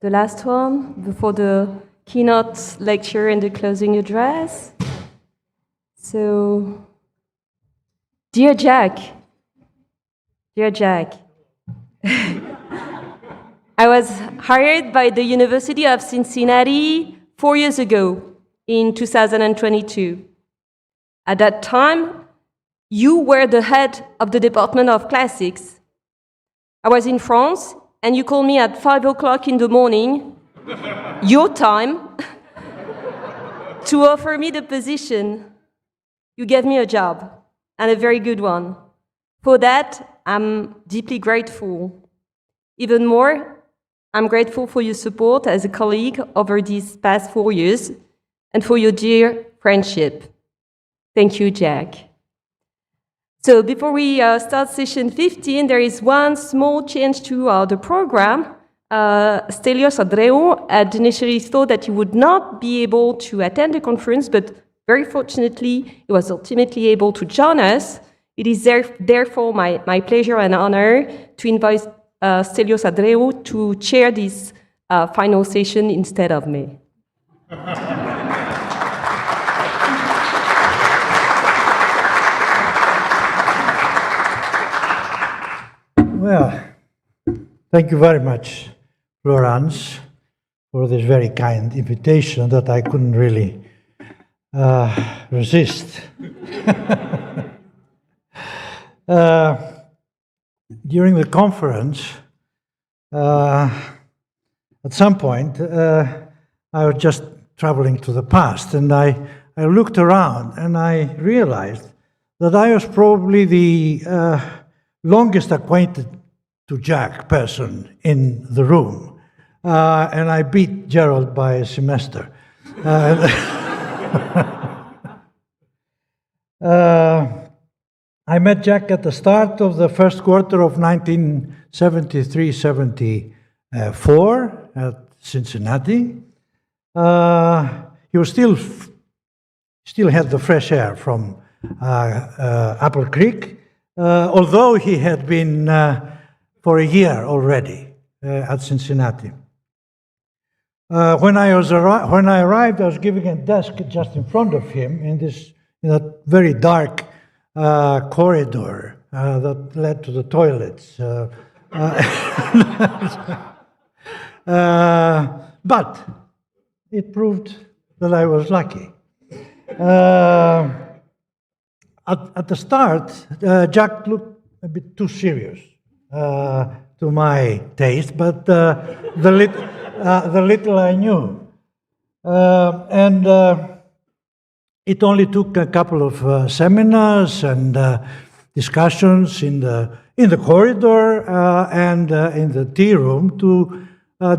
the last one before the keynote lecture and the closing address. So, dear Jack, I was hired by the University of Cincinnati 4 years ago in 2022. At that time, you were the head of the Department of Classics. I was in France, and you called me at 5 o'clock in the morning, your time, to offer me the position. You gave me a job, and a very good one. For that, I'm deeply grateful. Even more, I'm grateful for your support as a colleague over these past 4 years, and for your dear friendship. Thank you, Jack. So before we start session 15, there is one small change to the program. Stelios Andreou had initially thought that he would not be able to attend the conference, but very fortunately, he was ultimately able to join us. It is therefore my pleasure and honor to invite Stelios Andreou to chair this final session instead of me. Well, thank you very much, Florence, for this very kind invitation that I couldn't really resist. During the conference, at some point, I was just traveling to the past, and I looked around and I realized that I was probably the longest acquainted to Jack person in the room, and I beat Gerald by a semester. I met Jack at the start of the first quarter of 1973-74 at Cincinnati. He was still had the fresh air from Apple Creek, although he had been for a year already at Cincinnati. When I arrived, I was given a desk just in front of him in that very dark corridor that led to the toilets. But it proved that I was lucky. At the start, Jack looked a bit too serious to my taste, but the little I knew. It only took a couple of seminars and discussions in the corridor and in the tea room to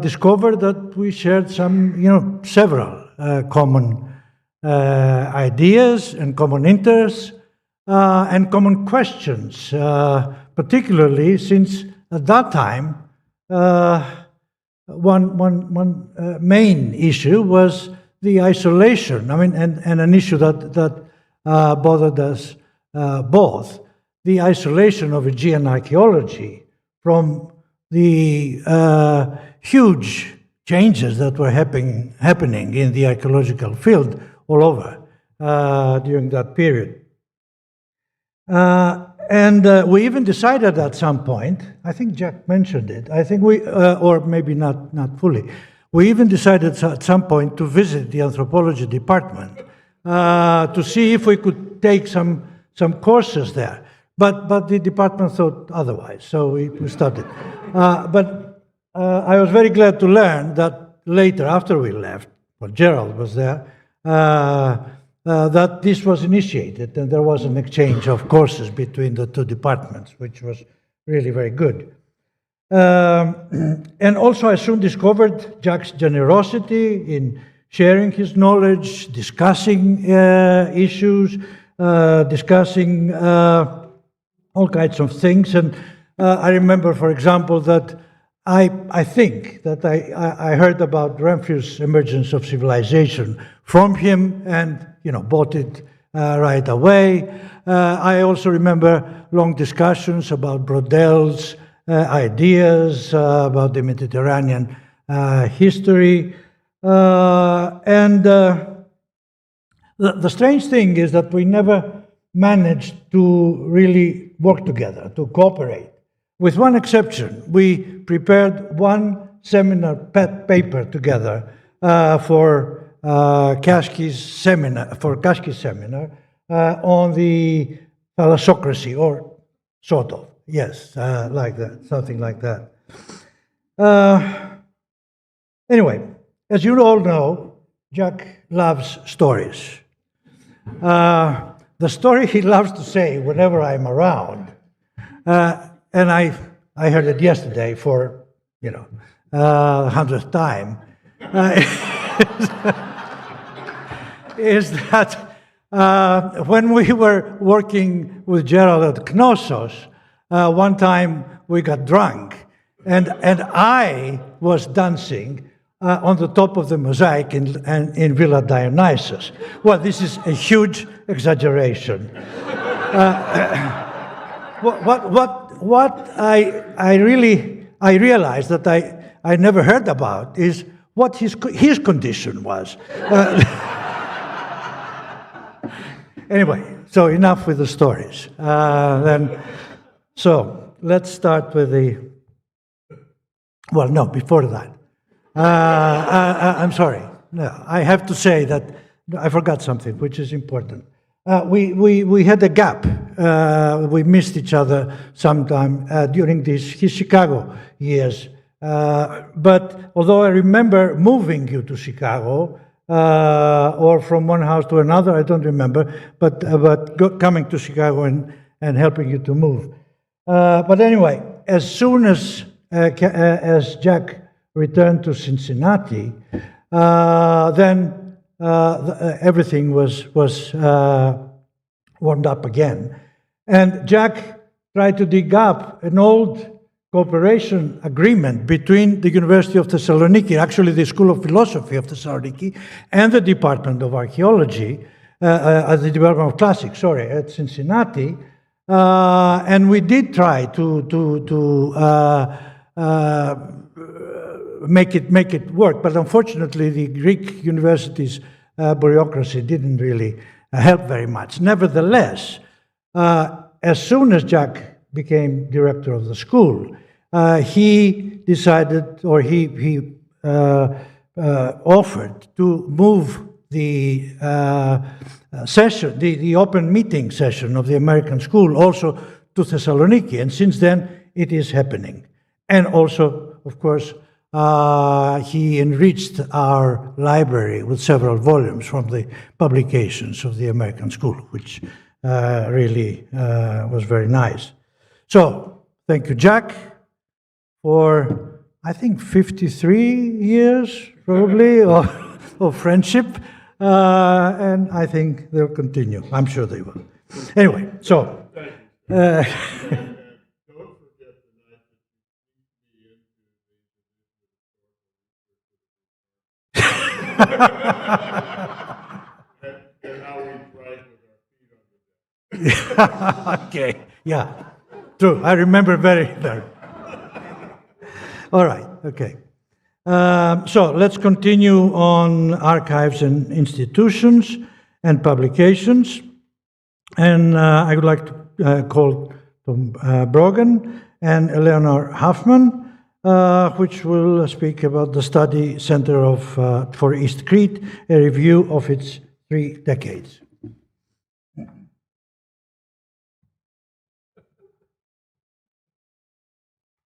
discover that we shared several common ideas and common interests and common questions, particularly since at that time one main issue was the isolation. I mean, and an issue that bothered us both: the isolation of Aegean archaeology from the huge changes that were happening in the archaeological field all over during that period. And we even decided at some point, I think Jack mentioned it, I think we, or maybe not fully, we even decided at some point to visit the anthropology department to see if we could take some courses there. But the department thought otherwise, so we started. But I was very glad to learn that later, after we left, well, Gerald was there, that this was initiated and there was an exchange of courses between the two departments, which was really very good. And also I soon discovered Jack's generosity in sharing his knowledge, discussing issues, discussing all kinds of things. And I remember, for example, that I think that I heard about Renfrew's Emergence of Civilization from him and bought it right away. I also remember long discussions about Brauddel's ideas about the Mediterranean history. And the strange thing is that we never managed to really work together, to cooperate. With one exception, we prepared one seminar paper together for Kashki's seminar, on the thalassocracy, or sort of, yes, like that, something like that. Anyway, as you all know, Jack loves stories. The story he loves to say whenever I'm around, and I heard it yesterday for, 100th time, is that when we were working with Gerald at Knossos, one time we got drunk, and I was dancing on the top of the mosaic in Villa Dionysus. Well, this is a huge exaggeration. What I realized that I never heard about is what his condition was. Anyway, so enough with the stories. So let's start with the. Well, no, before that. I'm sorry. No, I have to say that I forgot something, which is important. We had a gap. We missed each other sometime during his Chicago years. But although I remember moving you to Chicago, or from one house to another, I don't remember, but coming to Chicago and helping you to move. But anyway, as soon as Jack returned to Cincinnati, then everything was warmed up again. And Jack tried to dig up an old cooperation agreement between the University of Thessaloniki, actually the School of Philosophy of Thessaloniki, and the Department of Archaeology, the Department of Classics, at Cincinnati. And we did try to make it work, but unfortunately the Greek university's bureaucracy didn't really help very much. Nevertheless, as soon as Jack became director of the school, he decided, or he offered to move the session, the open meeting session of the American school also to Thessaloniki, and since then it is happening. And also, of course, he enriched our library with several volumes from the publications of the American school, which really was very nice. So, thank you, Jack, for, I think, 53 years, probably, of friendship, and I think they'll continue. I'm sure they will. Anyway, so... Okay, yeah, true. I remember very. All right, okay. So let's continue on archives and institutions and publications. And I would like to call Tom Brogan and Eleanor Huffman, which will speak about the Study Center for East Crete, a review of its 3 decades.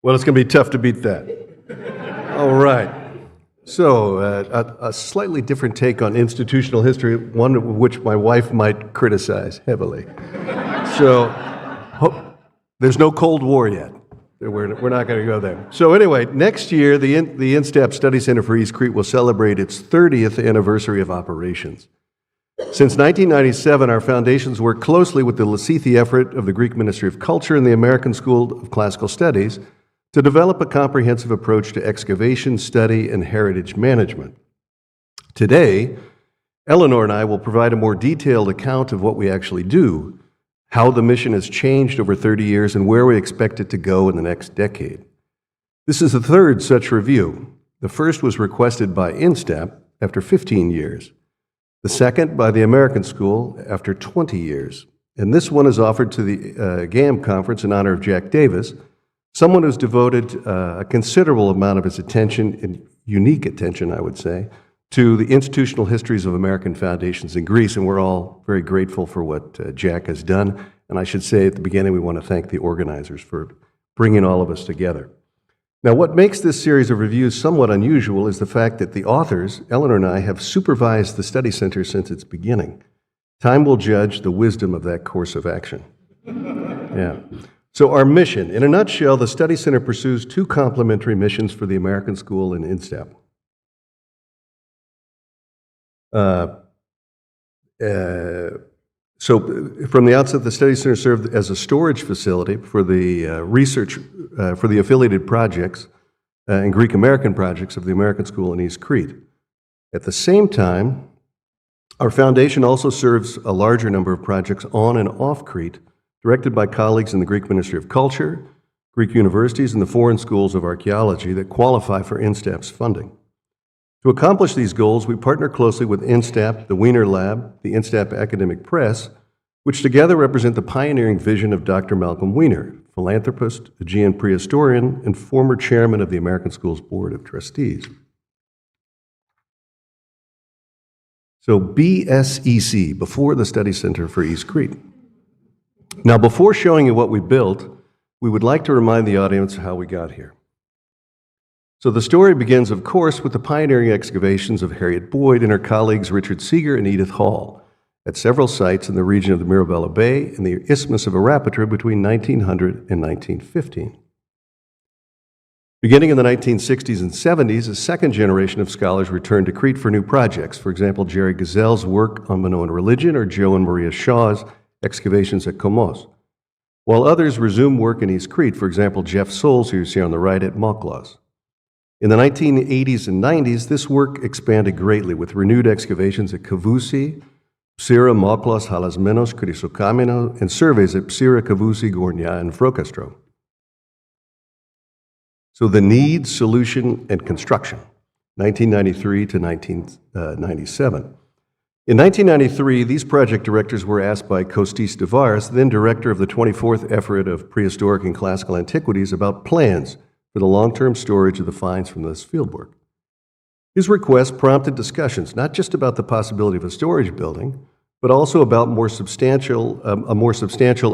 Well, it's going to be tough to beat that. All right. So, a slightly different take on institutional history, one of which my wife might criticize heavily. So, there's no Cold War yet. We're not going to go there. So anyway, next year, the INSTAP Study Center for East Crete will celebrate its 30th anniversary of operations. Since 1997, our foundations work closely with the Lassithi effort of the Greek Ministry of Culture and the American School of Classical Studies to develop a comprehensive approach to excavation, study, and heritage management. Today, Eleanor and I will provide a more detailed account of what we actually do, how the mission has changed over 30 years, and where we expect it to go in the next decade. This is the third such review. The first was requested by INSTAP after 15 years, the second by the American School after 20 years, and this one is offered to the GAM conference in honor of Jack Davis, someone who's devoted a considerable amount of his attention, and unique attention, I would say, to the institutional histories of American foundations in Greece, and we're all very grateful for what Jack has done. And I should say at the beginning, we want to thank the organizers for bringing all of us together. Now, what makes this series of reviews somewhat unusual is the fact that the authors, Eleanor and I, have supervised the study center since its beginning. Time will judge the wisdom of that course of action. Yeah. So our mission, in a nutshell, the study center pursues two complementary missions for the American School and INSTAP. So from the outset, the Study Center served as a storage facility for the research, for the affiliated projects and Greek American projects of the American School in East Crete. At the same time, our foundation also serves a larger number of projects on and off Crete, directed by colleagues in the Greek Ministry of Culture, Greek universities, and the foreign schools of archaeology that qualify for INSTAP's funding. To accomplish these goals, we partner closely with INSTAP, the Wiener Lab, the INSTAP Academic Press, which together represent the pioneering vision of Dr. Malcolm Wiener, philanthropist, Aegean prehistorian, and former chairman of the American School's Board of Trustees. So BSEC, before the Study Center for East Crete. Now, before showing you what we built, we would like to remind the audience how we got here. So the story begins, of course, with the pioneering excavations of Harriet Boyd and her colleagues Richard Seeger and Edith Hall at several sites in the region of the Mirabella Bay and the Isthmus of Arapatra between 1900 and 1915. Beginning in the 1960s and 70s, a second generation of scholars returned to Crete for new projects. For example, Jerry Gazelle's work on Minoan religion or Joe and Maria Shaw's excavations at Komos, while others resumed work in East Crete, for example, Jeff Souls, who you see on the right, at Moklos. In the 1980s and 90s, this work expanded greatly with renewed excavations at Kavousi, Psira, Moklos, Halasmenos, Chrysokamino, and surveys at Psira, Kavousi, Gornia, and Frokastro. So the need, solution, and construction, 1993 to 1997. In 1993, these project directors were asked by Kostis Devaris, then director of the 24th Effort of Prehistoric and Classical Antiquities, about plans for the long-term storage of the finds from this fieldwork. His request prompted discussions, not just about the possibility of a storage building, but also about a more substantial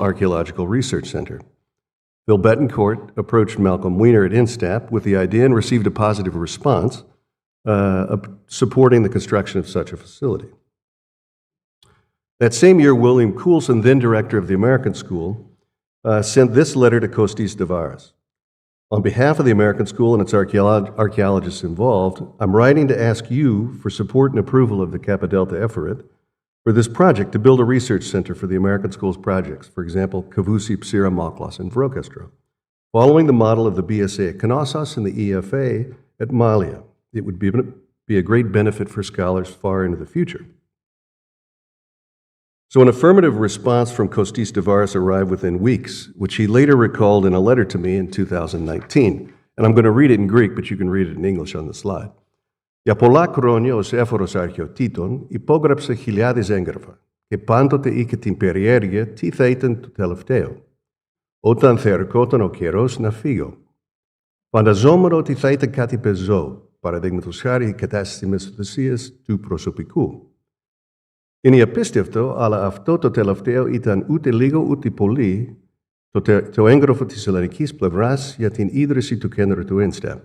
archaeological research center. Bill Betancourt approached Malcolm Wiener at INSTAP with the idea and received a positive response supporting the construction of such a facility. That same year, William Coulson, then director of the American School, sent this letter to Kostis Devaris. On behalf of the American School and its archaeologists involved, I'm writing to ask you for support and approval of the Kappa Delta Effort for this project to build a research center for the American School's projects, for example, Kavousi, Psira, Moklos, and Vrokastro, following the model of the BSA at Knossos and the EFA at Malia. It would be a great benefit for scholars far into the future. So an affirmative response from Kostis Devaris arrived within weeks, which he later recalled in a letter to me in 2019. And I'm going to read it in Greek, but you can read it in English on the slide. Για πολλά χρόνια ως έφορος αρχαιοτήτων υπόγραψε χιλιάδες έγγραφα και πάντοτε είχε την περιέργεια τι θα ήταν το τελευταίο, όταν θα ερχόταν ο καιρός να φύγω. Φανταζόμουν ότι θα ήταν κάτι πεζό, παραδείγματος χάρη η κατάσταση μεσοδοσίας του προσωπικού. Είναι απίστευτο, αλλά αυτό το τελευταίο ήταν ούτε λίγο ούτε πολύ το έγγραφο της ελληνικής πλευράς για την ίδρυση του κέντρου του INSTAP.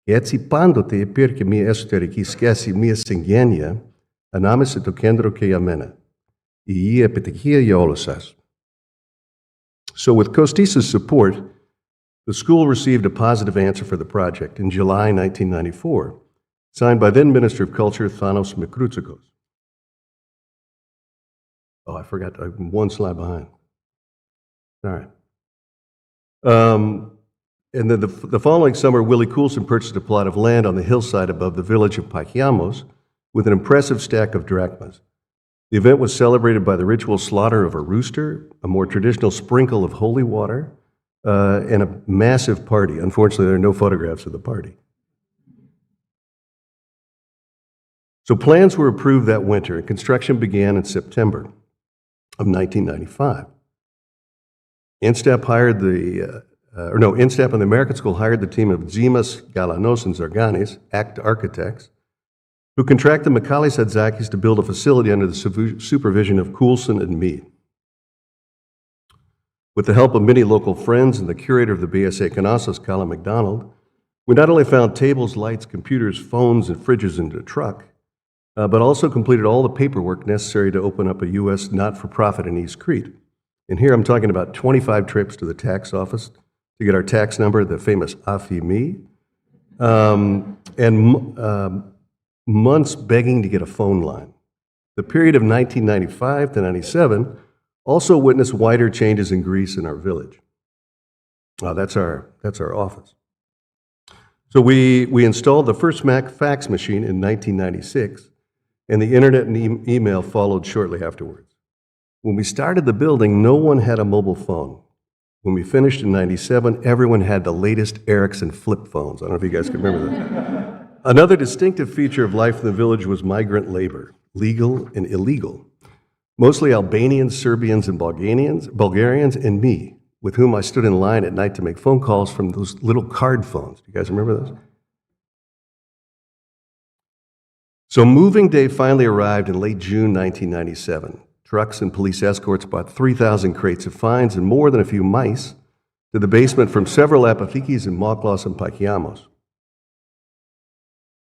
Και έτσι πάντοτε υπήρχε μια εσωτερική σχέση, μια συγγένεια ανάμεσα στο κέντρο και για μένα. Υγεία επιτυχία για όλους σας. So with Kostis' support, the school received a positive answer for the project in July 1994, signed by then Minister of Culture Thanos Mikroutsikos. Oh, I forgot, I'm one slide behind. All right. And then the following summer, Willie Coulson purchased a plot of land on the hillside above the village of Paikiamos with an impressive stack of drachmas. The event was celebrated by the ritual slaughter of a rooster, a more traditional sprinkle of holy water, and a massive party. Unfortunately, there are no photographs of the party. So plans were approved that winter, and construction began in September of 1995. INSTAP and the American School hired the team of Zimas, Galanos, and Zarganis, ACT architects, who contracted Michalis HATZAKIs to build a facility under the supervision of Coulson and me. With the help of many local friends and the curator of the BSA Canassos, Colin McDonald, we not only found tables, lights, computers, phones, and fridges in the truck, but also completed all the paperwork necessary to open up a U.S. not-for-profit in East Crete. And here I'm talking about 25 trips to the tax office to get our tax number, the famous AFI-ME, and months begging to get a phone line. The period of 1995 to 97 also witnessed wider changes in Greece and our village. That's our office. So we installed the first fax machine in 1996, and the internet and email followed shortly afterwards. When we started the building, no one had a mobile phone. When we finished in 97, everyone had the latest Ericsson flip phones. I don't know if you guys can remember that. Another distinctive feature of life in the village was migrant labor, legal and illegal. Mostly Albanians, Serbians, and Bulgarians, and me, with whom I stood in line at night to make phone calls from those little card phones. Do you guys remember those? So moving day finally arrived in late June 1997. Trucks and police escorts brought 3,000 crates of fines and more than a few mice to the basement from several apothekis in Moklos and Pakiamos.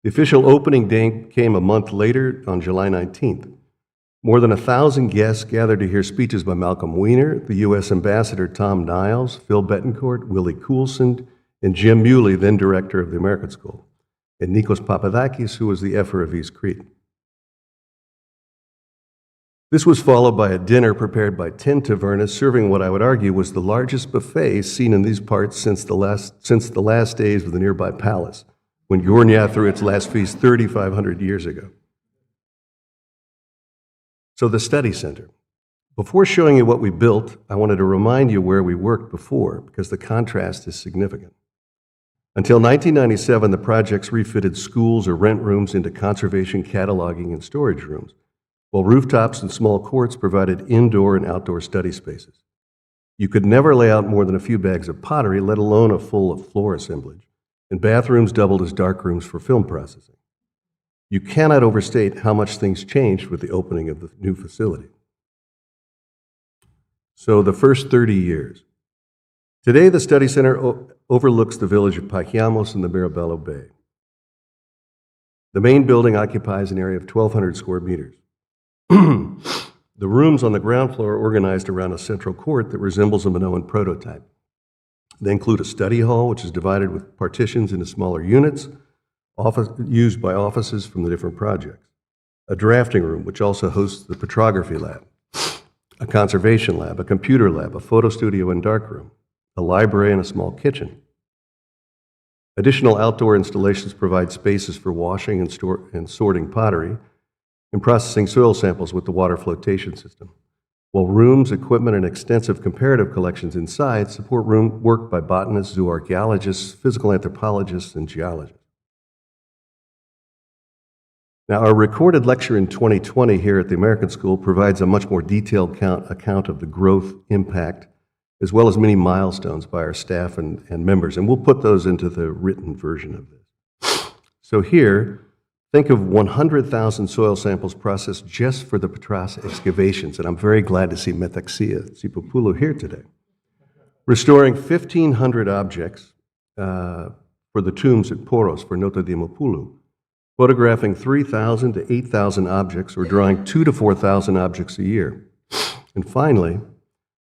The official opening day came a month later on July 19th. More than 1,000 guests gathered to hear speeches by Malcolm Weiner, the U.S. Ambassador Tom Niles, Phil Betancourt, Willie Coulson, and Jim Muley, then director of the American School, and Nikos Papadakis, who was the effer of East Crete. This was followed by a dinner prepared by 10 tavernas, serving what I would argue was the largest buffet seen in these parts since the last days of the nearby palace, when Gornia threw its last feast 3,500 years ago. So the study center. Before showing you what we built, I wanted to remind you where we worked before, because the contrast is significant. Until 1997, the projects refitted schools or rent rooms into conservation, cataloging, and storage rooms, while rooftops and small courts provided indoor and outdoor study spaces. You could never lay out more than a few bags of pottery, let alone a full floor assemblage, and bathrooms doubled as dark rooms for film processing. You cannot overstate how much things changed with the opening of the new facility. So the first 30 years. Today, the study center overlooks the village of Pakiamos in the Mirabello Bay. The main building occupies an area of 1,200 square meters. The rooms on the ground floor are organized around a central court that resembles a Minoan prototype. They include a study hall, which is divided with partitions into smaller units, used by offices from the different projects. A drafting room, which also hosts the petrography lab. A conservation lab, a computer lab, a photo studio and darkroom, a library, and a small kitchen. Additional outdoor installations provide spaces for washing and sorting pottery and processing soil samples with the water flotation system, while rooms, equipment, and extensive comparative collections inside support work by botanists, zooarchaeologists, physical anthropologists, and geologists. Now, our recorded lecture in 2020 here at the American School provides a much more detailed account of the growth impact, as well as many milestones by our staff and members, and we'll put those into the written version of this. So here, think of 100,000 soil samples processed just for the Patras excavations, and I'm very glad to see Metaxia Tsipopoulou here today. Restoring 1,500 objects for the tombs at Poros for Nota Dimopoulou, photographing 3,000 to 8,000 objects, or drawing 2,000 to 4,000 objects a year. And finally,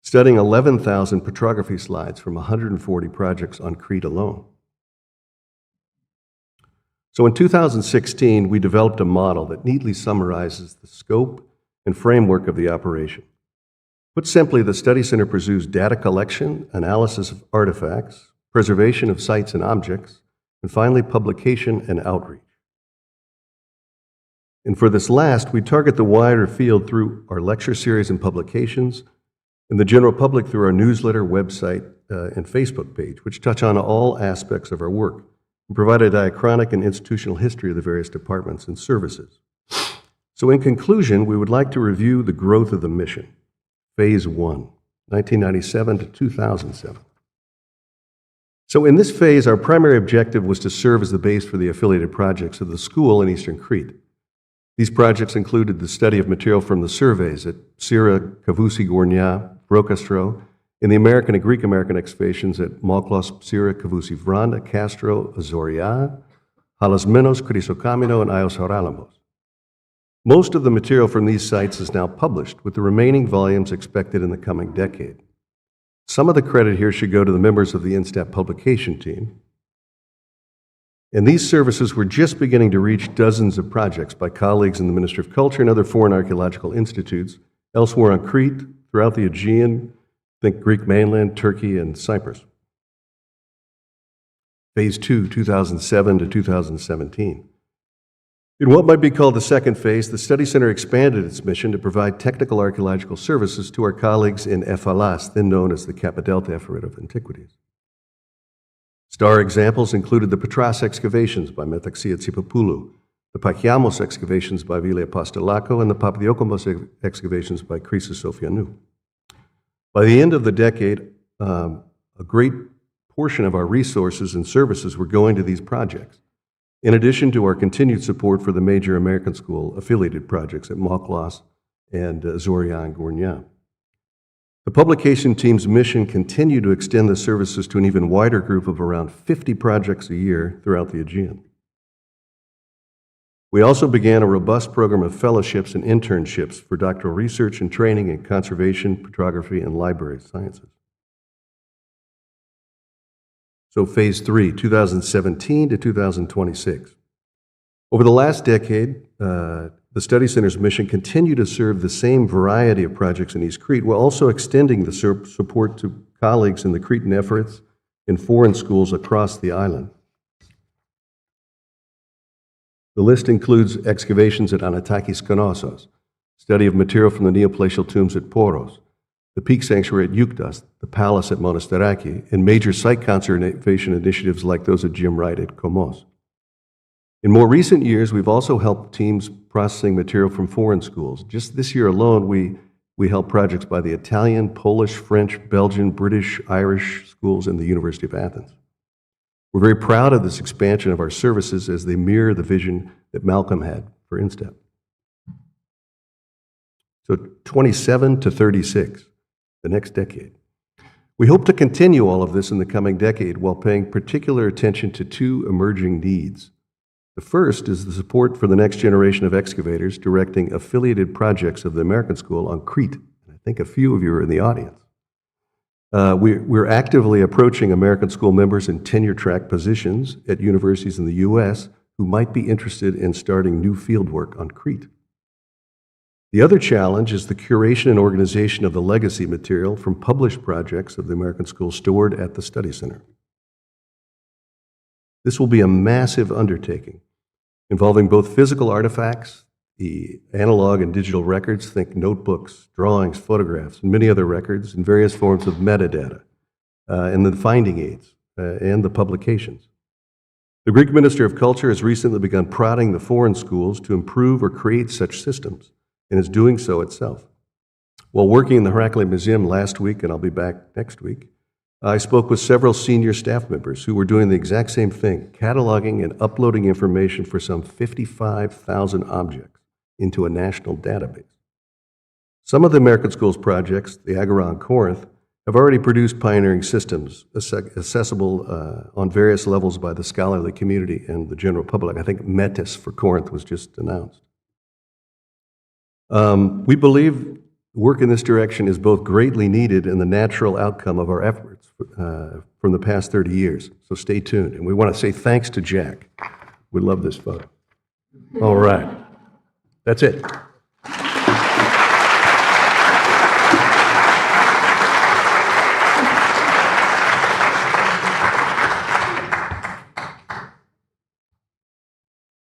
studying 11,000 petrography slides from 140 projects on Crete alone. So in 2016, we developed a model that neatly summarizes the scope and framework of the operation. Put simply, the study center pursues data collection, analysis of artifacts, preservation of sites and objects, and finally, publication and outreach. And for this last, we target the wider field through our lecture series and publications, and the general public through our newsletter, website, and Facebook page, which touch on all aspects of our work and provide a diachronic and institutional history of the various departments and services. So in conclusion, we would like to review the growth of the mission. Phase 1, 1997 to 2007. So in this phase, our primary objective was to serve as the base for the affiliated projects of the school in Eastern Crete. These projects included the study of material from the surveys at Syra, Kavousi, Gournia, Brokastro, in the American and Greek American excavations at Moklos, Syra, Kavousi, Vranda, Castro, Azoria, Halasmenos, Chrysokamino, and Ios Haralambos. Most of the material from these sites is now published, with the remaining volumes expected in the coming decade. Some of the credit here should go to the members of the INSTAP publication team. And these services were just beginning to reach dozens of projects by colleagues in the Ministry of Culture and other foreign archaeological institutes elsewhere on Crete, throughout the Aegean, think Greek mainland, Turkey, and Cyprus. Phase 2, 2007 to 2017. In what might be called the second phase, the Study Center expanded its mission to provide technical archaeological services to our colleagues in Ephalas, then known as the Kappa Delta Epherit of Antiquities. Star examples included the Petras excavations by Metaxia Tsipapoulou, the Pakiamos excavations by Vile Apostolako, and the Papadiokomos excavations by Chrysos Sofianou. By the end of the decade, a great portion of our resources and services were going to these projects, in addition to our continued support for the major American School affiliated projects at Moklos and Zoria and Gournia. The publication team's mission continued to extend the services to an even wider group of around 50 projects a year throughout the Aegean. We also began a robust program of fellowships and internships for doctoral research and training in conservation, petrography, and library sciences. So phase 3, 2017 to 2026. Over the last decade, the Study Center's mission continued to serve the same variety of projects in East Crete, while also extending the support to colleagues in the Cretan efforts in foreign schools across the island. The list includes excavations at Anatakis Konossos, study of material from the Neoplacial tombs at Poros, the Peak Sanctuary at Euktas, the Palace at Monastiraki, and major site conservation initiatives like those at Jim Wright at Komos. In more recent years, we've also helped teams processing material from foreign schools. Just this year alone, we helped projects by the Italian, Polish, French, Belgian, British, Irish schools, and the University of Athens. We're very proud of this expansion of our services as they mirror the vision that Malcolm had for INSTEP. So 27 to 36, the next decade. We hope to continue all of this in the coming decade while paying particular attention to two emerging needs. The first is the support for the next generation of excavators directing affiliated projects of the American School on Crete. I think a few of you are in the audience. We're actively approaching American School members in tenure-track positions at universities in the U.S. who might be interested in starting new fieldwork on Crete. The other challenge is the curation and organization of the legacy material from published projects of the American School stored at the Study Center. This will be a massive undertaking, involving both physical artifacts, the analog and digital records, think notebooks, drawings, photographs, and many other records, and various forms of metadata, and the finding aids, and the publications. The Greek Ministry of Culture has recently begun prodding the foreign schools to improve or create such systems, and is doing so itself. While working in the Heraclea Museum last week, and I'll be back next week, I spoke with several senior staff members who were doing the exact same thing, cataloging and uploading information for some 55,000 objects into a national database. Some of the American Schools projects, the Agora and Corinth, have already produced pioneering systems accessible on various levels by the scholarly community and the general public. I think Metis for Corinth was just announced. We believe work in this direction is both greatly needed and the natural outcome of our efforts from the past 30 years. So stay tuned. And we want to say thanks to Jack. We love this photo. All right. That's it.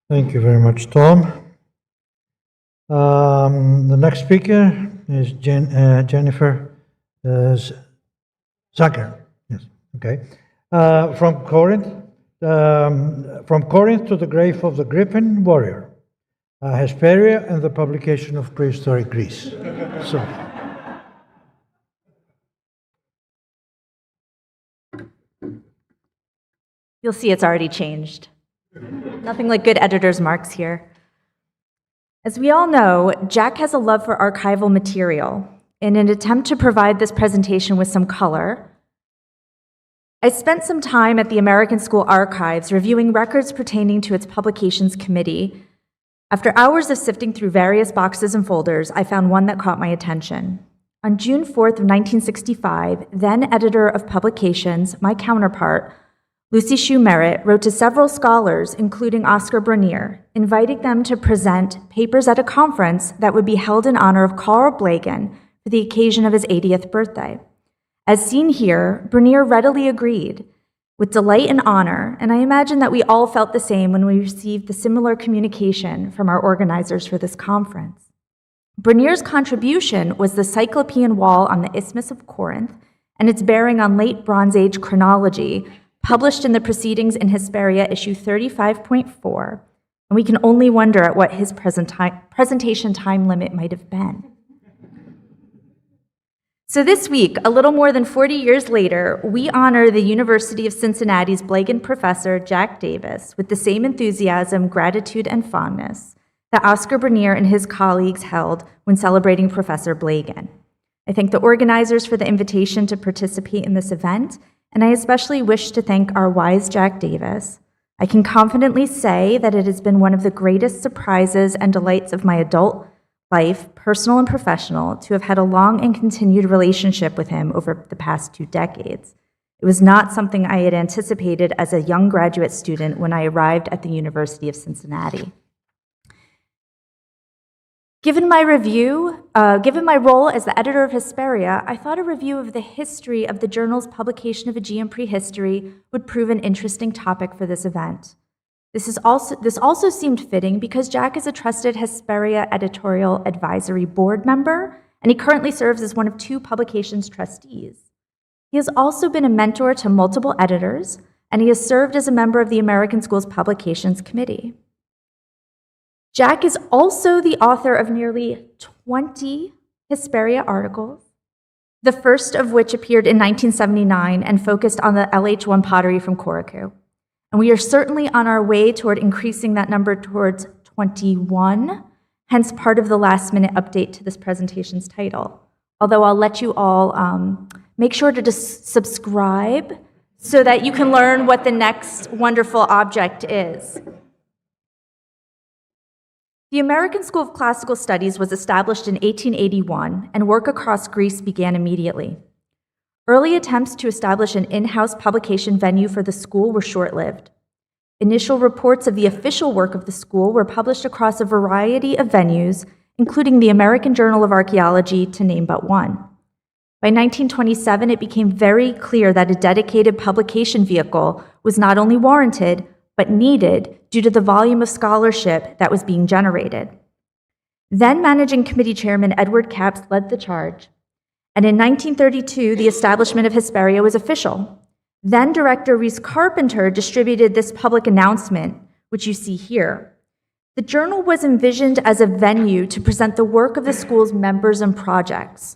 Thank you very much, Tom. next speaker is Jennifer Zucker. Yes, okay. From Corinth to the grave of the Griffin warrior, Hesperia and the publication of Prehistoric Greece. So. You'll see it's already changed. Nothing like good editor's marks here. As we all know, Jack has a love for archival material. In an attempt to provide this presentation with some color, I spent some time at the American School Archives reviewing records pertaining to its publications committee. After hours of sifting through various boxes and folders, I found one that caught my attention. On June 4th of 1965, then editor of publications, my counterpart, Lucy Shue Merritt, wrote to several scholars, including Oscar Bernier, inviting them to present papers at a conference that would be held in honor of Carl Blegen for the occasion of his 80th birthday. As seen here, Bernier readily agreed, with delight and honor, and I imagine that we all felt the same when we received the similar communication from our organizers for this conference. Bernier's contribution was the Cyclopean Wall on the Isthmus of Corinth and its bearing on late Bronze Age chronology, published in the Proceedings in Hesperia, issue 35.4, and we can only wonder at what his presentation time limit might have been. So this week, a little more than 40 years later, we honor the University of Cincinnati's Blegen professor, Jack Davis, with the same enthusiasm, gratitude, and fondness that Oscar Bernier and his colleagues held when celebrating Professor Blegen. I thank the organizers for the invitation to participate in this event, and I especially wish to thank our wise Jack Davis. I can confidently say that it has been one of the greatest surprises and delights of my adult life, personal and professional, to have had a long and continued relationship with him over the past 2 decades. It was not something I had anticipated as a young graduate student when I arrived at the University of Cincinnati. Given my role as the editor of Hesperia, I thought a review of the history of the journal's publication of Aegean Prehistory would prove an interesting topic for this event. This also seemed fitting because Jack is a trusted Hesperia editorial advisory board member, and he currently serves as one of 2 publications trustees. He has also been a mentor to multiple editors, and he has served as a member of the American Schools Publications Committee. Jack is also the author of nearly 20 Hesperia articles, the first of which appeared in 1979 and focused on the LH1 pottery from Corfu. And we are certainly on our way toward increasing that number towards 21, hence part of the last-minute update to this presentation's title. Although I'll let you all make sure to just subscribe so that you can learn what the next wonderful object is. The American School of Classical Studies was established in 1881, and work across Greece began immediately. Early attempts to establish an in-house publication venue for the school were short-lived. Initial reports of the official work of the school were published across a variety of venues, including the American Journal of Archaeology, to name but one. By 1927, it became very clear that a dedicated publication vehicle was not only warranted, but needed due to the volume of scholarship that was being generated. Then Managing Committee Chairman Edward Capps led the charge, and in 1932, the establishment of Hesperia was official. Then Director Reese Carpenter distributed this public announcement, which you see here. The journal was envisioned as a venue to present the work of the school's members and projects.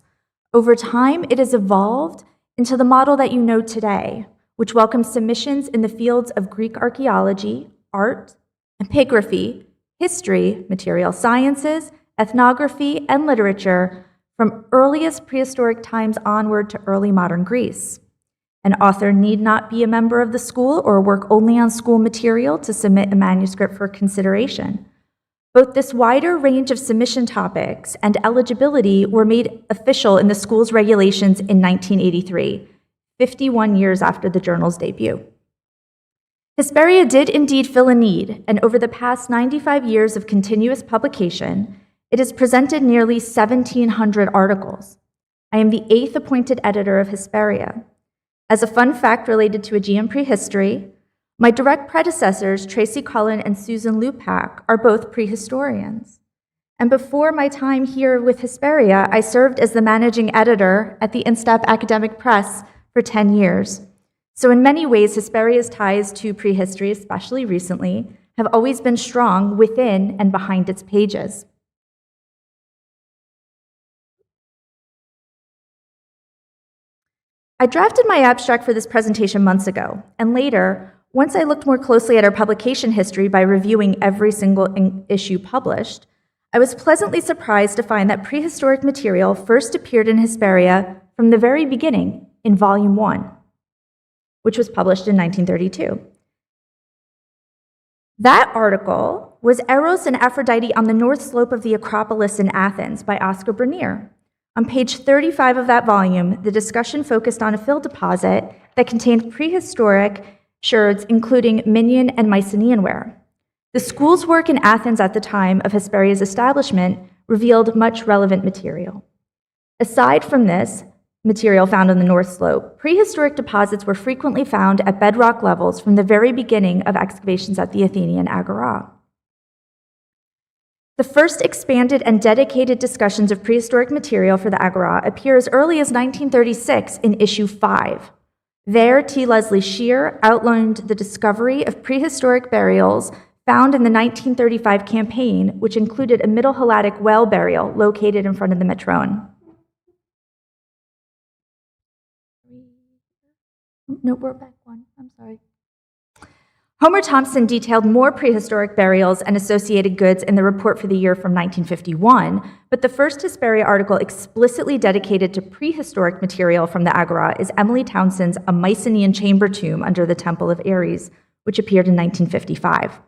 Over time, it has evolved into the model that you know today, which welcomes submissions in the fields of Greek archaeology, art, epigraphy, history, material sciences, ethnography, and literature from earliest prehistoric times onward to early modern Greece. An author need not be a member of the school or work only on school material to submit a manuscript for consideration. Both this wider range of submission topics and eligibility were made official in the school's regulations in 1983, 51 years after the journal's debut. Hesperia did indeed fill a need, and over the past 95 years of continuous publication, it has presented nearly 1,700 articles. I am the 8th appointed editor of Hesperia. As a fun fact related to Aegean prehistory, my direct predecessors, Tracy Cullen and Susan Lupac, are both prehistorians. And before my time here with Hesperia, I served as the managing editor at the Instap Academic Press for 10 years. So in many ways, Hesperia's ties to prehistory, especially recently, have always been strong within and behind its pages. I drafted my abstract for this presentation months ago, and later, once I looked more closely at our publication history by reviewing every single issue published, I was pleasantly surprised to find that prehistoric material first appeared in Hesperia from the very beginning in Volume 1, which was published in 1932. That article was Eros and Aphrodite on the North Slope of the Acropolis in Athens by Oscar Brunier. On page 35 of that volume, the discussion focused on a fill deposit that contained prehistoric sherds, including Minion and Mycenaean ware. The school's work in Athens at the time of Hesperia's establishment revealed much relevant material. Aside from this material found on the North Slope, prehistoric deposits were frequently found at bedrock levels from the very beginning of excavations at the Athenian Agora. The first expanded and dedicated discussions of prehistoric material for the Agora appear as early as 1936 in issue 5. There, T. Leslie Shear outlined the discovery of prehistoric burials found in the 1935 campaign, which included a Middle Helladic well burial located in front of the Metrone. No, we're back one. I'm sorry. Homer Thompson detailed more prehistoric burials and associated goods in the report for the year from 1951, but the first Hesperia article explicitly dedicated to prehistoric material from the Agora is Emily Townsend's A Mycenaean Chamber Tomb Under the Temple of Ares, which appeared in 1955.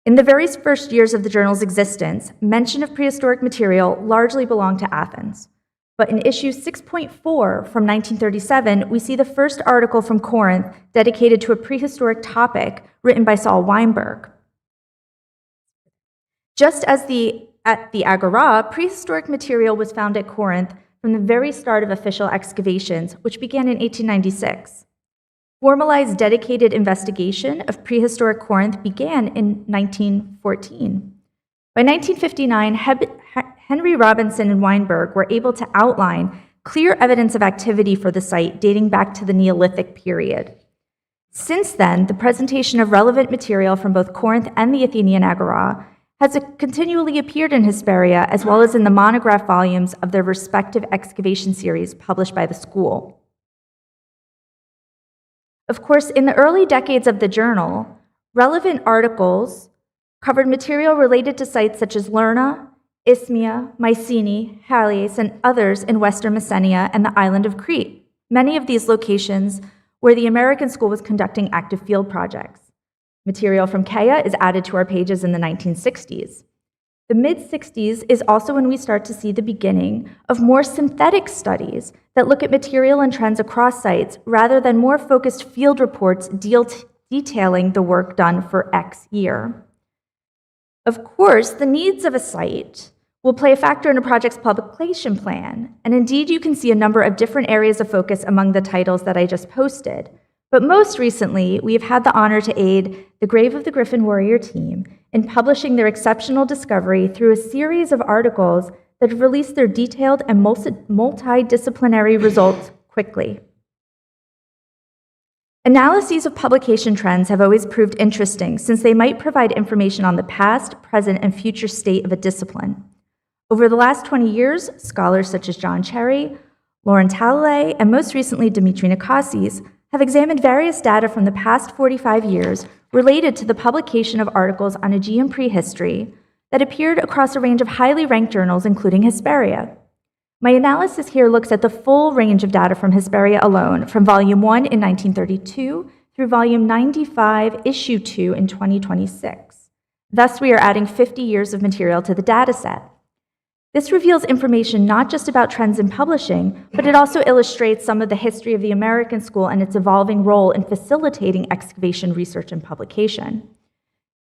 In the very first years of the journal's existence, mention of prehistoric material largely belonged to Athens. But in issue 6.4 from 1937, we see the first article from Corinth dedicated to a prehistoric topic written by Saul Weinberg. Just as at the Agora, prehistoric material was found at Corinth from the very start of official excavations, which began in 1896. Formalized dedicated investigation of prehistoric Corinth began in 1914. By 1959, Henry Robinson and Weinberg were able to outline clear evidence of activity for the site dating back to the Neolithic period. Since then, the presentation of relevant material from both Corinth and the Athenian Agora has continually appeared in Hesperia, as well as in the monograph volumes of their respective excavation series published by the school. Of course, in the early decades of the journal, relevant articles covered material related to sites such as Lerna, Isthmia, Mycenae, Haliaeus, and others in western Messenia and the island of Crete, many of these locations where the American school was conducting active field projects. Material from Chaea is added to our pages in the 1960s. The mid-60s is also when we start to see the beginning of more synthetic studies that look at material and trends across sites rather than more focused field reports detailing the work done for X year. Of course, the needs of a site will play a factor in a project's publication plan, and indeed you can see a number of different areas of focus among the titles that I just posted. But most recently, we have had the honor to aid the Grave of the Griffin Warrior team in publishing their exceptional discovery through a series of articles that have released their detailed and multidisciplinary results quickly. Analyses of publication trends have always proved interesting since they might provide information on the past, present, and future state of a discipline. Over the last 20 years, scholars such as John Cherry, Lauren Talalay, and most recently Dimitri Nakasis have examined various data from the past 45 years related to the publication of articles on Aegean prehistory that appeared across a range of highly ranked journals, including Hesperia. My analysis here looks at the full range of data from Hesperia alone, from Volume 1 in 1932 through Volume 95, Issue 2 in 2026. Thus, we are adding 50 years of material to the data set. This reveals information not just about trends in publishing, but it also illustrates some of the history of the American school and its evolving role in facilitating excavation research and publication.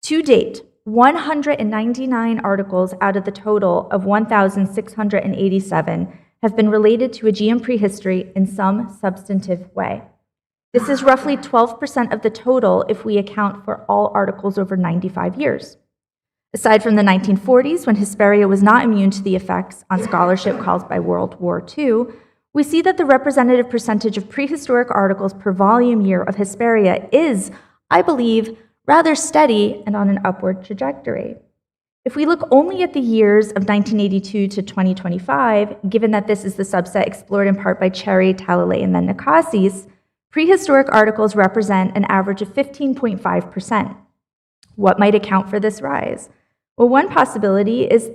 To date, 199 articles out of the total of 1,687 have been related to Aegean prehistory in some substantive way. This is roughly 12% of the total if we account for all articles over 95 years. Aside from the 1940s, when Hesperia was not immune to the effects on scholarship caused by World War II, we see that the representative percentage of prehistoric articles per volume year of Hesperia is, I believe, rather steady and on an upward trajectory. If we look only at the years of 1982 to 2025, given that this is the subset explored in part by Cherry, Talalay, and then Nakasis, prehistoric articles represent an average of 15.5%. What might account for this rise? Well, one possibility is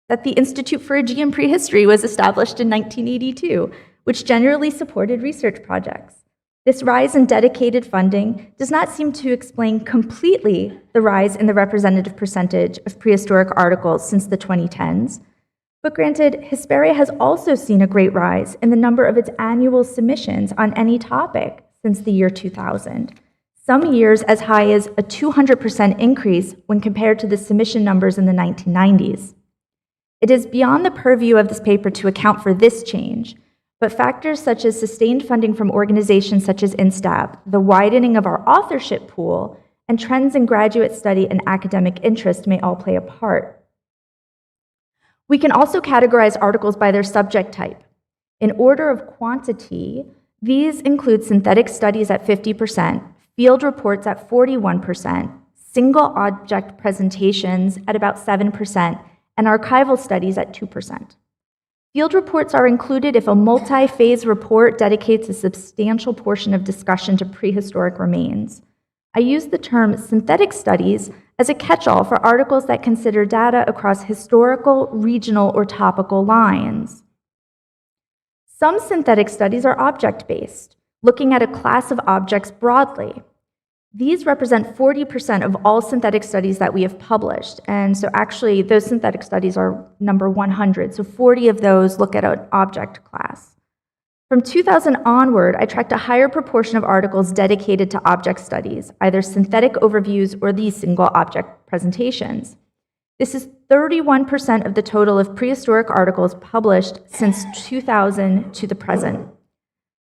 that the Institute for Aegean Prehistory was established in 1982, which generally supported research projects. This rise in dedicated funding does not seem to explain completely the rise in the representative percentage of prehistoric articles since the 2010s. But granted, Hesperia has also seen a great rise in the number of its annual submissions on any topic since the year 2000. Some years as high as a 200% increase when compared to the submission numbers in the 1990s. It is beyond the purview of this paper to account for this change, but factors such as sustained funding from organizations such as INSTAB, the widening of our authorship pool, and trends in graduate study and academic interest may all play a part. We can also categorize articles by their subject type. In order of quantity, these include synthetic studies at 50%, field reports at 41%, single object presentations at about 7%, and archival studies at 2%. Field reports are included if a multi-phase report dedicates a substantial portion of discussion to prehistoric remains. I use the term synthetic studies as a catch-all for articles that consider data across historical, regional, or topical lines. Some synthetic studies are object-based, looking at a class of objects broadly. These represent 40% of all synthetic studies that we have published, and so actually those synthetic studies are number 100, so 40 of those look at an object class. From 2000 onward, I tracked a higher proportion of articles dedicated to object studies, either synthetic overviews or these single object presentations. This is 31% of the total of prehistoric articles published since 2000 to the present.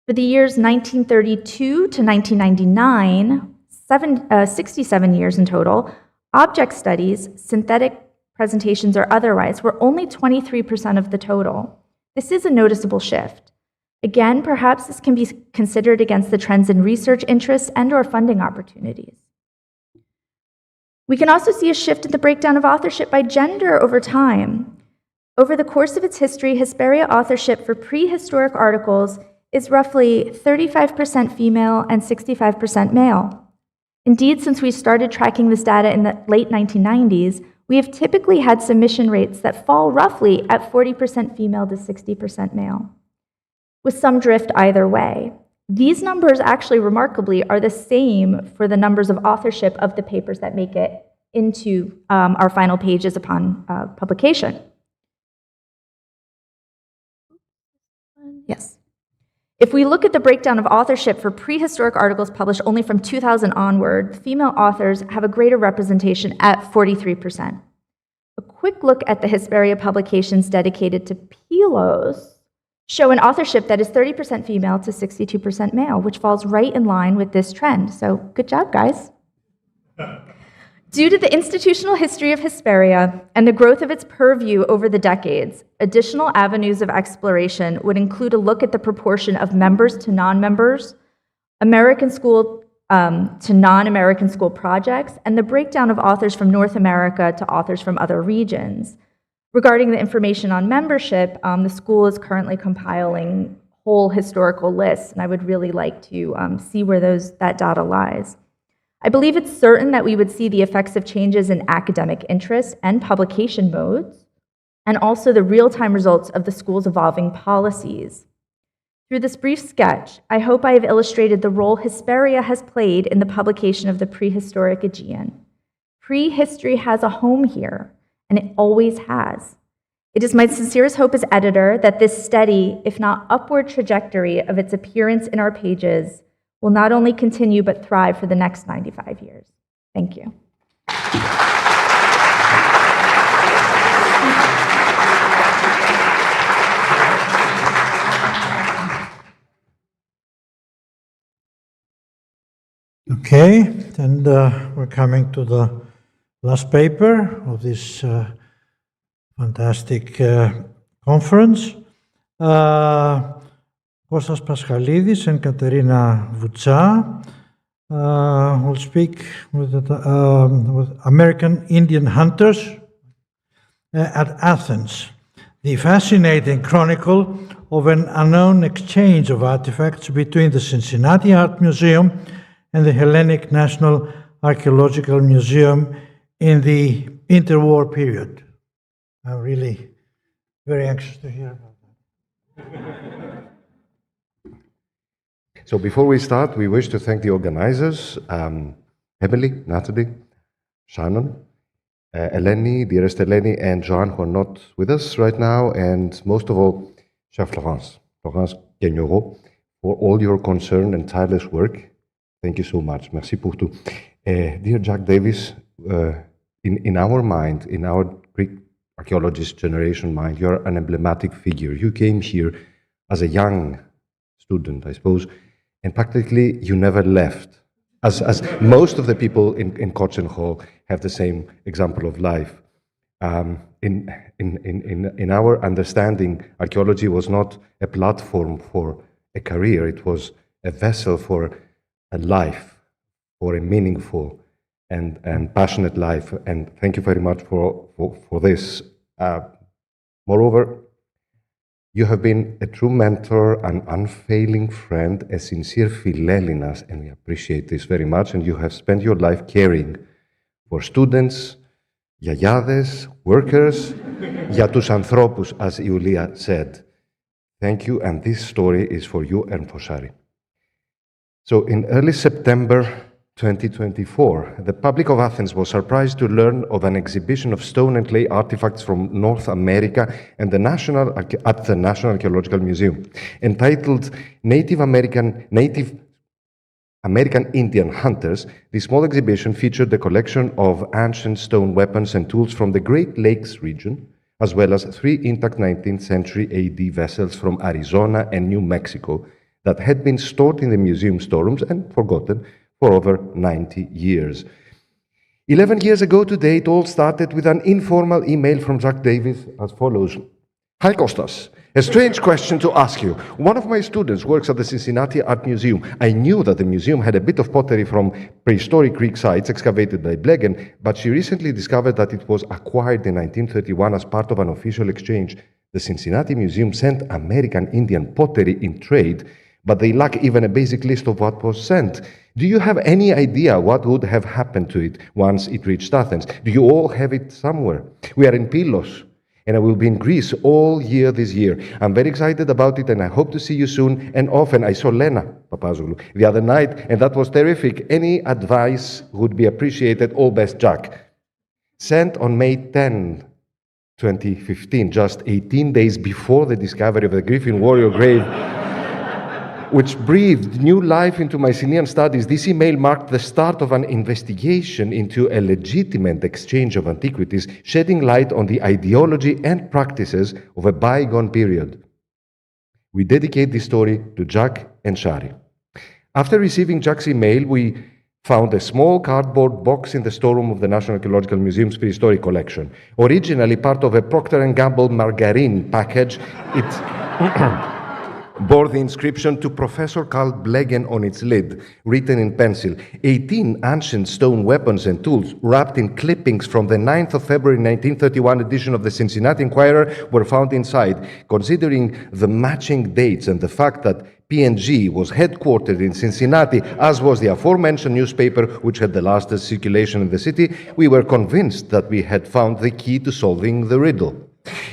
For the years 1932 to 1999, 67 years in total, object studies, synthetic presentations or otherwise, were only 23% of the total. This is a noticeable shift. Again, perhaps this can be considered against the trends in research interests and/or funding opportunities. We can also see a shift in the breakdown of authorship by gender over time. Over the course of its history, Hesperia authorship for prehistoric articles is roughly 35% female and 65% male. Indeed, since we started tracking this data in the late 1990s, we have typically had submission rates that fall roughly at 40% female to 60% male, with some drift either way. These numbers actually remarkably are the same for the numbers of authorship of the papers that make it into our final pages upon publication. Yes. If we look at the breakdown of authorship for prehistoric articles published only from 2000 onward, female authors have a greater representation at 43%. A quick look at the Hesperia publications dedicated to Pelos show an authorship that is 30% female to 62% male, which falls right in line with this trend. So good job, guys. Due to the institutional history of Hesperia and the growth of its purview over the decades, additional avenues of exploration would include a look at the proportion of members to non-members, American school to non-American school projects, and the breakdown of authors from North America to authors from other regions. Regarding the information on membership, the school is currently compiling whole historical lists, and I would really like to see where that data lies. I believe it's certain that we would see the effects of changes in academic interest and publication modes, and also the real-time results of the school's evolving policies. Through this brief sketch, I hope I have illustrated the role Hesperia has played in the publication of the prehistoric Aegean. Prehistory has a home here, and it always has. It is my sincerest hope as editor that this steady, if not upward trajectory of its appearance in our pages will not only continue but thrive for the next 95 years. Thank you. Okay, and we're coming to the last paper of this fantastic conference. Kostas Paschalidis and Katerina Voutsas will speak with American Indian hunters at Athens, the fascinating chronicle of an unknown exchange of artifacts between the Cincinnati Art Museum and the Hellenic National Archaeological Museum in the interwar period. I'm really very anxious to hear about that. So before we start, we wish to thank the organizers, Emily, Natalie, Shannon, Eleni, dearest Eleni, and Joanne, who are not with us right now, and most of all, Chef Florence GAIGNEROT, for all your concern and tireless work. Thank you so much. Merci pour tout. Dear Jack Davis, in our mind, in our Greek archaeologist generation mind, you're an emblematic figure. You came here as a young student, I suppose, and practically you never left. As most of the people in Kochen Hall have the same example of life. In our understanding, archaeology was not a platform for a career, it was a vessel for a life, for a meaningful and passionate life. And thank you very much for this. Moreover, you have been a true mentor, an unfailing friend, a sincere Philellinas, and we appreciate this very much. And you have spent your life caring for students, γιαγιάδες, workers, για τους ανθρώπους, as Iulia said. Thank you, and this story is for you and for Shari. So in early September 2024, the public of Athens was surprised to learn of an exhibition of stone and clay artifacts from North America and at the National Archaeological Museum, entitled Native American Indian Hunters. The small exhibition featured a collection of ancient stone weapons and tools from the Great Lakes region, as well as 3 intact 19th century AD vessels from Arizona and New Mexico that had been stored in the museum storerooms and forgotten for over 90 years. 11 years ago today, it all started with an informal email from Jack Davis as follows. Hi, Kostas. A strange question to ask you. One of my students works at the Cincinnati Art Museum. I knew that the museum had a bit of pottery from prehistoric Greek sites excavated by Blegen, but she recently discovered that it was acquired in 1931 as part of an official exchange. The Cincinnati Museum sent American Indian pottery in trade, but they lack even a basic list of what was sent. Do you have any idea what would have happened to it once it reached Athens? Do you all have it somewhere? We are in Pylos, and I will be in Greece all year this year. I'm very excited about it, and I hope to see you soon and often. I saw Lena Papazoglou the other night, and that was terrific. Any advice would be appreciated. All best, Jack. Sent on May 10, 2015, just 18 days before the discovery of the Griffin warrior grave, which breathed new life into my Mycenaean studies. This email marked the start of an investigation into a legitimate exchange of antiquities, shedding light on the ideology and practices of a bygone period. We dedicate this story to Jack and Shari. After receiving Jack's email, we found a small cardboard box in the storeroom of the National Archaeological Museum's prehistory collection. Originally part of a Procter & Gamble margarine package, it bore the inscription to Professor Carl Blegen on its lid, written in pencil. 18 ancient stone weapons and tools wrapped in clippings from the 9th of February 1931 edition of the Cincinnati Enquirer were found inside. Considering the matching dates and the fact that P&G was headquartered in Cincinnati, as was the aforementioned newspaper which had the largest circulation in the city, we were convinced that we had found the key to solving the riddle.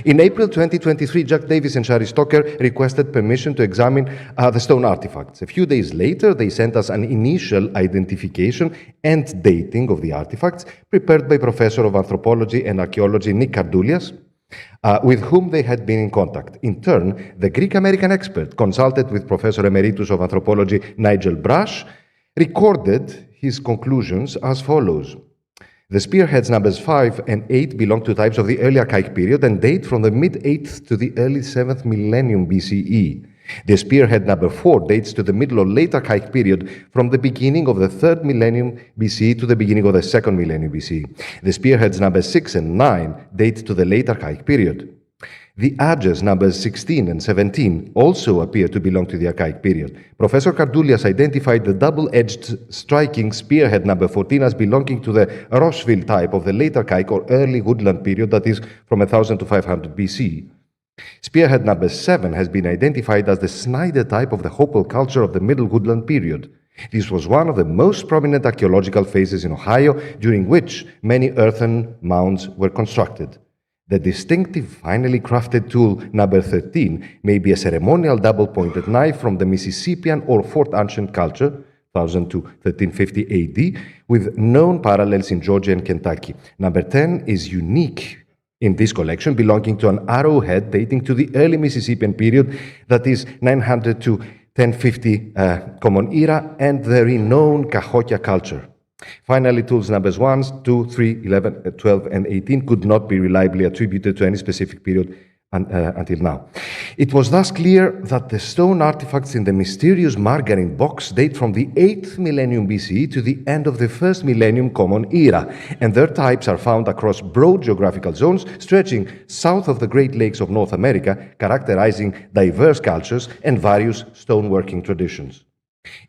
In April 2023, Jack Davis and Shari Stoker requested permission to examine the stone artifacts. A few days later, they sent us an initial identification and dating of the artifacts prepared by Professor of Anthropology and Archaeology Nick Kardoulias, with whom they had been in contact. In turn, the Greek-American expert consulted with Professor Emeritus of Anthropology Nigel Brash, recorded his conclusions as follows. The spearheads numbers 5 and 8 belong to types of the early archaic period and date from the mid-8th to the early 7th millennium BCE. The spearhead number 4 dates to the Middle or Late Archaic period from the beginning of the 3rd millennium BC to the beginning of the 2nd millennium BC. The spearheads number 6 and 9 date to the Late Archaic period. The adges numbers 16 and 17 also appear to belong to the Archaic period. Professor Kardoulias identified the double-edged striking spearhead number 14 as belonging to the Rocheville type of the Late Archaic or early woodland period, that is from 1000 to 500 BC. Spearhead number 7 has been identified as the Snyder type of the Hopewell culture of the Middle Woodland period. This was one of the most prominent archaeological phases in Ohio, during which many earthen mounds were constructed. The distinctive, finely crafted tool number 13 may be a ceremonial double-pointed knife from the Mississippian or Fourth Ancient culture, 1000 to 1350 AD, with known parallels in Georgia and Kentucky. Number 10 is unique in this collection, belonging to an arrowhead dating to the early Mississippian period, that is 900 to 1050 Common Era, and the renowned Cahokia culture. Finally, tools numbers 1, 2, 3, 11, 12, and 18 could not be reliably attributed to any specific period until now. It was thus clear that the stone artifacts in the mysterious margarine box date from the 8th millennium BC to the end of the 1st millennium Common Era, and their types are found across broad geographical zones stretching south of the Great Lakes of North America, characterizing diverse cultures and various stoneworking traditions.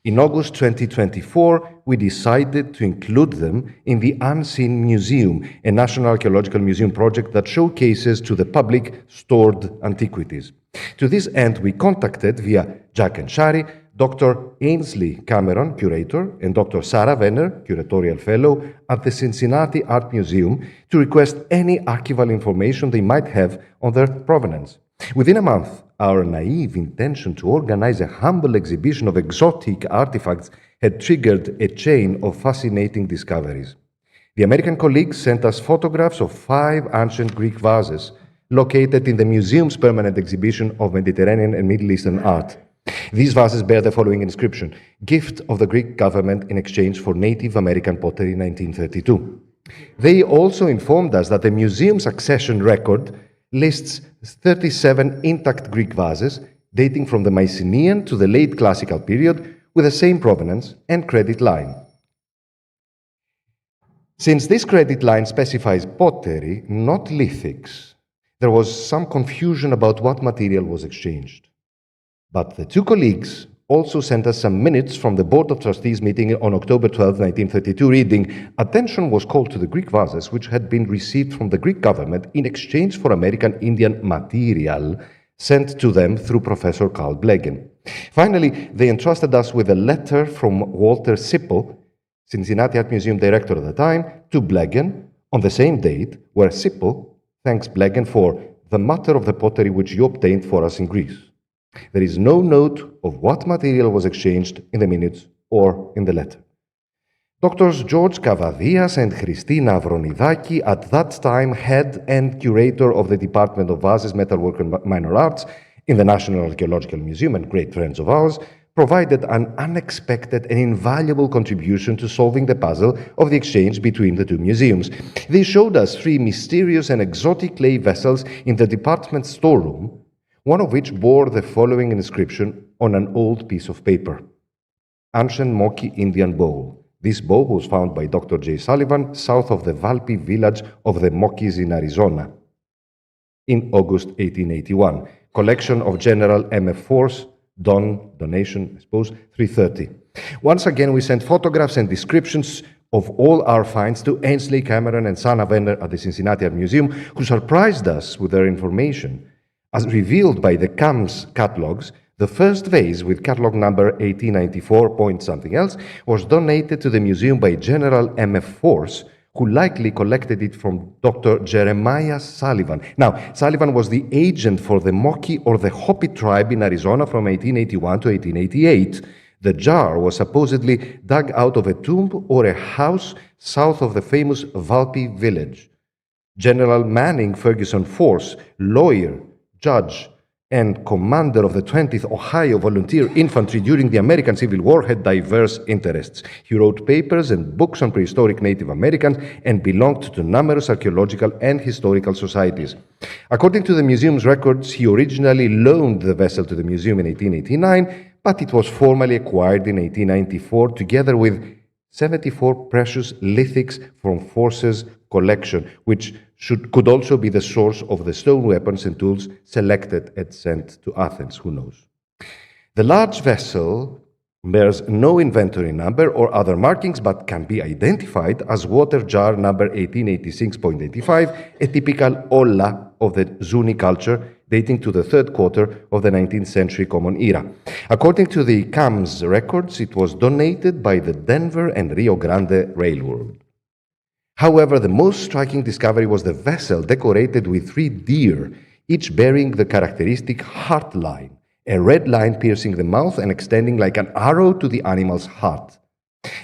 In August 2024, we decided to include them in the Unseen Museum, a National Archaeological Museum project that showcases to the public stored antiquities. To this end, we contacted via Jack and Shari, Dr. Ainsley Cameron, curator, and Dr. Sarah Venner, curatorial fellow at the Cincinnati Art Museum, to request any archival information they might have on their provenance. Within a month, our naive intention to organize a humble exhibition of exotic artifacts had triggered a chain of fascinating discoveries. The American colleagues sent us photographs of 5 ancient Greek vases located in the museum's permanent exhibition of Mediterranean and Middle Eastern art. These vases bear the following inscription: "Gift of the Greek government in exchange for Native American pottery, 1932. They also informed us that the museum's accession record lists 37 intact Greek vases dating from the Mycenaean to the late classical period with the same provenance and credit line. Since this credit line specifies pottery, not lithics, there was some confusion about what material was exchanged. But the 2 colleagues also sent us some minutes from the Board of Trustees meeting on October 12, 1932, reading, "Attention was called to the Greek vases which had been received from the Greek government in exchange for American Indian material sent to them through Professor Carl Blegen." Finally, they entrusted us with a letter from Walter Sipple, Cincinnati Art Museum director at the time, to Blegen on the same date, where Sipple thanks Blegen for the matter of the pottery which you obtained for us in Greece. There is no note of what material was exchanged in the minutes or in the letter. Doctors George Kavadias and Christina Avronidaki, at that time head and curator of the Department of Vases, Metalwork and Minor Arts in the National Archaeological Museum, and great friends of ours, provided an unexpected and invaluable contribution to solving the puzzle of the exchange between the 2 museums. They showed us 3 mysterious and exotic clay vessels in the department's storeroom, one of which bore the following inscription on an old piece of paper: "Ancient Moki Indian Bowl. This bowl was found by Dr. J. Sullivan south of the Valpi village of the Mokis in Arizona in August 1881. Collection of General M.F. Force, donation, I suppose, 330. Once again, we sent photographs and descriptions of all our finds to Ainsley Cameron and Sana Venner at the Cincinnati Art Museum, who surprised us with their information. As revealed by the CAMS catalogs, the first vase with catalog number 1894 point something else was donated to the museum by General M.F. Force, who likely collected it from Dr. Jeremiah Sullivan. Now, Sullivan was the agent for the Moki or the Hopi tribe in Arizona from 1881 to 1888. The jar was supposedly dug out of a tomb or a house south of the famous Valpi village. General Manning Ferguson Force, lawyer, judge, and commander of the 20th Ohio Volunteer Infantry during the American Civil War, had diverse interests. He wrote papers and books on prehistoric Native Americans and belonged to numerous archaeological and historical societies. According to the museum's records, he originally loaned the vessel to the museum in 1889, but it was formally acquired in 1894 together with 74 precious lithics from Force's collection, which could also be the source of the stone weapons and tools selected and sent to Athens, who knows. The large vessel bears no inventory number or other markings, but can be identified as water jar number 1886.85, a typical olla of the Zuni culture dating to the third quarter of the 19th century Common Era. According to the CAM's records, it was donated by the Denver and Rio Grande Railroad. However, the most striking discovery was the vessel decorated with 3 deer, each bearing the characteristic heart line, a red line piercing the mouth and extending like an arrow to the animal's heart.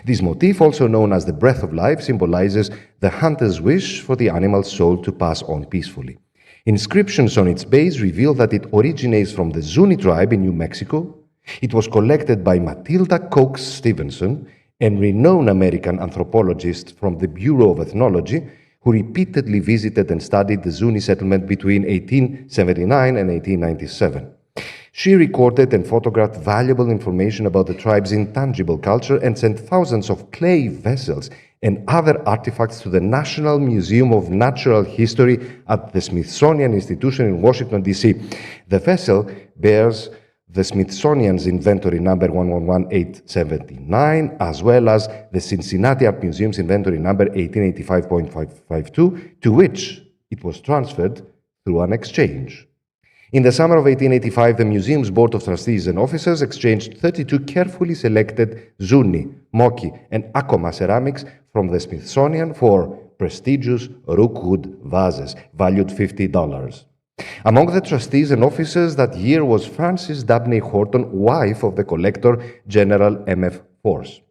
This motif, also known as the breath of life, symbolizes the hunter's wish for the animal's soul to pass on peacefully. Inscriptions on its base reveal that it originates from the Zuni tribe in New Mexico. It was collected by Matilda Cox Stevenson, a renowned American anthropologist from the Bureau of Ethnology, who repeatedly visited and studied the Zuni settlement between 1879 and 1897. She recorded and photographed valuable information about the tribe's intangible culture and sent thousands of clay vessels and other artifacts to the National Museum of Natural History at the Smithsonian Institution in Washington, D.C. The vessel bears the Smithsonian's inventory number 111879, as well as the Cincinnati Art Museum's inventory number 1885.552, to which it was transferred through an exchange. In the summer of 1885, the museum's board of trustees and officers exchanged 32 carefully selected Zuni, Moki, and Acoma ceramics from the Smithsonian for prestigious rookwood vases valued $50. Among the trustees and officers that year was Frances Dabney Horton, wife of the collector General M.F. Force.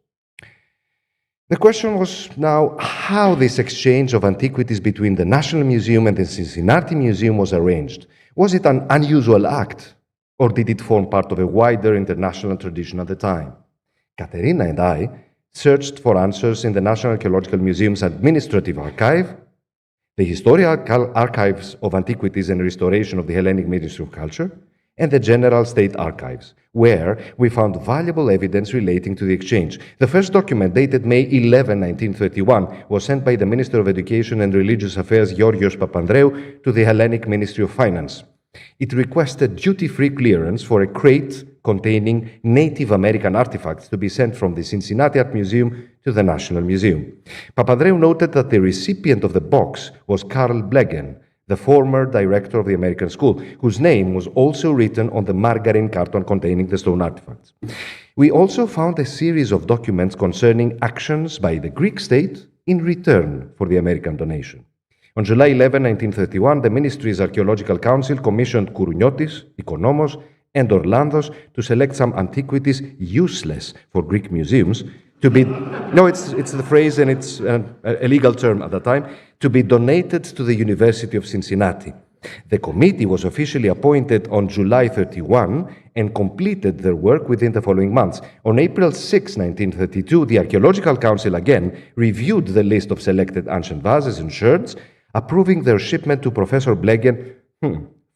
The question was now how this exchange of antiquities between the National Museum and the Cincinnati Museum was arranged. Was it an unusual act, or did it form part of a wider international tradition at the time? Katerina and I searched for answers in the National Archaeological Museum's Administrative Archive, the Historical Archives of Antiquities and Restoration of the Hellenic Ministry of Culture, and the General State Archives, where we found valuable evidence relating to the exchange. The first document, dated May 11, 1931, was sent by the Minister of Education and Religious Affairs, Georgios Papandreou, to the Hellenic Ministry of Finance. It requested duty-free clearance for a crate containing Native American artifacts to be sent from the Cincinnati Art Museum to the National Museum. Papandreou noted that the recipient of the box was Carl Blegen, the former director of the American School, whose name was also written on the margarine carton containing the stone artifacts. We also found a series of documents concerning actions by the Greek state in return for the American donation. On July 11, 1931, the ministry's Archaeological Council commissioned Kourouniotis, Ikonomos, and Orlandos to select some antiquities useless for Greek museums to be, no, it's the phrase and it's a legal term at the time, to be donated to the University of Cincinnati. The committee was officially appointed on July 31 and completed their work within the following months. On April 6, 1932, the Archaeological Council again reviewed the list of selected ancient vases and sherds, approving their shipment to Professor Blegen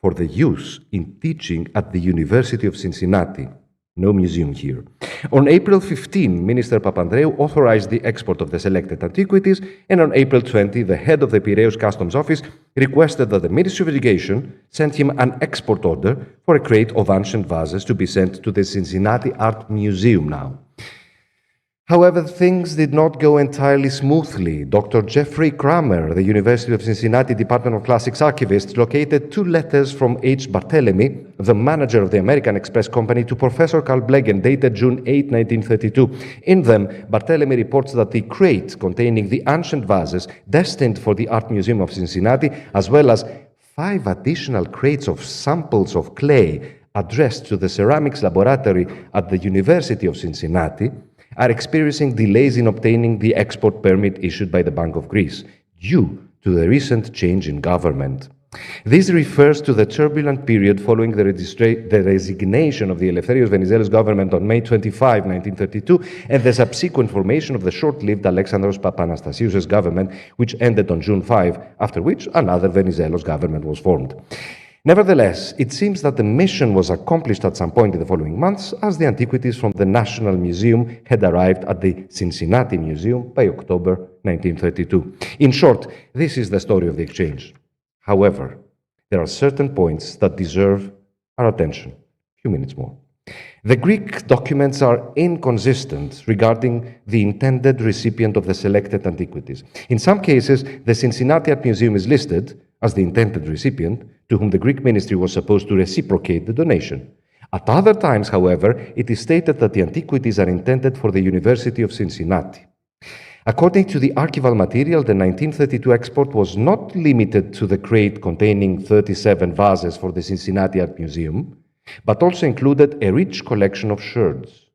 for the use in teaching at the University of Cincinnati. No museum here. On April 15, Minister Papandreou authorized the export of the selected antiquities, and on April 20, the head of the Piraeus Customs Office requested that the Ministry of Education send him an export order for a crate of ancient vases to be sent to the Cincinnati Art Museum now. However, things did not go entirely smoothly. Dr. Jeffrey Kramer, the University of Cincinnati Department of Classics archivist, located 2 letters from H. Barthelemy, the manager of the American Express Company, to Professor Carl Blegen, dated June 8, 1932. In them, Barthelemy reports that the crate containing the ancient vases destined for the Art Museum of Cincinnati, as well as 5 additional crates of samples of clay addressed to the ceramics laboratory at the University of Cincinnati, are experiencing delays in obtaining the export permit issued by the Bank of Greece due to the recent change in government. This refers to the turbulent period following the resignation of the Eleftherios Venizelos government on May 25, 1932, and the subsequent formation of the short-lived Alexandros Papanastasiou government, which ended on June 5, after which another Venizelos government was formed. Nevertheless, it seems that the mission was accomplished at some point in the following months, as the antiquities from the National Museum had arrived at the Cincinnati Museum by October 1932. In short, this is the story of the exchange. However, there are certain points that deserve our attention. A few minutes more. The Greek documents are inconsistent regarding the intended recipient of the selected antiquities. In some cases, the Cincinnati Art Museum is listed as the intended recipient, to whom the Greek ministry was supposed to reciprocate the donation. At other times, however, it is stated that the antiquities are intended for the University of Cincinnati. According to the archival material, the 1932 export was not limited to the crate containing 37 vases for the Cincinnati Art Museum, but also included a rich collection of sherds.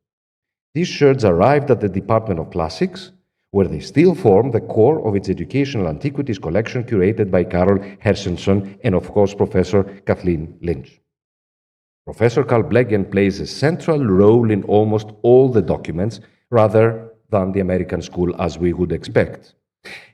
These sherds arrived at the Department of Classics, where they still form the core of its educational antiquities collection curated by Karol Hershenson and, of course, Professor Kathleen Lynch. Professor Carl Blegen plays a central role in almost all the documents, rather than the American school, as we would expect.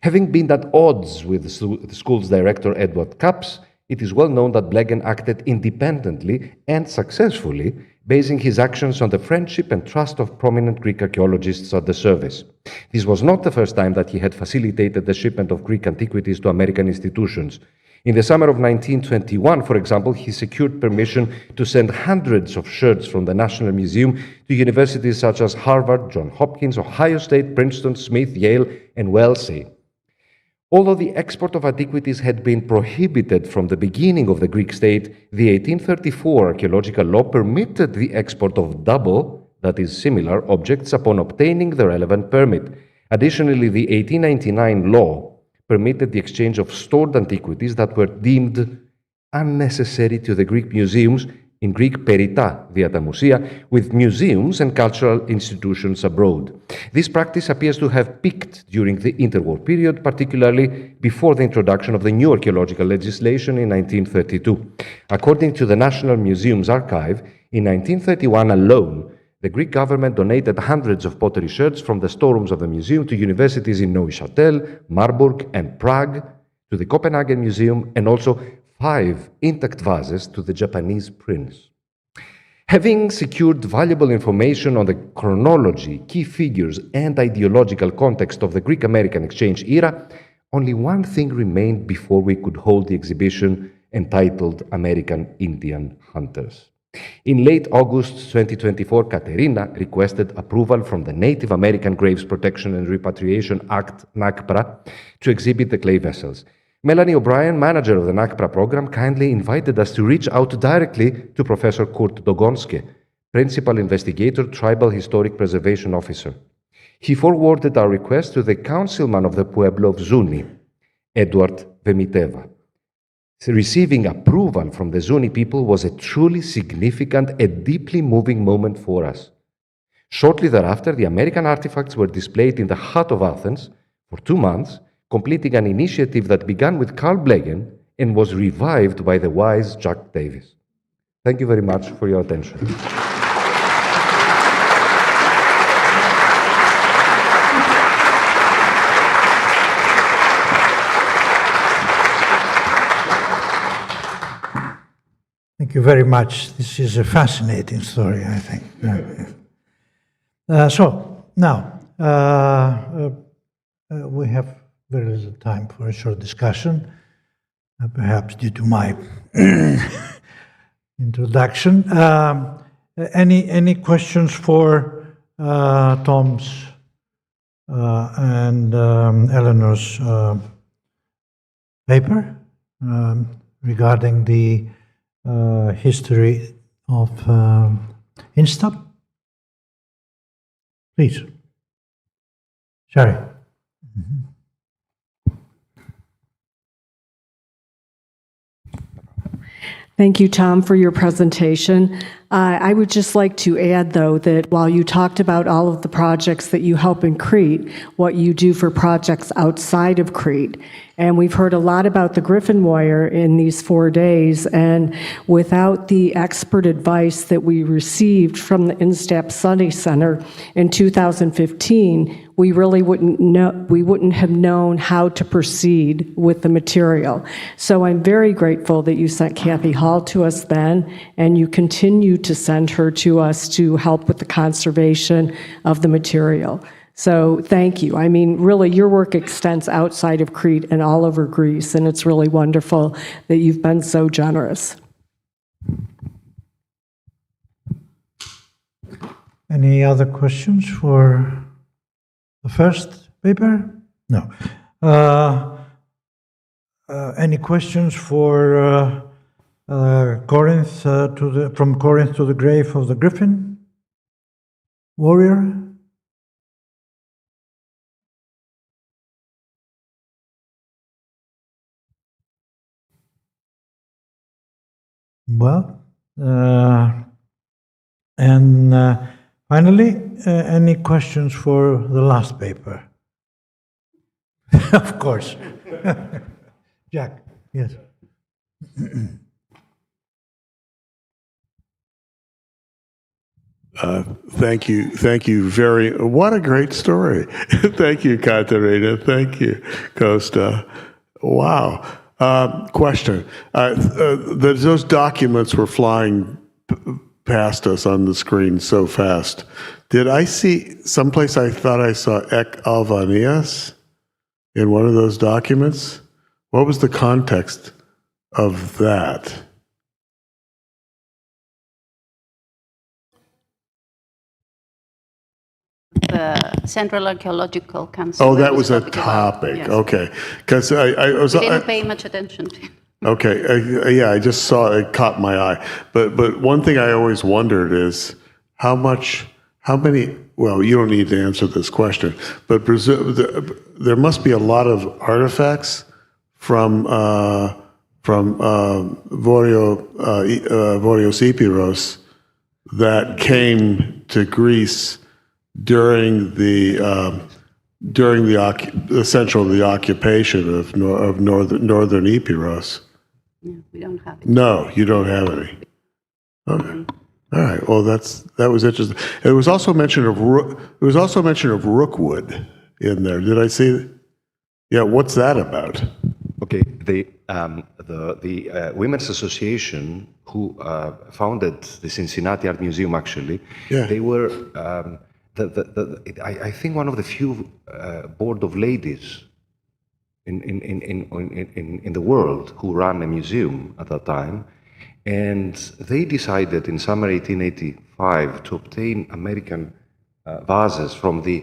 Having been at odds with the school's director, Edward Capps, it is well known that Blegen acted independently and successfully, basing his actions on the friendship and trust of prominent Greek archaeologists at the service. This was not the first time that he had facilitated the shipment of Greek antiquities to American institutions. In the summer of 1921, for example, he secured permission to send hundreds of sherds from the National Museum to universities such as Harvard, Johns Hopkins, Ohio State, Princeton, Smith, Yale, and Wellesley. Although the export of antiquities had been prohibited from the beginning of the Greek state, the 1834 archaeological law permitted the export of double, that is, similar objects upon obtaining the relevant permit. Additionally, the 1899 law permitted the exchange of stored antiquities that were deemed unnecessary to the Greek museums, in Greek perita diatamusia, with museums and cultural institutions abroad. This practice appears to have peaked during the interwar period, particularly before the introduction of the new archaeological legislation in 1932. According to the National Museum's archive, in 1931 alone, the Greek government donated hundreds of pottery sherds from the storerooms of the museum to universities in Neuchâtel, Marburg, and Prague, to the Copenhagen Museum, and also 5 intact vases to the Japanese prince. Having secured valuable information on the chronology, key figures, and ideological context of the Greek-American exchange era, only one thing remained before we could hold the exhibition entitled American Indian Hunters. In late August 2024, Katerina requested approval from the Native American Graves Protection and Repatriation Act, NAGPRA, to exhibit the clay vessels. Melanie O'Brien, manager of the NAGPRA program, kindly invited us to reach out directly to Professor Kurt Dogonske, Principal Investigator, Tribal Historic Preservation Officer. He forwarded our request to the councilman of the Pueblo of Zuni, Edward Vemiteva. Receiving approval from the Zuni people was a truly significant and deeply moving moment for us. Shortly thereafter, the American artifacts were displayed in the heart of Athens for 2 months, completing an initiative that began with Carl Blegen and was revived by the wise Jack Davis. Thank you very much for your attention. Thank you very much. This is a fascinating story, I think. So, now, we have very little time for a short discussion, perhaps due to my introduction. Any questions for Tom's and Eleanor's paper regarding the history of Instap? Please. Sherry. Thank you, Tom, for your presentation. I would just like to add, though, that while you talked about all of the projects that you help in Crete, what you do for projects outside of Crete, and we've heard a lot about the Griffin wire in these 4 days, and without the expert advice that we received from the INSTAP Study Center in 2015, we really wouldn't have known how to proceed with the material. So I'm very grateful that you sent Kathy Hall to us then, and you continue to send her to us to help with the conservation of the material. So thank you. I mean, really, your work extends outside of Crete and all over Greece, and it's really wonderful that you've been so generous. Any other questions for the first paper? No. Any questions for Corinth from Corinth to the grave of the Griffin warrior? Well, and finally, any questions for the last paper? Of course. Jack, yes. Thank you what a great story. Thank you, Katerina. Thank you, Costa. Wow. Question. Those documents were flying past us on the screen so fast. Did I see someplace I thought I saw Ek Alvanias in one of those documents? What was the context of that? The Central Archaeological Council. Oh, that was a topic. Yes. Okay, because I was. We didn't pay much attention to it. Okay, yeah, I just saw it, caught my eye. But one thing I always wondered is how many. Well, you don't need to answer this question, but there must be a lot of artifacts from Vorios Epiros that came to Greece during the essential the occupation of northern Epiros. Yeah, we don't have it. No, you don't have any. Okay. All right. Well, that was interesting. It was also mention of Rookwood in there. Did I see? Yeah. What's that about? Okay. The Women's Association who founded the Cincinnati Art Museum, actually, they were. I think one of the few board of ladies in the world who ran a museum at that time, and they decided in summer 1885 to obtain American vases from the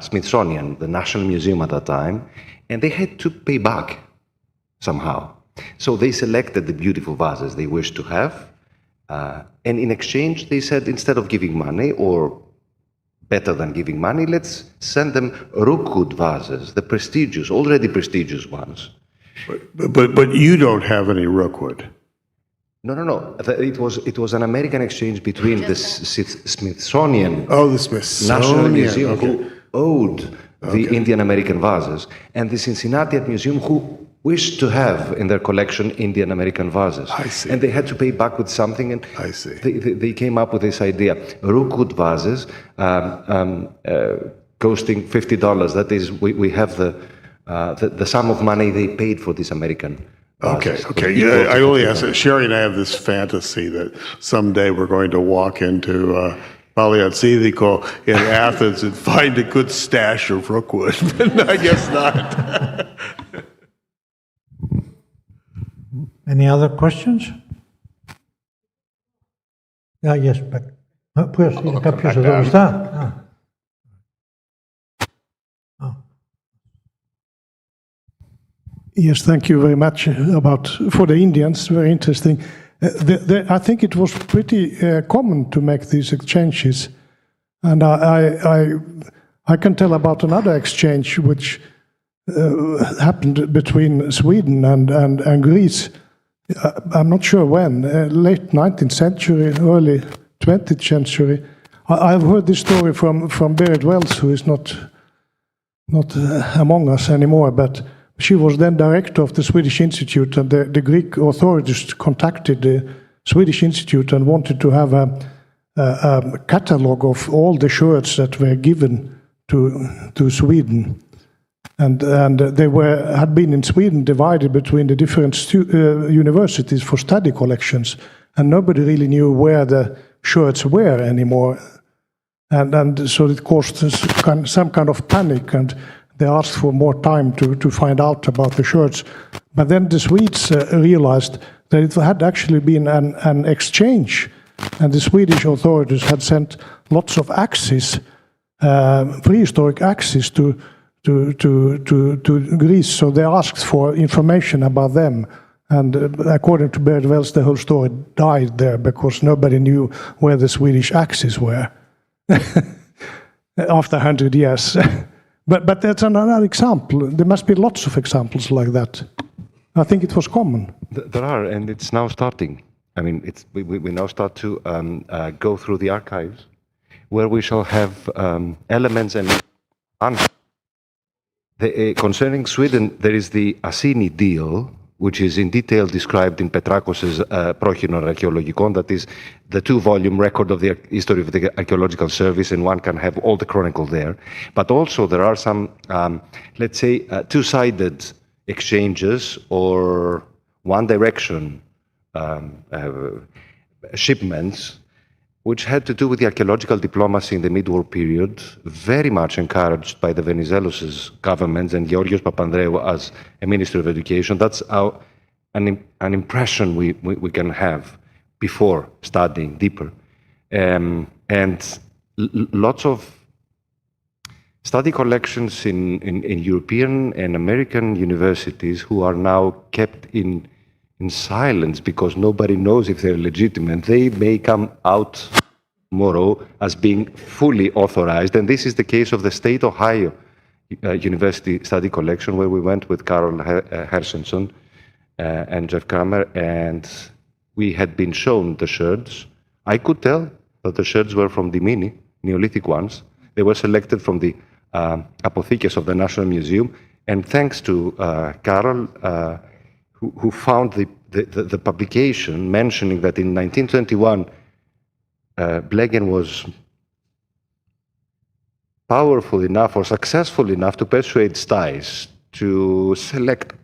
Smithsonian, the National Museum at that time, and they had to pay back somehow. So they selected the beautiful vases they wished to have, and in exchange they said, instead of giving money, or better than giving money, let's send them Rookwood vases, the prestigious, already prestigious ones. But you don't have any Rookwood. No. It was an American exchange between the Smithsonian, the Smithsonian National Museum, okay, who owed the Indian American vases, and the Cincinnati Art Museum, who wished to have in their collection Indian American vases. I see. And they had to pay back with something, and I see. They came up with this idea: Rookwood vases, costing $50. That is, we have the sum of money they paid for this American. Okay. Yeah, I only ask that. Sherry and I have this fantasy that someday we're going to walk into Paliatsidico in Athens and find a good stash of Rookwood. But I guess not. Any other questions? Yes, but pues είναι κάποιος εδώ μπροστά. Yes, thank you very much for the Indians. Very interesting. I think it was pretty common to make these exchanges, and I can tell about another exchange which happened between Sweden and Greece I'm not sure when, late 19th century, early 20th century. I've heard this story from Berit Wells, who is not among us anymore, but she was then director of the Swedish Institute, and the Greek authorities contacted the Swedish Institute and wanted to have a catalogue of all the shirts that were given to Sweden. And they had been in Sweden divided between the different universities for study collections, and nobody really knew where the shirts were anymore. And so it caused some kind of panic, and they asked for more time to find out about the shirts. But then the Swedes realized that it had actually been an exchange, and the Swedish authorities had sent lots of axes, prehistoric axes to Greece, so they asked for information about them. And according to Berit Wells, the whole story died there because nobody knew where the Swedish axes were after 100 years. But that's another example. There must be lots of examples like that. I think it was common. There are, and it's now starting. I mean, we now start to go through the archives, where we shall have elements and answers. Concerning Sweden, there is the Assini deal, which is in detail described in Petrakos's Prohistory Archaeologicon, that is the 2-volume record of the history of the Archaeological Service, and one can have all the chronicle there. But also there are some, let's say, two-sided exchanges or one-direction shipments, which had to do with the archaeological diplomacy in the mid-war period, very much encouraged by the Venizelos' governments and Georgios Papandreou as a Minister of Education. That's an impression we can have before studying deeper. And lots of study collections in European and American universities who are now kept in silence because nobody knows if they're legitimate. They may come out tomorrow as being fully authorized, and this is the case of the State Ohio University Study Collection, where we went with Carol Hershenson and Jeff Kramer, and we had been shown the sherds. I could tell that the sherds were from Dimini, Neolithic ones. They were selected from the apotheques of the National Museum, and thanks to Carol, who found the publication mentioning that in 1921, Blegen was powerful enough or successful enough to persuade Stais to select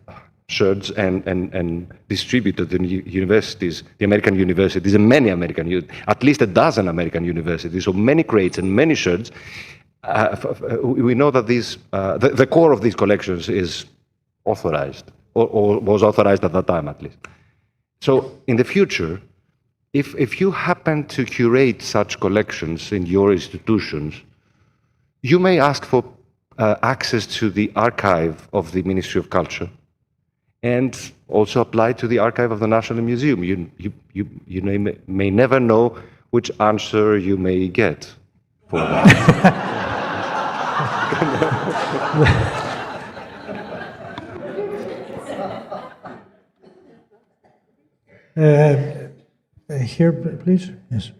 sherds and distribute to the universities, the American universities, and many American, at least a dozen American universities, so many crates and many sherds. We know that these, the core of these collections is authorized, or was authorized at that time at least. So in the future, if you happen to curate such collections in your institutions, you may ask for access to the archive of the Ministry of Culture, and also apply to the archive of the National Museum. You may never know which answer you may get for that. Here, please. Yes.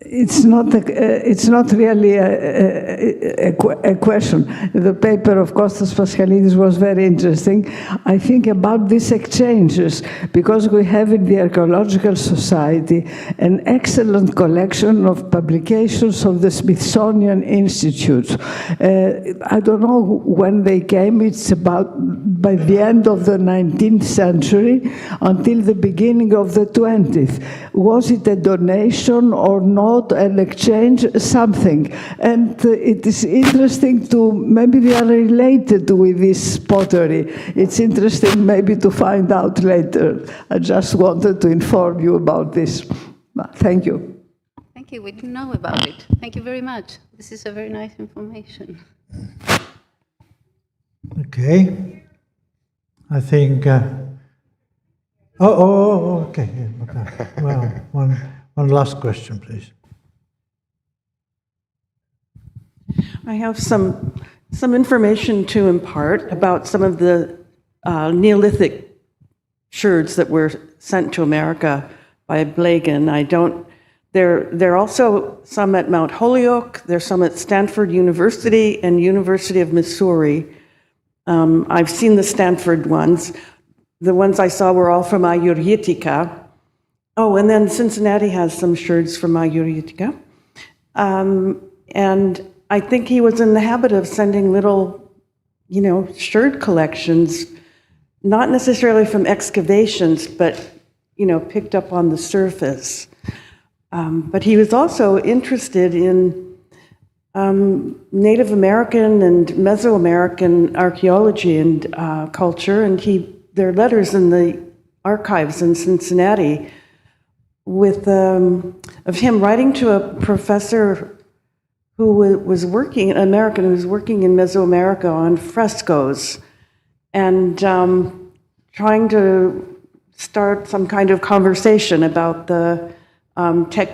It's not really a question. The paper of Kostas Paschalidis was very interesting. I think about these exchanges, because we have in the Archaeological Society an excellent collection of publications of the Smithsonian Institute. I don't know when they came. It's about by the end of the 19th century until the beginning of the 20th. Was it a donation or not, an exchange, something? And it is interesting to, maybe they are related with this pottery. It's interesting maybe to find out later. I just wanted to inform you about this. Thank you. Thank you. We didn't know about it. Thank you very much. This is a very nice information. Okay. I think. Okay. Well, one last question, please. I have some information to impart about some of the Neolithic sherds that were sent to America by Blegen. There are also some at Mount Holyoke, there's some at Stanford University and University of Missouri. I've seen the Stanford ones. The ones I saw were all from Ayurvedica. Oh, and then Cincinnati has some sherds from Ayurvedica. And I think he was in the habit of sending little, sherd collections, not necessarily from excavations, but, picked up on the surface. But he was also interested in Native American and Mesoamerican archaeology and culture, and there are letters in the archives in Cincinnati of him writing to a professor who was working, an American who was working in Mesoamerica on frescoes, and trying to start some kind of conversation about the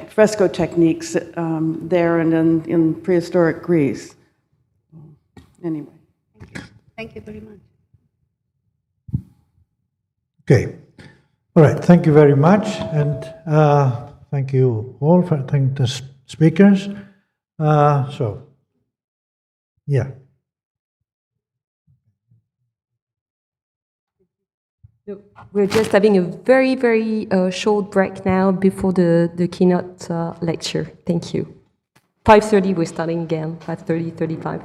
fresco techniques there and in prehistoric Greece. Anyway. Thank you very much. Okay. All right. Thank you very much. And thank you all for thank the speakers. Yeah. We're just having a very, very short break now before the keynote lecture. Thank you. 5:30, we're starting again, 5:30, 35.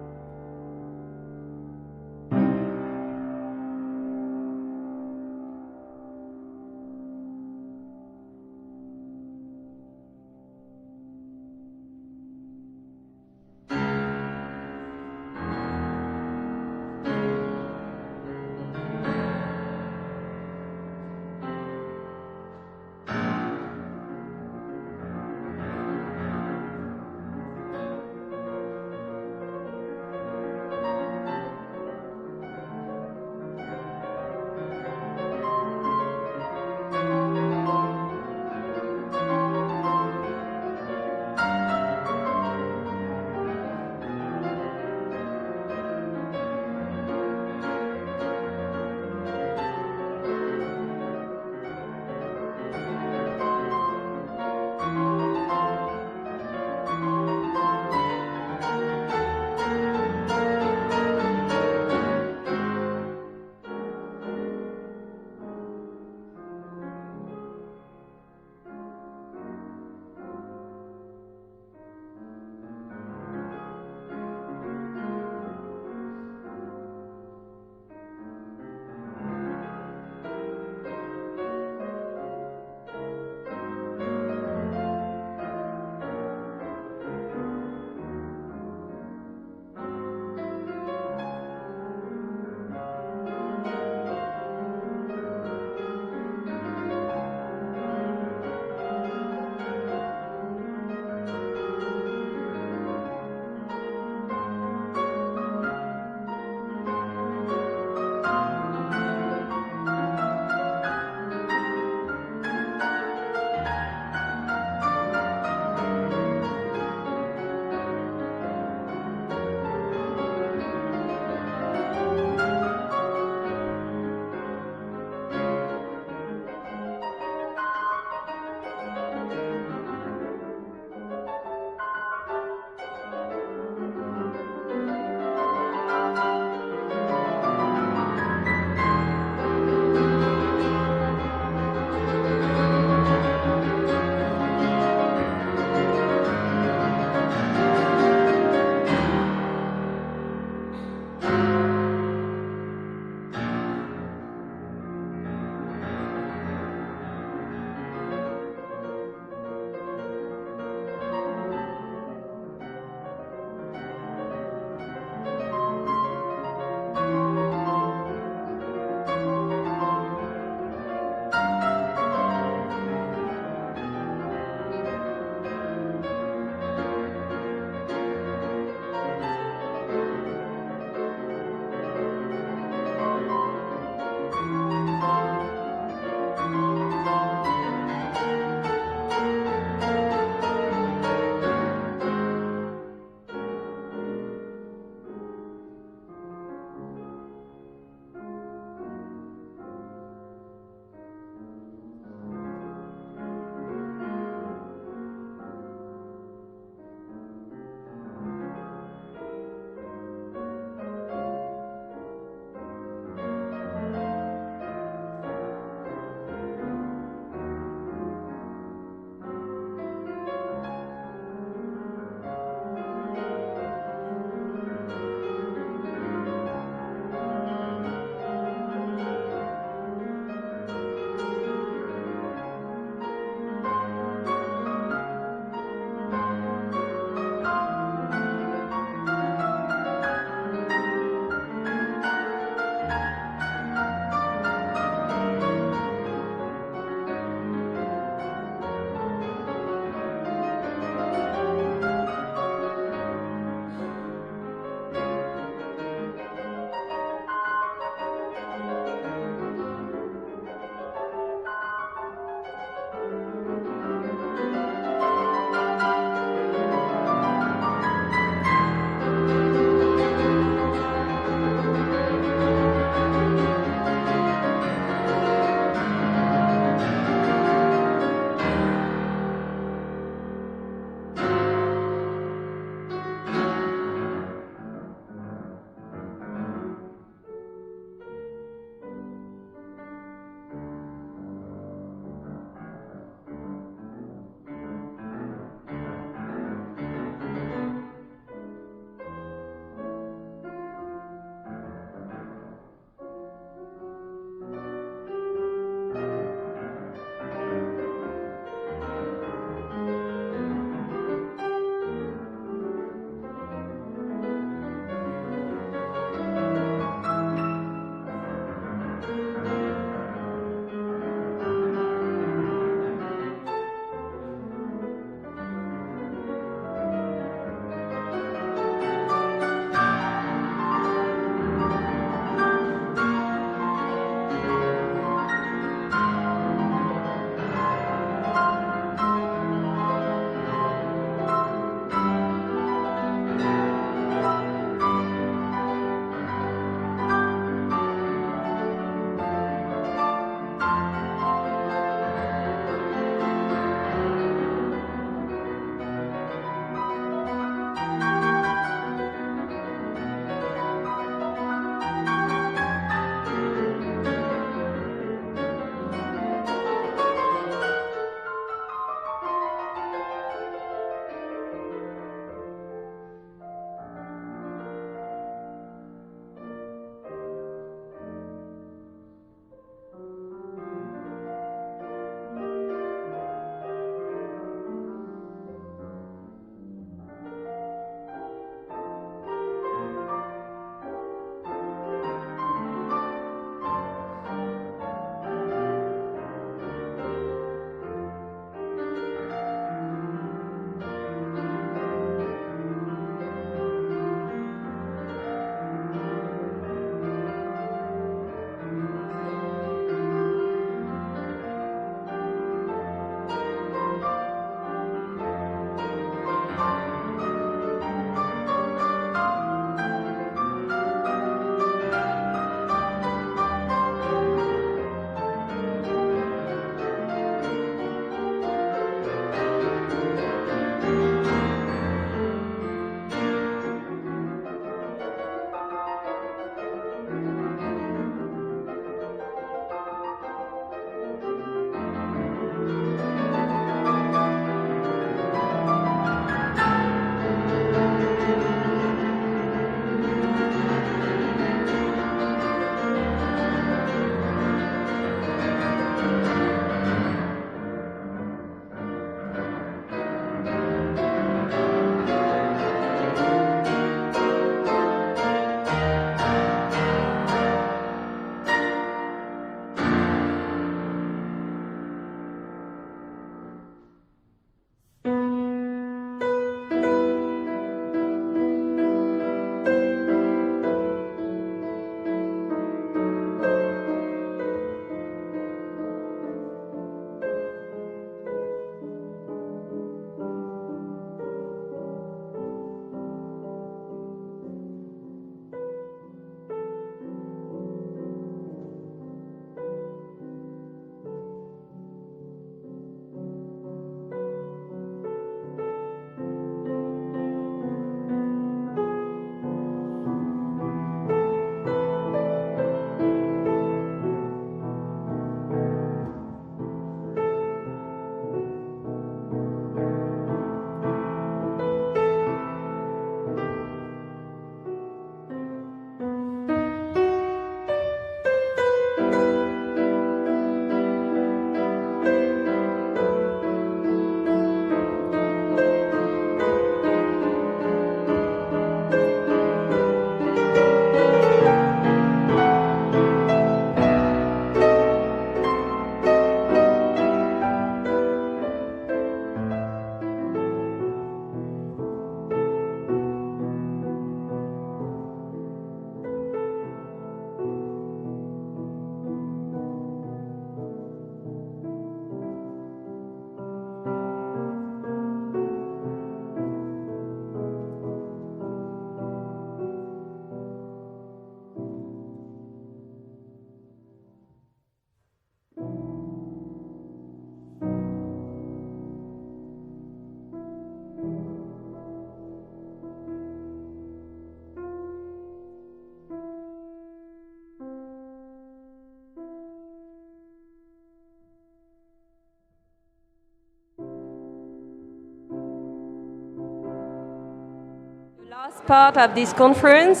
Last part of this conference.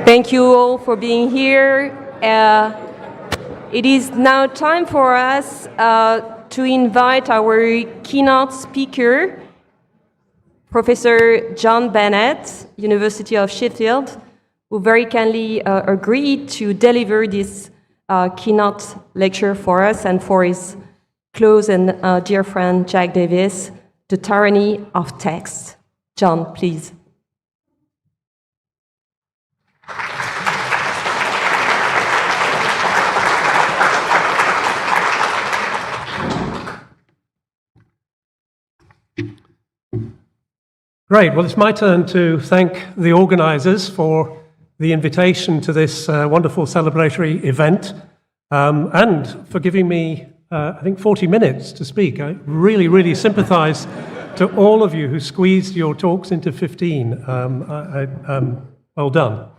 Thank you all for being here. It is now time for us to invite our keynote speaker, Professor John Bennett, University of Sheffield, who very kindly agreed to deliver this keynote lecture for us and for his close and dear friend Jack Davis, The Tyranny of Text. John, please. Great. Well, it's my turn to thank the organizers for the invitation to this wonderful celebratory event and for giving me, I think, 40 minutes to speak. I really, really sympathize to all of you who squeezed your talks into 15. Well done.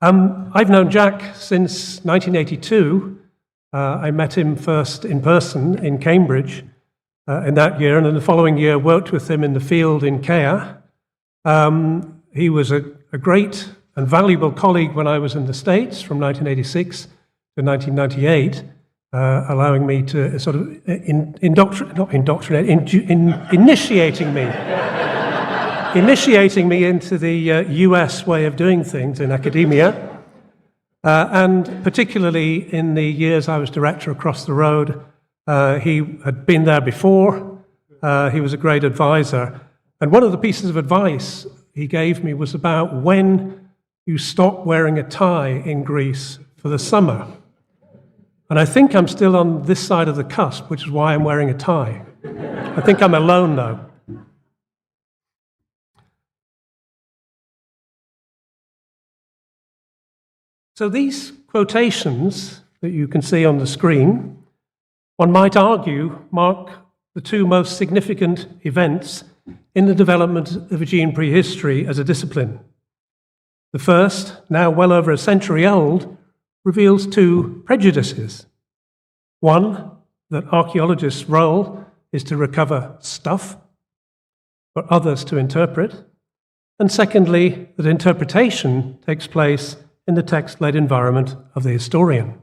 I've known Jack since 1982. I met him first in person in Cambridge in that year, and in the following year worked with him in the field in Kea. He was a great and valuable colleague when I was in the States from 1986 to 1998, allowing me to sort of initiating me into the US way of doing things in academia, and particularly in the years I was director across the road. He had been there before. He was a great advisor. And one of the pieces of advice he gave me was about when you stop wearing a tie in Greece for the summer. And I think I'm still on this side of the cusp, which is why I'm wearing a tie. I think I'm alone, though. So these quotations that you can see on the screen, one might argue, mark the two most significant events in the development of Aegean prehistory as a discipline. The first, now well over a century old, reveals two prejudices. One, that archaeologists' role is to recover stuff, for others to interpret. And secondly, that interpretation takes place in the text-led environment of the historian.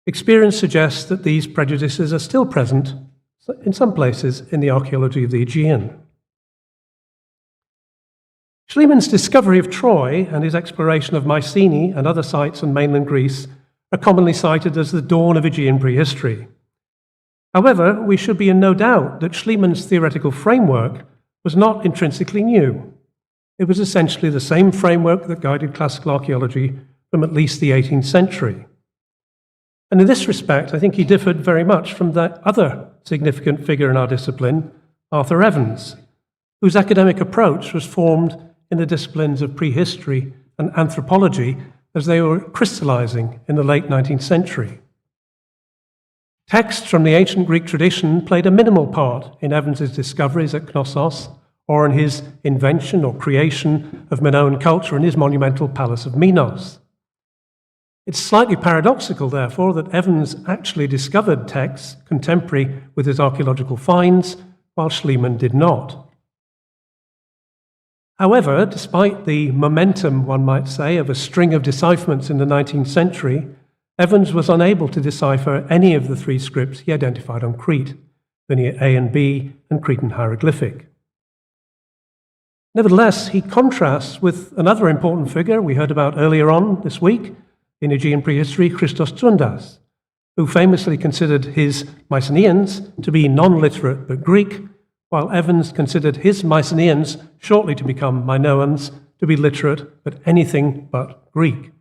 Experience suggests that these prejudices are still present in some places in the archaeology of the Aegean. Schliemann's discovery of Troy and his exploration of Mycenae and other sites in mainland Greece are commonly cited as the dawn of Aegean prehistory. However, we should be in no doubt that Schliemann's theoretical framework was not intrinsically new. It was essentially the same framework that guided classical archaeology from at least the 18th century. And in this respect, I think he differed very much from that other significant figure in our discipline, Arthur Evans, whose academic approach was formed in the disciplines of prehistory and anthropology as they were crystallizing in the late 19th century. Texts from the ancient Greek tradition played a minimal part in Evans's discoveries at Knossos or in his invention or creation of Minoan culture in his monumental palace of Minos. It's slightly paradoxical, therefore, that Evans actually discovered texts contemporary with his archaeological finds, while Schliemann did not. However, despite the momentum, one might say, of a string of decipherments in the 19th century, Evans was unable to decipher any of the three scripts he identified on Crete, linear A and B, and Cretan hieroglyphic. Nevertheless, he contrasts with another important figure we heard about earlier on this week, in Aegean prehistory, Christos Tsundas, who famously considered his Mycenaeans to be non-literate but Greek, while Evans considered his Mycenaeans, shortly to become Minoans, to be literate but anything but Greek.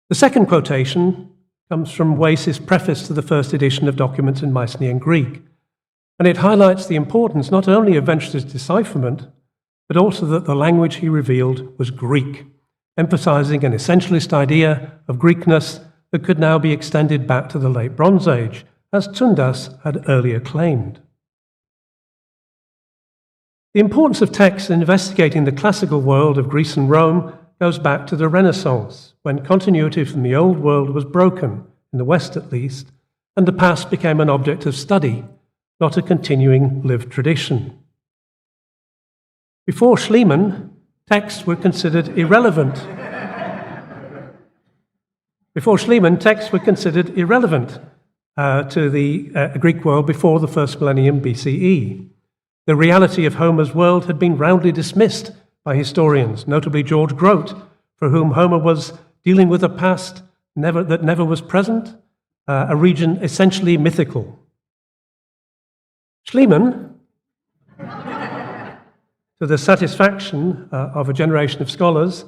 The second quotation comes from Wace's preface to the first edition of documents in Mycenaean Greek, and it highlights the importance not only of Venstor's decipherment, but also that the language he revealed was Greek, emphasizing an essentialist idea of Greekness that could now be extended back to the late Bronze Age, as Tsundas had earlier claimed. The importance of texts in investigating the classical world of Greece and Rome goes back to the Renaissance, when continuity from the old world was broken, in the West at least, and the past became an object of study, not a continuing lived tradition. Before Schliemann, texts were considered irrelevant. Before Schliemann, texts were considered irrelevant to the Greek world before the first millennium BCE. The reality of Homer's world had been roundly dismissed by historians, notably George Grote, for whom Homer was dealing with a past that never was present, a region essentially mythical. Schliemann, to the satisfaction of a generation of scholars,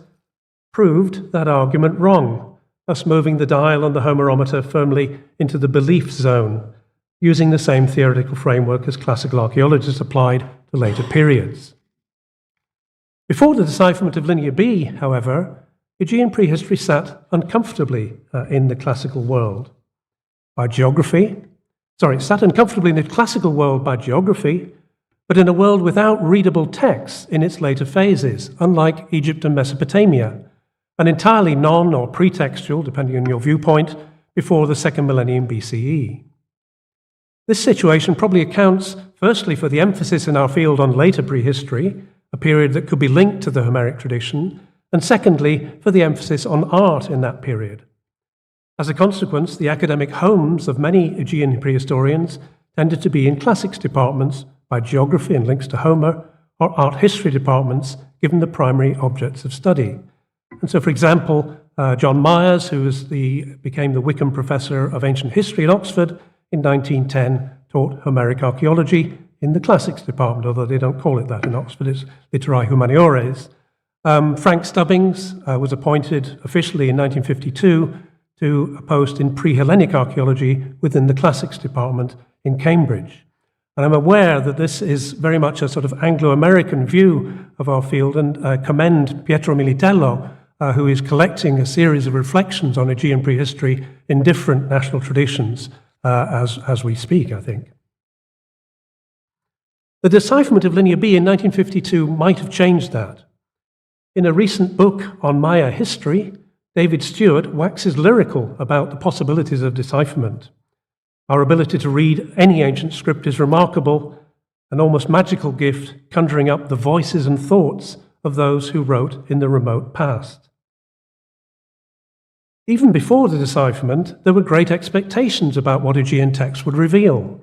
proved that argument wrong, thus moving the dial on the Homerometer firmly into the belief zone, using the same theoretical framework as classical archaeologists applied to later periods. Before the decipherment of Linear B, however, Aegean prehistory sat uncomfortably in the classical world by geography. It sat uncomfortably in the classical world by geography, but in a world without readable texts in its later phases, unlike Egypt and Mesopotamia, and entirely non- or pretextual, depending on your viewpoint, before the second millennium BCE. This situation probably accounts, firstly, for the emphasis in our field on later prehistory, a period that could be linked to the Homeric tradition, and secondly, for the emphasis on art in that period. As a consequence, the academic homes of many Aegean prehistorians tended to be in classics departments by geography and links to Homer, or art history departments, given the primary objects of study. And so, for example, John Myers, who became the Wickham Professor of Ancient History at Oxford in 1910, taught Homeric archaeology in the classics department, although they don't call it that in Oxford, it's Literae Humaniores. Frank Stubbings was appointed officially in 1952 to a post in pre-Hellenic archaeology within the classics department in Cambridge. And I'm aware that this is very much a sort of Anglo-American view of our field, and commend Pietro Militello, who is collecting a series of reflections on Aegean prehistory in different national traditions as we speak, I think. The decipherment of Linear B in 1952 might have changed that. In a recent book on Maya history, David Stewart waxes lyrical about the possibilities of decipherment. Our ability to read any ancient script is remarkable, an almost magical gift, conjuring up the voices and thoughts of those who wrote in the remote past. Even before the decipherment, there were great expectations about what Aegean texts would reveal,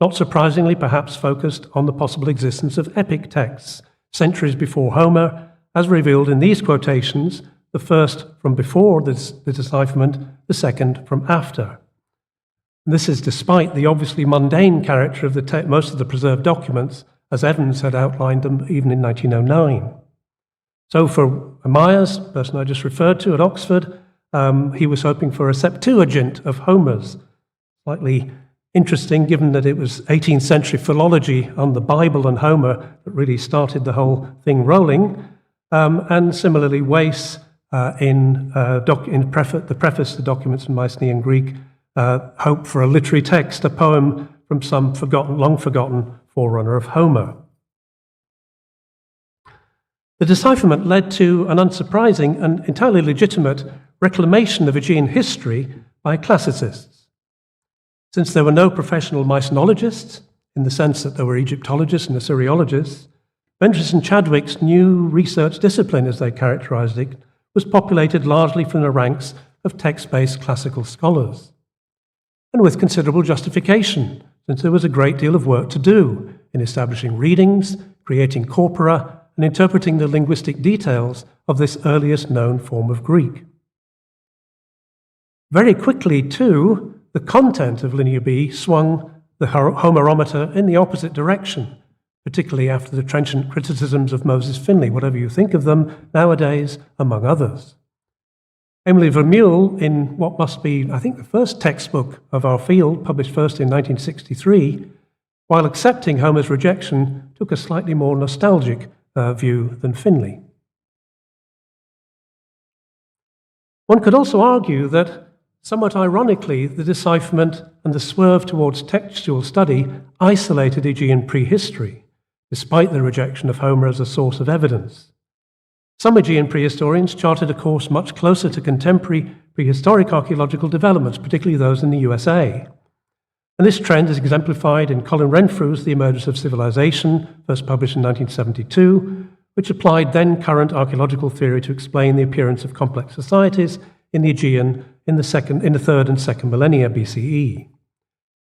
not surprisingly perhaps focused on the possible existence of epic texts, centuries before Homer, as revealed in these quotations, the first from before the decipherment, the second from after. This is despite the obviously mundane character of most of the preserved documents, as Evans had outlined them even in 1909. So for Myers, the person I just referred to at Oxford, he was hoping for a Septuagint of Homer's. Slightly interesting, given that it was 18th century philology on the Bible and Homer that really started the whole thing rolling. And similarly, Wace, in the preface to Documents in Mycenaean Greek, hoped for a literary text, a poem from some long forgotten forerunner of Homer. The decipherment led to an unsurprising and entirely legitimate reclamation of Aegean history by classicists. Since there were no professional Mycenologists, in the sense that there were Egyptologists and Assyriologists, Ventris and Chadwick's new research discipline, as they characterized it, was populated largely from the ranks of text-based classical scholars. And with considerable justification, since there was a great deal of work to do in establishing readings, creating corpora, and interpreting the linguistic details of this earliest known form of Greek. Very quickly, too, the content of Linear B swung the Homerometer in the opposite direction, particularly after the trenchant criticisms of Moses Finley, whatever you think of them nowadays, among others. Emily Vermeulen, in what must be, I think, the first textbook of our field, published first in 1963, while accepting Homer's rejection, took a slightly more nostalgic view than Finley. One could also argue that, somewhat ironically, the decipherment and the swerve towards textual study isolated Aegean prehistory, despite the rejection of Homer as a source of evidence. Some Aegean prehistorians charted a course much closer to contemporary prehistoric archaeological developments, particularly those in the USA. And this trend is exemplified in Colin Renfrew's The Emergence of Civilization, first published in 1972, which applied then-current archaeological theory to explain the appearance of complex societies in the Aegean in the 3rd and 2nd millennia BCE.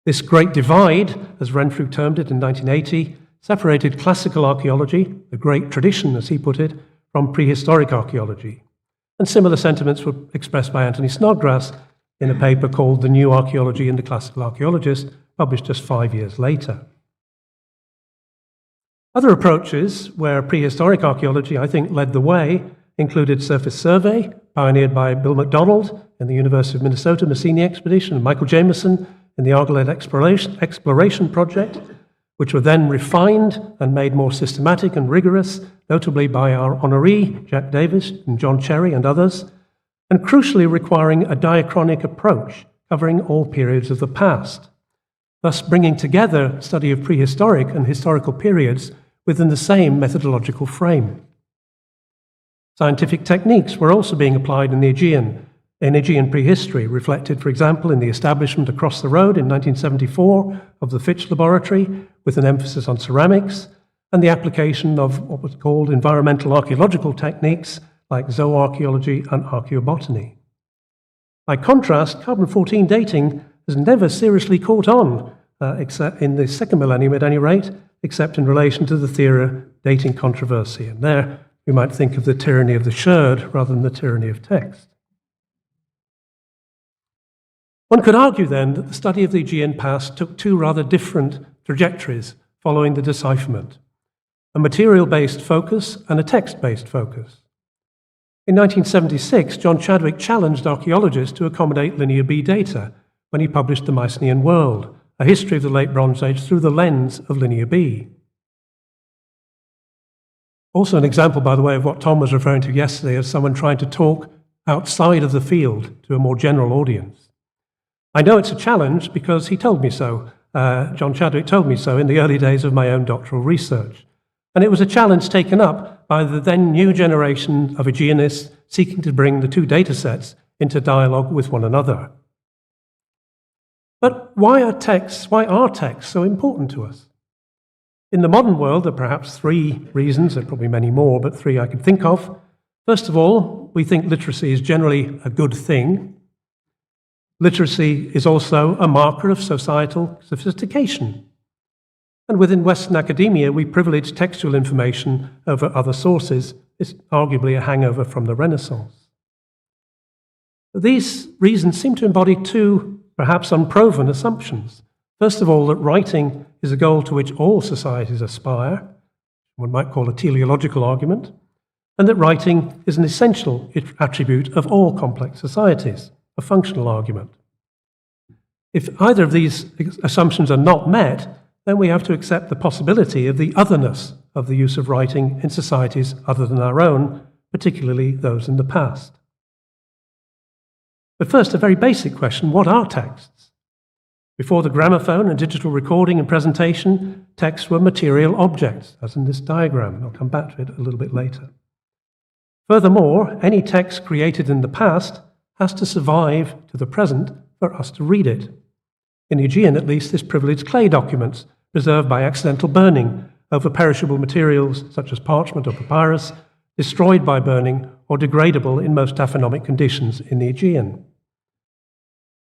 This great divide, as Renfrew termed it in 1980, separated classical archaeology, the great tradition as he put it, from prehistoric archaeology. And similar sentiments were expressed by Anthony Snodgrass in a paper called The New Archaeology and the Classical Archaeologist, published just 5 years later. Other approaches where prehistoric archaeology, I think, led the way included surface survey, pioneered by Bill McDonald in the University of Minnesota Messini expedition, and Michael Jameson in the Argolet Exploration Project, which were then refined and made more systematic and rigorous, notably by our honoree, Jack Davis and John Cherry and others, and crucially requiring a diachronic approach covering all periods of the past, thus bringing together study of prehistoric and historical periods within the same methodological frame. Scientific techniques were also being applied in Aegean prehistory, reflected, for example, in the establishment across the road in 1974 of the Fitch Laboratory, with an emphasis on ceramics, and the application of what was called environmental archaeological techniques like zooarchaeology and archaeobotany. By contrast, carbon-14 dating has never seriously caught on, except in the 2nd millennium at any rate, except in relation to the theory dating controversy. And there we might think of the tyranny of the sherd rather than the tyranny of text. One could argue then that the study of the Aegean past took two rather different trajectories following the decipherment: a material-based focus and a text-based focus. In 1976, John Chadwick challenged archaeologists to accommodate Linear B data when he published The Mycenaean World, a history of the Late Bronze Age through the lens of Linear B. Also an example, by the way, of what Tom was referring to yesterday as someone trying to talk outside of the field to a more general audience. I know it's a challenge because he told me so. John Chadwick told me so in the early days of my own doctoral research. And it was a challenge taken up by the then new generation of Aegeanists seeking to bring the two data sets into dialogue with one another. But why are texts so important to us? In the modern world, there are perhaps three reasons, there are probably many more, but three I can think of. First of all, we think literacy is generally a good thing. Literacy is also a marker of societal sophistication. And within Western academia, we privilege textual information over other sources. It's arguably a hangover from the Renaissance. But these reasons seem to embody two perhaps unproven assumptions. First of all, that writing is a goal to which all societies aspire, one might call a teleological argument, and that writing is an essential attribute of all complex societies, a functional argument. If either of these assumptions are not met, then we have to accept the possibility of the otherness of the use of writing in societies other than our own, particularly those in the past. But first, a very basic question: what are texts? Before the gramophone and digital recording and presentation, texts were material objects, as in this diagram. I'll come back to it a little bit later. Furthermore, any text created in the past has to survive to the present for us to read it. In the Aegean, at least, this privileged clay documents, preserved by accidental burning over perishable materials such as parchment or papyrus, destroyed by burning, or degradable in most taphonomic conditions in the Aegean.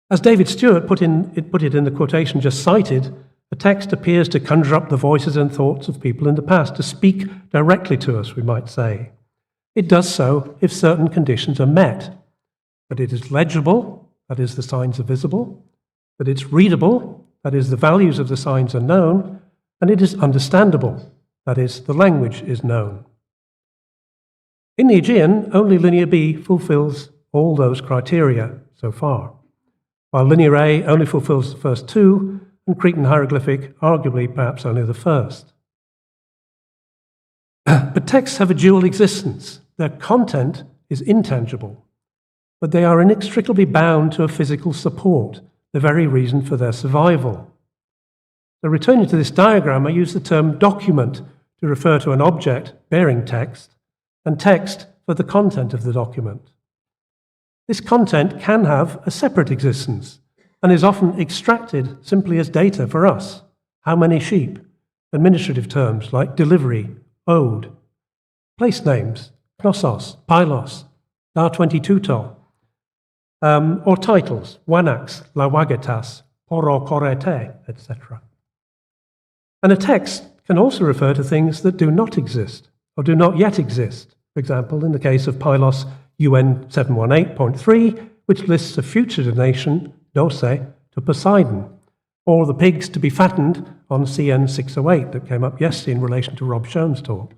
As David Stewart put it in the quotation just cited, a text appears to conjure up the voices and thoughts of people in the past, to speak directly to us, we might say. It does so if certain conditions are met, that it is legible, that is, the signs are visible, that it's readable, that is, the values of the signs are known, and it is understandable, that is, the language is known. In the Aegean, only Linear B fulfills all those criteria so far, while Linear A only fulfills the first two, and Cretan hieroglyphic arguably perhaps only the first. But texts have a dual existence. Their content is intangible, but they are inextricably bound to a physical support, the very reason for their survival. So returning to this diagram, I use the term document to refer to an object bearing text, and text for the content of the document. This content can have a separate existence and is often extracted simply as data for us. How many sheep? Administrative terms like delivery, ode, place names, knossos, pylos, da 22to, or titles, wanax, lawagetas, poro korete, etc. And a text can also refer to things that do not exist or do not yet exist. For example, in the case of Pylos UN 718.3, which lists a future donation, dose, to Poseidon, or the pigs to be fattened on CN 608 that came up yesterday in relation to Rob Schoen's talk.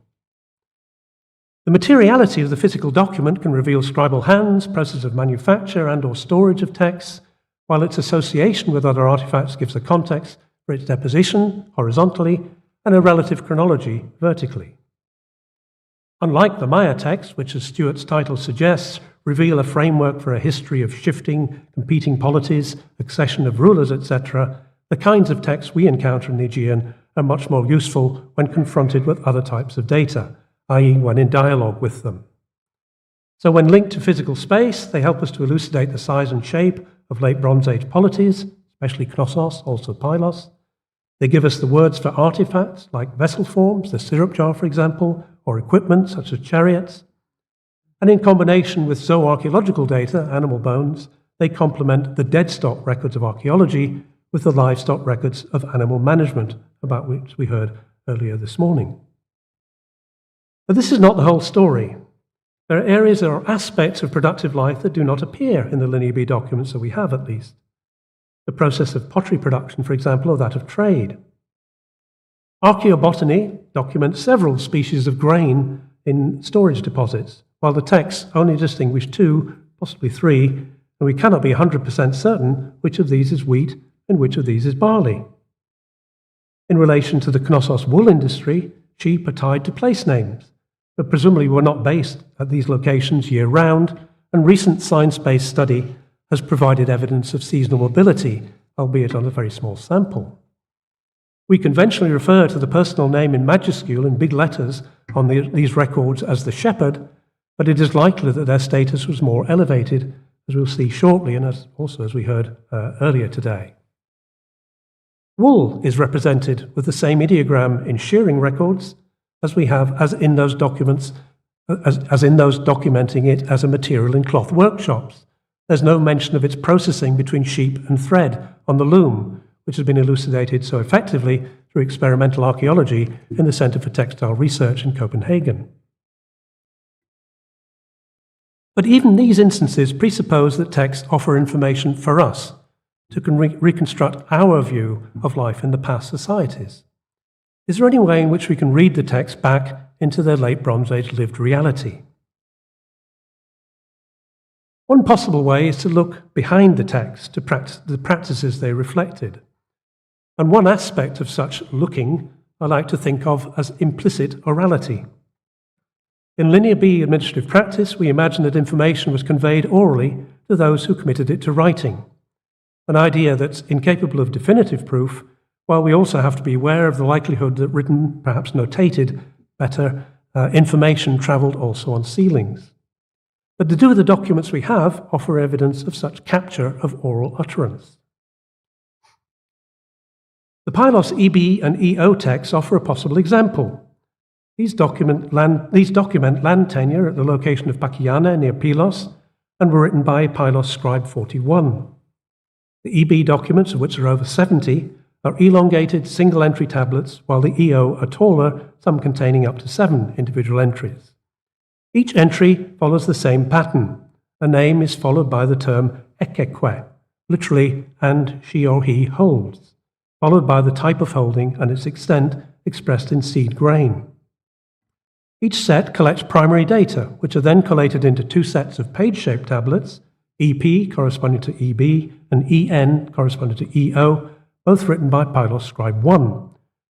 The materiality of the physical document can reveal scribal hands, process of manufacture and or storage of texts, while its association with other artifacts gives a context for its deposition horizontally and a relative chronology vertically. Unlike the Maya texts, which as Stuart's title suggests, reveal a framework for a history of shifting, competing polities, accession of rulers, etc., the kinds of texts we encounter in the Aegean are much more useful when confronted with other types of data, i.e. when in dialogue with them. So when linked to physical space, they help us to elucidate the size and shape of late Bronze Age polities, especially knossos, also pylos. They give us the words for artifacts, like vessel forms, the syrup jar, for example, or equipment, such as chariots. And in combination with zooarchaeological data, animal bones, they complement the dead stock records of archaeology with the livestock records of animal management, about which we heard earlier this morning. But this is not the whole story. There are areas or aspects of productive life that do not appear in the Linear B documents that we have, at least. The process of pottery production, for example, or that of trade. Archaeobotany documents several species of grain in storage deposits, while the texts only distinguish 2, possibly 3, and we cannot be 100% certain which of these is wheat and which of these is barley. In relation to the Knossos wool industry, sheep are tied to place names, but presumably were not based at these locations year-round, and recent science-based study has provided evidence of seasonal mobility, albeit on a very small sample. We conventionally refer to the personal name in majuscule in big letters on these records as the shepherd, but it is likely that their status was more elevated, as we'll see shortly, and as we heard earlier today. Wool is represented with the same ideogram in shearing records as we have as in those documents, as in those documenting it as a material in cloth workshops. There's no mention of its processing between sheep and thread on the loom, which has been elucidated so effectively through experimental archaeology in the Centre for Textile Research in Copenhagen. But even these instances presuppose that texts offer information for us to reconstruct our view of life in the past societies. Is there any way in which we can read the text back into their late Bronze Age lived reality? One possible way is to look behind the text to the practices they reflected. And one aspect of such looking I like to think of as implicit orality. In Linear B administrative practice, we imagine that information was conveyed orally to those who committed it to writing, an idea that's incapable of definitive proof, while we also have to be aware of the likelihood that written, perhaps notated, better information travelled also on ceilings. But to do with the documents we have offer evidence of such capture of oral utterance. The Pylos EB and EO texts offer a possible example. These document land tenure at the location of Pakiana near Pylos and were written by Pylos scribe 41. The EB documents, of which there are over 70, are elongated single-entry tablets, while the EO are taller, some containing up to 7 individual entries. Each entry follows the same pattern. A name is followed by the term ekekwe, literally, and she or he holds, followed by the type of holding and its extent expressed in seed grain. Each set collects primary data, which are then collated into 2 sets of page-shaped tablets, EP corresponding to EB and EN corresponding to EO, both written by Pylos scribe 1,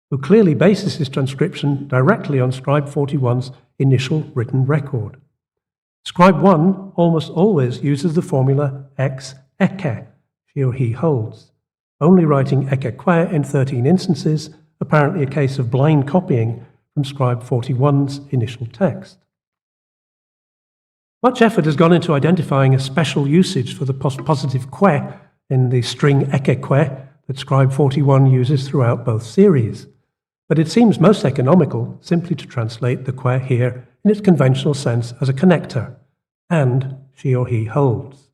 who clearly bases his transcription directly on scribe 41's initial written record. Scribe 1 almost always uses the formula X eke, she or he holds, only writing ekekwe in 13 instances, apparently a case of blind copying from scribe 41's initial text. Much effort has gone into identifying a special usage for the positive que in the string ekeque that scribe 41 uses throughout both series. But it seems most economical simply to translate the que here in its conventional sense as a connector, and she or he holds.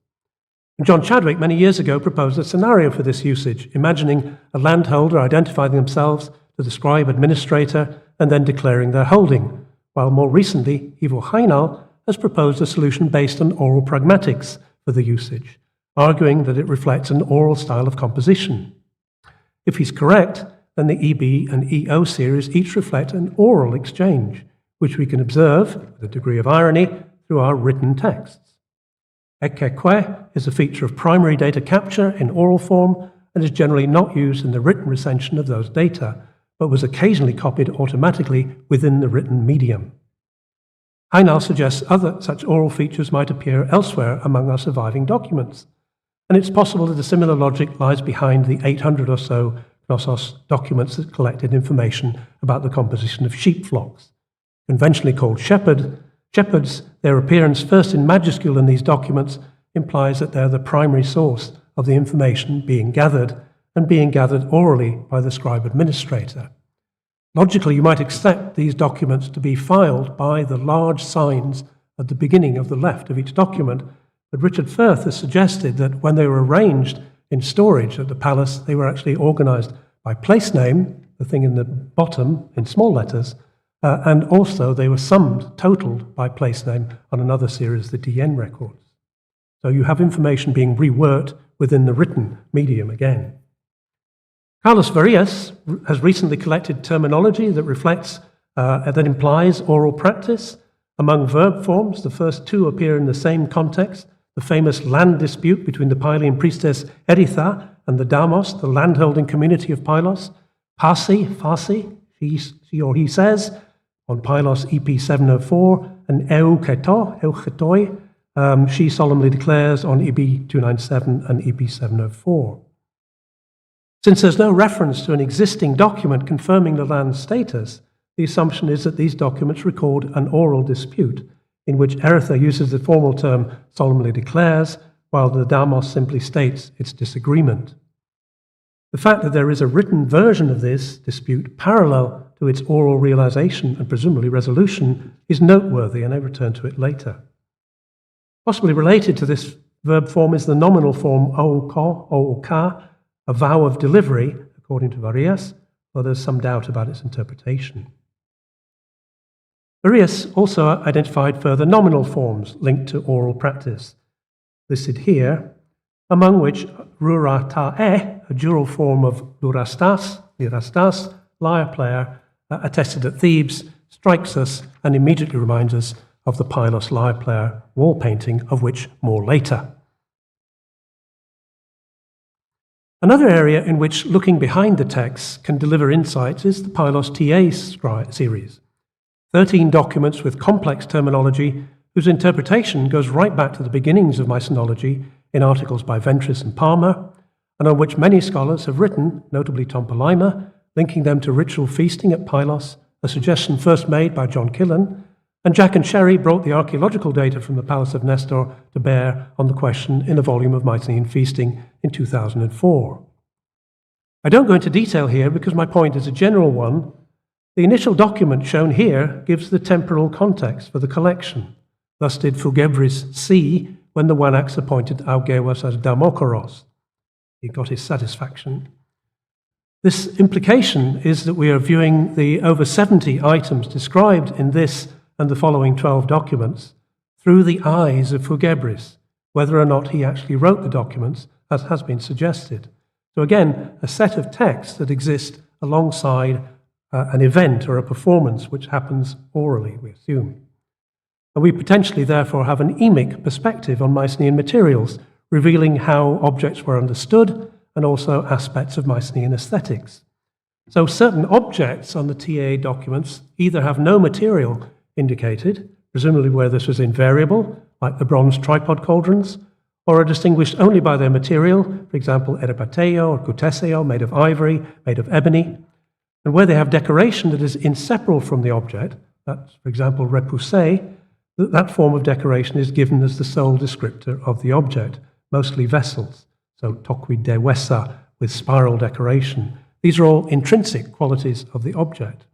John Chadwick many years ago proposed a scenario for this usage, imagining a landholder identifying themselves to the scribe administrator and then declaring their holding, while more recently Ivo Heinal has proposed a solution based on oral pragmatics for the usage, arguing that it reflects an oral style of composition. If he's correct, then the EB and EO series each reflect an oral exchange, which we can observe, with a degree of irony, through our written texts. Ekeque is a feature of primary data capture in oral form and is generally not used in the written recension of those data, but was occasionally copied automatically within the written medium. Heinal suggests other such oral features might appear elsewhere among our surviving documents, and it's possible that a similar logic lies behind the 800 or so Knossos documents that collected information about the composition of sheep flocks. Conventionally called shepherds, their appearance first in majuscule in these documents implies that they're the primary source of the information being gathered, and being gathered orally by the scribe administrator. Logically, you might expect these documents to be filed by the large signs at the beginning of the left of each document, but Richard Firth has suggested that when they were arranged in storage at the palace, they were actually organized by place name, the thing in the bottom in small letters, and also they were summed, totaled by place name on another series, the DN records. So you have information being reworked within the written medium again. Carlos Varias has recently collected terminology that reflects, that implies oral practice. Among verb forms, the first two appear in the same context, the famous land dispute between the Pylian priestess Eritha and the Damos, the landholding community of Pylos. Farsi, she or he says, on Pylos EP 704, and euketoi, she solemnly declares on EB 297 and EP 704. Since there's no reference to an existing document confirming the land's status, the assumption is that these documents record an oral dispute in which Eritha uses the formal term solemnly declares, while the Damos simply states its disagreement. The fact that there is a written version of this dispute parallel to its oral realization and presumably resolution is noteworthy, and I return to it later. Possibly related to this verb form is the nominal form ooka, a vow of delivery, according to Varias, though there's some doubt about its interpretation. Varias also identified further nominal forms linked to oral practice, listed here, among which ruratae, a dual form of lirastas, lyre player, attested at Thebes, strikes us and immediately reminds us of the Pylos lyre player wall painting, of which more later. Another area in which looking behind the text can deliver insights is the Pylos TA series. 13 documents with complex terminology whose interpretation goes right back to the beginnings of Mycenology in articles by Ventris and Palmer, and on which many scholars have written, notably Tom Palaima, linking them to ritual feasting at Pylos, a suggestion first made by John Killen, and Jack and Sherry brought the archaeological data from the Palace of Nestor to bear on the question in a volume of Mycenaean feasting in 2004. I don't go into detail here because my point is a general one. The initial document shown here gives the temporal context for the collection. Thus did Fugebris see when the Wanax appointed Augewas as Damokoros. He got his satisfaction. This implication is that we are viewing the over 70 items described in this and the following 12 documents through the eyes of Fugebris, whether or not he actually wrote the documents, as has been suggested. So again, a set of texts that exist alongside an event or a performance which happens orally, we assume. And we potentially therefore have an emic perspective on Mycenaean materials, revealing how objects were understood and also aspects of Mycenaean aesthetics. So certain objects on the TA documents either have no material indicated, presumably where this was invariable, like the bronze tripod cauldrons, or are distinguished only by their material, for example, erepateo or kuteseo, made of ivory, made of ebony, And where they have decoration that is inseparable from the object, that's, for example, repoussé, that form of decoration is given as the sole descriptor of the object, mostly vessels. So toqui de wessa with spiral decoration. These are all intrinsic qualities of the object.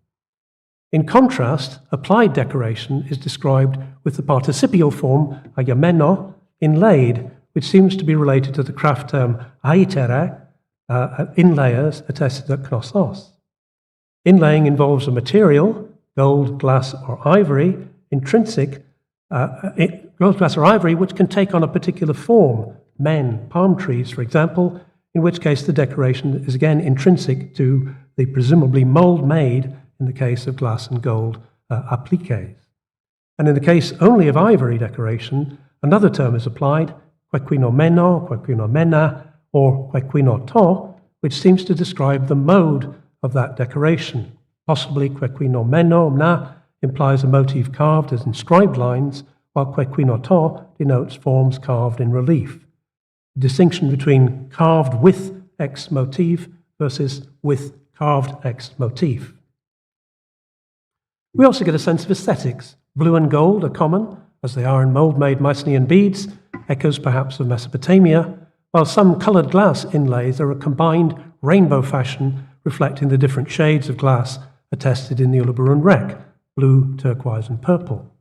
In contrast, applied decoration is described with the participial form aiameno, inlaid, which seems to be related to the craft term aitere, inlayers attested at Knossos. Inlaying involves a material, gold, glass, or ivory, intrinsic, gold, glass, or ivory, which can take on a particular form, men, palm trees, for example, in which case the decoration is again intrinsic to the presumably mold made in the case of glass and gold appliques. And in the case only of ivory decoration, another term is applied, quequinomeno, quequinomena, or quequinoto, which seems to describe the mode of that decoration. Possibly quequinomeno implies a motif carved as inscribed lines, while quequinoto denotes forms carved in relief. The distinction between carved with X motif versus with carved X motif. We also get a sense of aesthetics. Blue and gold are common, as they are in mold-made Mycenaean beads, echoes perhaps of Mesopotamia, while some coloured glass inlays are a combined rainbow fashion reflecting the different shades of glass attested in the Uluburun Rec, blue, turquoise, and purple.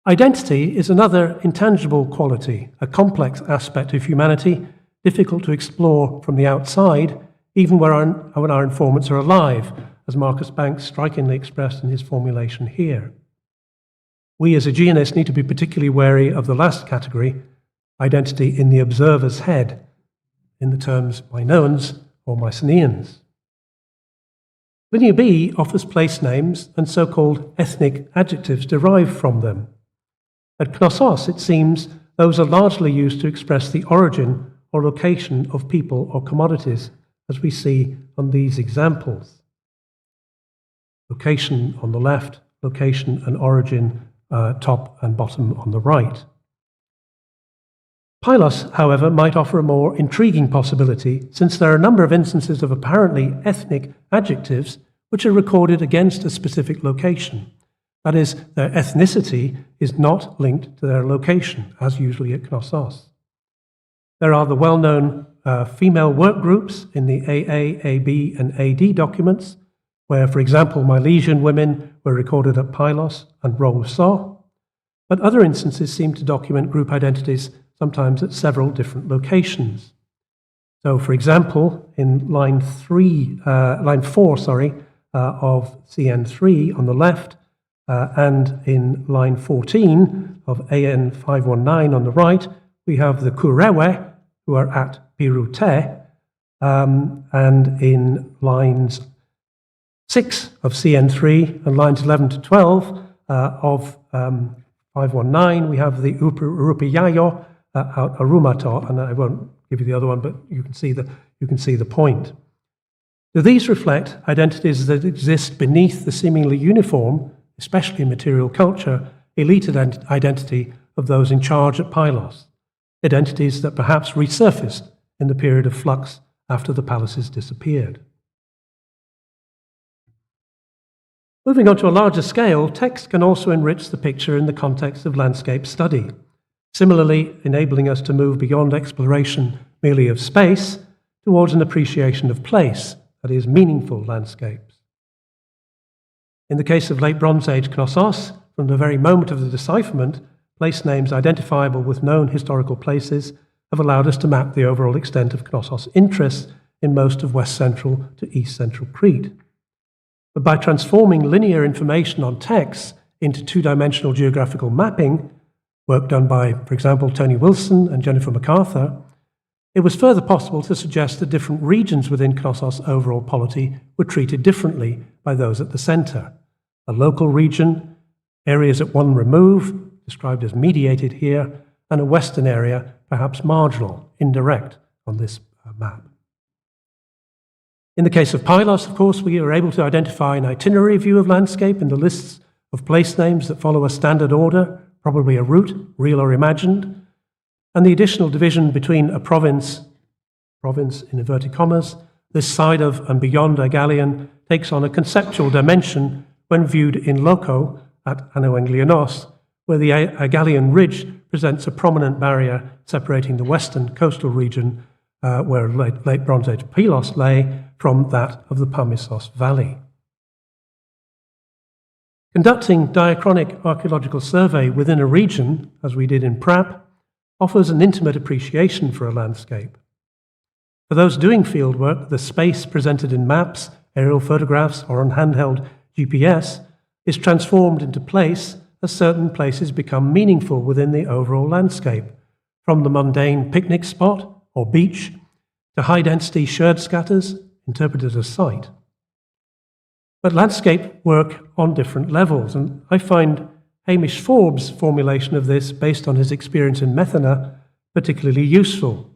Identity is another intangible quality, a complex aspect of humanity, difficult to explore from the outside, even when our informants are alive, as Marcus Banks strikingly expressed in his formulation here. We as Aegeanists need to be particularly wary of the last category, identity in the observer's head, in the terms Minoans or Mycenaeans. Linear B offers place names and so-called ethnic adjectives derived from them. At Knossos, it seems, those are largely used to express the origin or location of people or commodities, as we see on these examples. Location on the left, location and origin top and bottom on the right. Pylos, however, might offer a more intriguing possibility, since there are a number of instances of apparently ethnic adjectives which are recorded against a specific location. That is, their ethnicity is not linked to their location, as usually at Knossos. There are the well-known female work groups in the AA, AB, and AD documents, where, for example, Milesian women were recorded at Pylos and Rousseau, but other instances seem to document group identities sometimes at several different locations. So, for example, in line 4 of CN3 on the left, and in line 14 of AN 519 on the right, we have the Kurewe, who are at Birute, and in lines 6 of CN3 and lines 11 to 12 of 519, we have the Urupiyayo out Arumato, and I won't give you the other one, but you can see the point. Do these reflect identities that exist beneath the seemingly uniform, especially in material culture, elite identity of those in charge at Pylos, identities that perhaps resurfaced in the period of flux after the palaces disappeared? Moving on to a larger scale, text can also enrich the picture in the context of landscape study, similarly enabling us to move beyond exploration merely of space towards an appreciation of place, that is, meaningful landscapes. In the case of Late Bronze Age Knossos, from the very moment of the decipherment, place names identifiable with known historical places have allowed us to map the overall extent of Knossos' interests in most of West Central to East Central Crete. But by transforming linear information on texts into two-dimensional geographical mapping, work done by, for example, Tony Wilson and Jennifer MacArthur, it was further possible to suggest that different regions within Knossos' overall polity were treated differently by those at the center. A local region, areas at one remove, described as mediated here, and a western area, perhaps marginal, indirect on this map. In the case of Pylos, of course, we were able to identify an itinerary view of landscape in the lists of place names that follow a standard order, probably a route, real or imagined, and the additional division between a province in inverted commas, This side of and beyond Aegalion takes on a conceptual dimension when viewed in loco at Anoenglianos, where the Aegalian ridge presents a prominent barrier separating the western coastal region, where late Bronze Age Pylos lay, from that of the Parmissos Valley. Conducting diachronic archaeological survey within a region, as we did in Prap, offers an intimate appreciation for a landscape. For those doing fieldwork, the space presented in maps, aerial photographs, or on handheld GPS is transformed into place as certain places become meaningful within the overall landscape, from the mundane picnic spot or beach to high-density sherd scatters interpreted as site. But landscape work on different levels, and I find Hamish Forbes' formulation of this, based on his experience in Methana, particularly useful.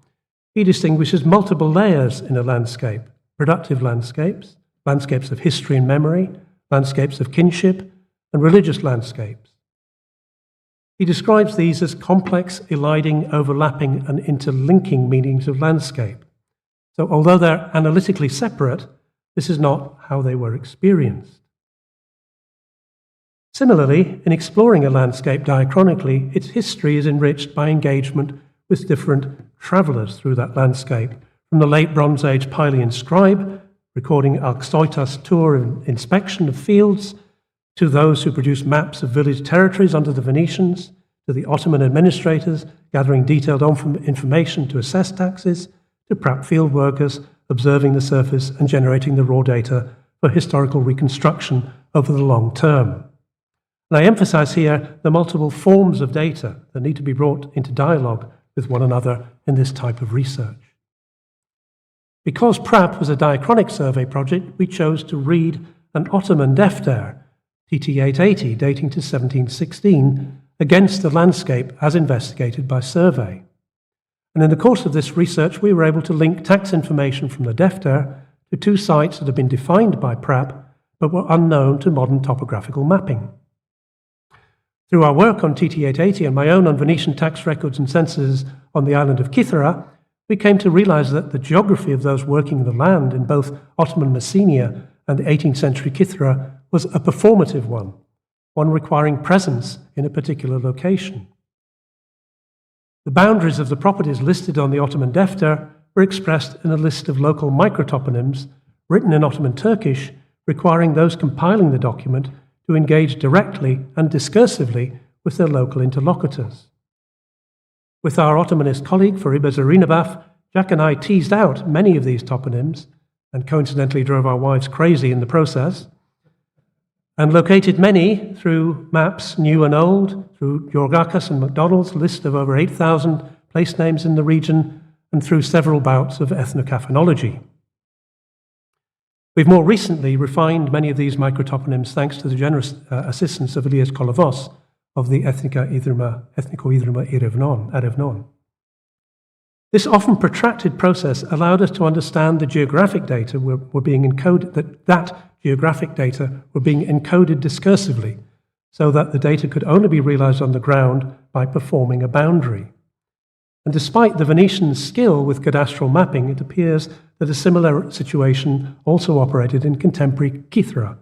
He distinguishes multiple layers in a landscape: productive landscapes, landscapes of history and memory, landscapes of kinship, and religious landscapes. He describes these as complex, eliding, overlapping, and interlinking meanings of landscape. So although they're analytically separate, this is not how they were experienced. Similarly, in exploring a landscape diachronically, its history is enriched by engagement with different travellers through that landscape, from the late Bronze Age Pylian scribe, recording Alxoitas' tour and inspection of fields, to those who produced maps of village territories under the Venetians, to the Ottoman administrators gathering detailed information to assess taxes, to Prap field workers observing the surface and generating the raw data for historical reconstruction over the long term. And I emphasize here the multiple forms of data that need to be brought into dialogue with one another in this type of research. Because Prap was a diachronic survey project, we chose to read an Ottoman defter, TT 880, dating to 1716, against the landscape as investigated by survey. And in the course of this research, we were able to link tax information from the defter to two sites that had been defined by Prap, but were unknown to modern topographical mapping. Through our work on TT 880 and my own on Venetian tax records and censuses on the island of Kythera, we came to realize that the geography of those working the land in both Ottoman Messenia and 18th century Kythera was a performative one requiring presence in a particular location. The boundaries of the properties listed on the Ottoman defter were expressed in a list of local microtoponyms written in Ottoman Turkish, requiring those compiling the document to engage directly and discursively with their local interlocutors. With our Ottomanist colleague Fariba Zarinabaf, Jack and I teased out many of these toponyms, and coincidentally drove our wives crazy in the process, and located many through maps, new and old, through Georgakis and MacDonald's list of over 8,000 place names in the region, and through several bouts of ethnographinology. We've more recently refined many of these microtoponyms thanks to the generous assistance of Elias Kolovos of the Ethniko Idrima Erevnon. This often protracted process allowed us to understand the geographic data were being encoded, that geographic data were being encoded discursively, so that the data could only be realized on the ground by performing a boundary. And despite the Venetians' skill with cadastral mapping, it appears that a similar situation also operated in contemporary Kythera,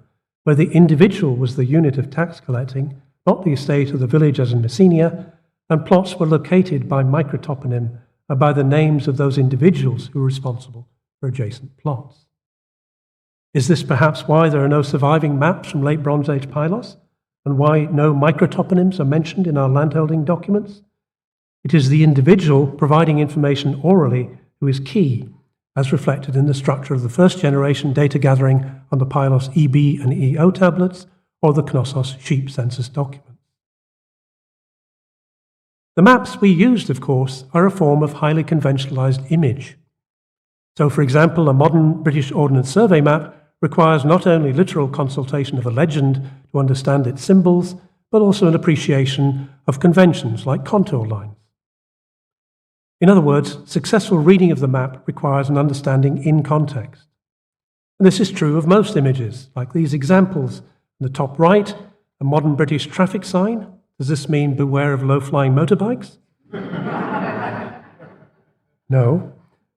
where the individual was the unit of tax collecting, not the estate or the village as in Messenia, and plots were located by microtoponym by the names of those individuals who were responsible for adjacent plots. Is this perhaps why there are no surviving maps from late Bronze Age Pylos, and why no microtoponyms are mentioned in our landholding documents? It is the individual providing information orally who is key, as reflected in the structure of the first-generation data gathering on the Pylos EB and EO tablets, or the Knossos sheep census documents. The maps we used, of course, are a form of highly conventionalized image. So, for example, a modern British Ordnance Survey map requires not only literal consultation of a legend to understand its symbols, but also an appreciation of conventions like contour lines. In other words, successful reading of the map requires an understanding in context. And this is true of most images, like these examples. In the top right, a modern British traffic sign. Does this mean beware of low-flying motorbikes? No.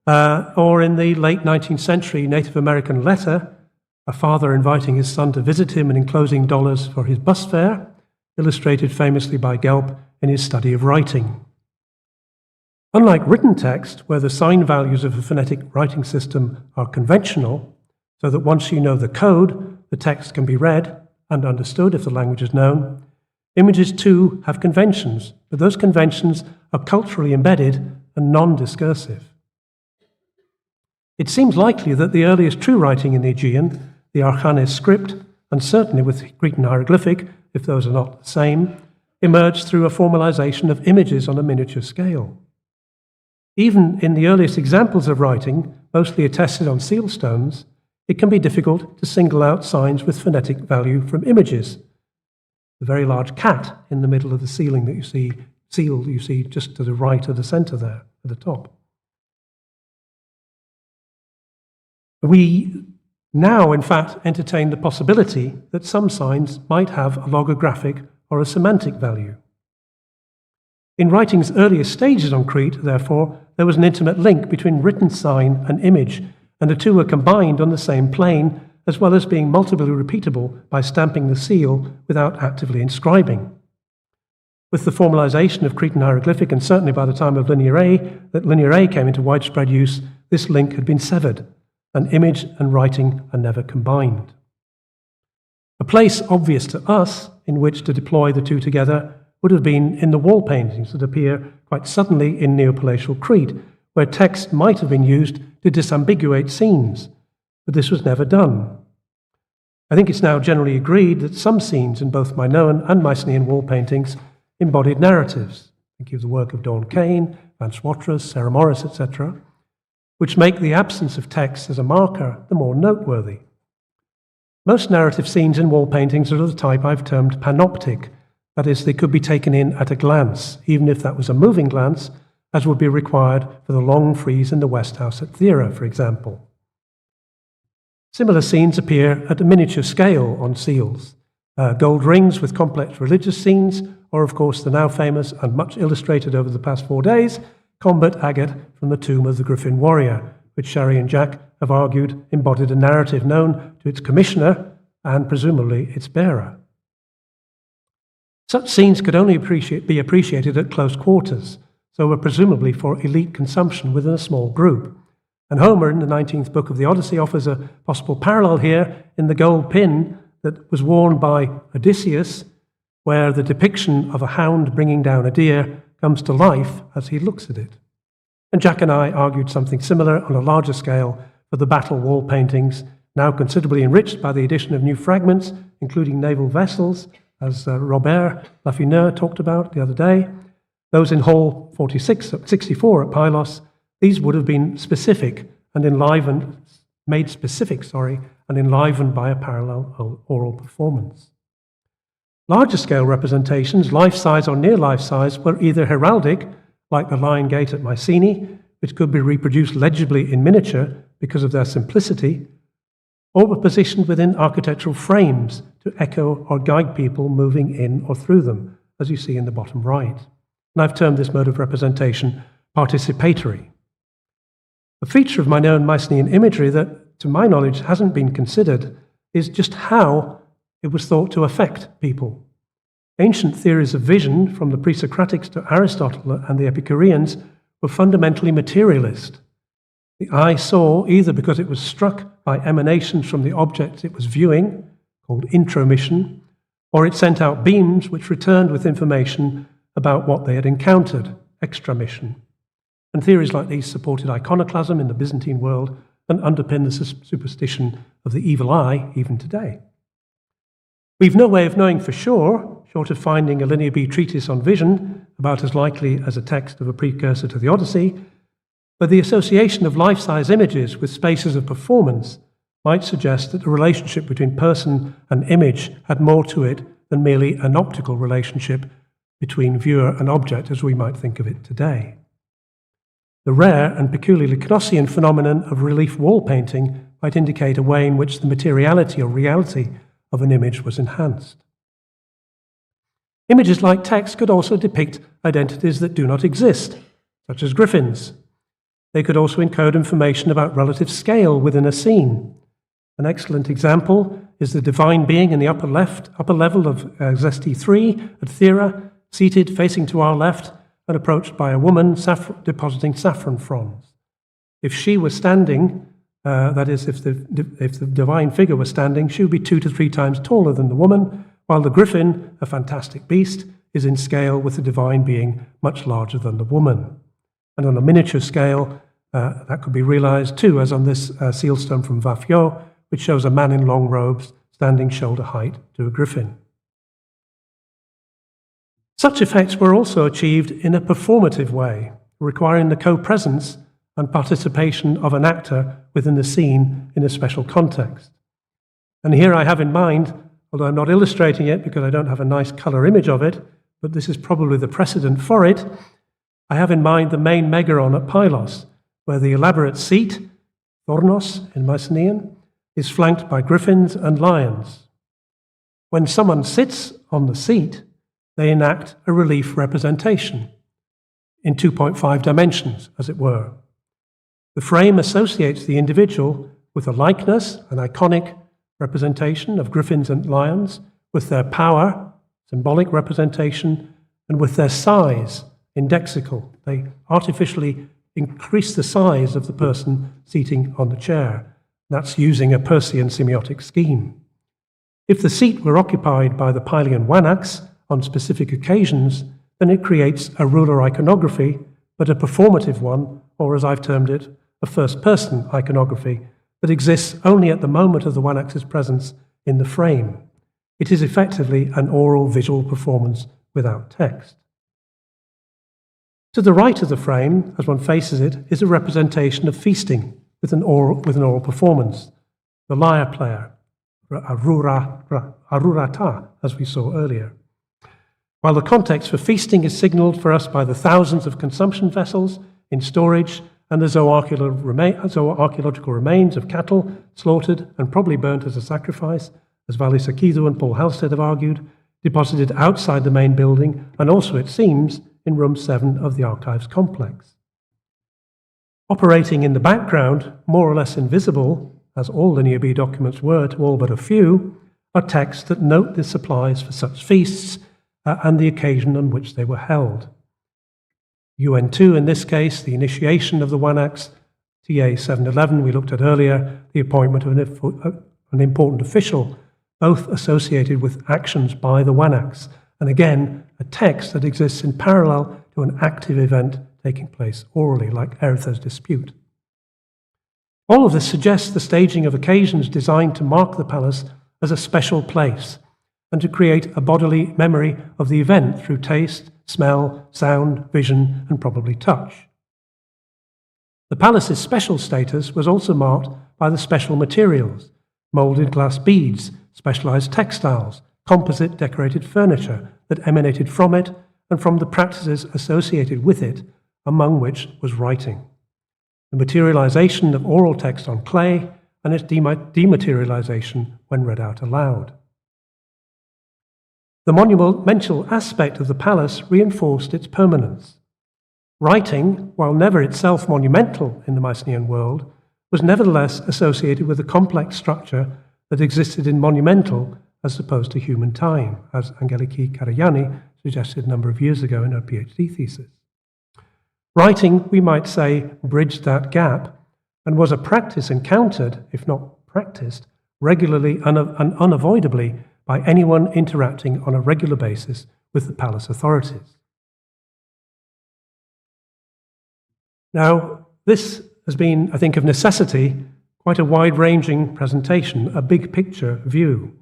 or in the late 19th century Native American letter, a father inviting his son to visit him and enclosing dollars for his bus fare, illustrated famously by Gelb in his study of writing. Unlike written text, where the sign values of a phonetic writing system are conventional, so that once you know the code, the text can be read and understood if the language is known, images too have conventions, but those conventions are culturally embedded and non-discursive. It seems likely that the earliest true writing in the Aegean, the Archanes script, and certainly with Cretan hieroglyphic, if those are not the same, emerged through a formalization of images on a miniature scale. Even in the earliest examples of writing, mostly attested on seal stones, it can be difficult to single out signs with phonetic value from images. The very large cat in the middle of the seal you see just to the right of the center there, at the top. We now, in fact, entertain the possibility that some signs might have a logographic or a semantic value. In writing's earliest stages on Crete, therefore, there was an intimate link between written sign and image, and the two were combined on the same plane, as well as being multiply repeatable by stamping the seal without actively inscribing. With the formalization of Cretan hieroglyphic, and certainly by the time of Linear A came into widespread use, this link had been severed, and image and writing are never combined. A place obvious to us in which to deploy the two together would have been in the wall paintings that appear quite suddenly in Neopalatial Crete, where text might have been used to disambiguate scenes, but this was never done. I think it's now generally agreed that some scenes in both Minoan and Mycenaean wall paintings embodied narratives. Think of the work of Dawn Kane, Van Swatras, Sarah Morris, etc., which make the absence of text as a marker the more noteworthy. Most narrative scenes in wall paintings are of the type I've termed panoptic, that is, they could be taken in at a glance, even if that was a moving glance, as would be required for the long frieze in the West House at Thera, for example. Similar scenes appear at a miniature scale on seals. Gold rings with complex religious scenes, or of course the now famous and much illustrated over the past 4 days, combat agate from the tomb of the Griffin warrior, which Sherry and Jack have argued embodied a narrative known to its commissioner and presumably its bearer. Such scenes could only be appreciated at close quarters, so were presumably for elite consumption within a small group. And Homer, in the 19th book of the Odyssey, offers a possible parallel here in the gold pin that was worn by Odysseus, where the depiction of a hound bringing down a deer comes to life as he looks at it. And Jack and I argued something similar on a larger scale for the battle wall paintings, now considerably enriched by the addition of new fragments, including naval vessels, as Robert Lafineur talked about the other day. Those in Hall 64 at Pylos, these would have been specific and made specific and enlivened by a parallel oral performance. Larger scale representations, life-size or near life-size, were either heraldic, like the Lion Gate at Mycenae, which could be reproduced legibly in miniature because of their simplicity, or were positioned within architectural frames to echo or guide people moving in or through them, as you see in the bottom right. And I've termed this mode of representation participatory. A feature of Minoan Mycenaean imagery that, to my knowledge, hasn't been considered is just how it was thought to affect people. Ancient theories of vision, from the pre-Socratics to Aristotle and the Epicureans, were fundamentally materialist. The eye saw either because it was struck by emanations from the objects it was viewing, called intromission, or it sent out beams which returned with information about what they had encountered, extramission. And theories like these supported iconoclasm in the Byzantine world and underpin the superstition of the evil eye even today. We've no way of knowing for sure, short of finding a Linear B treatise on vision, about as likely as a text of a precursor to the Odyssey, but the association of life-size images with spaces of performance might suggest that the relationship between person and image had more to it than merely an optical relationship between viewer and object as we might think of it today. The rare and peculiarly Cnossian phenomenon of relief wall painting might indicate a way in which the materiality or reality of an image was enhanced. Images like text could also depict identities that do not exist, such as griffins. They could also encode information about relative scale within a scene. An excellent example is the divine being in the upper level of Zesti 3 at Thera, seated facing to our left and approached by a woman depositing saffron fronds. If she were standing, that is, if the divine figure was standing, she would be 2 to 3 times taller than the woman, while the griffin, a fantastic beast, is in scale with the divine being much larger than the woman. And on a miniature scale, that could be realized too, as on this seal stone from Vafio, which shows a man in long robes standing shoulder height to a griffin. Such effects were also achieved in a performative way, requiring the co-presence and participation of an actor within the scene in a special context. And here I have in mind, although I'm not illustrating it because I don't have a nice color image of it, but this is probably the precedent for it, I have in mind the main megaron at Pylos, where the elaborate seat, Thornos in Mycenaean, is flanked by griffins and lions. When someone sits on the seat, they enact a relief representation in 2.5 dimensions, as it were. The frame associates the individual with a likeness, an iconic representation of griffins and lions, with their power, symbolic representation, and with their size, indexical. They artificially increase the size of the person seating on the chair. That's using a Persian semiotic scheme. If the seat were occupied by the Pylian Wanax on specific occasions, then it creates a ruler iconography, but a performative one, or as I've termed it, a first-person iconography that exists only at the moment of the Wanax's presence in the frame. It is effectively an oral visual performance without text. To the right of the frame, as one faces it, is a representation of feasting with an oral performance. The lyre player, arurata, as we saw earlier. While the context for feasting is signaled for us by the thousands of consumption vessels in storage and the zooarchaeological remains of cattle slaughtered and probably burnt as a sacrifice, as Vali Sakidou and Paul Halstead have argued, deposited outside the main building and also, it seems, in room 7 of the archives complex. Operating in the background, more or less invisible, as all Linear B documents were to all but a few, are texts that note the supplies for such feasts and the occasion on which they were held. UN2, in this case, the initiation of the Wanax, TA 711 we looked at earlier, the appointment of an important official, both associated with actions by the Wanax, and again, a text that exists in parallel to an active event taking place orally, like Eretha's dispute. All of this suggests the staging of occasions designed to mark the palace as a special place and to create a bodily memory of the event through taste, smell, sound, vision, and probably touch. The palace's special status was also marked by the special materials, molded glass beads, specialized textiles, composite decorated furniture that emanated from it and from the practices associated with it, among which was writing. The materialization of oral text on clay and its dematerialization when read out aloud. The monumental aspect of the palace reinforced its permanence. Writing, while never itself monumental in the Mycenaean world, was nevertheless associated with a complex structure that existed in monumental as opposed to human time, as Angeliki Karayani suggested a number of years ago in her PhD thesis. Writing, we might say, bridged that gap and was a practice encountered, if not practiced, regularly and unavoidably by anyone interacting on a regular basis with the palace authorities. Now, this has been, I think, of necessity, quite a wide-ranging presentation, a big picture view.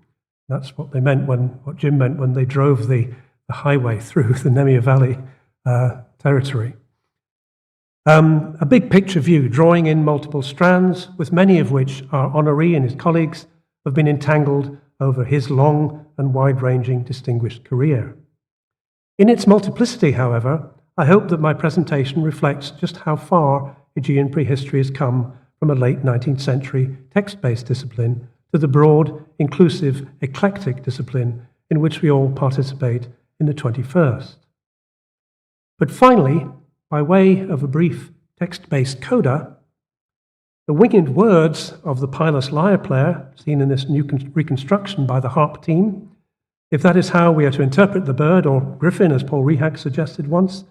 That's what what Jim meant when they drove the highway through the Nemea Valley territory. A big picture view, drawing in multiple strands, with many of which our honoree and his colleagues have been entangled over his long and wide-ranging distinguished career. In its multiplicity, however, I hope that my presentation reflects just how far Aegean prehistory has come from a late 19th century text-based discipline to the broad, inclusive, eclectic discipline in which we all participate in the 21st. But finally, by way of a brief text-based coda, the winged words of the pilot lyre player, seen in this new reconstruction by the harp team, if that is how we are to interpret the bird, or griffin, as Paul Rehak suggested once,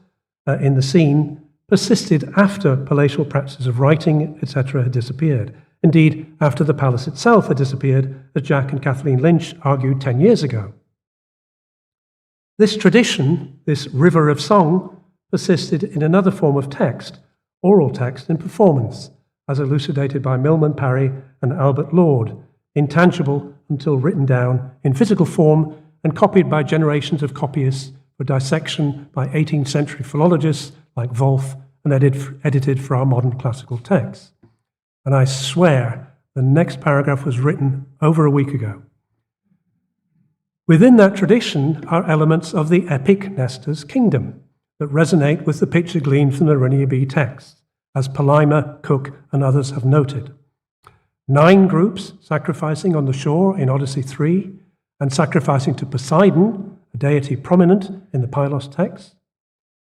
in the scene, persisted after palatial practices of writing, etc., had disappeared. Indeed, after the palace itself had disappeared, as Jack and Kathleen Lynch argued 10 years ago. This tradition, this river of song, persisted in another form of text, oral text in performance, as elucidated by Milman Parry and Albert Lord, intangible until written down in physical form and copied by generations of copyists for dissection by 18th century philologists like Wolf and edited for our modern classical texts. And I swear the next paragraph was written over a week ago. Within that tradition are elements of the epic Nestor's kingdom that resonate with the picture gleaned from the Linear B text, as Palaima, Cook, and others have noted. 9 groups sacrificing on the shore in Odyssey 3, and sacrificing to Poseidon, a deity prominent in the Pylos text.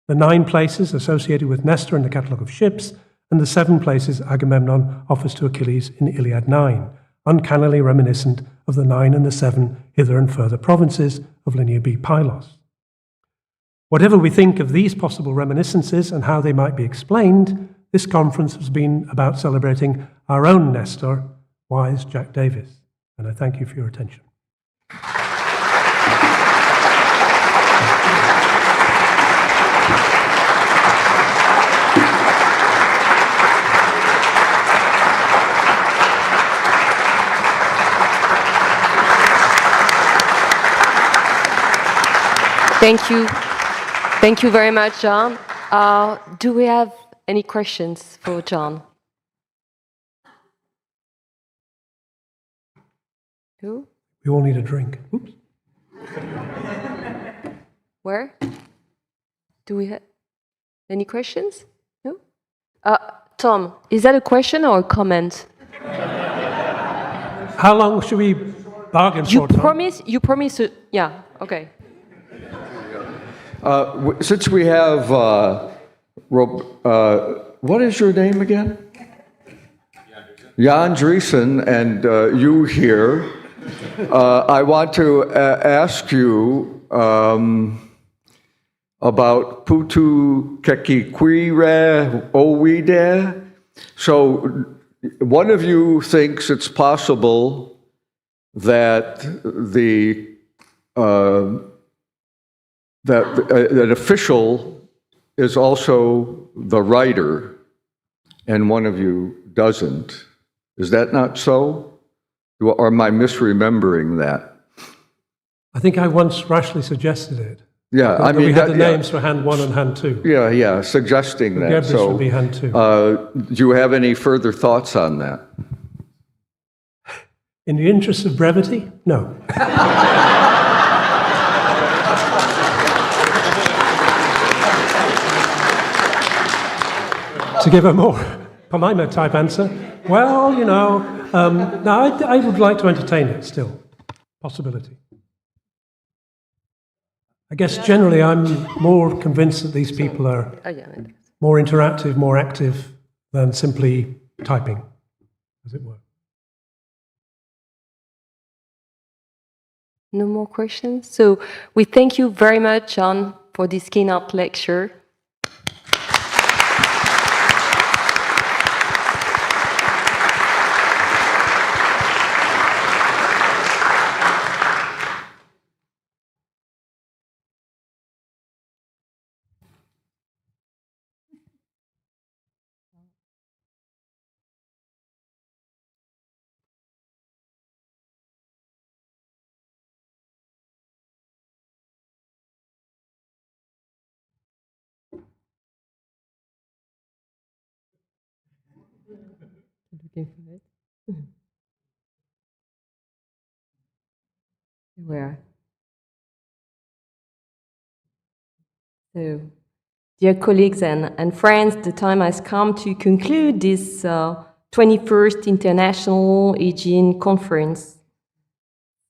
The 9 places associated with Nestor in the catalogue of ships, and the 7 places Agamemnon offers to Achilles in Iliad 9, uncannily reminiscent of the 9 and the 7 hither and further provinces of Linear B Pylos. Whatever we think of these possible reminiscences and how they might be explained, this conference has been about celebrating our own Nestor, wise Jack Davis. And I thank you for your attention. Thank you. Thank you very much, John. Do we have any questions for John? Who? We all need a drink. Oops. Where? Do we have any questions? No? Tom, is that a question or a comment? How long should we bargain for, Tom? You promise to, yeah, okay. Since we have, what is your name again? Jan Driessen, and you here, I want to ask you about Putu Kekikwire Owide. So one of you thinks it's possible that that an official is also the writer, and one of you doesn't. Is that not so? Or am I misremembering that? I think I once rashly suggested it. Yeah, I mean, we had the names for hand 1 and hand 2. Yeah, suggesting that. Gebris So, would be hand 2. do you have any further thoughts on that? In the interest of brevity, no. To give a more Palaima type answer, well, you know, no, I would like to entertain it still. Possibility. I guess generally I'm more convinced that these people are more interactive, more active than simply typing, as it were. No more questions? So we thank you very much, John, for this keynote lecture. Where? So, dear colleagues and friends, the time has come to conclude this 21st International Aegean Conference.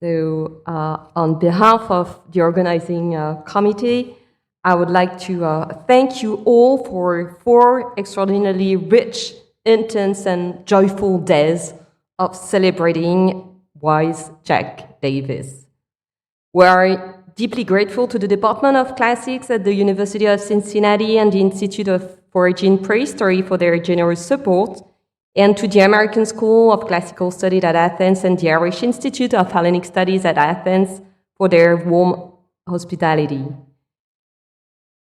So, on behalf of the organizing committee, I would like to thank you all for 4 extraordinarily rich, intense, and joyful days of celebrating wise Jack Davis. We are deeply grateful to the Department of Classics at the University of Cincinnati and the Institute for Aegean Prehistory for their generous support, and to the American School of Classical Studies at Athens and the Irish Institute of Hellenic Studies at Athens for their warm hospitality.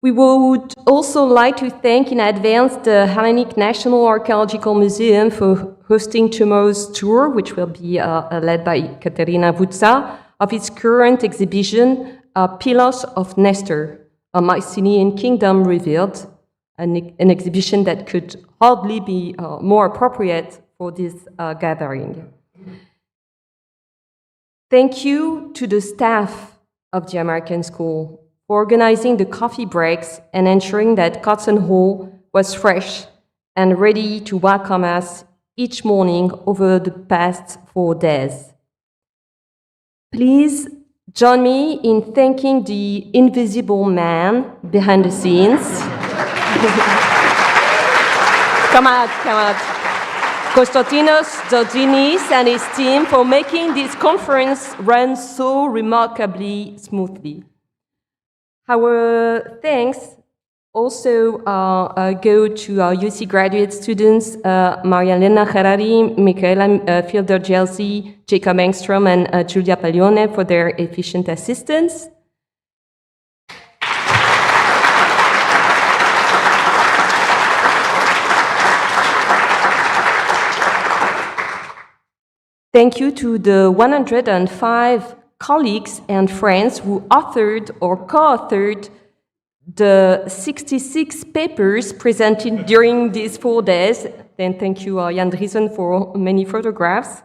We would also like to thank in advance the Hellenic National Archaeological Museum for hosting tomorrow's tour, which will be led by Katerina Vutsa, of its current exhibition, Pillars of Nestor, a Mycenaean Kingdom Revealed, an exhibition that could hardly be more appropriate for this gathering. Thank you to the staff of the American School for organizing the coffee breaks and ensuring that Cotton Hall was fresh and ready to welcome us each morning over the past 4 days. Please join me in thanking the invisible man behind the scenes. Come out. Konstantinos Zodzinis and his team for making this conference run so remarkably smoothly. Our thanks also go to our UC graduate students, Maria Elena Harari, Michaela Fielder-Jelsi, Jacob Engstrom, and Julia Paglione for their efficient assistance. Thank you to the 105 colleagues and friends who authored or co-authored the 66 papers presented during these 4 days. Then thank you, Jan Driessen, for many photographs.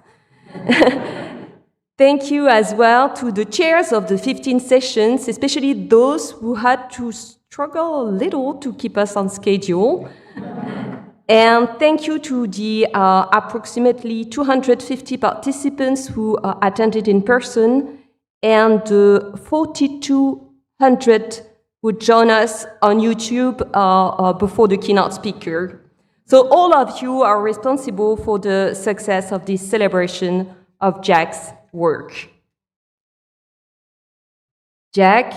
Thank you as well to the chairs of the 15 sessions, especially those who had to struggle a little to keep us on schedule. And thank you to the approximately 250 participants who attended in person and the 4,200 who joined us on YouTube before the keynote speaker. So all of you are responsible for the success of this celebration of Jack's work. Jack,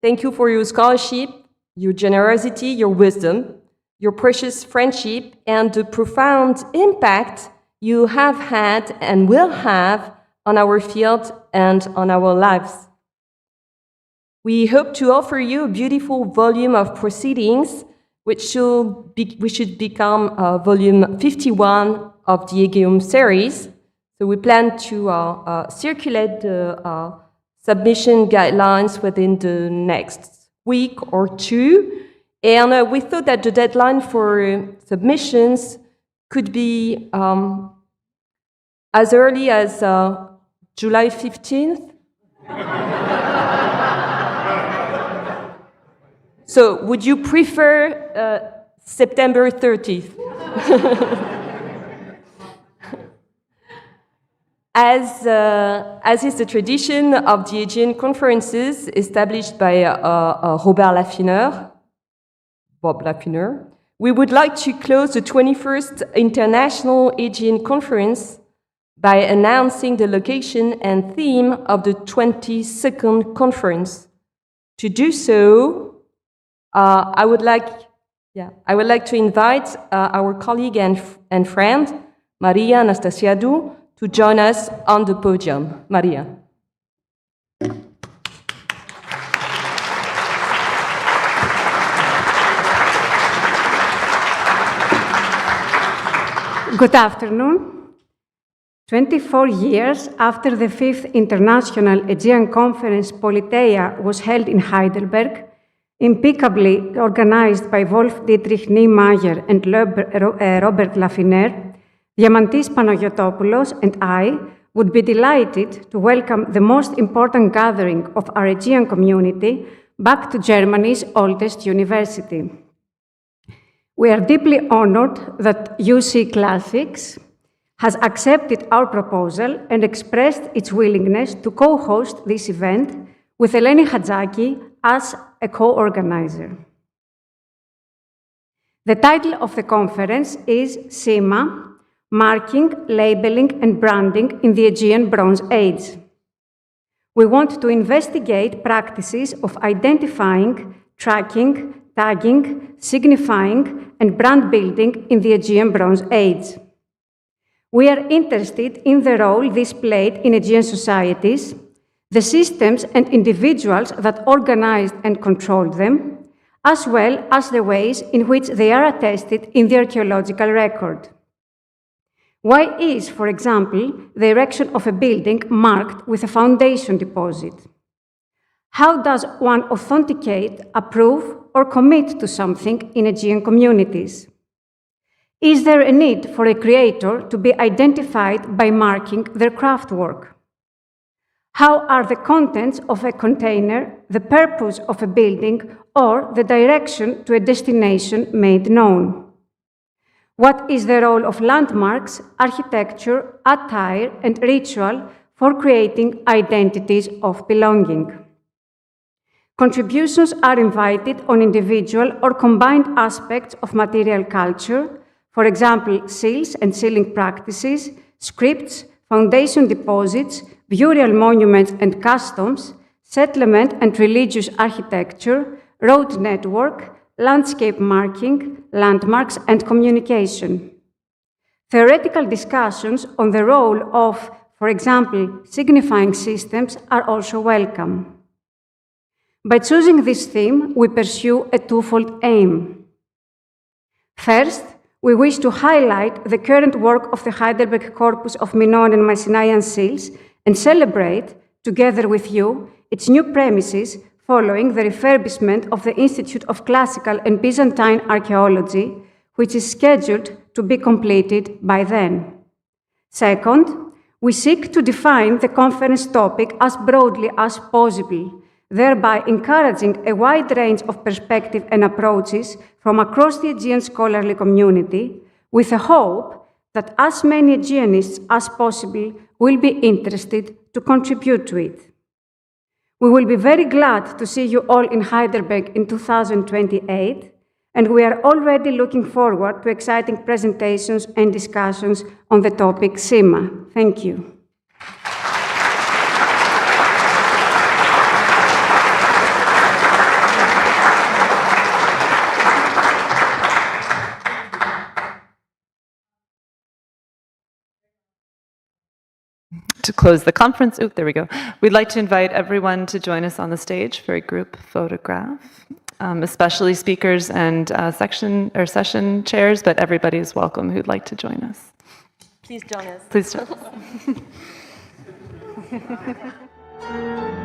thank you for your scholarship, your generosity, your wisdom, your precious friendship, and the profound impact you have had and will have on our field and on our lives. We hope to offer you a beautiful volume of proceedings, which should become volume 51 of the Aegean series. So we plan to circulate the submission guidelines within the next week or 2. And we thought that the deadline for submissions could be as early as July 15th. So would you prefer September 30th? As is the tradition of the Aegean conferences established by Bob Laffineur, we would like to close the 21st International Aegean Conference by announcing the location and theme of the 22nd conference. To do so, I would like to invite our colleague and friend, Maria Anastasiadou, to join us on the podium. Maria. Good afternoon. 24 years after the 5th International Aegean Conference Politeia was held in Heidelberg, impeccably organized by Wolf Dietrich Niemeyer and Robert Laffineur, Diamantis Panagiotopoulos and I would be delighted to welcome the most important gathering of our Aegean community back to Germany's oldest university. We are deeply honored that UC Classics has accepted our proposal and expressed its willingness to co-host this event with Eleni HATZAKI as a co-organizer. The title of the conference is CIMA, Marking, Labeling and Branding in the Aegean Bronze Age. We want to investigate practices of identifying, tracking, tagging, signifying, and brand building in the Aegean Bronze Age. We are interested in the role this played in Aegean societies, the systems and individuals that organized and controlled them, as well as the ways in which they are attested in the archaeological record. Why is, for example, the erection of a building marked with a foundation deposit? How does one authenticate, approve, or commit to something in Aegean communities? Is there a need for a creator to be identified by marking their craftwork? How are the contents of a container, the purpose of a building, or the direction to a destination made known? What is the role of landmarks, architecture, attire, and ritual for creating identities of belonging? Contributions are invited on individual or combined aspects of material culture, for example, seals and sealing practices, scripts, foundation deposits, burial monuments and customs, settlement and religious architecture, road network, landscape marking, landmarks, and communication. Theoretical discussions on the role of, for example, signifying systems are also welcome. By choosing this theme, we pursue a twofold aim. First, we wish to highlight the current work of the Heidelberg corpus of Minoan and Mycenaean seals and celebrate, together with you, its new premises following the refurbishment of the Institute of Classical and Byzantine Archaeology, which is scheduled to be completed by then. Second, we seek to define the conference topic as broadly as possible, thereby encouraging a wide range of perspectives and approaches from across the Aegean scholarly community, with a hope that as many Aegeanists as possible will be interested to contribute to it. We will be very glad to see you all in Heidelberg in 2028, and we are already looking forward to exciting presentations and discussions on the topic CIMA. Thank you. To close the conference, there we go. We'd like to invite everyone to join us on the stage for a group photograph, especially speakers and session chairs, but everybody is welcome who'd like to join us. Please join us. Please join us.